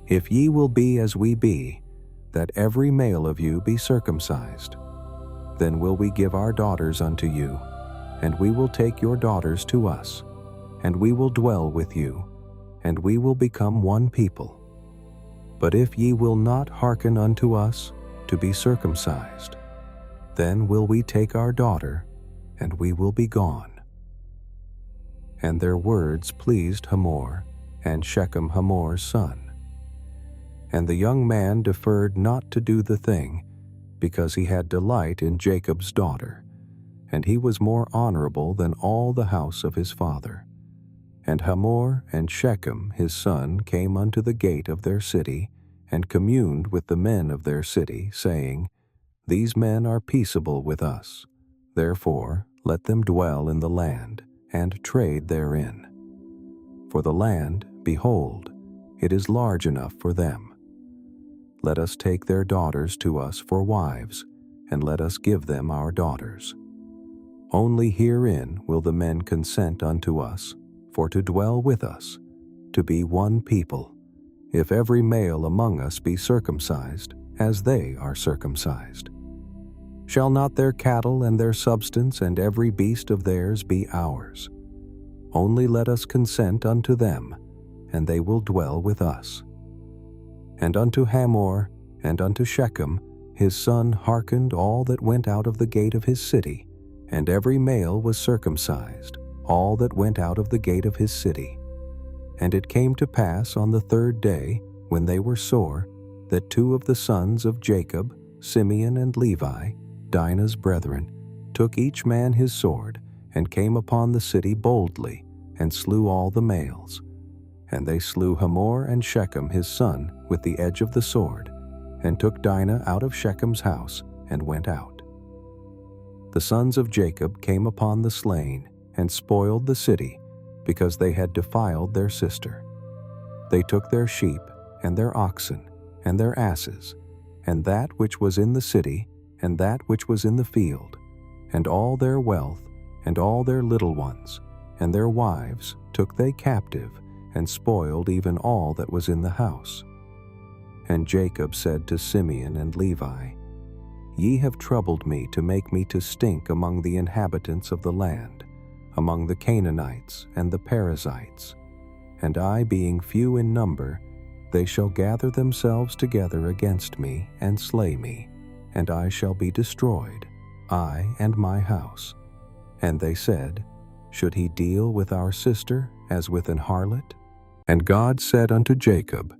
If ye will be as we be, that every male of you be circumcised, then will we give our daughters unto you, and we will take your daughters to us, and we will dwell with you, and we will become one people. But if ye will not hearken unto us to be circumcised, then will we take our daughter, and we will be gone. And their words pleased Hamor, and Shechem Hamor's son. And the young man deferred not to do the thing, because he had delight in Jacob's daughter, and he was more honorable than all the house of his father. And Hamor and Shechem his son came unto the gate of their city, and communed with the men of their city, saying, These men are peaceable with us, therefore let them dwell in the land, and trade therein. For the land, behold, it is large enough for them. Let us take their daughters to us for wives, and let us give them our daughters. Only herein will the men consent unto us, for to dwell with us, to be one people, if every male among us be circumcised, as they are circumcised. Shall not their cattle and their substance and every beast of theirs be ours? Only let us consent unto them, and they will dwell with us. And unto Hamor and unto Shechem his son hearkened all that went out of the gate of his city, and every male was circumcised, all that went out of the gate of his city. And it came to pass on the 3rd day, when they were sore, that 2 of the sons of Jacob, Simeon and Levi, Dinah's brethren, took each man his sword, and came upon the city boldly, and slew all the males. And they slew Hamor and Shechem his son with the edge of the sword, and took Dinah out of Shechem's house, and went out. The sons of Jacob came upon the slain, and spoiled the city, because they had defiled their sister. They took their sheep, and their oxen, and their asses, and that which was in the city, and that which was in the field, and all their wealth, and all their little ones, and their wives took they captive, and spoiled even all that was in the house. And Jacob said to Simeon and Levi, Ye have troubled me to make me to stink among the inhabitants of the land, among the Canaanites and the Perizzites. And I, being few in number, they shall gather themselves together against me and slay me, and I shall be destroyed, I and my house. And they said, Should he deal with our sister as with an harlot? And God said unto Jacob,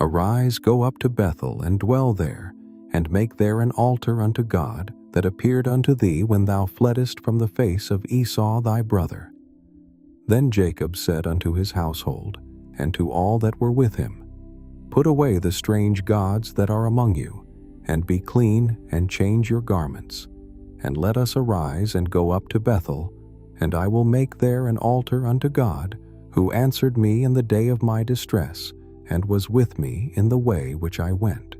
Arise, go up to Bethel, and dwell there, and make there an altar unto God, that appeared unto thee when thou fleddest from the face of Esau thy brother. Then Jacob said unto his household, and to all that were with him, Put away the strange gods that are among you, and be clean, and change your garments, and let us arise and go up to Bethel, and I will make there an altar unto God, who answered me in the day of my distress, and was with me in the way which I went.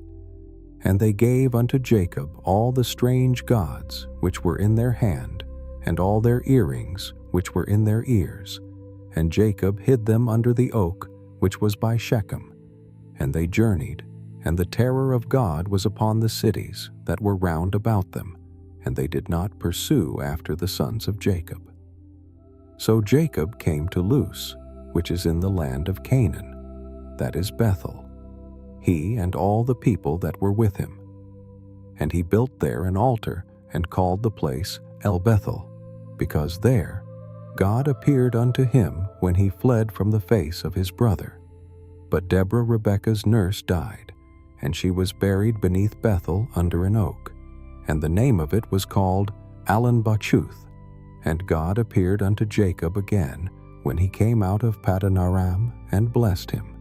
And they gave unto Jacob all the strange gods which were in their hand, and all their earrings which were in their ears. And Jacob hid them under the oak which was by Shechem. And they journeyed, and the terror of God was upon the cities that were round about them, and they did not pursue after the sons of Jacob. So Jacob came to Luz, which is in the land of Canaan, that is Bethel, he and all the people that were with him. And he built there an altar, and called the place El Bethel, because there God appeared unto him when he fled from the face of his brother. But Deborah Rebekah's nurse died, and she was buried beneath Bethel under an oak, and the name of it was called Alon-Bachuth. And God appeared unto Jacob again when he came out of Paddan-aram, and blessed him.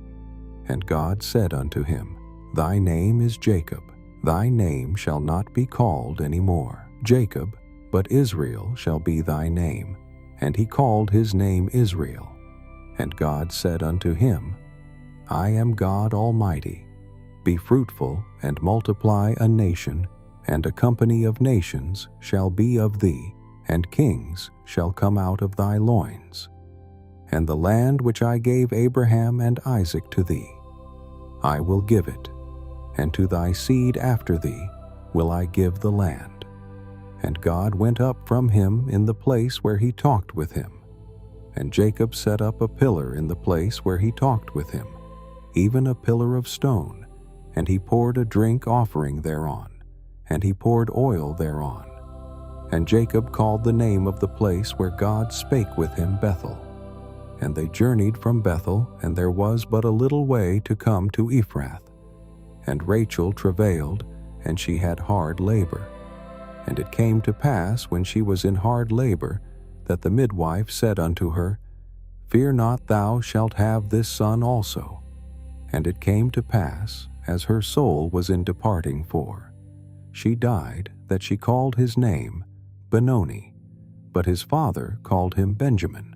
And God said unto him, Thy name is Jacob, thy name shall not be called any more Jacob, but Israel shall be thy name. And he called his name Israel. And God said unto him, I am God Almighty. Be fruitful, and multiply a nation, and a company of nations shall be of thee, and kings shall come out of thy loins. And the land which I gave Abraham and Isaac to thee, I will give it, and to thy seed after thee will I give the land. And God went up from him in the place where he talked with him. And Jacob set up a pillar in the place where he talked with him, even a pillar of stone, and he poured a drink offering thereon, and he poured oil thereon. And Jacob called the name of the place where God spake with him Bethel. And they journeyed from Bethel, and there was but a little way to come to Ephrath. And Rachel travailed, and she had hard labor. And it came to pass, when she was in hard labor, that the midwife said unto her, Fear not, thou shalt have this son also. And it came to pass, as her soul was in departing for, she died, that she called his name Benoni, but his father called him Benjamin.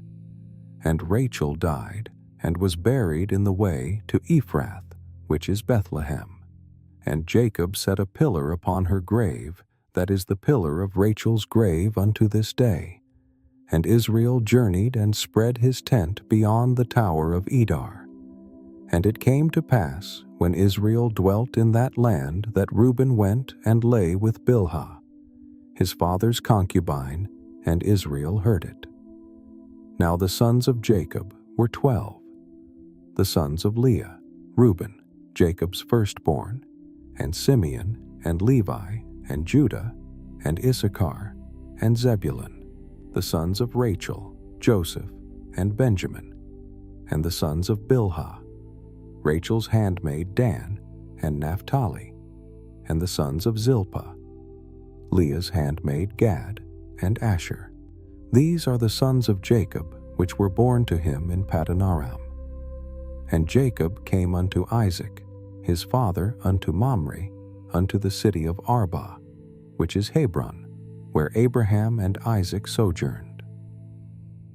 And Rachel died, and was buried in the way to Ephrath, which is Bethlehem. And Jacob set a pillar upon her grave, that is the pillar of Rachel's grave unto this day. And Israel journeyed and spread his tent beyond the tower of Edar. And it came to pass, when Israel dwelt in that land, that Reuben went and lay with Bilhah. his father's concubine, and Israel heard it. Now the sons of Jacob were 12. The sons of Leah, Reuben, Jacob's firstborn, and Simeon, and Levi, and Judah, and Issachar, and Zebulun. The sons of Rachel, Joseph, and Benjamin. And the sons of Bilhah, Rachel's handmaid Dan, and Naphtali. And the sons of Zilpah, Leah's handmaid Gad, and Asher. These are the sons of Jacob, which were born to him in Paddan Aram. And Jacob came unto Isaac, his father, unto Mamre, unto the city of Arba, which is Hebron, where Abraham and Isaac sojourned.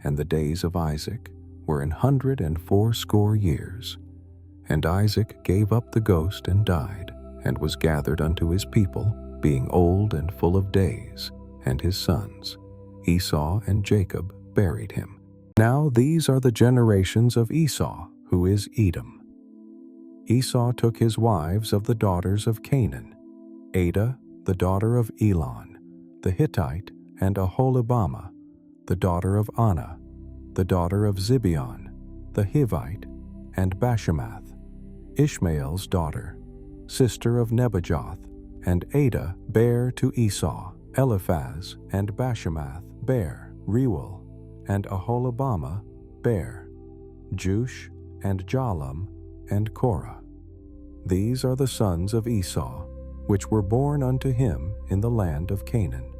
And the days of Isaac were 180 years. And Isaac gave up the ghost and died, and was gathered unto his people, being old and full of days, and his sons, Esau and Jacob, buried him. Now these are the generations of Esau, who is Edom. Esau took his wives of the daughters of Canaan, Adah, the daughter of Elon, the Hittite, and Aholibamah, the daughter of Anah, the daughter of Zibeon, the Hivite, and Bashemath, Ishmael's daughter, sister of Nebajoth. And Adah bare to Esau, Eliphaz, and Bashemath bare Reuel, and Aholibamah bare Jush, and Jalam, and Korah. These are the sons of Esau, which were born unto him in the land of Canaan.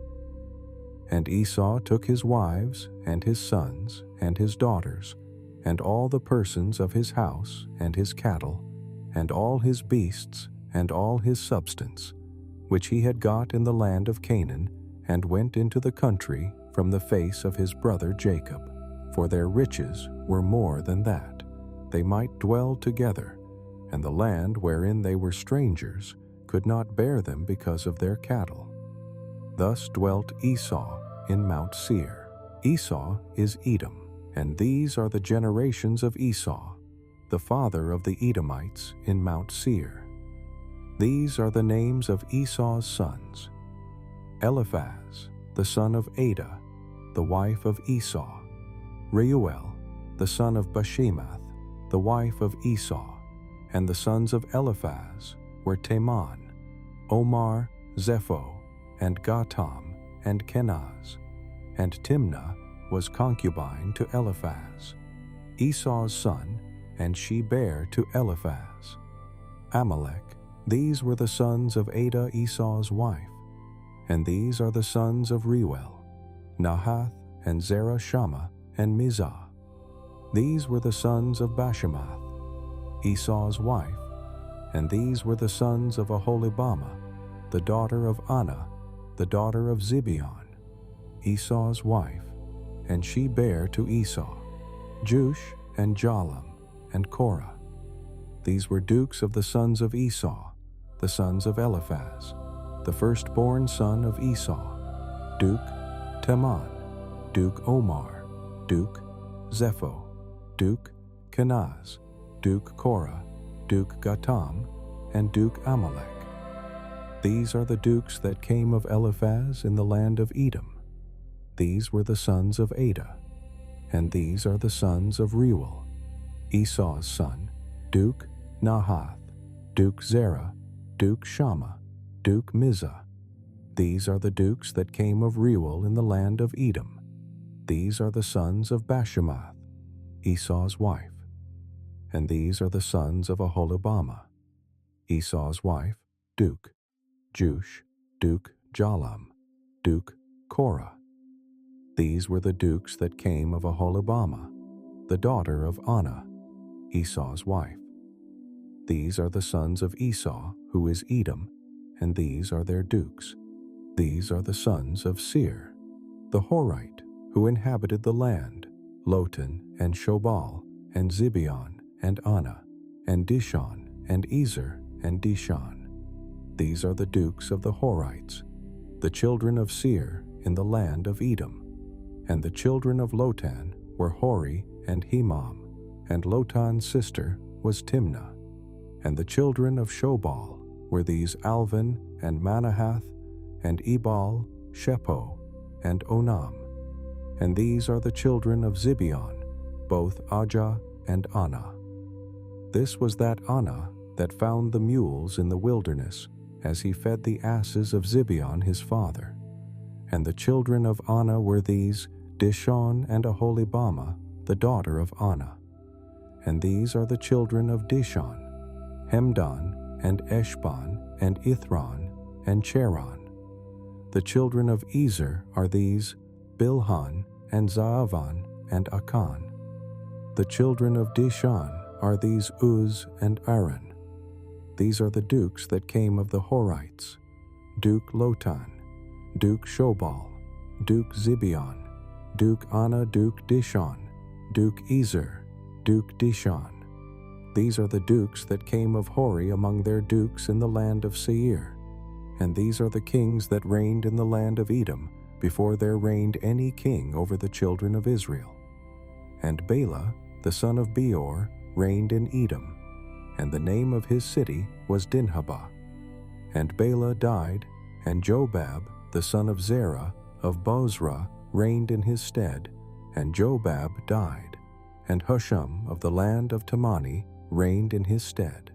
And Esau took his wives, and his sons, and his daughters, and all the persons of his house, and his cattle, and all his beasts, and all his substance, which he had got in the land of Canaan, and went into the country from the face of his brother Jacob. For their riches were more than that, they might dwell together, and the land wherein they were strangers could not bear them because of their cattle. Thus dwelt Esau in Mount Seir. Esau is Edom, and these are the generations of Esau, the father of the Edomites in Mount Seir. These are the names of Esau's sons: Eliphaz, the son of Adah, the wife of Esau; Reuel, the son of Bashemath, the wife of Esau. And the sons of Eliphaz were Teman, Omar, Zepho, and Gatam, and Kenaz. And Timnah was concubine to Eliphaz, Esau's son, and she bare to Eliphaz. Amalek. These were the sons of Adah, Esau's wife. And these are the sons of Reuel, Nahath, and Zerah, Shammah, and Mizah. These were the sons of Bashemath, Esau's wife. And these were the sons of Aholibamah, the daughter of Anah, the daughter of Zibeon, Esau's wife. And she bare to Esau Jush, and Jalam, and Korah. These were dukes of the sons of Esau, the sons of Eliphaz, the firstborn son of Esau: Duke Teman, Duke Omar, Duke Zepho, Duke Kenaz, Duke Korah, Duke Gatam, and Duke Amalek. These are the dukes that came of Eliphaz in the land of Edom. These were the sons of Adah. And these are the sons of Reuel, Esau's son: Duke Nahath, Duke Zerah, Duke Shammah, Duke Mizah. These are the dukes that came of Reuel in the land of Edom. These are the sons of Bashemath, Esau's wife. And these are the sons of Aholibamah, Esau's wife: Duke Jush, Duke Jalam, Duke Korah. These were the dukes that came of Aholibamah, the daughter of Anah, Esau's wife. These are the sons of Esau, who is Edom, and these are their dukes. These are the sons of Seir, the Horite, who inhabited the land: Lotan, and Shobal, and Zibeon, and Anah, and Dishon, and Ezer, and Dishon. These are the dukes of the Horites, the children of Seir in the land of Edom. And the children of Lotan were Hori and Hemam, and Lotan's sister was Timnah. And the children of Shobal were these: Alvan, and Manahath, and Ebal, Shepo, and Onam. And these are the children of Zibeon, both Ajah and Anah. This was that Anah that found the mules in the wilderness, as he fed the asses of Zibeon his father. And the children of Anah were these, Dishon and Aholibamah, the daughter of Anah. And these are the children of Dishon, Hemdan, and Eshban, and Ithron, and Cheran. The children of Ezer are these, Bilhan, and Zaavan, and Akan. The children of Dishon are these, Uz and Aran. These are the dukes that came of the Horites, Duke Lotan, Duke Shobal, Duke Zibeon, Duke Anah, Duke Dishon, Duke Ezer, Duke Dishon. These are the dukes that came of Hori among their dukes in the land of Seir. And these are the kings that reigned in the land of Edom, before there reigned any king over the children of Israel. And Bela, the son of Beor, reigned in Edom, and the name of his city was Dinhabah. And Bela died, and Jobab, the son of Zerah, of Bozrah, reigned in his stead, and Jobab died. And Husham of the land of Temani reigned in his stead,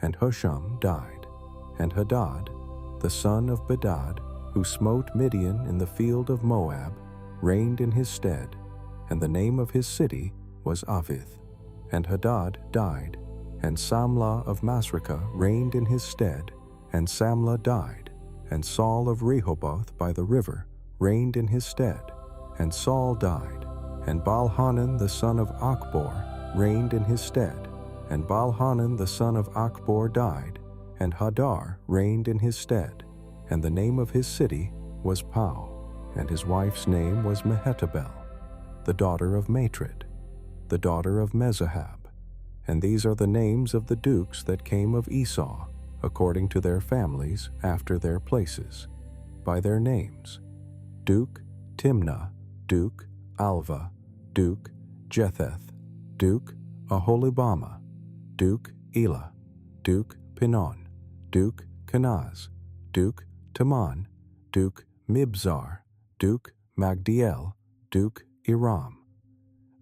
and Husham died. And Hadad, the son of Bedad, who smote Midian in the field of Moab, reigned in his stead, and the name of his city was Avith. And Hadad died, and Samlah of Masrekah reigned in his stead, and Samlah died, and Saul of Rehoboth by the river reigned in his stead, and Saul died, and Baalhanan the son of Achbor reigned in his stead, and Baalhanan the son of Achbor died, and Hadar reigned in his stead, and the name of his city was Pau, and his wife's name was Mehetabel, the daughter of Matred, the daughter of Mezahab. And these are the names of the dukes that came of Esau, according to their families after their places, by their names: Duke Timnah, Duke Alva, Duke Jetheth, Duke Aholibamah, Duke Elah, Duke Pinon, Duke Kenaz, Duke Taman, Duke Mibzar, Duke Magdiel, Duke Iram.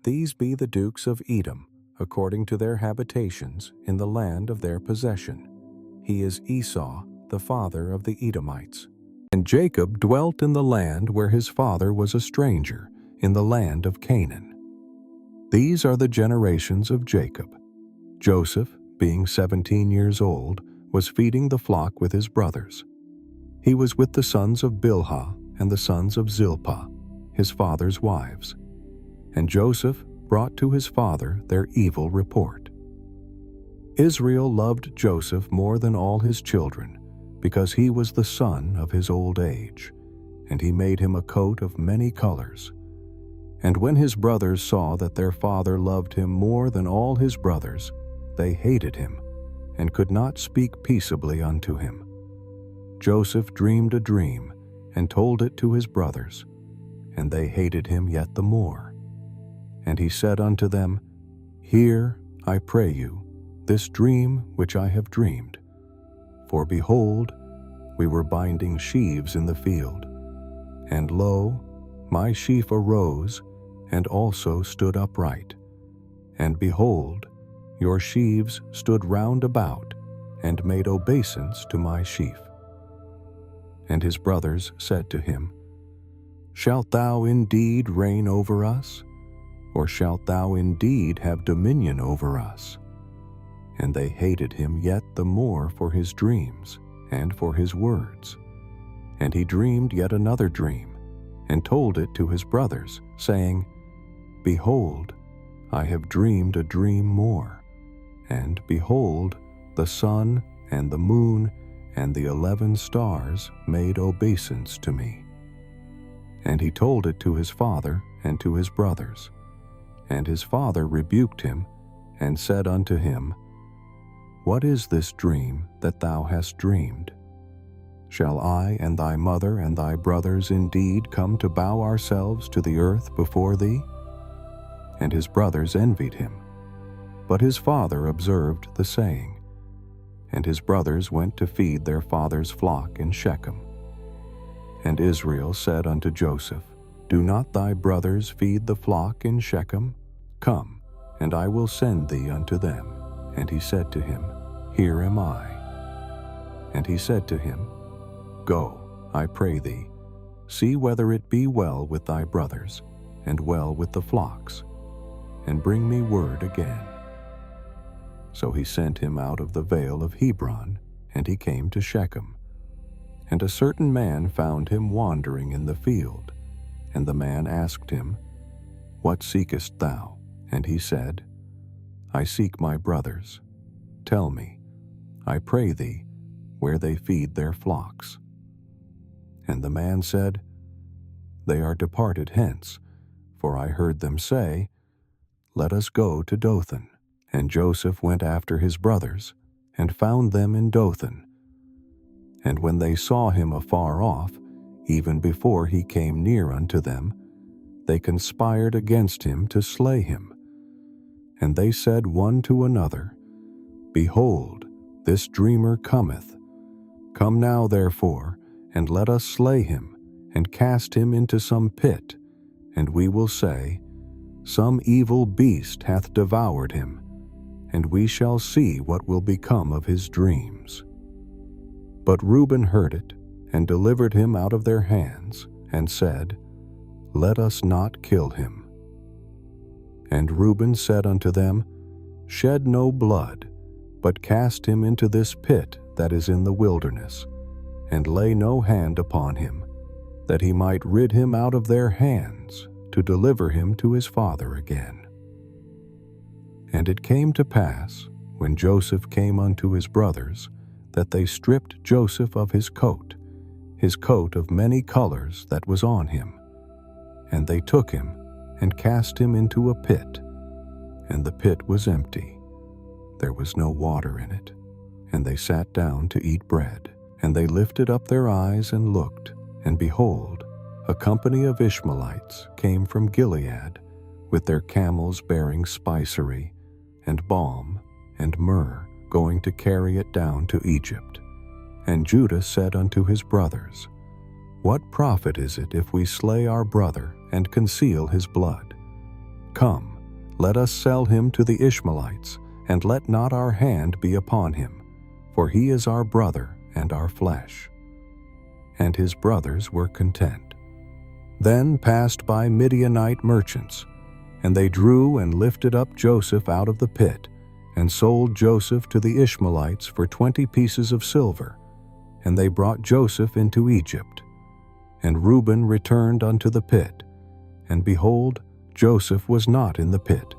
These be the dukes of Edom, according to their habitations in the land of their possession. He is Esau, the father of the Edomites. And Jacob dwelt in the land where his father was a stranger, in the land of Canaan. These are the generations of Jacob. Joseph, being 17 years old, was feeding the flock with his brothers. He was with the sons of Bilhah and the sons of Zilpah, his father's wives. And Joseph brought to his father their evil report. Israel loved Joseph more than all his children, because he was the son of his old age, and he made him a coat of many colors. And when his brothers saw that their father loved him more than all his brothers, they hated him, and could not speak peaceably unto him. Joseph dreamed a dream, and told it to his brothers, and they hated him yet the more. And he said unto them, Hear, I pray you, this dream which I have dreamed. For behold, we were binding sheaves in the field, and lo, my sheaf arose, and also stood upright. And behold, your sheaves stood round about, and made obeisance to my sheaf. And his brothers said to him, Shalt thou indeed reign over us? Or shalt thou indeed have dominion over us? And they hated him yet the more for his dreams, and for his words. And he dreamed yet another dream, and told it to his brothers, saying, Behold, I have dreamed a dream more. And behold, the sun and the moon and the 11 stars made obeisance to me. And he told it to his father and to his brothers. And his father rebuked him, and said unto him, What is this dream that thou hast dreamed? Shall I and thy mother and thy brothers indeed come to bow ourselves to the earth before thee? And his brothers envied him. But his father observed the saying. And his brothers went to feed their father's flock in Shechem. And Israel said unto Joseph, Do not thy brothers feed the flock in Shechem? Come, and I will send thee unto them. And he said to him, Here am I. And he said to him, Go, I pray thee, see whether it be well with thy brothers, and well with the flocks, and bring me word again. So he sent him out of the vale of Hebron, and he came to Shechem. And a certain man found him wandering in the field. And the man asked him, What seekest thou? And he said, I seek my brothers. Tell me, I pray thee, where they feed their flocks. And the man said, They are departed hence, for I heard them say, Let us go to Dothan. And Joseph went after his brothers, and found them in Dothan. And when they saw him afar off, even before he came near unto them, they conspired against him to slay him. And they said one to another, Behold, this dreamer cometh. Come now, therefore, and let us slay him, and cast him into some pit, and we will say, Some evil beast hath devoured him, and we shall see what will become of his dreams. But Reuben heard it, and delivered him out of their hands, and said, Let us not kill him. And Reuben said unto them, Shed no blood, but cast him into this pit that is in the wilderness, and lay no hand upon him, that he might rid him out of their hands, to deliver him to his father again. And it came to pass, when Joseph came unto his brothers, that they stripped Joseph of his coat of many colors that was on him. And they took him, and cast him into a pit. And the pit was empty, there was no water in it. And they sat down to eat bread. And they lifted up their eyes and looked, and behold, a company of Ishmaelites came from Gilead, with their camels bearing spicery, and balm, and myrrh, going to carry it down to Egypt. And Judah said unto his brothers, What profit is it if we slay our brother and conceal his blood? Come, let us sell him to the Ishmaelites, and let not our hand be upon him, for he is our brother and our flesh. And his brothers were content. Then passed by Midianite merchants, and they drew and lifted up Joseph out of the pit, and sold Joseph to the Ishmaelites for 20 pieces of silver. And they brought Joseph into Egypt. And Reuben returned unto the pit, and behold, Joseph was not in the pit,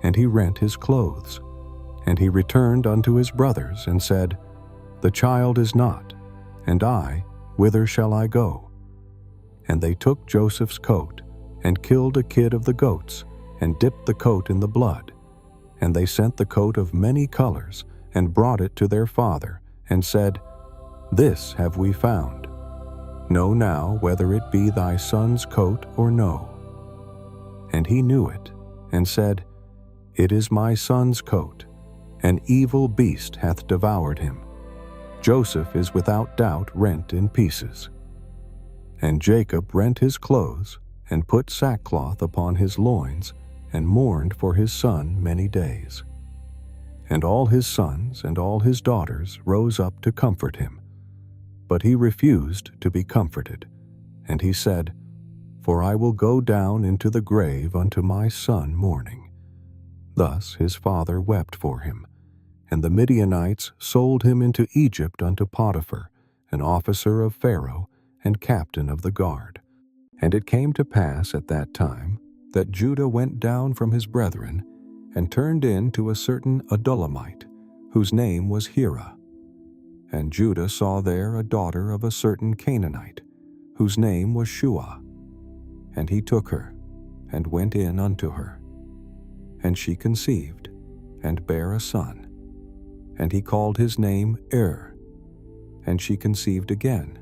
and he rent his clothes. And he returned unto his brothers, and said, The child is not, and I, whither shall I go? And they took Joseph's coat, and killed a kid of the goats, and dipped the coat in the blood. And they sent the coat of many colors, and brought it to their father, and said, This have we found. Know now whether it be thy son's coat or no. And he knew it, and said, It is my son's coat. An evil beast hath devoured him. Joseph is without doubt rent in pieces. And Jacob rent his clothes, and put sackcloth upon his loins, and mourned for his son many days. And all his sons and all his daughters rose up to comfort him. But he refused to be comforted. And he said, For I will go down into the grave unto my son mourning. Thus his father wept for him. And the Midianites sold him into Egypt unto Potiphar, an officer of Pharaoh, and captain of the guard. And it came to pass at that time, that Judah went down from his brethren, and turned in to a certain Adulamite, whose name was Hira. And Judah saw there a daughter of a certain Canaanite, whose name was Shua. And he took her, and went in unto her. And she conceived, and bare a son. And he called his name And she conceived again,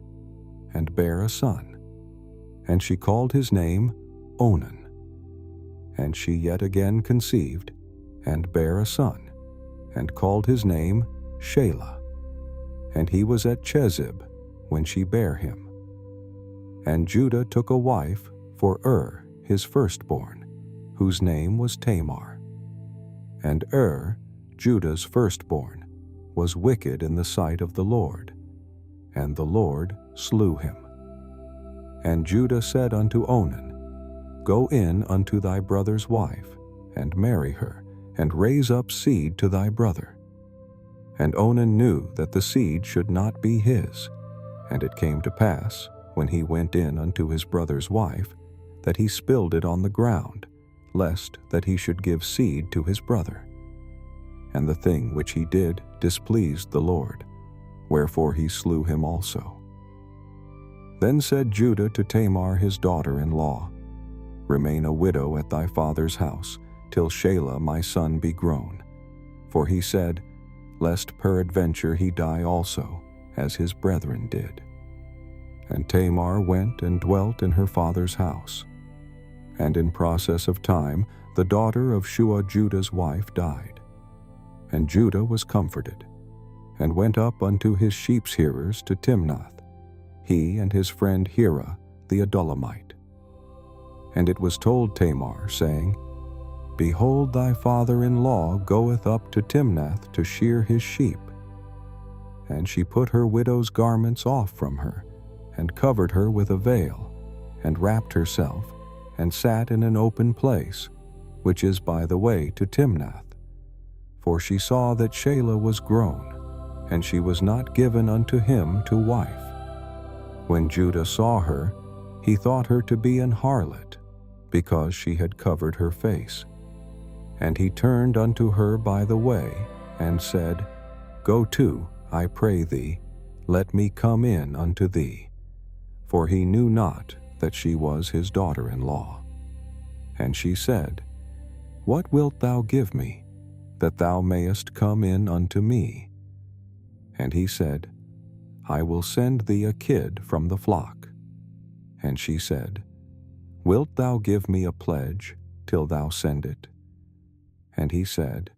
and bare a son. And she called his name Onan. And she yet again conceived, and bare a son, and called his name Shelah. And he was at Chezib when she bare him. And Judah took a wife for his firstborn, whose name was Tamar. And Judah's firstborn, was wicked in the sight of the Lord, and the Lord slew him. And Judah said unto Onan, Go in unto thy brother's wife, and marry her, and raise up seed to thy brother. And Onan knew that the seed should not be his. And it came to pass, when he went in unto his brother's wife, that he spilled it on the ground, lest that he should give seed to his brother. And the thing which he did displeased the Lord, wherefore he slew him also. Then said Judah to Tamar his daughter-in-law, Remain a widow at thy father's house, till Shelah my son be grown. For he said, Lest peradventure he die also, as his brethren did. And Tamar went and dwelt in her father's house. And in process of time the daughter of Shua Judah's wife died. And Judah was comforted, and went up unto his sheepshearers to Timnath, he and his friend Hira the Adullamite. And it was told Tamar, saying, Behold, thy father-in-law goeth up to Timnath to shear his sheep. And she put her widow's garments off from her, and covered her with a veil, and wrapped herself, and sat in an open place, which is by the way to Timnath. For she saw that Shelah was grown, and she was not given unto him to wife. When Judah saw her, he thought her to be an harlot, because she had covered her face. And he turned unto her by the way, and said, Go to, I pray thee, let me come in unto thee. For he knew not that she was his daughter-in-law. And she said, What wilt thou give me, that thou mayest come in unto me? And he said, I will send thee a kid from the flock. And she said, Wilt thou give me a pledge till thou send it? And he said,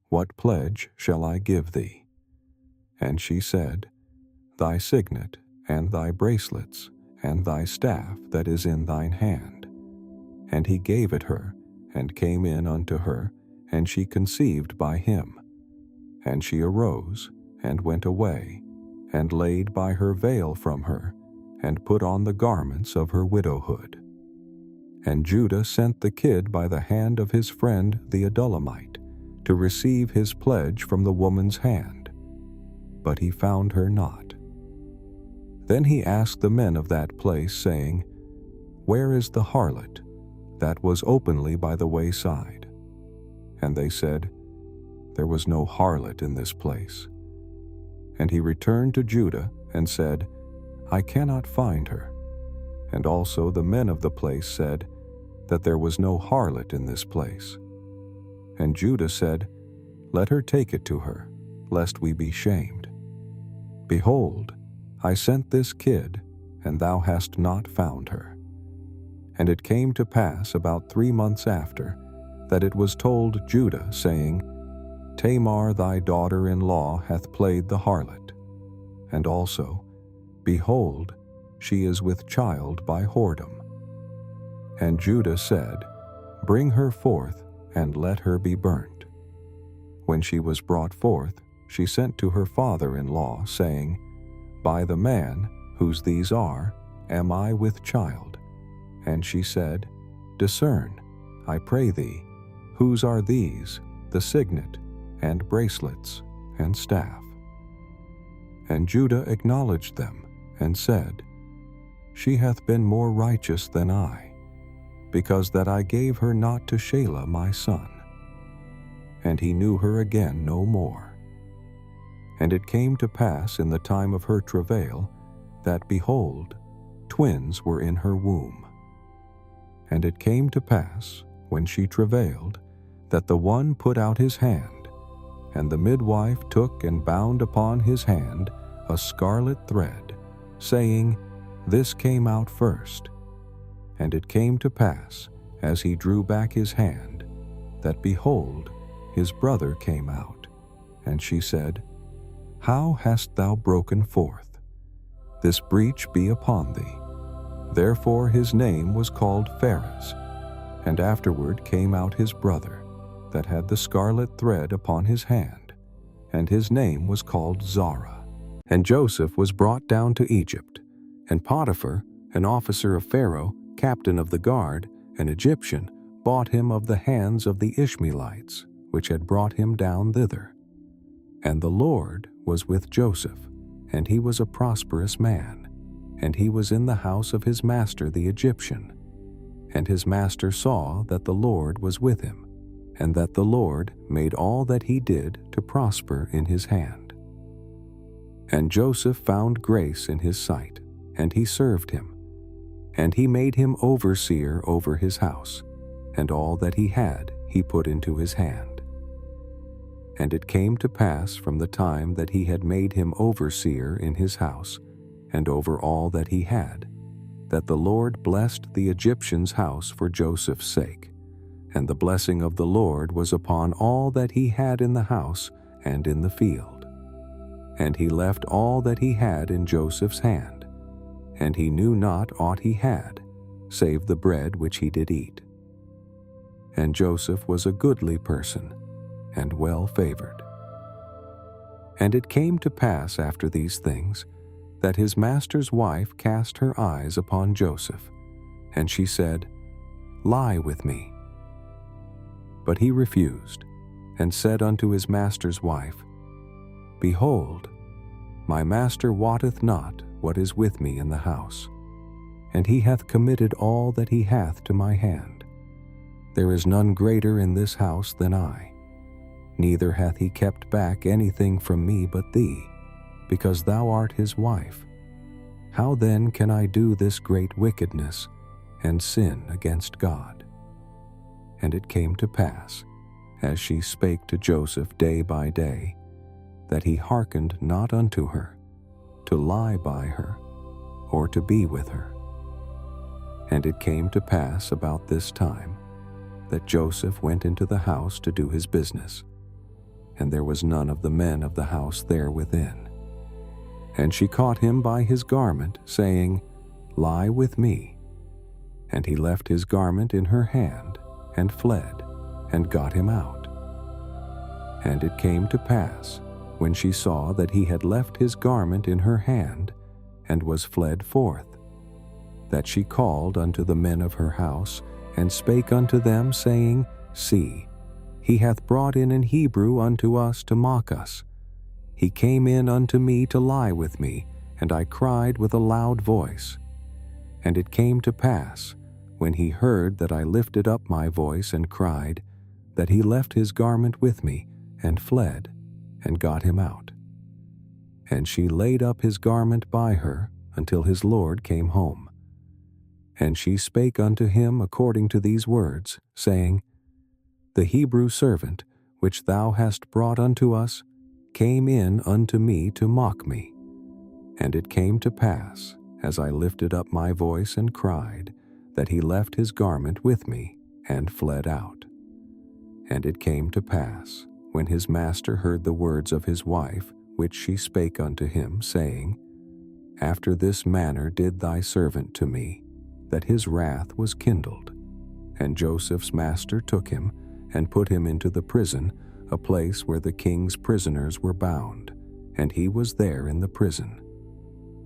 What pledge shall I give thee? And she said, Thy signet, and thy bracelets, and thy staff that is in thine hand. And he gave it her, and came in unto her, and she conceived by him. And she arose, and went away, and laid by her veil from her, and put on the garments of her widowhood. And Judah sent the kid by the hand of his friend the Adullamite, to receive his pledge from the woman's hand. But he found her not. Then he asked the men of that place, saying, Where is the harlot that was openly by the wayside? And they said, There was no harlot in this place. And he returned to Judah, and said, I cannot find her. And also the men of the place said, that there was no harlot in this place. And Judah said, Let her take it to her, lest we be shamed. Behold, I sent this kid, and thou hast not found her. And it came to pass about 3 months after, that it was told Judah, saying, Tamar thy daughter-in-law hath played the harlot. And also, behold, she is with child by whoredom. And Judah said, Bring her forth, and let her be burnt. When she was brought forth, she sent to her father-in-law, saying, By the man, whose these are, am I with child? And she said, Discern, I pray thee, whose are these, the signet, and bracelets, and staff? And Judah acknowledged them, and said, She hath been more righteous than I, because that I gave her not to Shelah my son. And he knew her again no more. And it came to pass in the time of her travail, that, behold, twins were in her womb. And it came to pass, when she travailed, that the one put out his hand, and the midwife took and bound upon his hand a scarlet thread, saying, This came out first. And it came to pass, as he drew back his hand, that, behold, his brother came out. And she said, How hast thou broken forth? This breach be upon thee. Therefore his name was called Phares. And afterward came out his brother, that had the scarlet thread upon his hand, and his name was called Zara. And Joseph was brought down to Egypt, and Potiphar, an officer of Pharaoh, captain of the guard, an Egyptian, bought him of the hands of the Ishmaelites, which had brought him down thither. And the Lord was with Joseph, and he was a prosperous man, and he was in the house of his master the Egyptian. And his master saw that the Lord was with him, and that the Lord made all that he did to prosper in his hand. And Joseph found grace in his sight, and he served him. And he made him overseer over his house, and all that he had he put into his hand. And it came to pass from the time that he had made him overseer in his house, and over all that he had, that the Lord blessed the Egyptian's house for Joseph's sake. And the blessing of the Lord was upon all that he had in the house and in the field. And he left all that he had in Joseph's hand, and he knew not aught he had, save the bread which he did eat. And Joseph was a goodly person, and well favored. And it came to pass after these things, that his master's wife cast her eyes upon Joseph, and she said, Lie with me. But he refused, and said unto his master's wife, Behold, my master wotteth not what is with me in the house, and he hath committed all that he hath to my hand. There is none greater in this house than I, neither hath he kept back anything from me but thee, because thou art his wife. How then can I do this great wickedness, and sin against God? And it came to pass, as she spake to Joseph day by day, that he hearkened not unto her, to lie by her, or to be with her. And it came to pass about this time, that Joseph went into the house to do his business, and there was none of the men of the house there within. And she caught him by his garment, saying, Lie with me. And he left his garment in her hand, and fled, and got him out. And it came to pass, when she saw that he had left his garment in her hand, and was fled forth, that she called unto the men of her house, and spake unto them, saying, See, he hath brought in an Hebrew unto us to mock us. He came in unto me to lie with me, and I cried with a loud voice. And it came to pass, when he heard that I lifted up my voice and cried, that he left his garment with me, and fled, and got him out. And she laid up his garment by her, until his lord came home. And she spake unto him according to these words, saying, The Hebrew servant, which thou hast brought unto us, came in unto me to mock me. And it came to pass, as I lifted up my voice and cried, that he left his garment with me, and fled out. And it came to pass, when his master heard the words of his wife, which she spake unto him, saying, After this manner did thy servant to me, that his wrath was kindled. And Joseph's master took him, and put him into the prison, a place where the king's prisoners were bound, and he was there in the prison.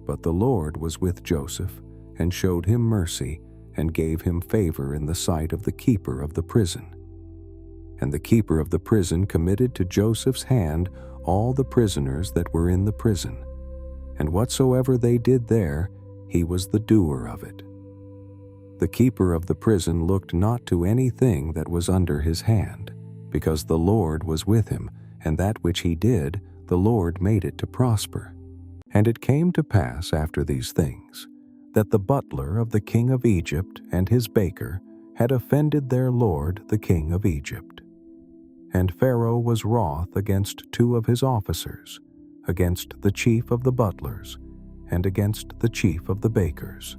But the Lord was with Joseph, and showed him mercy, and gave him favor in the sight of the keeper of the prison. And the keeper of the prison committed to Joseph's hand all the prisoners that were in the prison, and whatsoever they did there, he was the doer of it. The keeper of the prison looked not to anything that was under his hand, because the Lord was with him, and that which he did, the Lord made it to prosper. And it came to pass after these things, that the butler of the king of Egypt and his baker had offended their lord the king of Egypt. And Pharaoh was wroth against two of his officers, against the chief of the butlers, and against the chief of the bakers.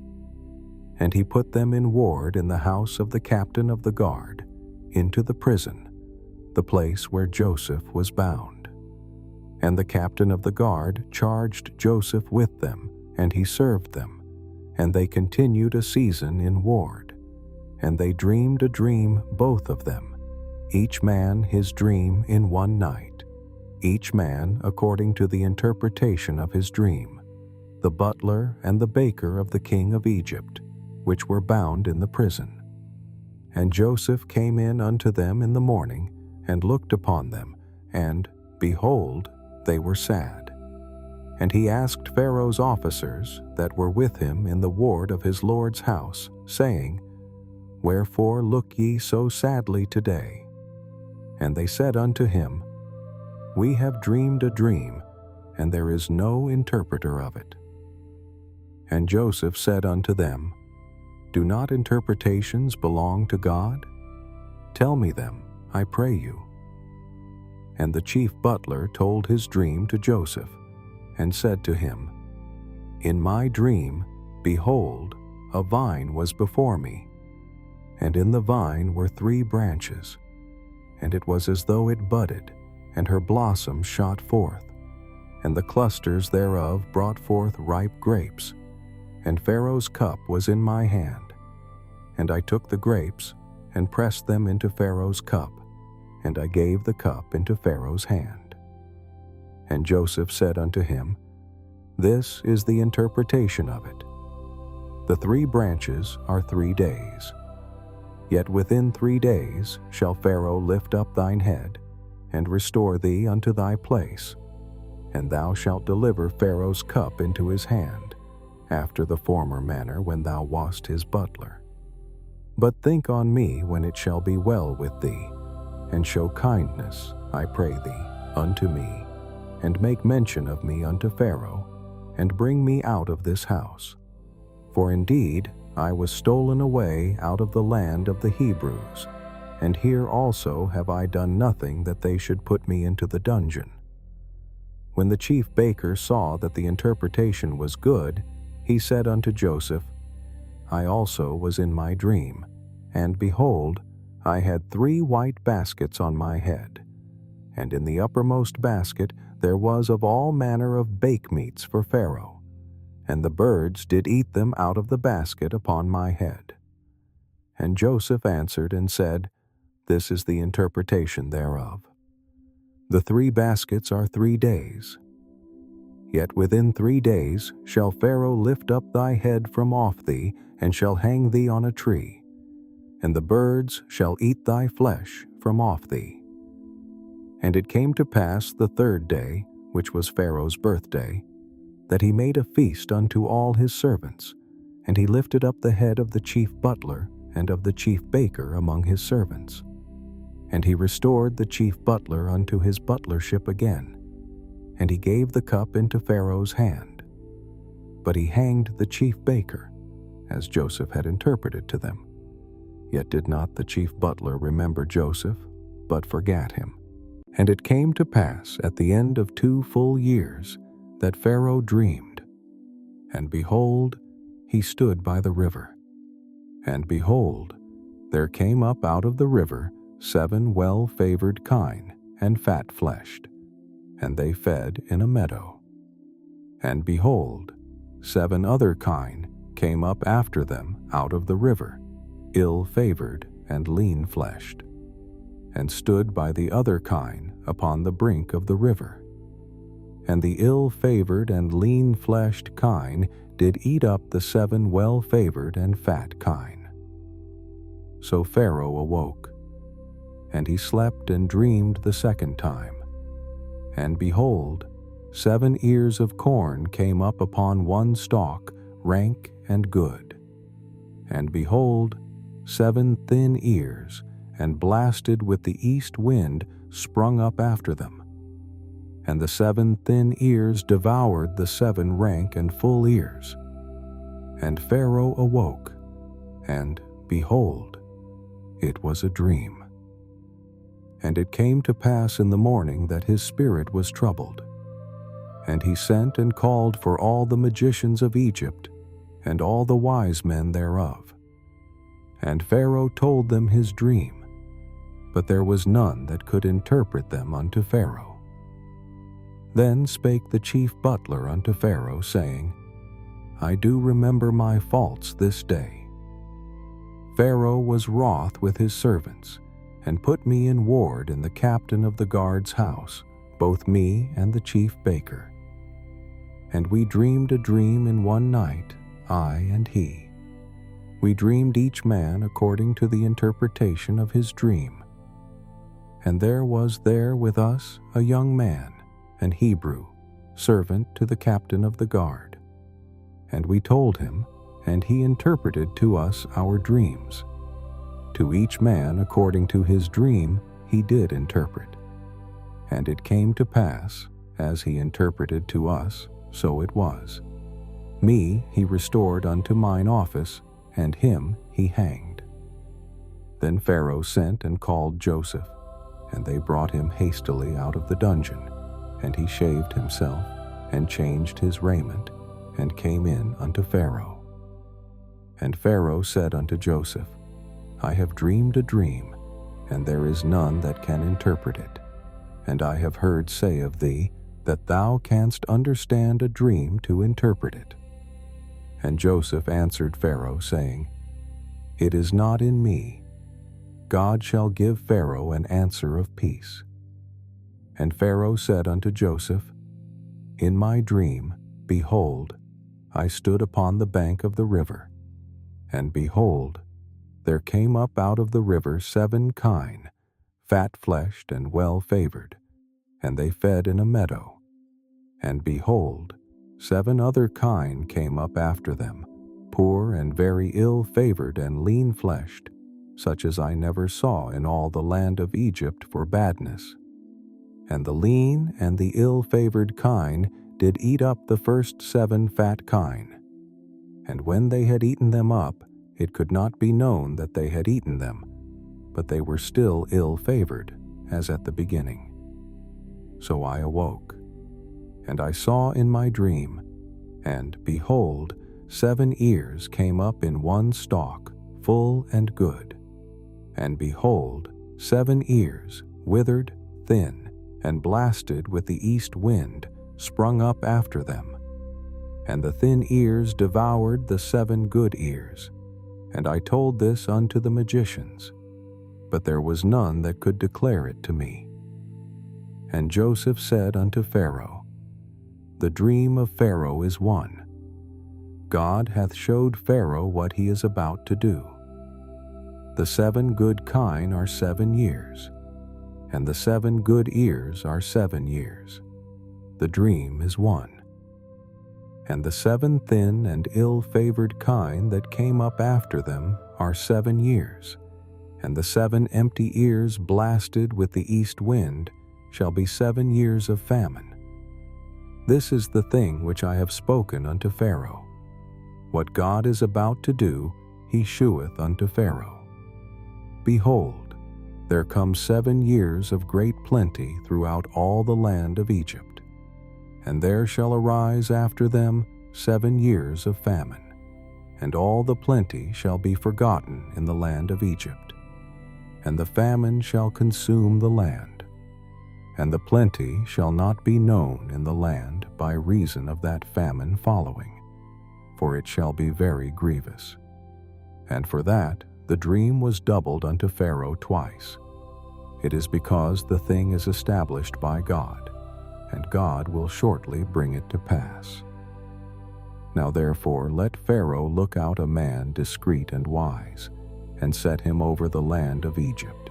And he put them in ward in the house of the captain of the guard, into the prison, the place where Joseph was bound. And the captain of the guard charged Joseph with them, and he served them. and they continued a season in ward. And they dreamed a dream, both of them, each man his dream in one night, each man according to the interpretation of his dream, the butler and the baker of the king of Egypt, which were bound in the prison. And Joseph came in unto them in the morning, and looked upon them, and, behold, they were sad. And he asked Pharaoh's officers that were with him in the ward of his lord's house, saying, Wherefore look ye so sadly today? And they said unto him, We have dreamed a dream, and there is no interpreter of it. And Joseph said unto them, Do not interpretations belong to God? Tell me them, I pray you. And the chief butler told his dream to Joseph, and said to him, In my dream, behold, a vine was before me, and in the vine were 3 branches, and it was as though it budded, and her blossoms shot forth, and the clusters thereof brought forth ripe grapes. And Pharaoh's cup was in my hand. And I took the grapes, and pressed them into Pharaoh's cup, and I gave the cup into Pharaoh's hand. And Joseph said unto him, This is the interpretation of it. The 3 branches are 3 days. Yet within 3 days shall Pharaoh lift up thine head, and restore thee unto thy place, and thou shalt deliver Pharaoh's cup into his hand, after the former manner when thou wast his butler. But think on me when it shall be well with thee, and show kindness, I pray thee, unto me, and make mention of me unto Pharaoh, and bring me out of this house. For indeed I was stolen away out of the land of the Hebrews, and here also have I done nothing that they should put me into the dungeon. When the chief baker saw that the interpretation was good, he said unto Joseph, I also was in my dream, and behold, I had 3 white baskets on my head, and in the uppermost basket there was of all manner of bake meats for Pharaoh, and the birds did eat them out of the basket upon my head. And Joseph answered and said, This is the interpretation thereof. The 3 baskets are 3 days. Yet within 3 days shall Pharaoh lift up thy head from off thee, and shall hang thee on a tree, and the birds shall eat thy flesh from off thee. And it came to pass the 3rd day, which was Pharaoh's birthday, that he made a feast unto all his servants, and he lifted up the head of the chief butler and of the chief baker among his servants. And he restored the chief butler unto his butlership again, and he gave the cup into Pharaoh's hand. But he hanged the chief baker, as Joseph had interpreted to them. Yet did not the chief butler remember Joseph, but forgat him. And it came to pass at the end of 2 full years that Pharaoh dreamed, and behold, he stood by the river. And behold, there came up out of the river 7 well-favored kine and fat-fleshed, and they fed in a meadow. And behold, 7 other kine came up after them out of the river, ill-favored and lean-fleshed, and stood by the other kine upon the brink of the river. And the ill-favored and lean-fleshed kine did eat up the 7 well-favored and fat kine. So Pharaoh awoke, and he slept and dreamed the 2nd time. And behold, 7 ears of corn came up upon one stalk, rank and good. And behold, 7 thin ears, and blasted with the east wind, sprung up after them. And the 7 thin ears devoured the 7 rank and full ears. And Pharaoh awoke, and behold, it was a dream. And it came to pass in the morning that his spirit was troubled. And he sent and called for all the magicians of Egypt, and all the wise men thereof. And Pharaoh told them his dream, but there was none that could interpret them unto Pharaoh. Then spake the chief butler unto Pharaoh, saying, I do remember my faults this day. Pharaoh was wroth with his servants, and put me in ward in the captain of the guard's house, both me and the chief baker. And we dreamed a dream in one night, I and he. We dreamed each man according to the interpretation of his dream. And there was there with us a young man, an Hebrew, servant to the captain of the guard. And we told him, and he interpreted to us our dreams. To each man according to his dream he did interpret. And it came to pass, as he interpreted to us, so it was. Me he restored unto mine office, and him he hanged. Then Pharaoh sent and called Joseph, and they brought him hastily out of the dungeon, and he shaved himself, and changed his raiment, and came in unto Pharaoh. And Pharaoh said unto Joseph, I have dreamed a dream, and there is none that can interpret it. And I have heard say of thee, that thou canst understand a dream to interpret it. And Joseph answered Pharaoh, saying, It is not in me. God shall give Pharaoh an answer of peace. And Pharaoh said unto Joseph, In my dream, behold, I stood upon the bank of the river, and behold, there came up out of the river 7 kine, fat-fleshed and well-favored, and they fed in a meadow. And behold, 7 other kine came up after them, poor and very ill-favored and lean-fleshed, such as I never saw in all the land of Egypt for badness. And the lean and the ill-favored kine did eat up the first 7 fat kine. And when they had eaten them up, it could not be known that they had eaten them, but they were still ill-favored, as at the beginning. So I awoke, and I saw in my dream, and behold, 7 ears came up in one stalk, full and good. And behold, 7 ears, withered, thin, and blasted with the east wind, sprung up after them. And the thin ears devoured the 7 good ears. And I told this unto the magicians, but there was none that could declare it to me. And Joseph said unto Pharaoh, The dream of Pharaoh is one. God hath showed Pharaoh what he is about to do. The 7 good kine are 7 years, and the 7 good ears are 7 years. The dream is one. And the 7 thin and ill-favored kine that came up after them are 7 years, and the 7 empty ears blasted with the east wind shall be 7 years of famine. This is the thing which I have spoken unto Pharaoh. What God is about to do, he sheweth unto Pharaoh. Behold, there come 7 years of great plenty throughout all the land of Egypt. And there shall arise after them 7 years of famine, and all the plenty shall be forgotten in the land of Egypt. And the famine shall consume the land, and the plenty shall not be known in the land by reason of that famine following, for it shall be very grievous. And for that the dream was doubled unto Pharaoh twice. It is because the thing is established by God, and God will shortly bring it to pass. Now therefore let Pharaoh look out a man discreet and wise, and set him over the land of Egypt.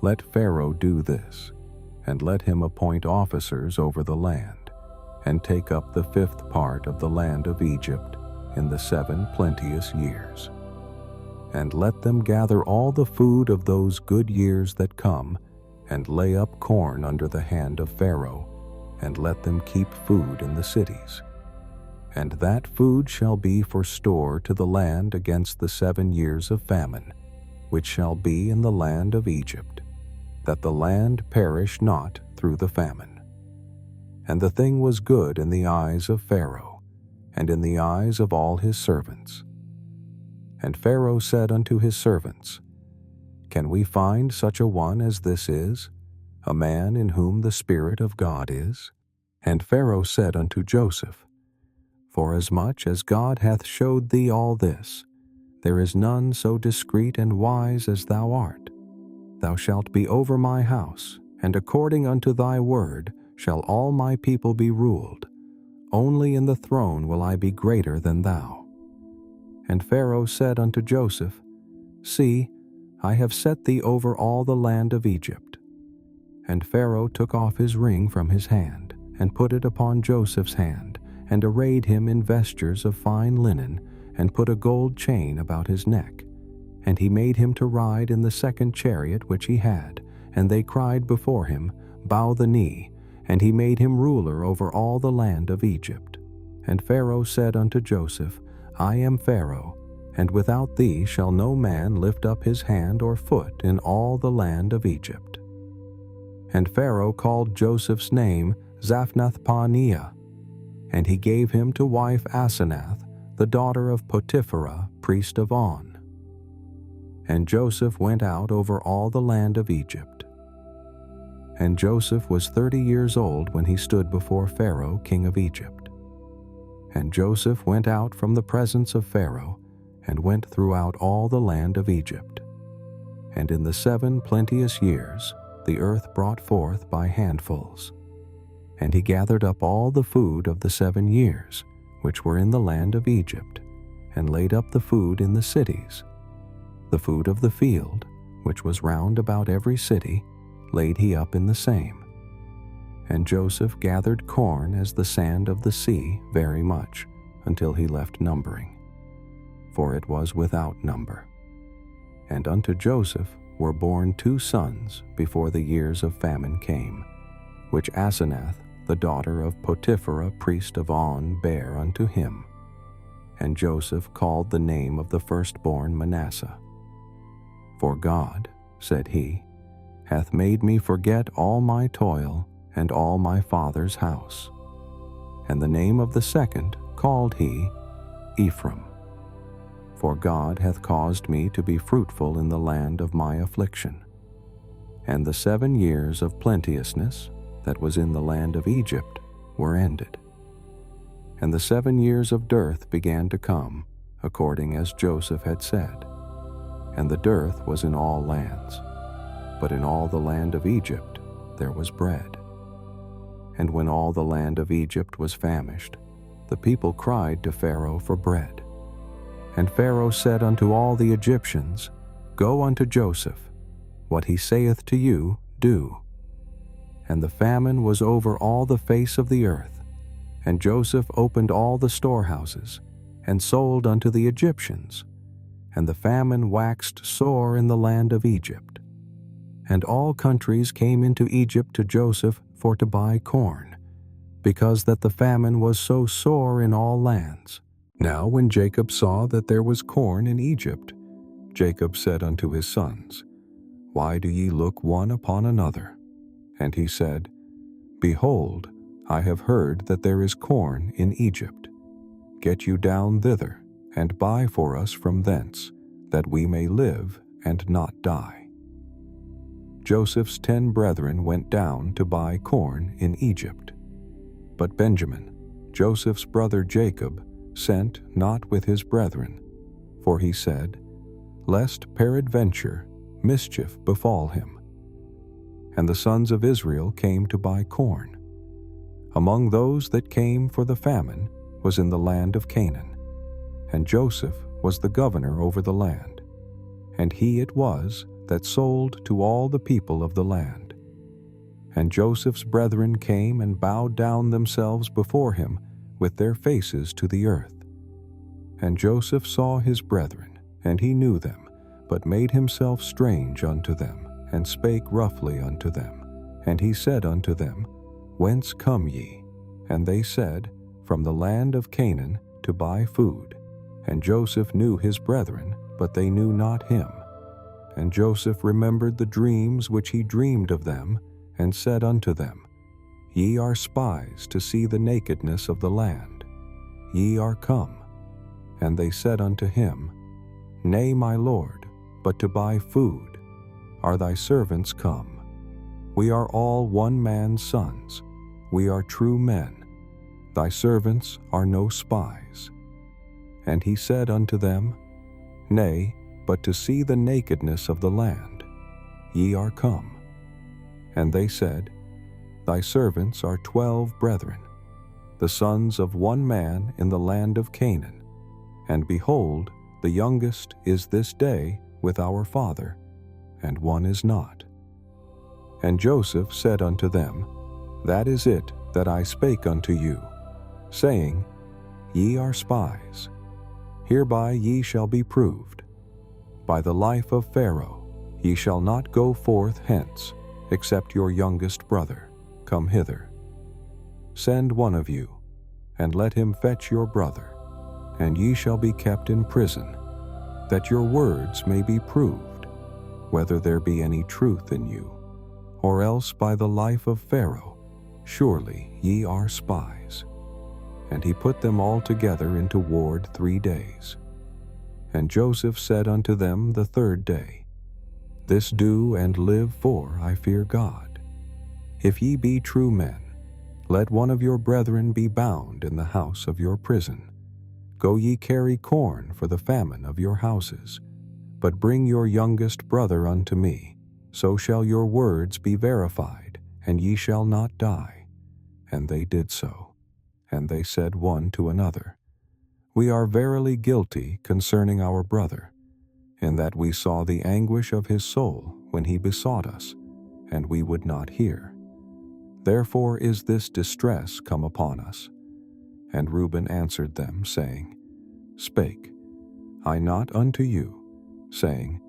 Let Pharaoh do this, and let him appoint officers over the land, and take up the 5th part of the land of Egypt in the 7 plenteous years. And let them gather all the food of those good years that come, and lay up corn under the hand of Pharaoh, and let them keep food in the cities. And that food shall be for store to the land against the 7 years of famine, which shall be in the land of Egypt, that the land perish not through the famine. And the thing was good in the eyes of Pharaoh, and in the eyes of all his servants. And Pharaoh said unto his servants, Can we find such a one as this is, a man in whom the Spirit of God is? And Pharaoh said unto Joseph, Forasmuch as God hath showed thee all this, there is none so discreet and wise as thou art. Thou shalt be over my house, and according unto thy word shall all my people be ruled. Only in the throne will I be greater than thou. And Pharaoh said unto Joseph, See, I have set thee over all the land of Egypt. And Pharaoh took off his ring from his hand, and put it upon Joseph's hand, and arrayed him in vestures of fine linen, and put a gold chain about his neck. And he made him to ride in the second chariot which he had, and they cried before him, Bow the knee, and he made him ruler over all the land of Egypt. And Pharaoh said unto Joseph, I am Pharaoh, and without thee shall no man lift up his hand or foot in all the land of Egypt. And Pharaoh called Joseph's name Zaphnath-Paaneah, and he gave him to wife Asenath, the daughter of Potiphera, priest of On. And Joseph went out over all the land of Egypt. And Joseph was 30 years old when he stood before Pharaoh, king of Egypt. And Joseph went out from the presence of Pharaoh, and went throughout all the land of Egypt. And in the 7 plenteous years the earth brought forth by handfuls. And he gathered up all the food of the 7 years, which were in the land of Egypt, and laid up the food in the cities. The food of the field, which was round about every city, laid he up in the same. And Joseph gathered corn as the sand of the sea very much, until he left numbering, for it was without number. And unto Joseph were born 2 sons before the years of famine came, which Asenath, the daughter of Potiphera, priest of On, bare unto him. And Joseph called the name of the firstborn Manasseh. For God, said he, hath made me forget all my toil and all my father's house. And the name of the second called he Ephraim. For God hath caused me to be fruitful in the land of my affliction. And the 7 years of plenteousness that was in the land of Egypt were ended. And the 7 years of dearth began to come, according as Joseph had said. And the dearth was in all lands, but in all the land of Egypt there was bread. And when all the land of Egypt was famished, the people cried to Pharaoh for bread. And Pharaoh said unto all the Egyptians, Go unto Joseph, what he saith to you, do. And the famine was over all the face of the earth, and Joseph opened all the storehouses, and sold unto the Egyptians. And the famine waxed sore in the land of Egypt. And all countries came into Egypt to Joseph for to buy corn, because that the famine was so sore in all lands. Now when Jacob saw that there was corn in Egypt, Jacob said unto his sons, Why do ye look one upon another? And he said, Behold, I have heard that there is corn in Egypt. Get you down thither, and buy for us from thence, that we may live and not die. Joseph's 10 brethren went down to buy corn in Egypt. But Benjamin, Joseph's brother Jacob, sent not with his brethren, for he said, Lest peradventure mischief befall him. And the sons of Israel came to buy corn. Among those that came for the famine was in the land of Canaan, and Joseph was the governor over the land, and he it was that sold to all the people of the land. And Joseph's brethren came and bowed down themselves before him with their faces to the earth. And Joseph saw his brethren, and he knew them, but made himself strange unto them, and spake roughly unto them. And he said unto them, Whence come ye? And they said, From the land of Canaan, to buy food. And Joseph knew his brethren, but they knew not him. And Joseph remembered the dreams which he dreamed of them, and said unto them, Ye are spies to see the nakedness of the land. Ye are come. And they said unto him, Nay, my lord, but to buy food. Are thy servants come? We are all one man's sons. We are true men. Thy servants are no spies. And he said unto them, Nay, but to see the nakedness of the land, ye are come. And they said, Thy servants are 12 brethren, the sons of one man in the land of Canaan. And behold, the youngest is this day with our father, and one is not. And Joseph said unto them, That is it that I spake unto you, saying, Ye are spies. Hereby ye shall be proved. By the life of Pharaoh ye shall not go forth hence, except your youngest brother come hither. Send one of you, and let him fetch your brother, and ye shall be kept in prison, that your words may be proved, whether there be any truth in you, or else by the life of Pharaoh, surely ye are spies. And he put them all together into ward 3 days. And Joseph said unto them the 3rd day, This do and live, for I fear God. If ye be true men, let one of your brethren be bound in the house of your prison. Go ye carry corn for the famine of your houses, but bring your youngest brother unto me, so shall your words be verified, and ye shall not die. And they did so. And they said one to another, We are verily guilty concerning our brother, in that we saw the anguish of his soul when he besought us, and we would not hear. Therefore is this distress come upon us. And Reuben answered them, saying, Spake I not unto you, saying,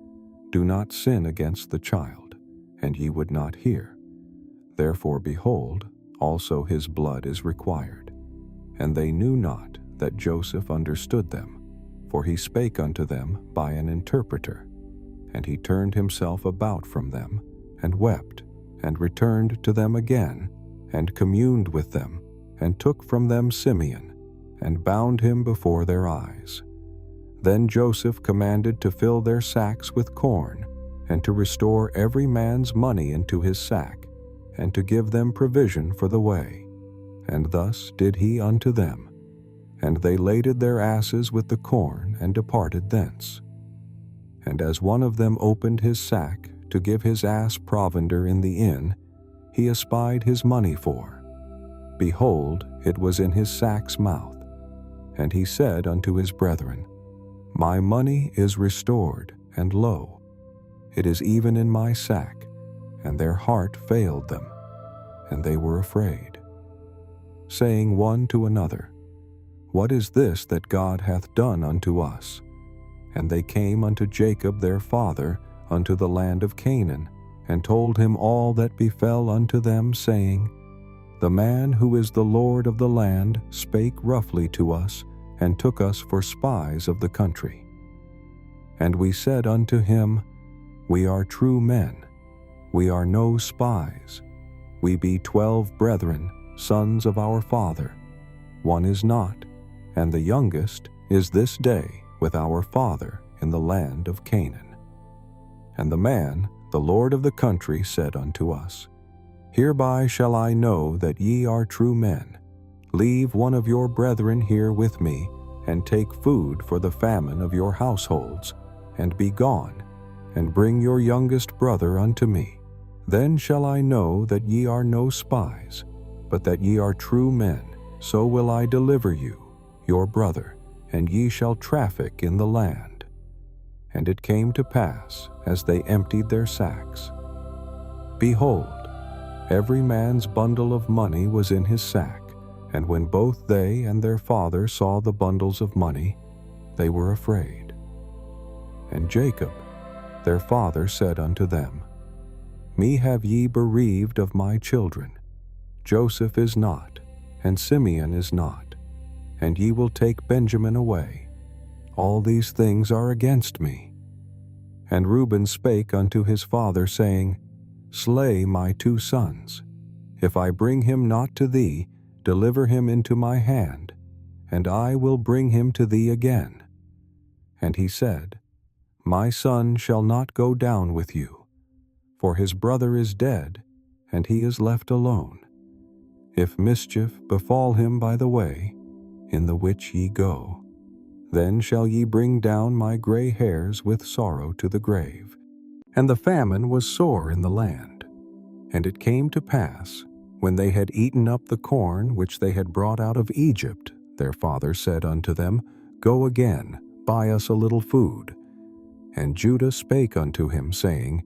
Do not sin against the child, and ye would not hear. Therefore, behold, also his blood is required. And they knew not that Joseph understood them, for he spake unto them by an interpreter. And he turned himself about from them, and wept, and returned to them again, and communed with them, and took from them Simeon, and bound him before their eyes. Then Joseph commanded to fill their sacks with corn, and to restore every man's money into his sack, and to give them provision for the way. And thus did he unto them. And they laded their asses with the corn, and departed thence. And as one of them opened his sack to give his ass provender in the inn, he espied his money for. Behold, it was in his sack's mouth. And he said unto his brethren, My money is restored, and lo, it is even in my sack. And their heart failed them, and they were afraid, saying one to another, What is this that God hath done unto us? And they came unto Jacob their father unto the land of Canaan, and told him all that befell unto them, saying, The man who is the Lord of the land spake roughly to us, and took us for spies of the country. And we said unto him, We are true men, we are no spies. We be 12 brethren, sons of our father. One is not, and the youngest is this day with our father in the land of Canaan. And the man, the Lord of the country, said unto us, Hereby shall I know that ye are true men. Leave one of your brethren here with me, and take food for the famine of your households, and be gone, and bring your youngest brother unto me. Then shall I know that ye are no spies, but that ye are true men. So will I deliver you, your brother, and ye shall traffic in the land. And it came to pass, as they emptied their sacks, behold, every man's bundle of money was in his sack. And when both they and their father saw the bundles of money, they were afraid. And Jacob, their father, said unto them, Me have ye bereaved of my children. Joseph is not, and Simeon is not, and ye will take Benjamin away. All these things are against me. And Reuben spake unto his father, saying, Slay my 2 sons. If I bring him not to thee, deliver him into my hand, and I will bring him to thee again. And he said, My son shall not go down with you, for his brother is dead, and he is left alone. if mischief befall him by the way, in the which ye go, then shall ye bring down my gray hairs with sorrow to the grave. And the famine was sore in the land. And it came to pass, when they had eaten up the corn which they had brought out of Egypt, their father said unto them, Go again, buy us a little food. And Judah spake unto him, saying,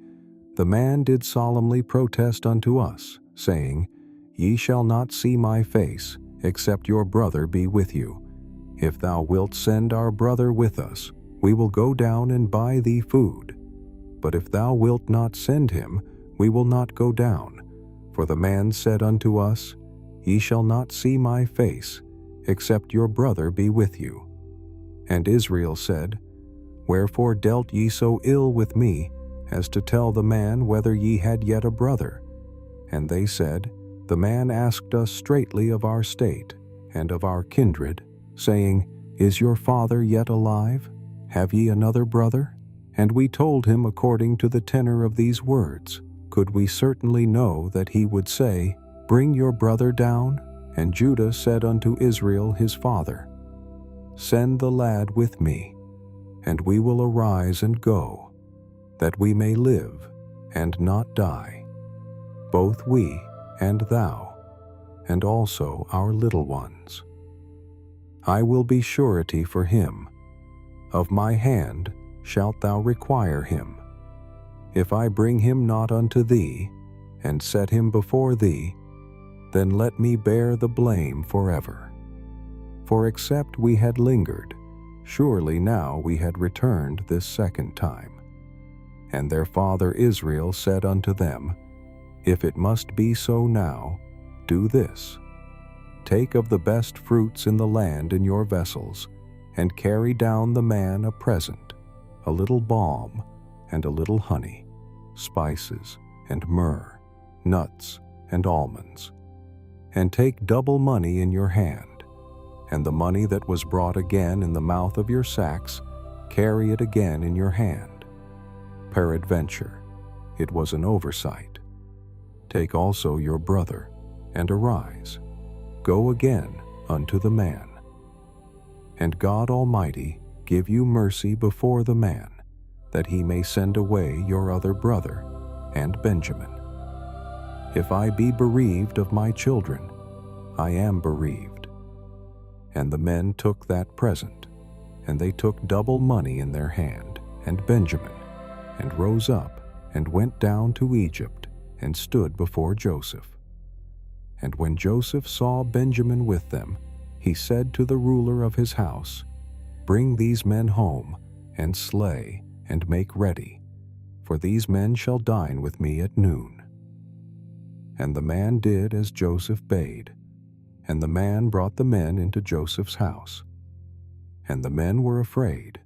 The man did solemnly protest unto us, saying, Ye shall not see my face, except your brother be with you. If thou wilt send our brother with us, we will go down and buy thee food. But if thou wilt not send him, we will not go down. For the man said unto us, Ye shall not see my face, except your brother be with you. And Israel said, Wherefore dealt ye so ill with me, as to tell the man whether ye had yet a brother? And they said, The man asked us straitly of our state, and of our kindred, saying, Is your father yet alive? Have ye another brother? And we told him according to the tenor of these words. Could we certainly know that he would say, Bring your brother down? And Judah said unto Israel his father, Send the lad with me, and we will arise and go, that we may live and not die, both we and thou, and also our little ones. I will be surety for him. Of my hand shalt thou require him. If I bring him not unto thee, and set him before thee, then let me bear the blame forever. For except we had lingered, surely now we had returned this second time. And their father Israel said unto them, If it must be so now, do this. Take of the best fruits in the land in your vessels, and carry down the man a present, a little balm, and a little honey, spices, and myrrh, nuts, and almonds. And take double money in your hand, and the money that was brought again in the mouth of your sacks, carry it again in your hand. Peradventure, it was an oversight. Take also your brother, and arise, go again unto the man. And God Almighty give you mercy before the man, that he may send away your other brother, and Benjamin. If I be bereaved of my children, I am bereaved. And the men took that present, and they took double money in their hand, and Benjamin, and rose up, and went down to Egypt, and stood before Joseph. And when Joseph saw Benjamin with them, he said to the ruler of his house, Bring these men home, and slay, and make ready, for these men shall dine with me at noon. And the man did as Joseph bade, and the man brought the men into Joseph's house. And the men were afraid,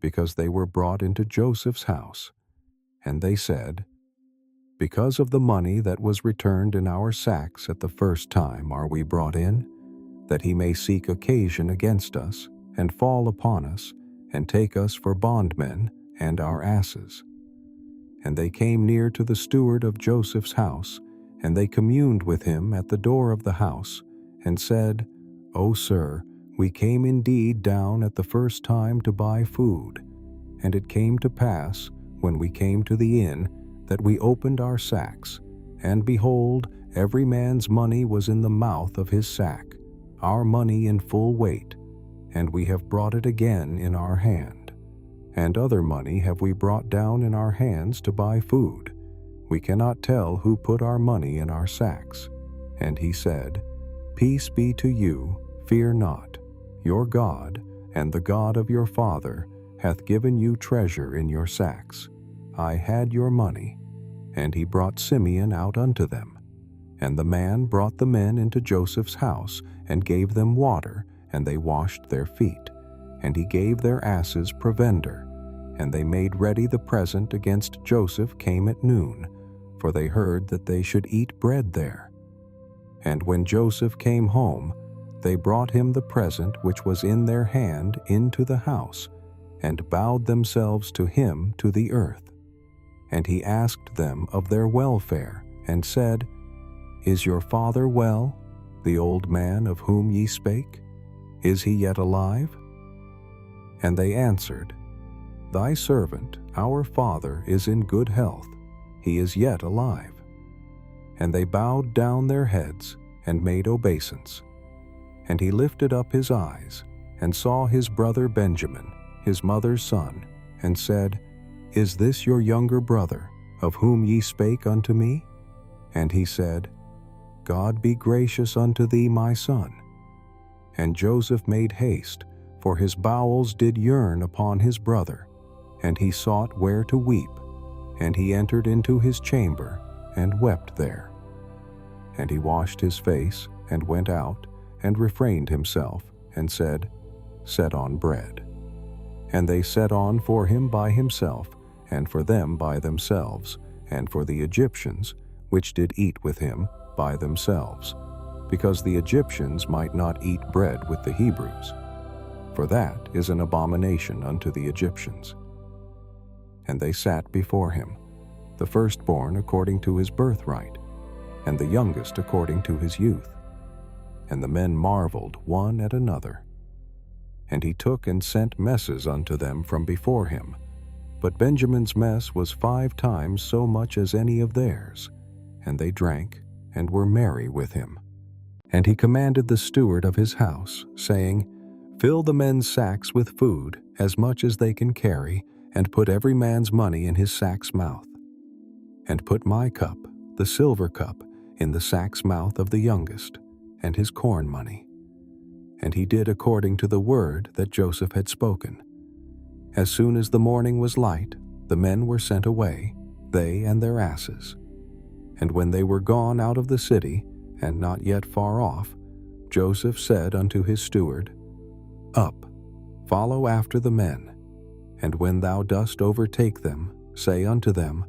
because they were brought into Joseph's house. And they said, Because of the money that was returned in our sacks at the first time are we brought in, that he may seek occasion against us, and fall upon us, and take us for bondmen and our asses. And they came near to the steward of Joseph's house, and they communed with him at the door of the house, and said, O sir, we came indeed down at the first time to buy food. And it came to pass, when we came to the inn, that we opened our sacks, and behold, every man's money was in the mouth of his sack, our money in full weight, and we have brought it again in our hand. And other money have we brought down in our hands to buy food. We cannot tell who put our money in our sacks. And he said, Peace be to you, fear not. Your God, and the God of your father, hath given you treasure in your sacks. I had your money. And he brought Simeon out unto them. And the man brought the men into Joseph's house, and gave them water, and they washed their feet. And he gave their asses provender. And they made ready the present against Joseph came at noon, for they heard that they should eat bread there. And when Joseph came home, they brought him the present which was in their hand into the house, and bowed themselves to him to the earth. And he asked them of their welfare, and said, Is your father well? the old man of whom ye spake? Is he yet alive?" And they answered, "Thy servant, our father, is in good health. He is yet alive." And they bowed down their heads and made obeisance. And he lifted up his eyes and saw his brother Benjamin, his mother's son, and said, "Is this your younger brother, of whom ye spake unto me?" And he said, "God be gracious unto thee, my son." And Joseph made haste, for his bowels did yearn upon his brother, and he sought where to weep, and he entered into his chamber, and wept there. And he washed his face, and went out, and refrained himself, and said, "Set on bread." And they set on for him by himself, and for them by themselves, and for the Egyptians, which did eat with him, by themselves, because the Egyptians might not eat bread with the Hebrews, for that is an abomination unto the Egyptians. And they sat before him, the firstborn according to his birthright, and the youngest according to his youth. And the men marveled one at another. And he took and sent messes unto them from before him. But Benjamin's mess was 5 times so much as any of theirs. And they drank, and were merry with him. And he commanded the steward of his house, saying, "Fill the men's sacks with food, as much as they can carry, and put every man's money in his sack's mouth. And put my cup, the silver cup, in the sack's mouth of the youngest, and his corn money." And he did according to the word that Joseph had spoken. As soon as the morning was light, the men were sent away, they and their asses. And when they were gone out of the city, and not yet far off, Joseph said unto his steward, "Up, follow after the men, and when thou dost overtake them, say unto them,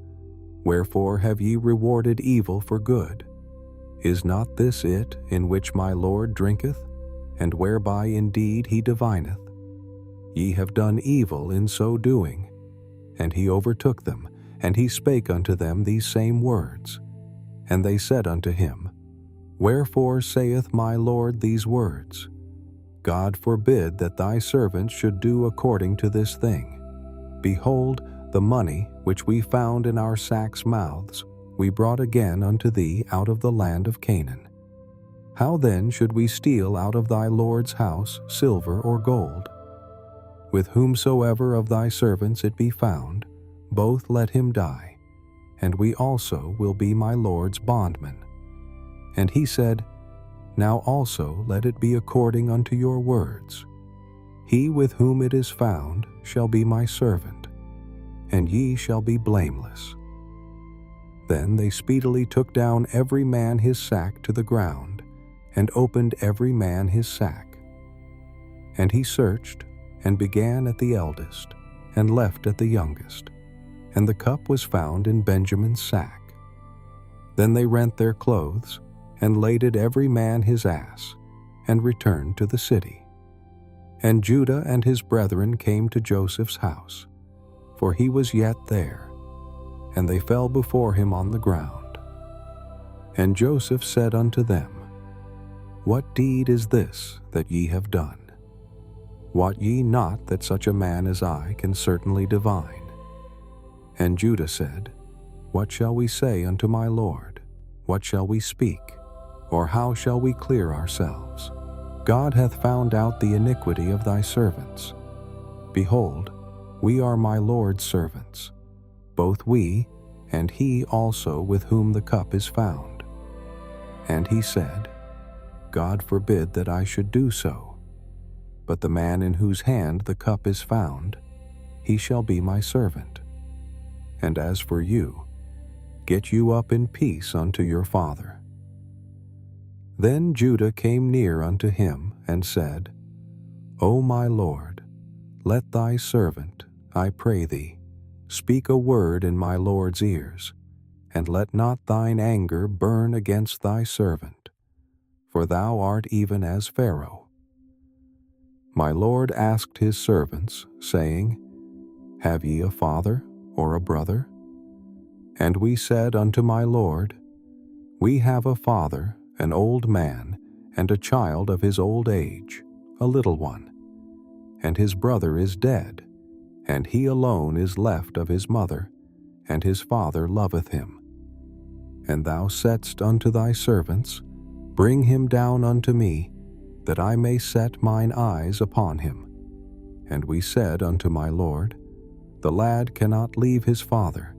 Wherefore have ye rewarded evil for good? Is not this it in which my Lord drinketh, and whereby indeed he divineth? Ye have done evil in so doing." And he overtook them, and he spake unto them these same words. And they said unto him, "Wherefore saith my Lord these words? God forbid that thy servants should do according to this thing. Behold, the money which we found in our sacks' mouths we brought again unto thee out of the land of Canaan. How then should we steal out of thy Lord's house silver or gold? With whomsoever of thy servants it be found, both let him die, and we also will be my Lord's bondmen." And he said, "Now also let it be according unto your words. He with whom it is found shall be my servant, and ye shall be blameless." Then they speedily took down every man his sack to the ground, and opened every man his sack. And he searched, and began at the eldest, and left at the youngest, and the cup was found in Benjamin's sack. Then they rent their clothes, and laded every man his ass, and returned to the city. And Judah and his brethren came to Joseph's house, for he was yet there, and they fell before him on the ground. And Joseph said unto them, "What deed is this that ye have done? Wot ye not that such a man as I can certainly divine?" And Judah said, "What shall we say unto my Lord? What shall we speak? Or how shall we clear ourselves? God hath found out the iniquity of thy servants. Behold, we are my Lord's servants, both we, and he also with whom the cup is found." And he said, "God forbid that I should do so. But the man in whose hand the cup is found, he shall be my servant. And as for you, get you up in peace unto your father." Then Judah came near unto him, and said, "O my Lord, let thy servant, I pray thee, speak a word in my Lord's ears, and let not thine anger burn against thy servant, for thou art even as Pharaoh." My Lord asked his servants, saying, "Have ye a father or a brother?" And we said unto my Lord, "We have a father, an old man, and a child of his old age, a little one. And his brother is dead, and he alone is left of his mother, and his father loveth him. And thou saidst unto thy servants, Bring him down unto me, that I may set mine eyes upon him. And we said unto my lord, The lad cannot leave his father,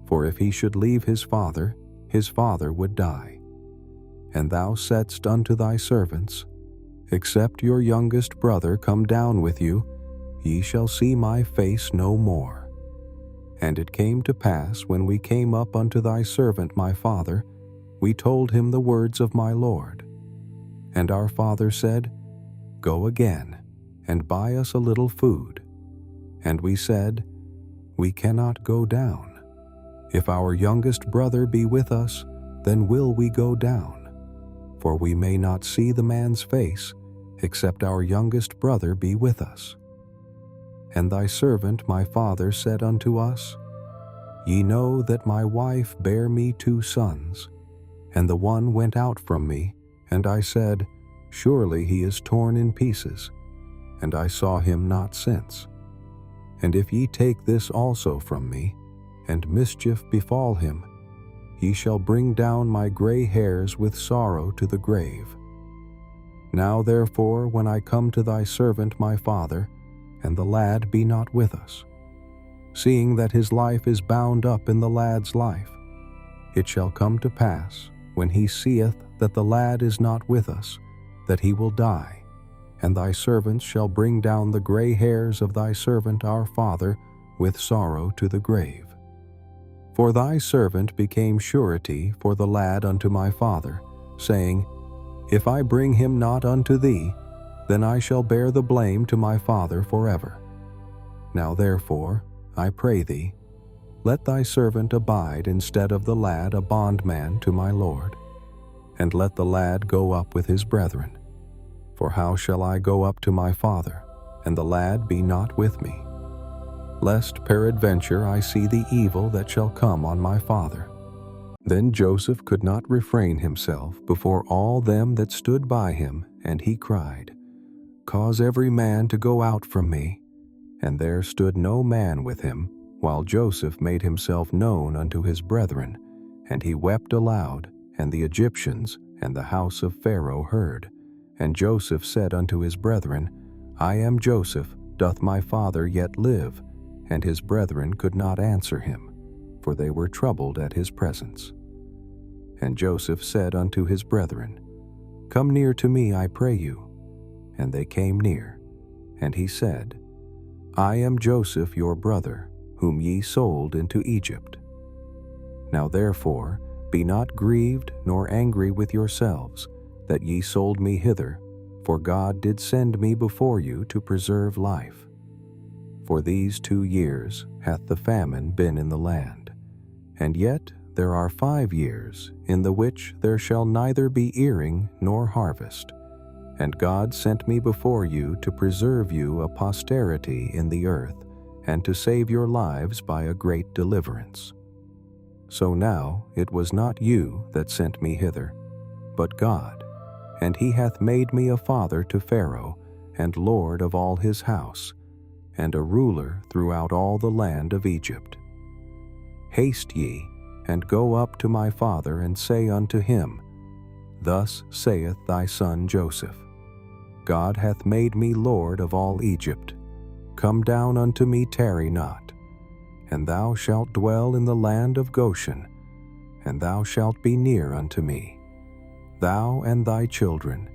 for if he should leave his father would die. And thou saidst unto thy servants, Except your youngest brother come down with you, ye shall see my face no more. And it came to pass, when we came up unto thy servant my father, we told him the words of my lord. And our father said, Go again, and buy us a little food. And we said, We cannot go down. If our youngest brother be with us, then will we go down. For we may not see the man's face, except our youngest brother be with us. And thy servant my father said unto us, Ye know that my wife bare me 2 sons, and the one went out from me, and I said, Surely he is torn in pieces, and I saw him not since. And if ye take this also from me, and mischief befall him, ye shall bring down my gray hairs with sorrow to the grave. Now therefore, when I come to thy servant my father, and the lad be not with us, seeing that his life is bound up in the lad's life, it shall come to pass, when he seeth that the lad is not with us, that he will die, and thy servants shall bring down the gray hairs of thy servant our father with sorrow to the grave. For thy servant became surety for the lad unto my father, saying, If I bring him not unto thee, then I shall bear the blame to my father forever. Now therefore, I pray thee, let thy servant abide instead of the lad a bondman to my lord, and let the lad go up with his brethren. For how shall I go up to my father, and the lad be not with me? Lest peradventure I see the evil that shall come on my father. Then Joseph could not refrain himself before all them that stood by him, and he cried, Cause every man to go out from me. And there stood no man with him, while Joseph made himself known unto his brethren, and he wept aloud, and the Egyptians and the house of Pharaoh heard. And Joseph said unto his brethren, I am Joseph, doth my father yet live? And his brethren could not answer him, for they were troubled at his presence. And Joseph said unto his brethren, Come near to me, I pray you. And they came near. And he said, I am Joseph your brother, whom ye sold into Egypt. Now therefore, be not grieved nor angry with yourselves, that ye sold me hither, for God did send me before you to preserve life. For these 2 years hath the famine been in the land, and yet there are 5 years in the which there shall neither be earing nor harvest. And God sent me before you to preserve you a posterity in the earth, and to save your lives by a great deliverance. So now it was not you that sent me hither, but God, and he hath made me a father to Pharaoh, and lord of all his house, and a ruler throughout all the land of Egypt. Haste ye, and go up to my father, and say unto him, Thus saith thy son Joseph, God hath made me lord of all Egypt. Come down unto me, tarry not. And thou shalt dwell in the land of Goshen, and thou shalt be near unto me, thou and thy children,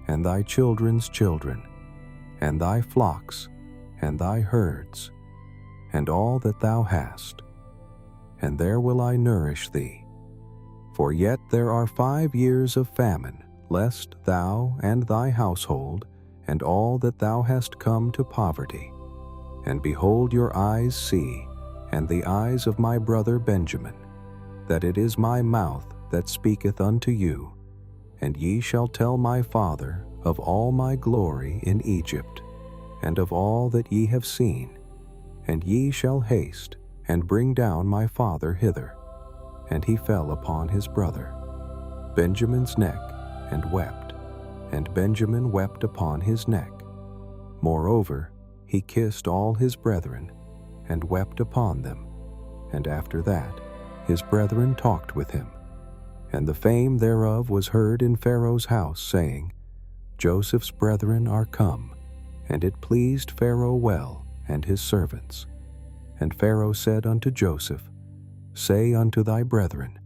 and thy children's children, and thy flocks, and thy herds, and all that thou hast. And there will I nourish thee. For yet there are 5 years of famine, lest thou and thy household, and all that thou hast come to poverty. And behold, your eyes see, and the eyes of my brother Benjamin, that it is my mouth that speaketh unto you, and ye shall tell my father of all my glory in Egypt, and of all that ye have seen, and ye shall haste, and bring down my father hither. And he fell upon his brother Benjamin's neck, and wept. and Benjamin wept upon his neck. Moreover, he kissed all his brethren, and wept upon them. And after that, his brethren talked with him. And the fame thereof was heard in Pharaoh's house, saying, Joseph's brethren are come. And it pleased Pharaoh well, and his servants. And Pharaoh said unto Joseph, Say unto thy brethren,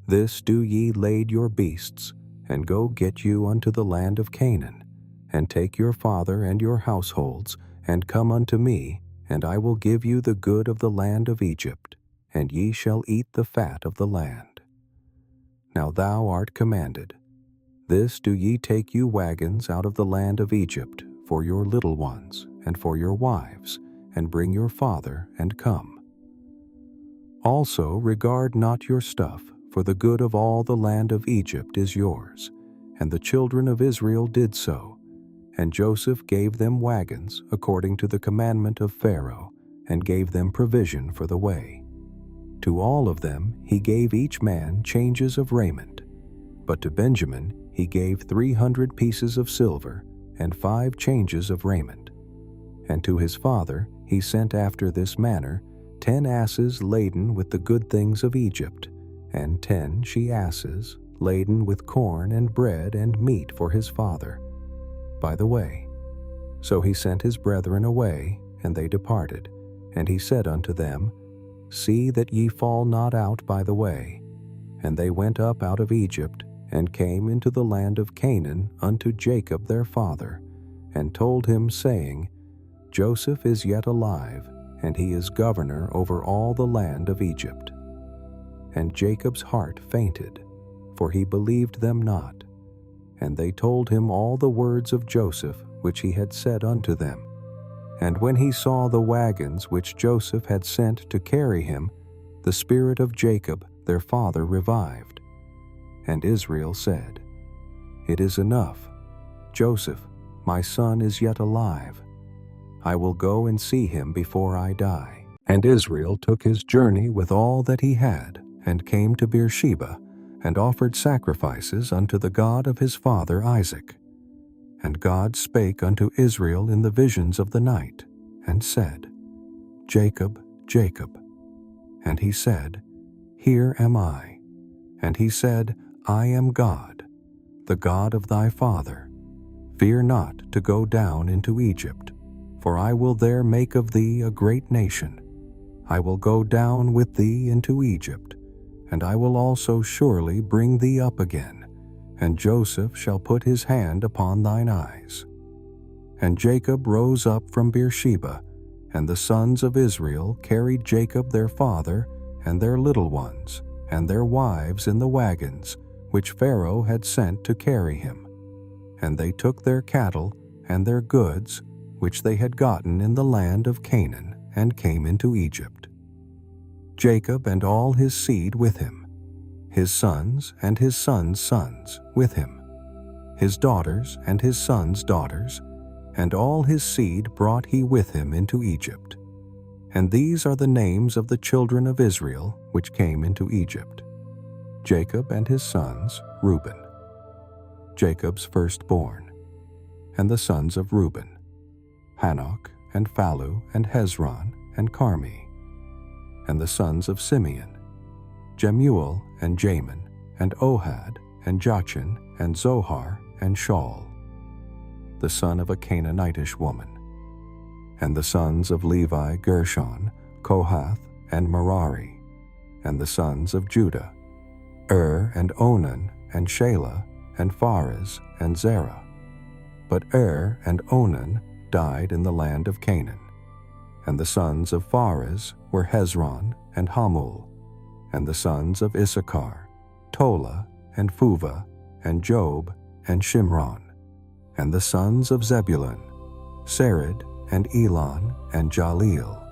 This do ye lade your beasts, and go get you unto the land of Canaan, and take your father and your households, and come unto me, and I will give you the good of the land of Egypt, and ye shall eat the fat of the land. Now thou art commanded, This do ye take you wagons out of the land of Egypt, for your little ones, and for your wives, and bring your father, and come. Also regard not your stuff, for the good of all the land of Egypt is yours. And the children of Israel did so. And Joseph gave them wagons according to the commandment of Pharaoh, and gave them provision for the way. To all of them he gave each man changes of raiment. But to Benjamin he gave 300 pieces of silver, and 5 changes of raiment. And to his father he sent after this manner 10 asses laden with the good things of Egypt, and 10 she-asses laden with corn and bread and meat for his father, by the way. So he sent his brethren away, and they departed. And he said unto them, See that ye fall not out by the way. And they went up out of Egypt, and came into the land of Canaan unto Jacob their father, and told him, saying, Joseph is yet alive, and he is governor over all the land of Egypt. And Jacob's heart fainted, for he believed them not. And they told him all the words of Joseph which he had said unto them. And when he saw the wagons which Joseph had sent to carry him, the spirit of Jacob their father revived. And Israel said, It is enough. Joseph, my son, is yet alive. I will go and see him before I die. And Israel took his journey with all that he had, and came to Beersheba, and offered sacrifices unto the God of his father Isaac. And God spake unto Israel in the visions of the night, and said, Jacob, Jacob. And he said, Here am I. And he said, I am God, the God of thy father. Fear not to go down into Egypt, for I will there make of thee a great nation. I will go down with thee into Egypt, and I will also surely bring thee up again, and Joseph shall put his hand upon thine eyes. And Jacob rose up from Beersheba, and the sons of Israel carried Jacob their father, and their little ones, and their wives in the wagons, which Pharaoh had sent to carry him. And they took their cattle and their goods, which they had gotten in the land of Canaan, and came into Egypt. Jacob and all his seed with him, his sons and his sons' sons with him, his daughters and his sons' daughters, and all his seed brought he with him into Egypt. And these are the names of the children of Israel which came into Egypt: Jacob and his sons, Reuben. Jacob's firstborn. And the sons of Reuben, Hanok, and Phalu, and Hezron, and Carmi. And the sons of Simeon, Jemuel, and Jamin, and Ohad, and Jachin, and Zohar, and Shaul, the son of a Canaanitish woman. And the sons of Levi, Gershon, Kohath, and Merari. And the sons of Judah, and Onan, and Shelah, and Pharez, and Zerah. But and Onan died in the land of Canaan. And the sons of Pharez were Hezron and Hamul. And the sons of Issachar, Tola, and Phuvah, and Job, and Shimron. And the sons of Zebulun, Sered, and Elon, and Jaleel.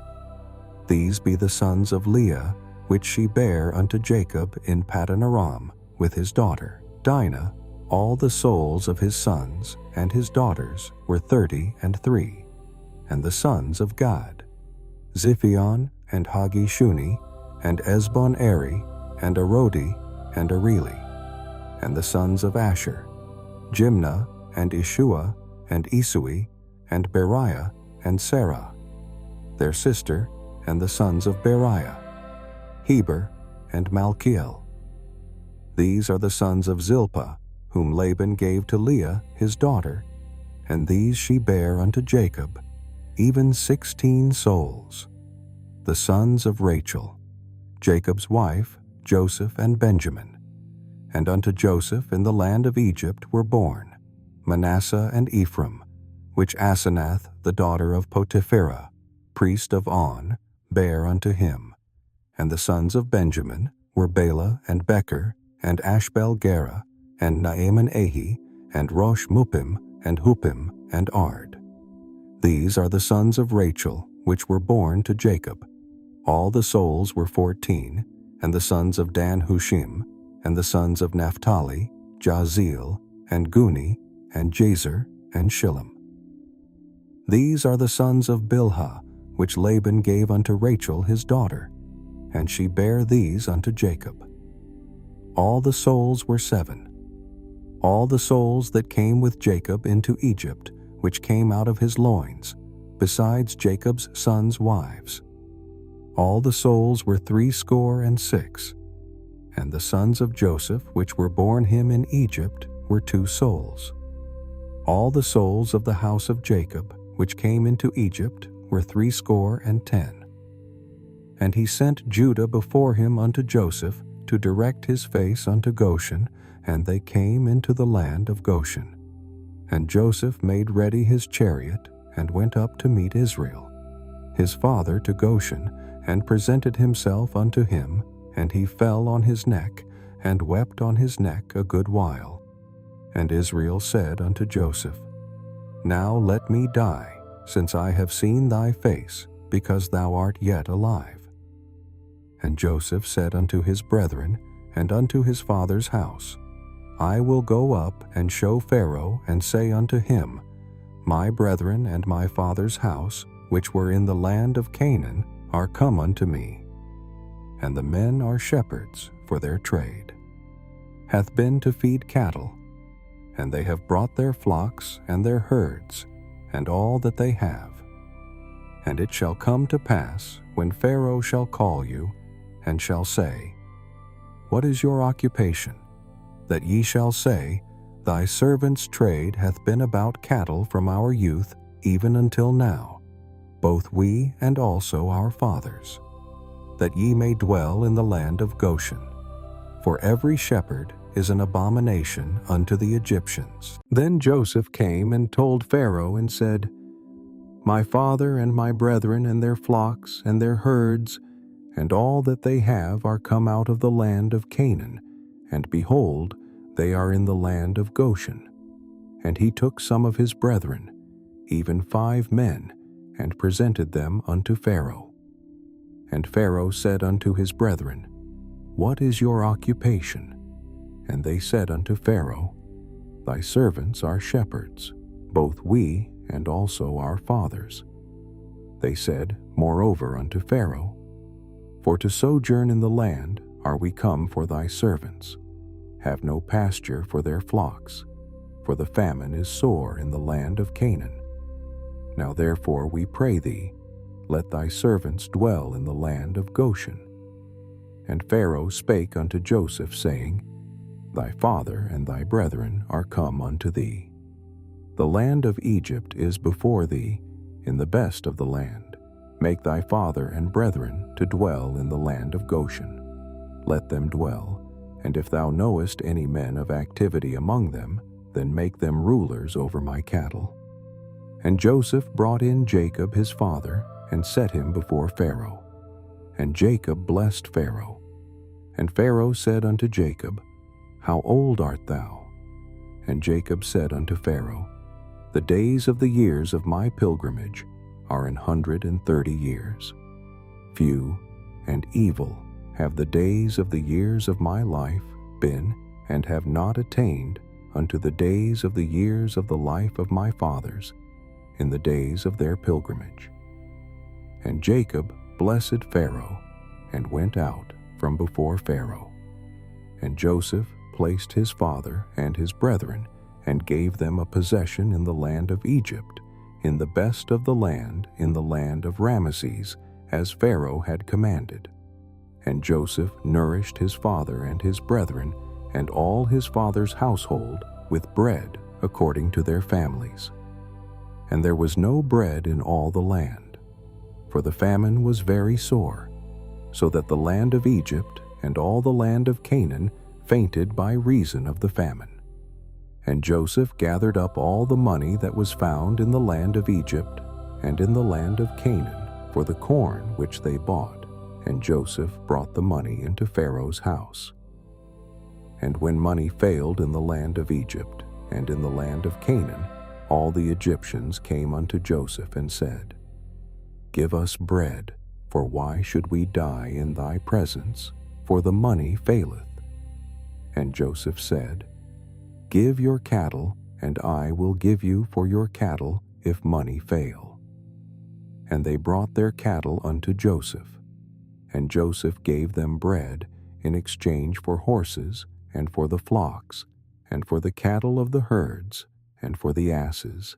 These be the sons of Leah, which she bare unto Jacob in Paddan Aram with his daughter Dinah. All the souls of his sons and his daughters were 33. And the sons of Gad, Ziphion, and Hagishuni, and Esbon-eri, and Arodi, and Areli. And the sons of Asher, Jimnah, and Ishua, and Isui, and Beriah, and Sarah, their sister, and the sons of Beriah, Heber, and Malchiel. These are the sons of Zilpah, whom Laban gave to Leah his daughter, and these she bare unto Jacob, even 16 souls. The sons of Rachel, Jacob's wife, Joseph and Benjamin. And unto Joseph in the land of Egypt were born Manasseh and Ephraim, which Asenath the daughter of Potipherah, priest of On, bare unto him. And the sons of Benjamin were Bela and Becher, and Ashbel-Gera, and Naaman-Ahi, and Rosh-Muppim, and Huppim, and Ard. These are the sons of Rachel, which were born to Jacob. All the souls were 14, and the sons of Dan Hushim, and the sons of Naphtali, Jahzeel, and Guni, and Jazer, and Shillem. These are the sons of Bilhah, which Laban gave unto Rachel his daughter, and she bare these unto Jacob. All the souls were 7. All the souls that came with Jacob into Egypt, which came out of his loins, besides Jacob's sons' wives. All the souls were 66, and the sons of Joseph, which were born him in Egypt, were 2 souls. All the souls of the house of Jacob, which came into Egypt, were 70. And he sent Judah before him unto Joseph, to direct his face unto Goshen, and they came into the land of Goshen. And Joseph made ready his chariot, and went up to meet Israel, his father, to Goshen, and presented himself unto him, and he fell on his neck, and wept on his neck a good while. And Israel said unto Joseph, Now let me die, since I have seen thy face, because thou art yet alive. And Joseph said unto his brethren, and unto his father's house, I will go up and show Pharaoh, and say unto him, My brethren and my father's house, which were in the land of Canaan, are come unto me. And the men are shepherds, for their trade hath been to feed cattle, and they have brought their flocks and their herds, and all that they have. And it shall come to pass, when Pharaoh shall call you, and shall say, What is your occupation? That ye shall say, Thy servant's trade hath been about cattle from our youth even until now, both we and also our fathers, that ye may dwell in the land of Goshen. For every shepherd is an abomination unto the Egyptians. Then Joseph came and told Pharaoh and said, My father and my brethren and their flocks and their herds and all that they have are come out of the land of Canaan, and behold, they are in the land of Goshen. And he took some of his brethren, even 5 men, and presented them unto Pharaoh. And Pharaoh said unto his brethren, What is your occupation? And they said unto Pharaoh, Thy servants are shepherds, both we and also our fathers. They said, moreover, unto Pharaoh, For to sojourn in the land are we come for thy servants, have no pasture for their flocks, for the famine is sore in the land of Canaan. Now therefore we pray thee, let thy servants dwell in the land of Goshen. And Pharaoh spake unto Joseph, saying, Thy father and thy brethren are come unto thee. The land of Egypt is before thee, in the best of the land. Make thy father and brethren to dwell in the land of Goshen. Let them dwell, and if thou knowest any men of activity among them, then make them rulers over my cattle. And Joseph brought in Jacob his father, and set him before Pharaoh. And Jacob blessed Pharaoh. And Pharaoh said unto Jacob, How old art thou? And Jacob said unto Pharaoh, The days of the years of my pilgrimage are 130 years. Few and evil have the days of the years of my life been, and have not attained unto the days of the years of the life of my fathers, in the days of their pilgrimage. And Jacob blessed Pharaoh, and went out from before Pharaoh. And Joseph placed his father and his brethren, and gave them a possession in the land of Egypt, in the best of the land, in the land of Ramesses, as Pharaoh had commanded. And Joseph nourished his father and his brethren, and all his father's household, with bread according to their families. And there was no bread in all the land, for the famine was very sore, so that the land of Egypt and all the land of Canaan fainted by reason of the famine. And Joseph gathered up all the money that was found in the land of Egypt and in the land of Canaan for the corn which they bought, and Joseph brought the money into Pharaoh's house. And when money failed in the land of Egypt and in the land of Canaan, all the Egyptians came unto Joseph and said, Give us bread, for why should we die in thy presence? For the money faileth. And Joseph said, Give your cattle, and I will give you for your cattle if money fail. And they brought their cattle unto Joseph, and Joseph gave them bread in exchange for horses, and for the flocks, and for the cattle of the herds, and for the asses,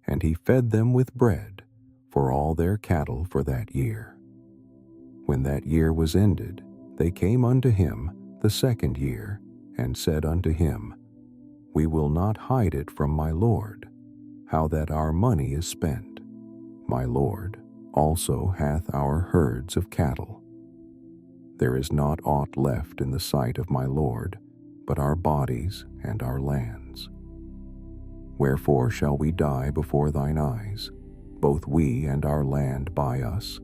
and he fed them with bread for all their cattle for that year. When that year was ended, they came unto him the second year, and said unto him, We will not hide it from my lord, how that our money is spent. My lord also hath our herds of cattle. There is not aught left in the sight of my lord, but our bodies and our lands. Wherefore shall we die before thine eyes, both we and our land by us,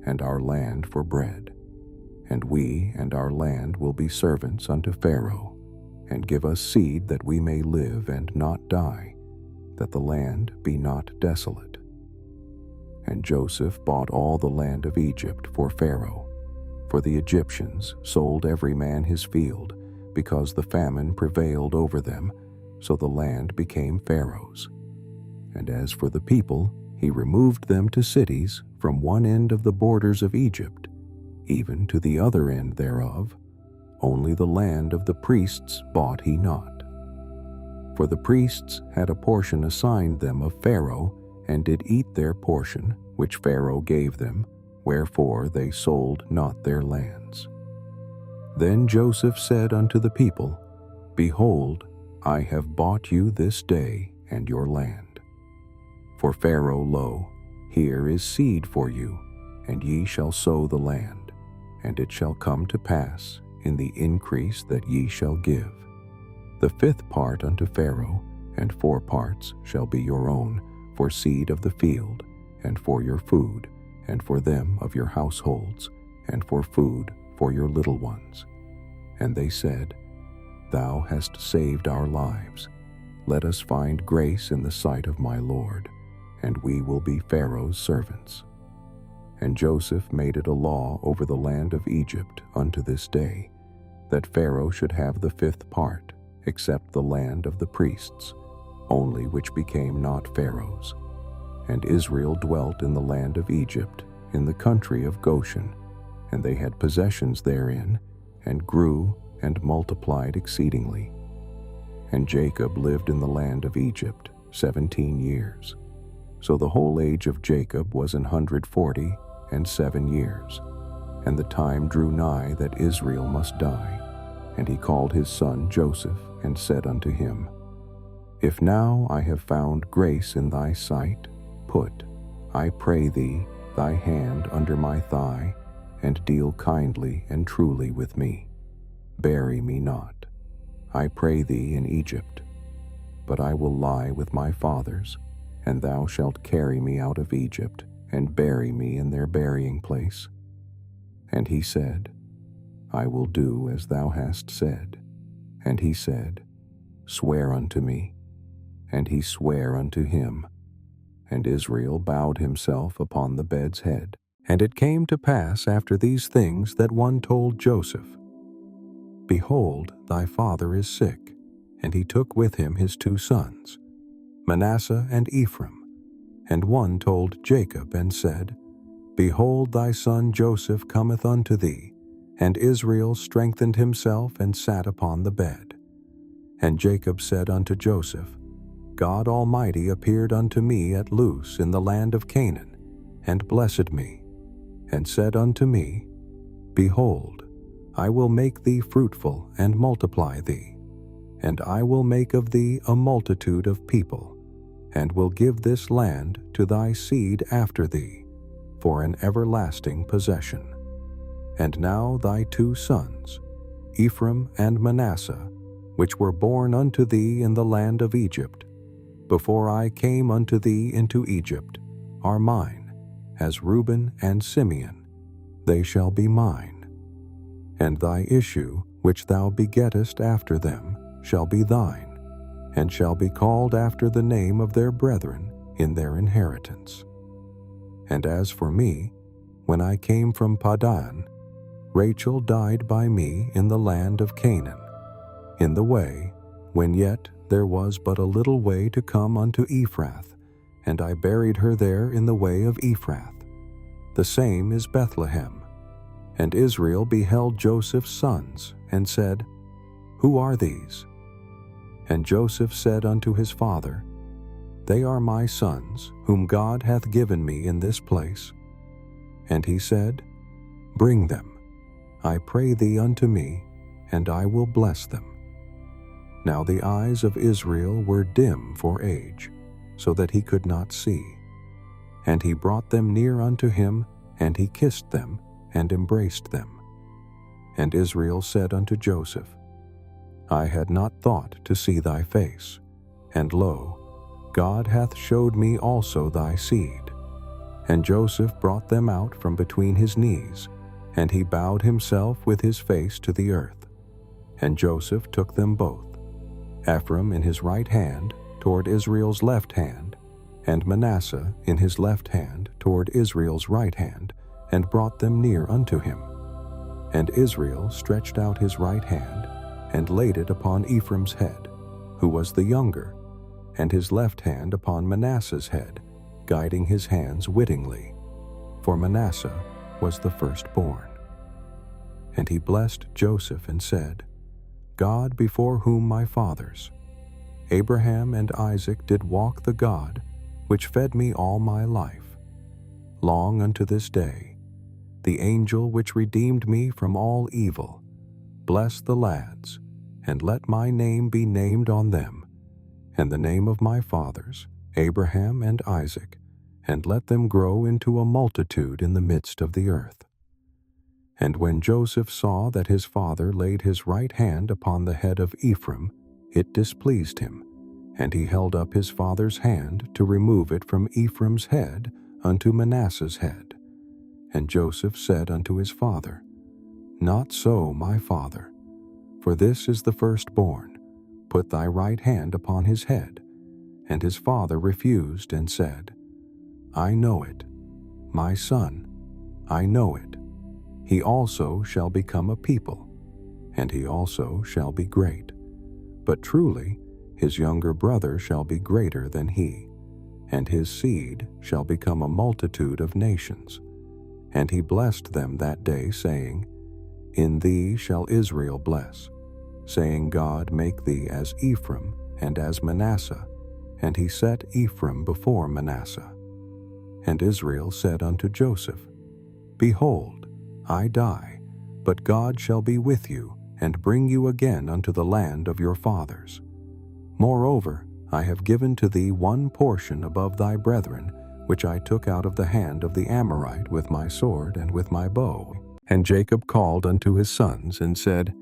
and our land for bread? And we and our land will be servants unto Pharaoh, and give us seed that we may live and not die, that the land be not desolate. And Joseph bought all the land of Egypt for Pharaoh, for the Egyptians sold every man his field, because the famine prevailed over them, so the land became Pharaoh's. And as for the people, he removed them to cities from one end of the borders of Egypt, even to the other end thereof. Only the land of the priests bought he not. For the priests had a portion assigned them of Pharaoh, and did eat their portion, which Pharaoh gave them, wherefore they sold not their lands. Then Joseph said unto the people, Behold, I have bought you this day and your land. For Pharaoh, lo, here is seed for you, and ye shall sow the land, and it shall come to pass in the increase that ye shall give. The fifth part unto Pharaoh, and 4 parts shall be your own, for seed of the field, and for your food, and for them of your households, and for food for your little ones. And they said, Thou hast saved our lives. Let us find grace in the sight of my Lord, and we will be Pharaoh's servants. And Joseph made it a law over the land of Egypt unto this day, that Pharaoh should have the 5th part, except the land of the priests, only which became not Pharaoh's. And Israel dwelt in the land of Egypt, in the country of Goshen, and they had possessions therein, and grew and multiplied exceedingly. And Jacob lived in the land of Egypt 17 years. So the whole age of Jacob was 147 years. And the time drew nigh that Israel must die. And he called his son Joseph, and said unto him, If now I have found grace in thy sight, put, I pray thee, thy hand under my thigh, and deal kindly and truly with me. Bury me not, I pray thee, in Egypt, but I will lie with my fathers, and thou shalt carry me out of Egypt, and bury me in their burying place. And he said, I will do as thou hast said. And he said, Swear unto me. And he sware unto him. And Israel bowed himself upon the bed's head. And it came to pass after these things that one told Joseph, Behold, thy father is sick. And he took with him his 2 sons, Manasseh and Ephraim. And one told Jacob, and said, Behold, thy son Joseph cometh unto thee. And Israel strengthened himself, and sat upon the bed. And Jacob said unto Joseph, God Almighty appeared unto me at Luz in the land of Canaan, and blessed me, and said unto me, Behold, I will make thee fruitful and multiply thee, and I will make of thee a multitude of people, and will give this land to thy seed after thee, for an everlasting possession. And now thy 2 sons, Ephraim and Manasseh, which were born unto thee in the land of Egypt, before I came unto thee into Egypt, are mine, as Reuben and Simeon, they shall be mine. And thy issue, which thou begettest after them, shall be thine, and shall be called after the name of their brethren in their inheritance. And as for me, when I came from Paddan, Rachel died by me in the land of Canaan, in the way, when yet there was but a little way to come unto Ephrath, and I buried her there in the way of Ephrath. The same is Bethlehem. And Israel beheld Joseph's sons, and said, Who are these? And Joseph said unto his father, They are my sons, whom God hath given me in this place. And he said, Bring them, I pray thee unto me, and I will bless them. Now the eyes of Israel were dim for age, so that he could not see. And he brought them near unto him, and he kissed them, and embraced them. And Israel said unto Joseph, I had not thought to see thy face, and lo, God hath showed me also thy seed. And Joseph brought them out from between his knees, and he bowed himself with his face to the earth. And Joseph took them both, Ephraim in his right hand toward Israel's left hand, and Manasseh in his left hand toward Israel's right hand, and brought them near unto him. And Israel stretched out his right hand, and laid it upon Ephraim's head, who was the younger, and his left hand upon Manasseh's head, guiding his hands wittingly, for Manasseh was the firstborn. And he blessed Joseph and said, God before whom my fathers, Abraham and Isaac, did walk the God, which fed me all my life, long unto this day, the angel which redeemed me from all evil, bless the lads, and let my name be named on them, and the name of my fathers, Abraham and Isaac, and let them grow into a multitude in the midst of the earth. And when Joseph saw that his father laid his right hand upon the head of Ephraim, it displeased him, and he held up his father's hand to remove it from Ephraim's head unto Manasseh's head. And Joseph said unto his father, Not so, my father, for this is the firstborn. Put thy right hand upon his head. And his father refused and said, I know it, my son, I know it. He also shall become a people, and he also shall be great. But truly his younger brother shall be greater than he, and his seed shall become a multitude of nations. And he blessed them that day, saying, In thee shall Israel bless, saying, God make thee as Ephraim and as Manasseh. And he set Ephraim before Manasseh. And Israel said unto Joseph, Behold, I die, but God shall be with you, and bring you again unto the land of your fathers. Moreover, I have given to thee one portion above thy brethren, which I took out of the hand of the Amorite with my sword and with my bow. And Jacob called unto his sons, and said,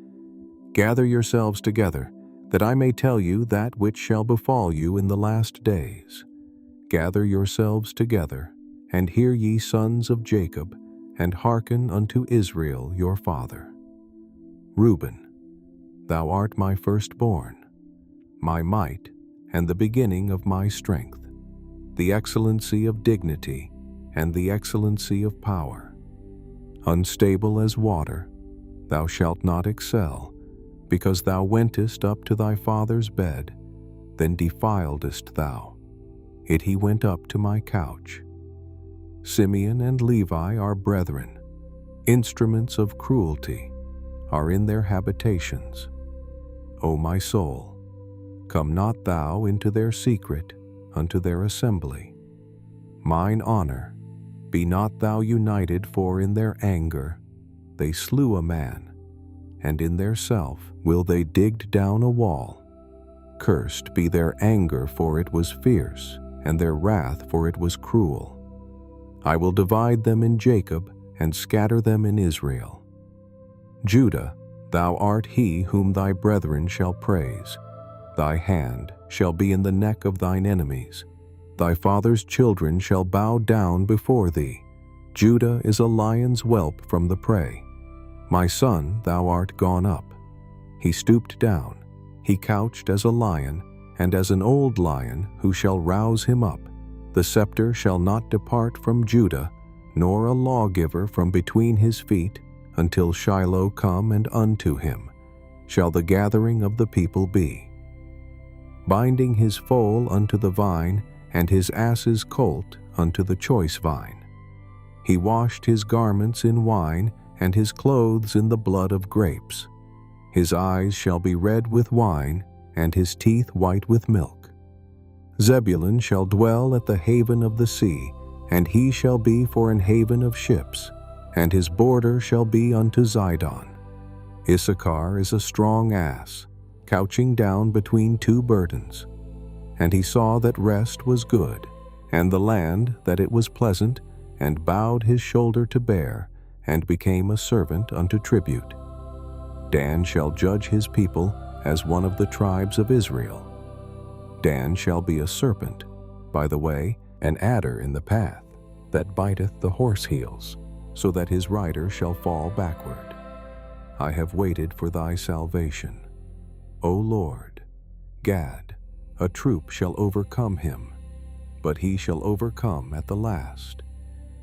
Gather yourselves together, that I may tell you that which shall befall you in the last days. Gather yourselves together, and hear ye sons of Jacob, and hearken unto Israel your father. Reuben, thou art my firstborn, my might, and the beginning of my strength, the excellency of dignity, and the excellency of power. Unstable as water, thou shalt not excel, because thou wentest up to thy father's bed, then defiledst thou. It he went up to my couch. Simeon and Levi are brethren, instruments of cruelty are in their habitations. O my soul, Come not thou into their secret, unto their assembly. Mine honor, be not thou united, for in their anger they slew a man, and in their self will they dig down a wall. Cursed be their anger, for it was fierce, and their wrath, for it was cruel. I will divide them in Jacob, and scatter them in Israel. Judah, thou art he whom thy brethren shall praise. Thy hand shall be in the neck of thine enemies. Thy father's children shall bow down before thee. Judah is a lion's whelp from the prey. My son, thou art gone up. He stooped down. He couched as a lion, and as an old lion, who shall rouse him up. The scepter shall not depart from Judah, nor a lawgiver from between his feet, until Shiloh come, and unto him shall the gathering of the people be. Binding his foal unto the vine, and his ass's colt unto the choice vine. He washed his garments in wine, and his clothes in the blood of grapes. His eyes shall be red with wine, and his teeth white with milk. Zebulun shall dwell at the haven of the sea, and he shall be for an haven of ships, and his border shall be unto Zidon. Issachar is a strong ass, couching down between two burdens. And he saw that rest was good, and the land that it was pleasant, and bowed his shoulder to bear, and became a servant unto tribute. Dan shall judge his people as one of the tribes of Israel. Dan shall be a serpent by the way, an adder in the path, that biteth the horse heels, so that his rider shall fall backward. I have waited for thy salvation. O Lord, Gad, a troop shall overcome him, but he shall overcome at the last.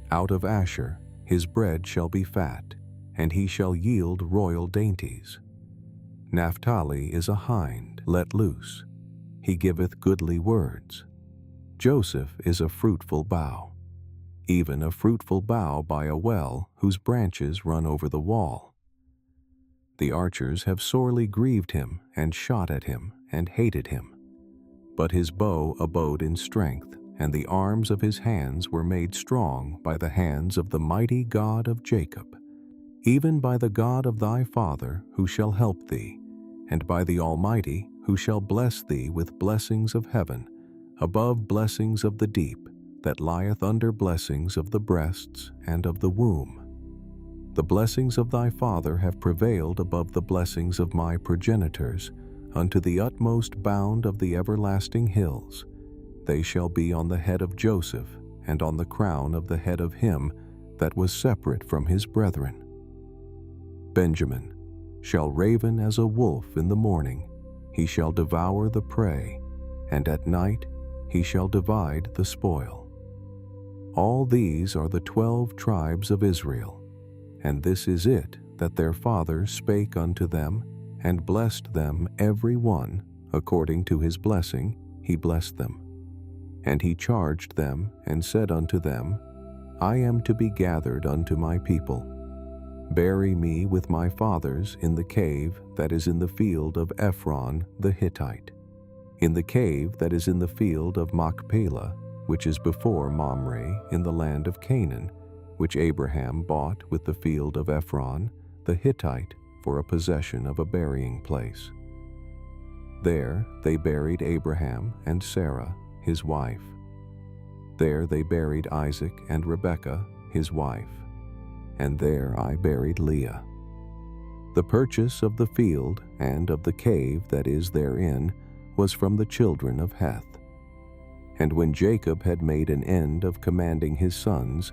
Out of Asher his bread shall be fat, and he shall yield royal dainties. Naphtali is a hind let loose. He giveth goodly words. Joseph is a fruitful bough, even a fruitful bough by a well, whose branches run over the wall. The archers have sorely grieved him, and shot at him, and hated him. But his bow abode in strength, and the arms of his hands were made strong by the hands of the mighty God of Jacob, even by the God of thy father, who shall help thee, and by the Almighty, who shall bless thee with blessings of heaven, above blessings of the deep, that lieth under blessings of the breasts and of the womb. The blessings of thy father have prevailed above the blessings of my progenitors, unto the utmost bound of the everlasting hills. They shall be on the head of Joseph, and on the crown of the head of him that was separate from his brethren. Benjamin shall raven as a wolf in the morning. He shall devour the prey, and at night he shall divide the spoil. All these are the 12 tribes of Israel. And this is it that their father spake unto them, and blessed them every one, according to his blessing he blessed them. And he charged them, and said unto them, I am to be gathered unto my people. Bury me with my fathers in the cave that is in the field of Ephron the Hittite, in the cave that is in the field of Machpelah, which is before Mamre in the land of Canaan, which Abraham bought with the field of Ephron the Hittite for a possession of a burying place. There they buried Abraham and Sarah, his wife. There they buried Isaac and Rebekah, his wife. And there I buried Leah. The purchase of the field and of the cave that is therein was from the children of Heth. And when Jacob had made an end of commanding his sons,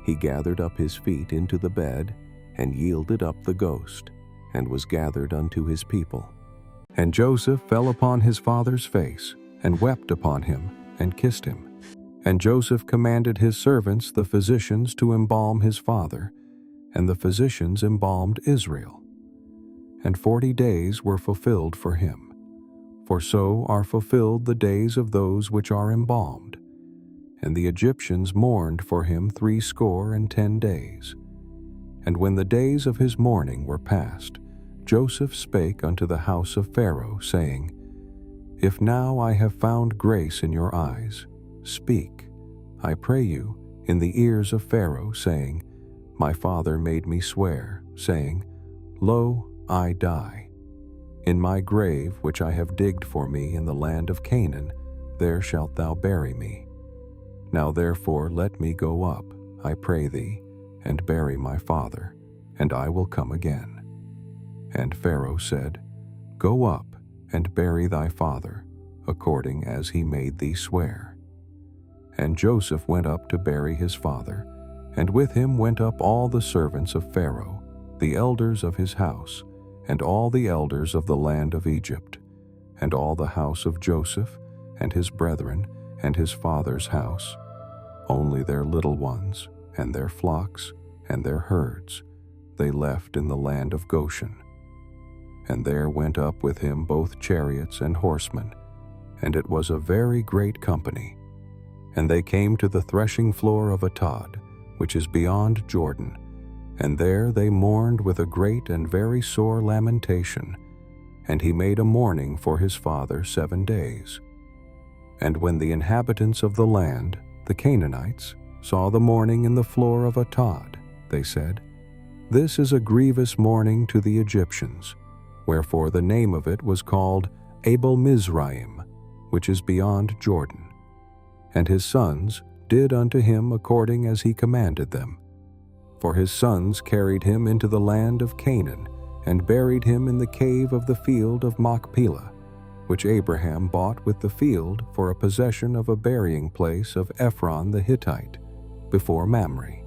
he gathered up his feet into the bed, and yielded up the ghost, and was gathered unto his people. And Joseph fell upon his father's face, and wept upon him, and kissed him. And Joseph commanded his servants the physicians to embalm his father, and the physicians embalmed Israel. And 40 days were fulfilled for him, for so are fulfilled the days of those which are embalmed. And the Egyptians mourned for him 60 days. And when the days of his mourning were past, Joseph spake unto the house of Pharaoh, saying, If now I have found grace in your eyes, speak, I pray you, in the ears of Pharaoh, saying, My father made me swear, saying, Lo, I die. In my grave which I have digged for me in the land of Canaan, there shalt thou bury me. Now therefore let me go up, I pray thee, and bury my father, and I will come again. And Pharaoh said, Go up, and bury thy father, according as he made thee swear. And Joseph went up to bury his father, and with him went up all the servants of Pharaoh, the elders of his house, and all the elders of the land of Egypt, and all the house of Joseph, and his brethren, and his father's house. Only their little ones, and their flocks, and their herds, they left in the land of Goshen. And there went up with him both chariots and horsemen, and it was a very great company. And they came to the threshing floor of Atad, which is beyond Jordan, and there they mourned with a great and very sore lamentation. And he made a mourning for his father 7 days. And when the inhabitants of the land, the Canaanites, saw the mourning in the floor of Atad, they said, This is a grievous mourning to the Egyptians, wherefore the name of it was called Abel Mizraim, which is beyond Jordan. And his sons did unto him according as he commanded them. For his sons carried him into the land of Canaan, and buried him in the cave of the field of Machpelah, which Abraham bought with the field for a possession of a burying place of Ephron the Hittite, before Mamre.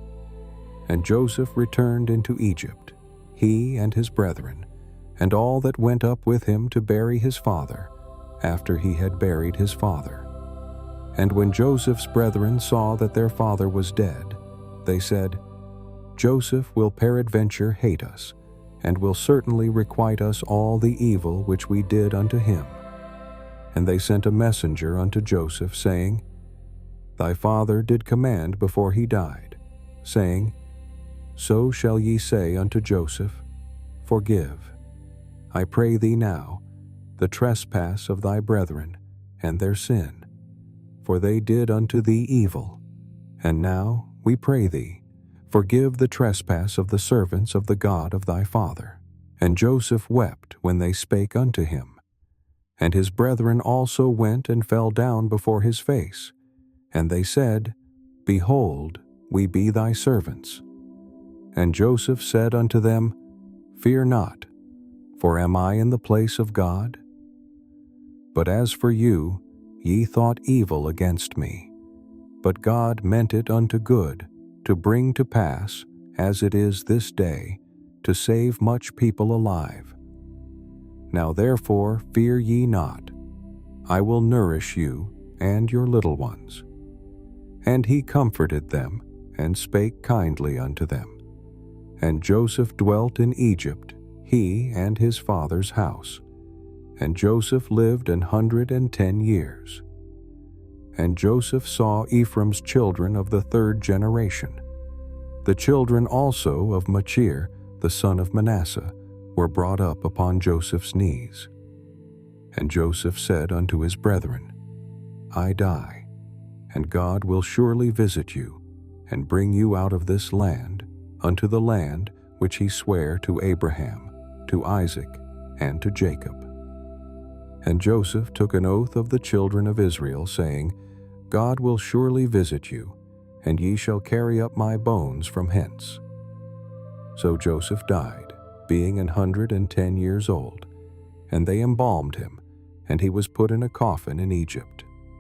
And Joseph returned into Egypt, he and his brethren, and all that went up with him to bury his father, after he had buried his father. And when Joseph's brethren saw that their father was dead, they said, Joseph will peradventure hate us, and will certainly requite us all the evil which we did unto him. And they sent a messenger unto Joseph, saying, Thy father did command before he died, saying, So shall ye say unto Joseph, Forgive, I pray thee now, the trespass of thy brethren, and their sin, for they did unto thee evil. And now, we pray thee, forgive the trespass of the servants of the God of thy father. And Joseph wept when they spake unto him. And his brethren also went and fell down before his face. And they said, Behold, we be thy servants. And Joseph said unto them, Fear not, for am I in the place of God? But as for you, ye thought evil against me. But God meant it unto good, to bring to pass, as it is this day, to save much people alive. Now therefore fear ye not. I will nourish you and your little ones. And he comforted them, and spake kindly unto them. And Joseph dwelt in Egypt, he and his father's house. And Joseph lived 110 years. And Joseph saw Ephraim's children of the 3rd generation. The children also of Machir, the son of Manasseh, were brought up upon Joseph's knees. And Joseph said unto his brethren, I die, and God will surely visit you, and bring you out of this land, unto the land which he sware to Abraham, to Isaac, and to Jacob. And Joseph took an oath of the children of Israel, saying, God will surely visit you, and ye shall carry up my bones from hence. So Joseph died, being 110 years old, and they embalmed him, and he was put in a coffin in Egypt.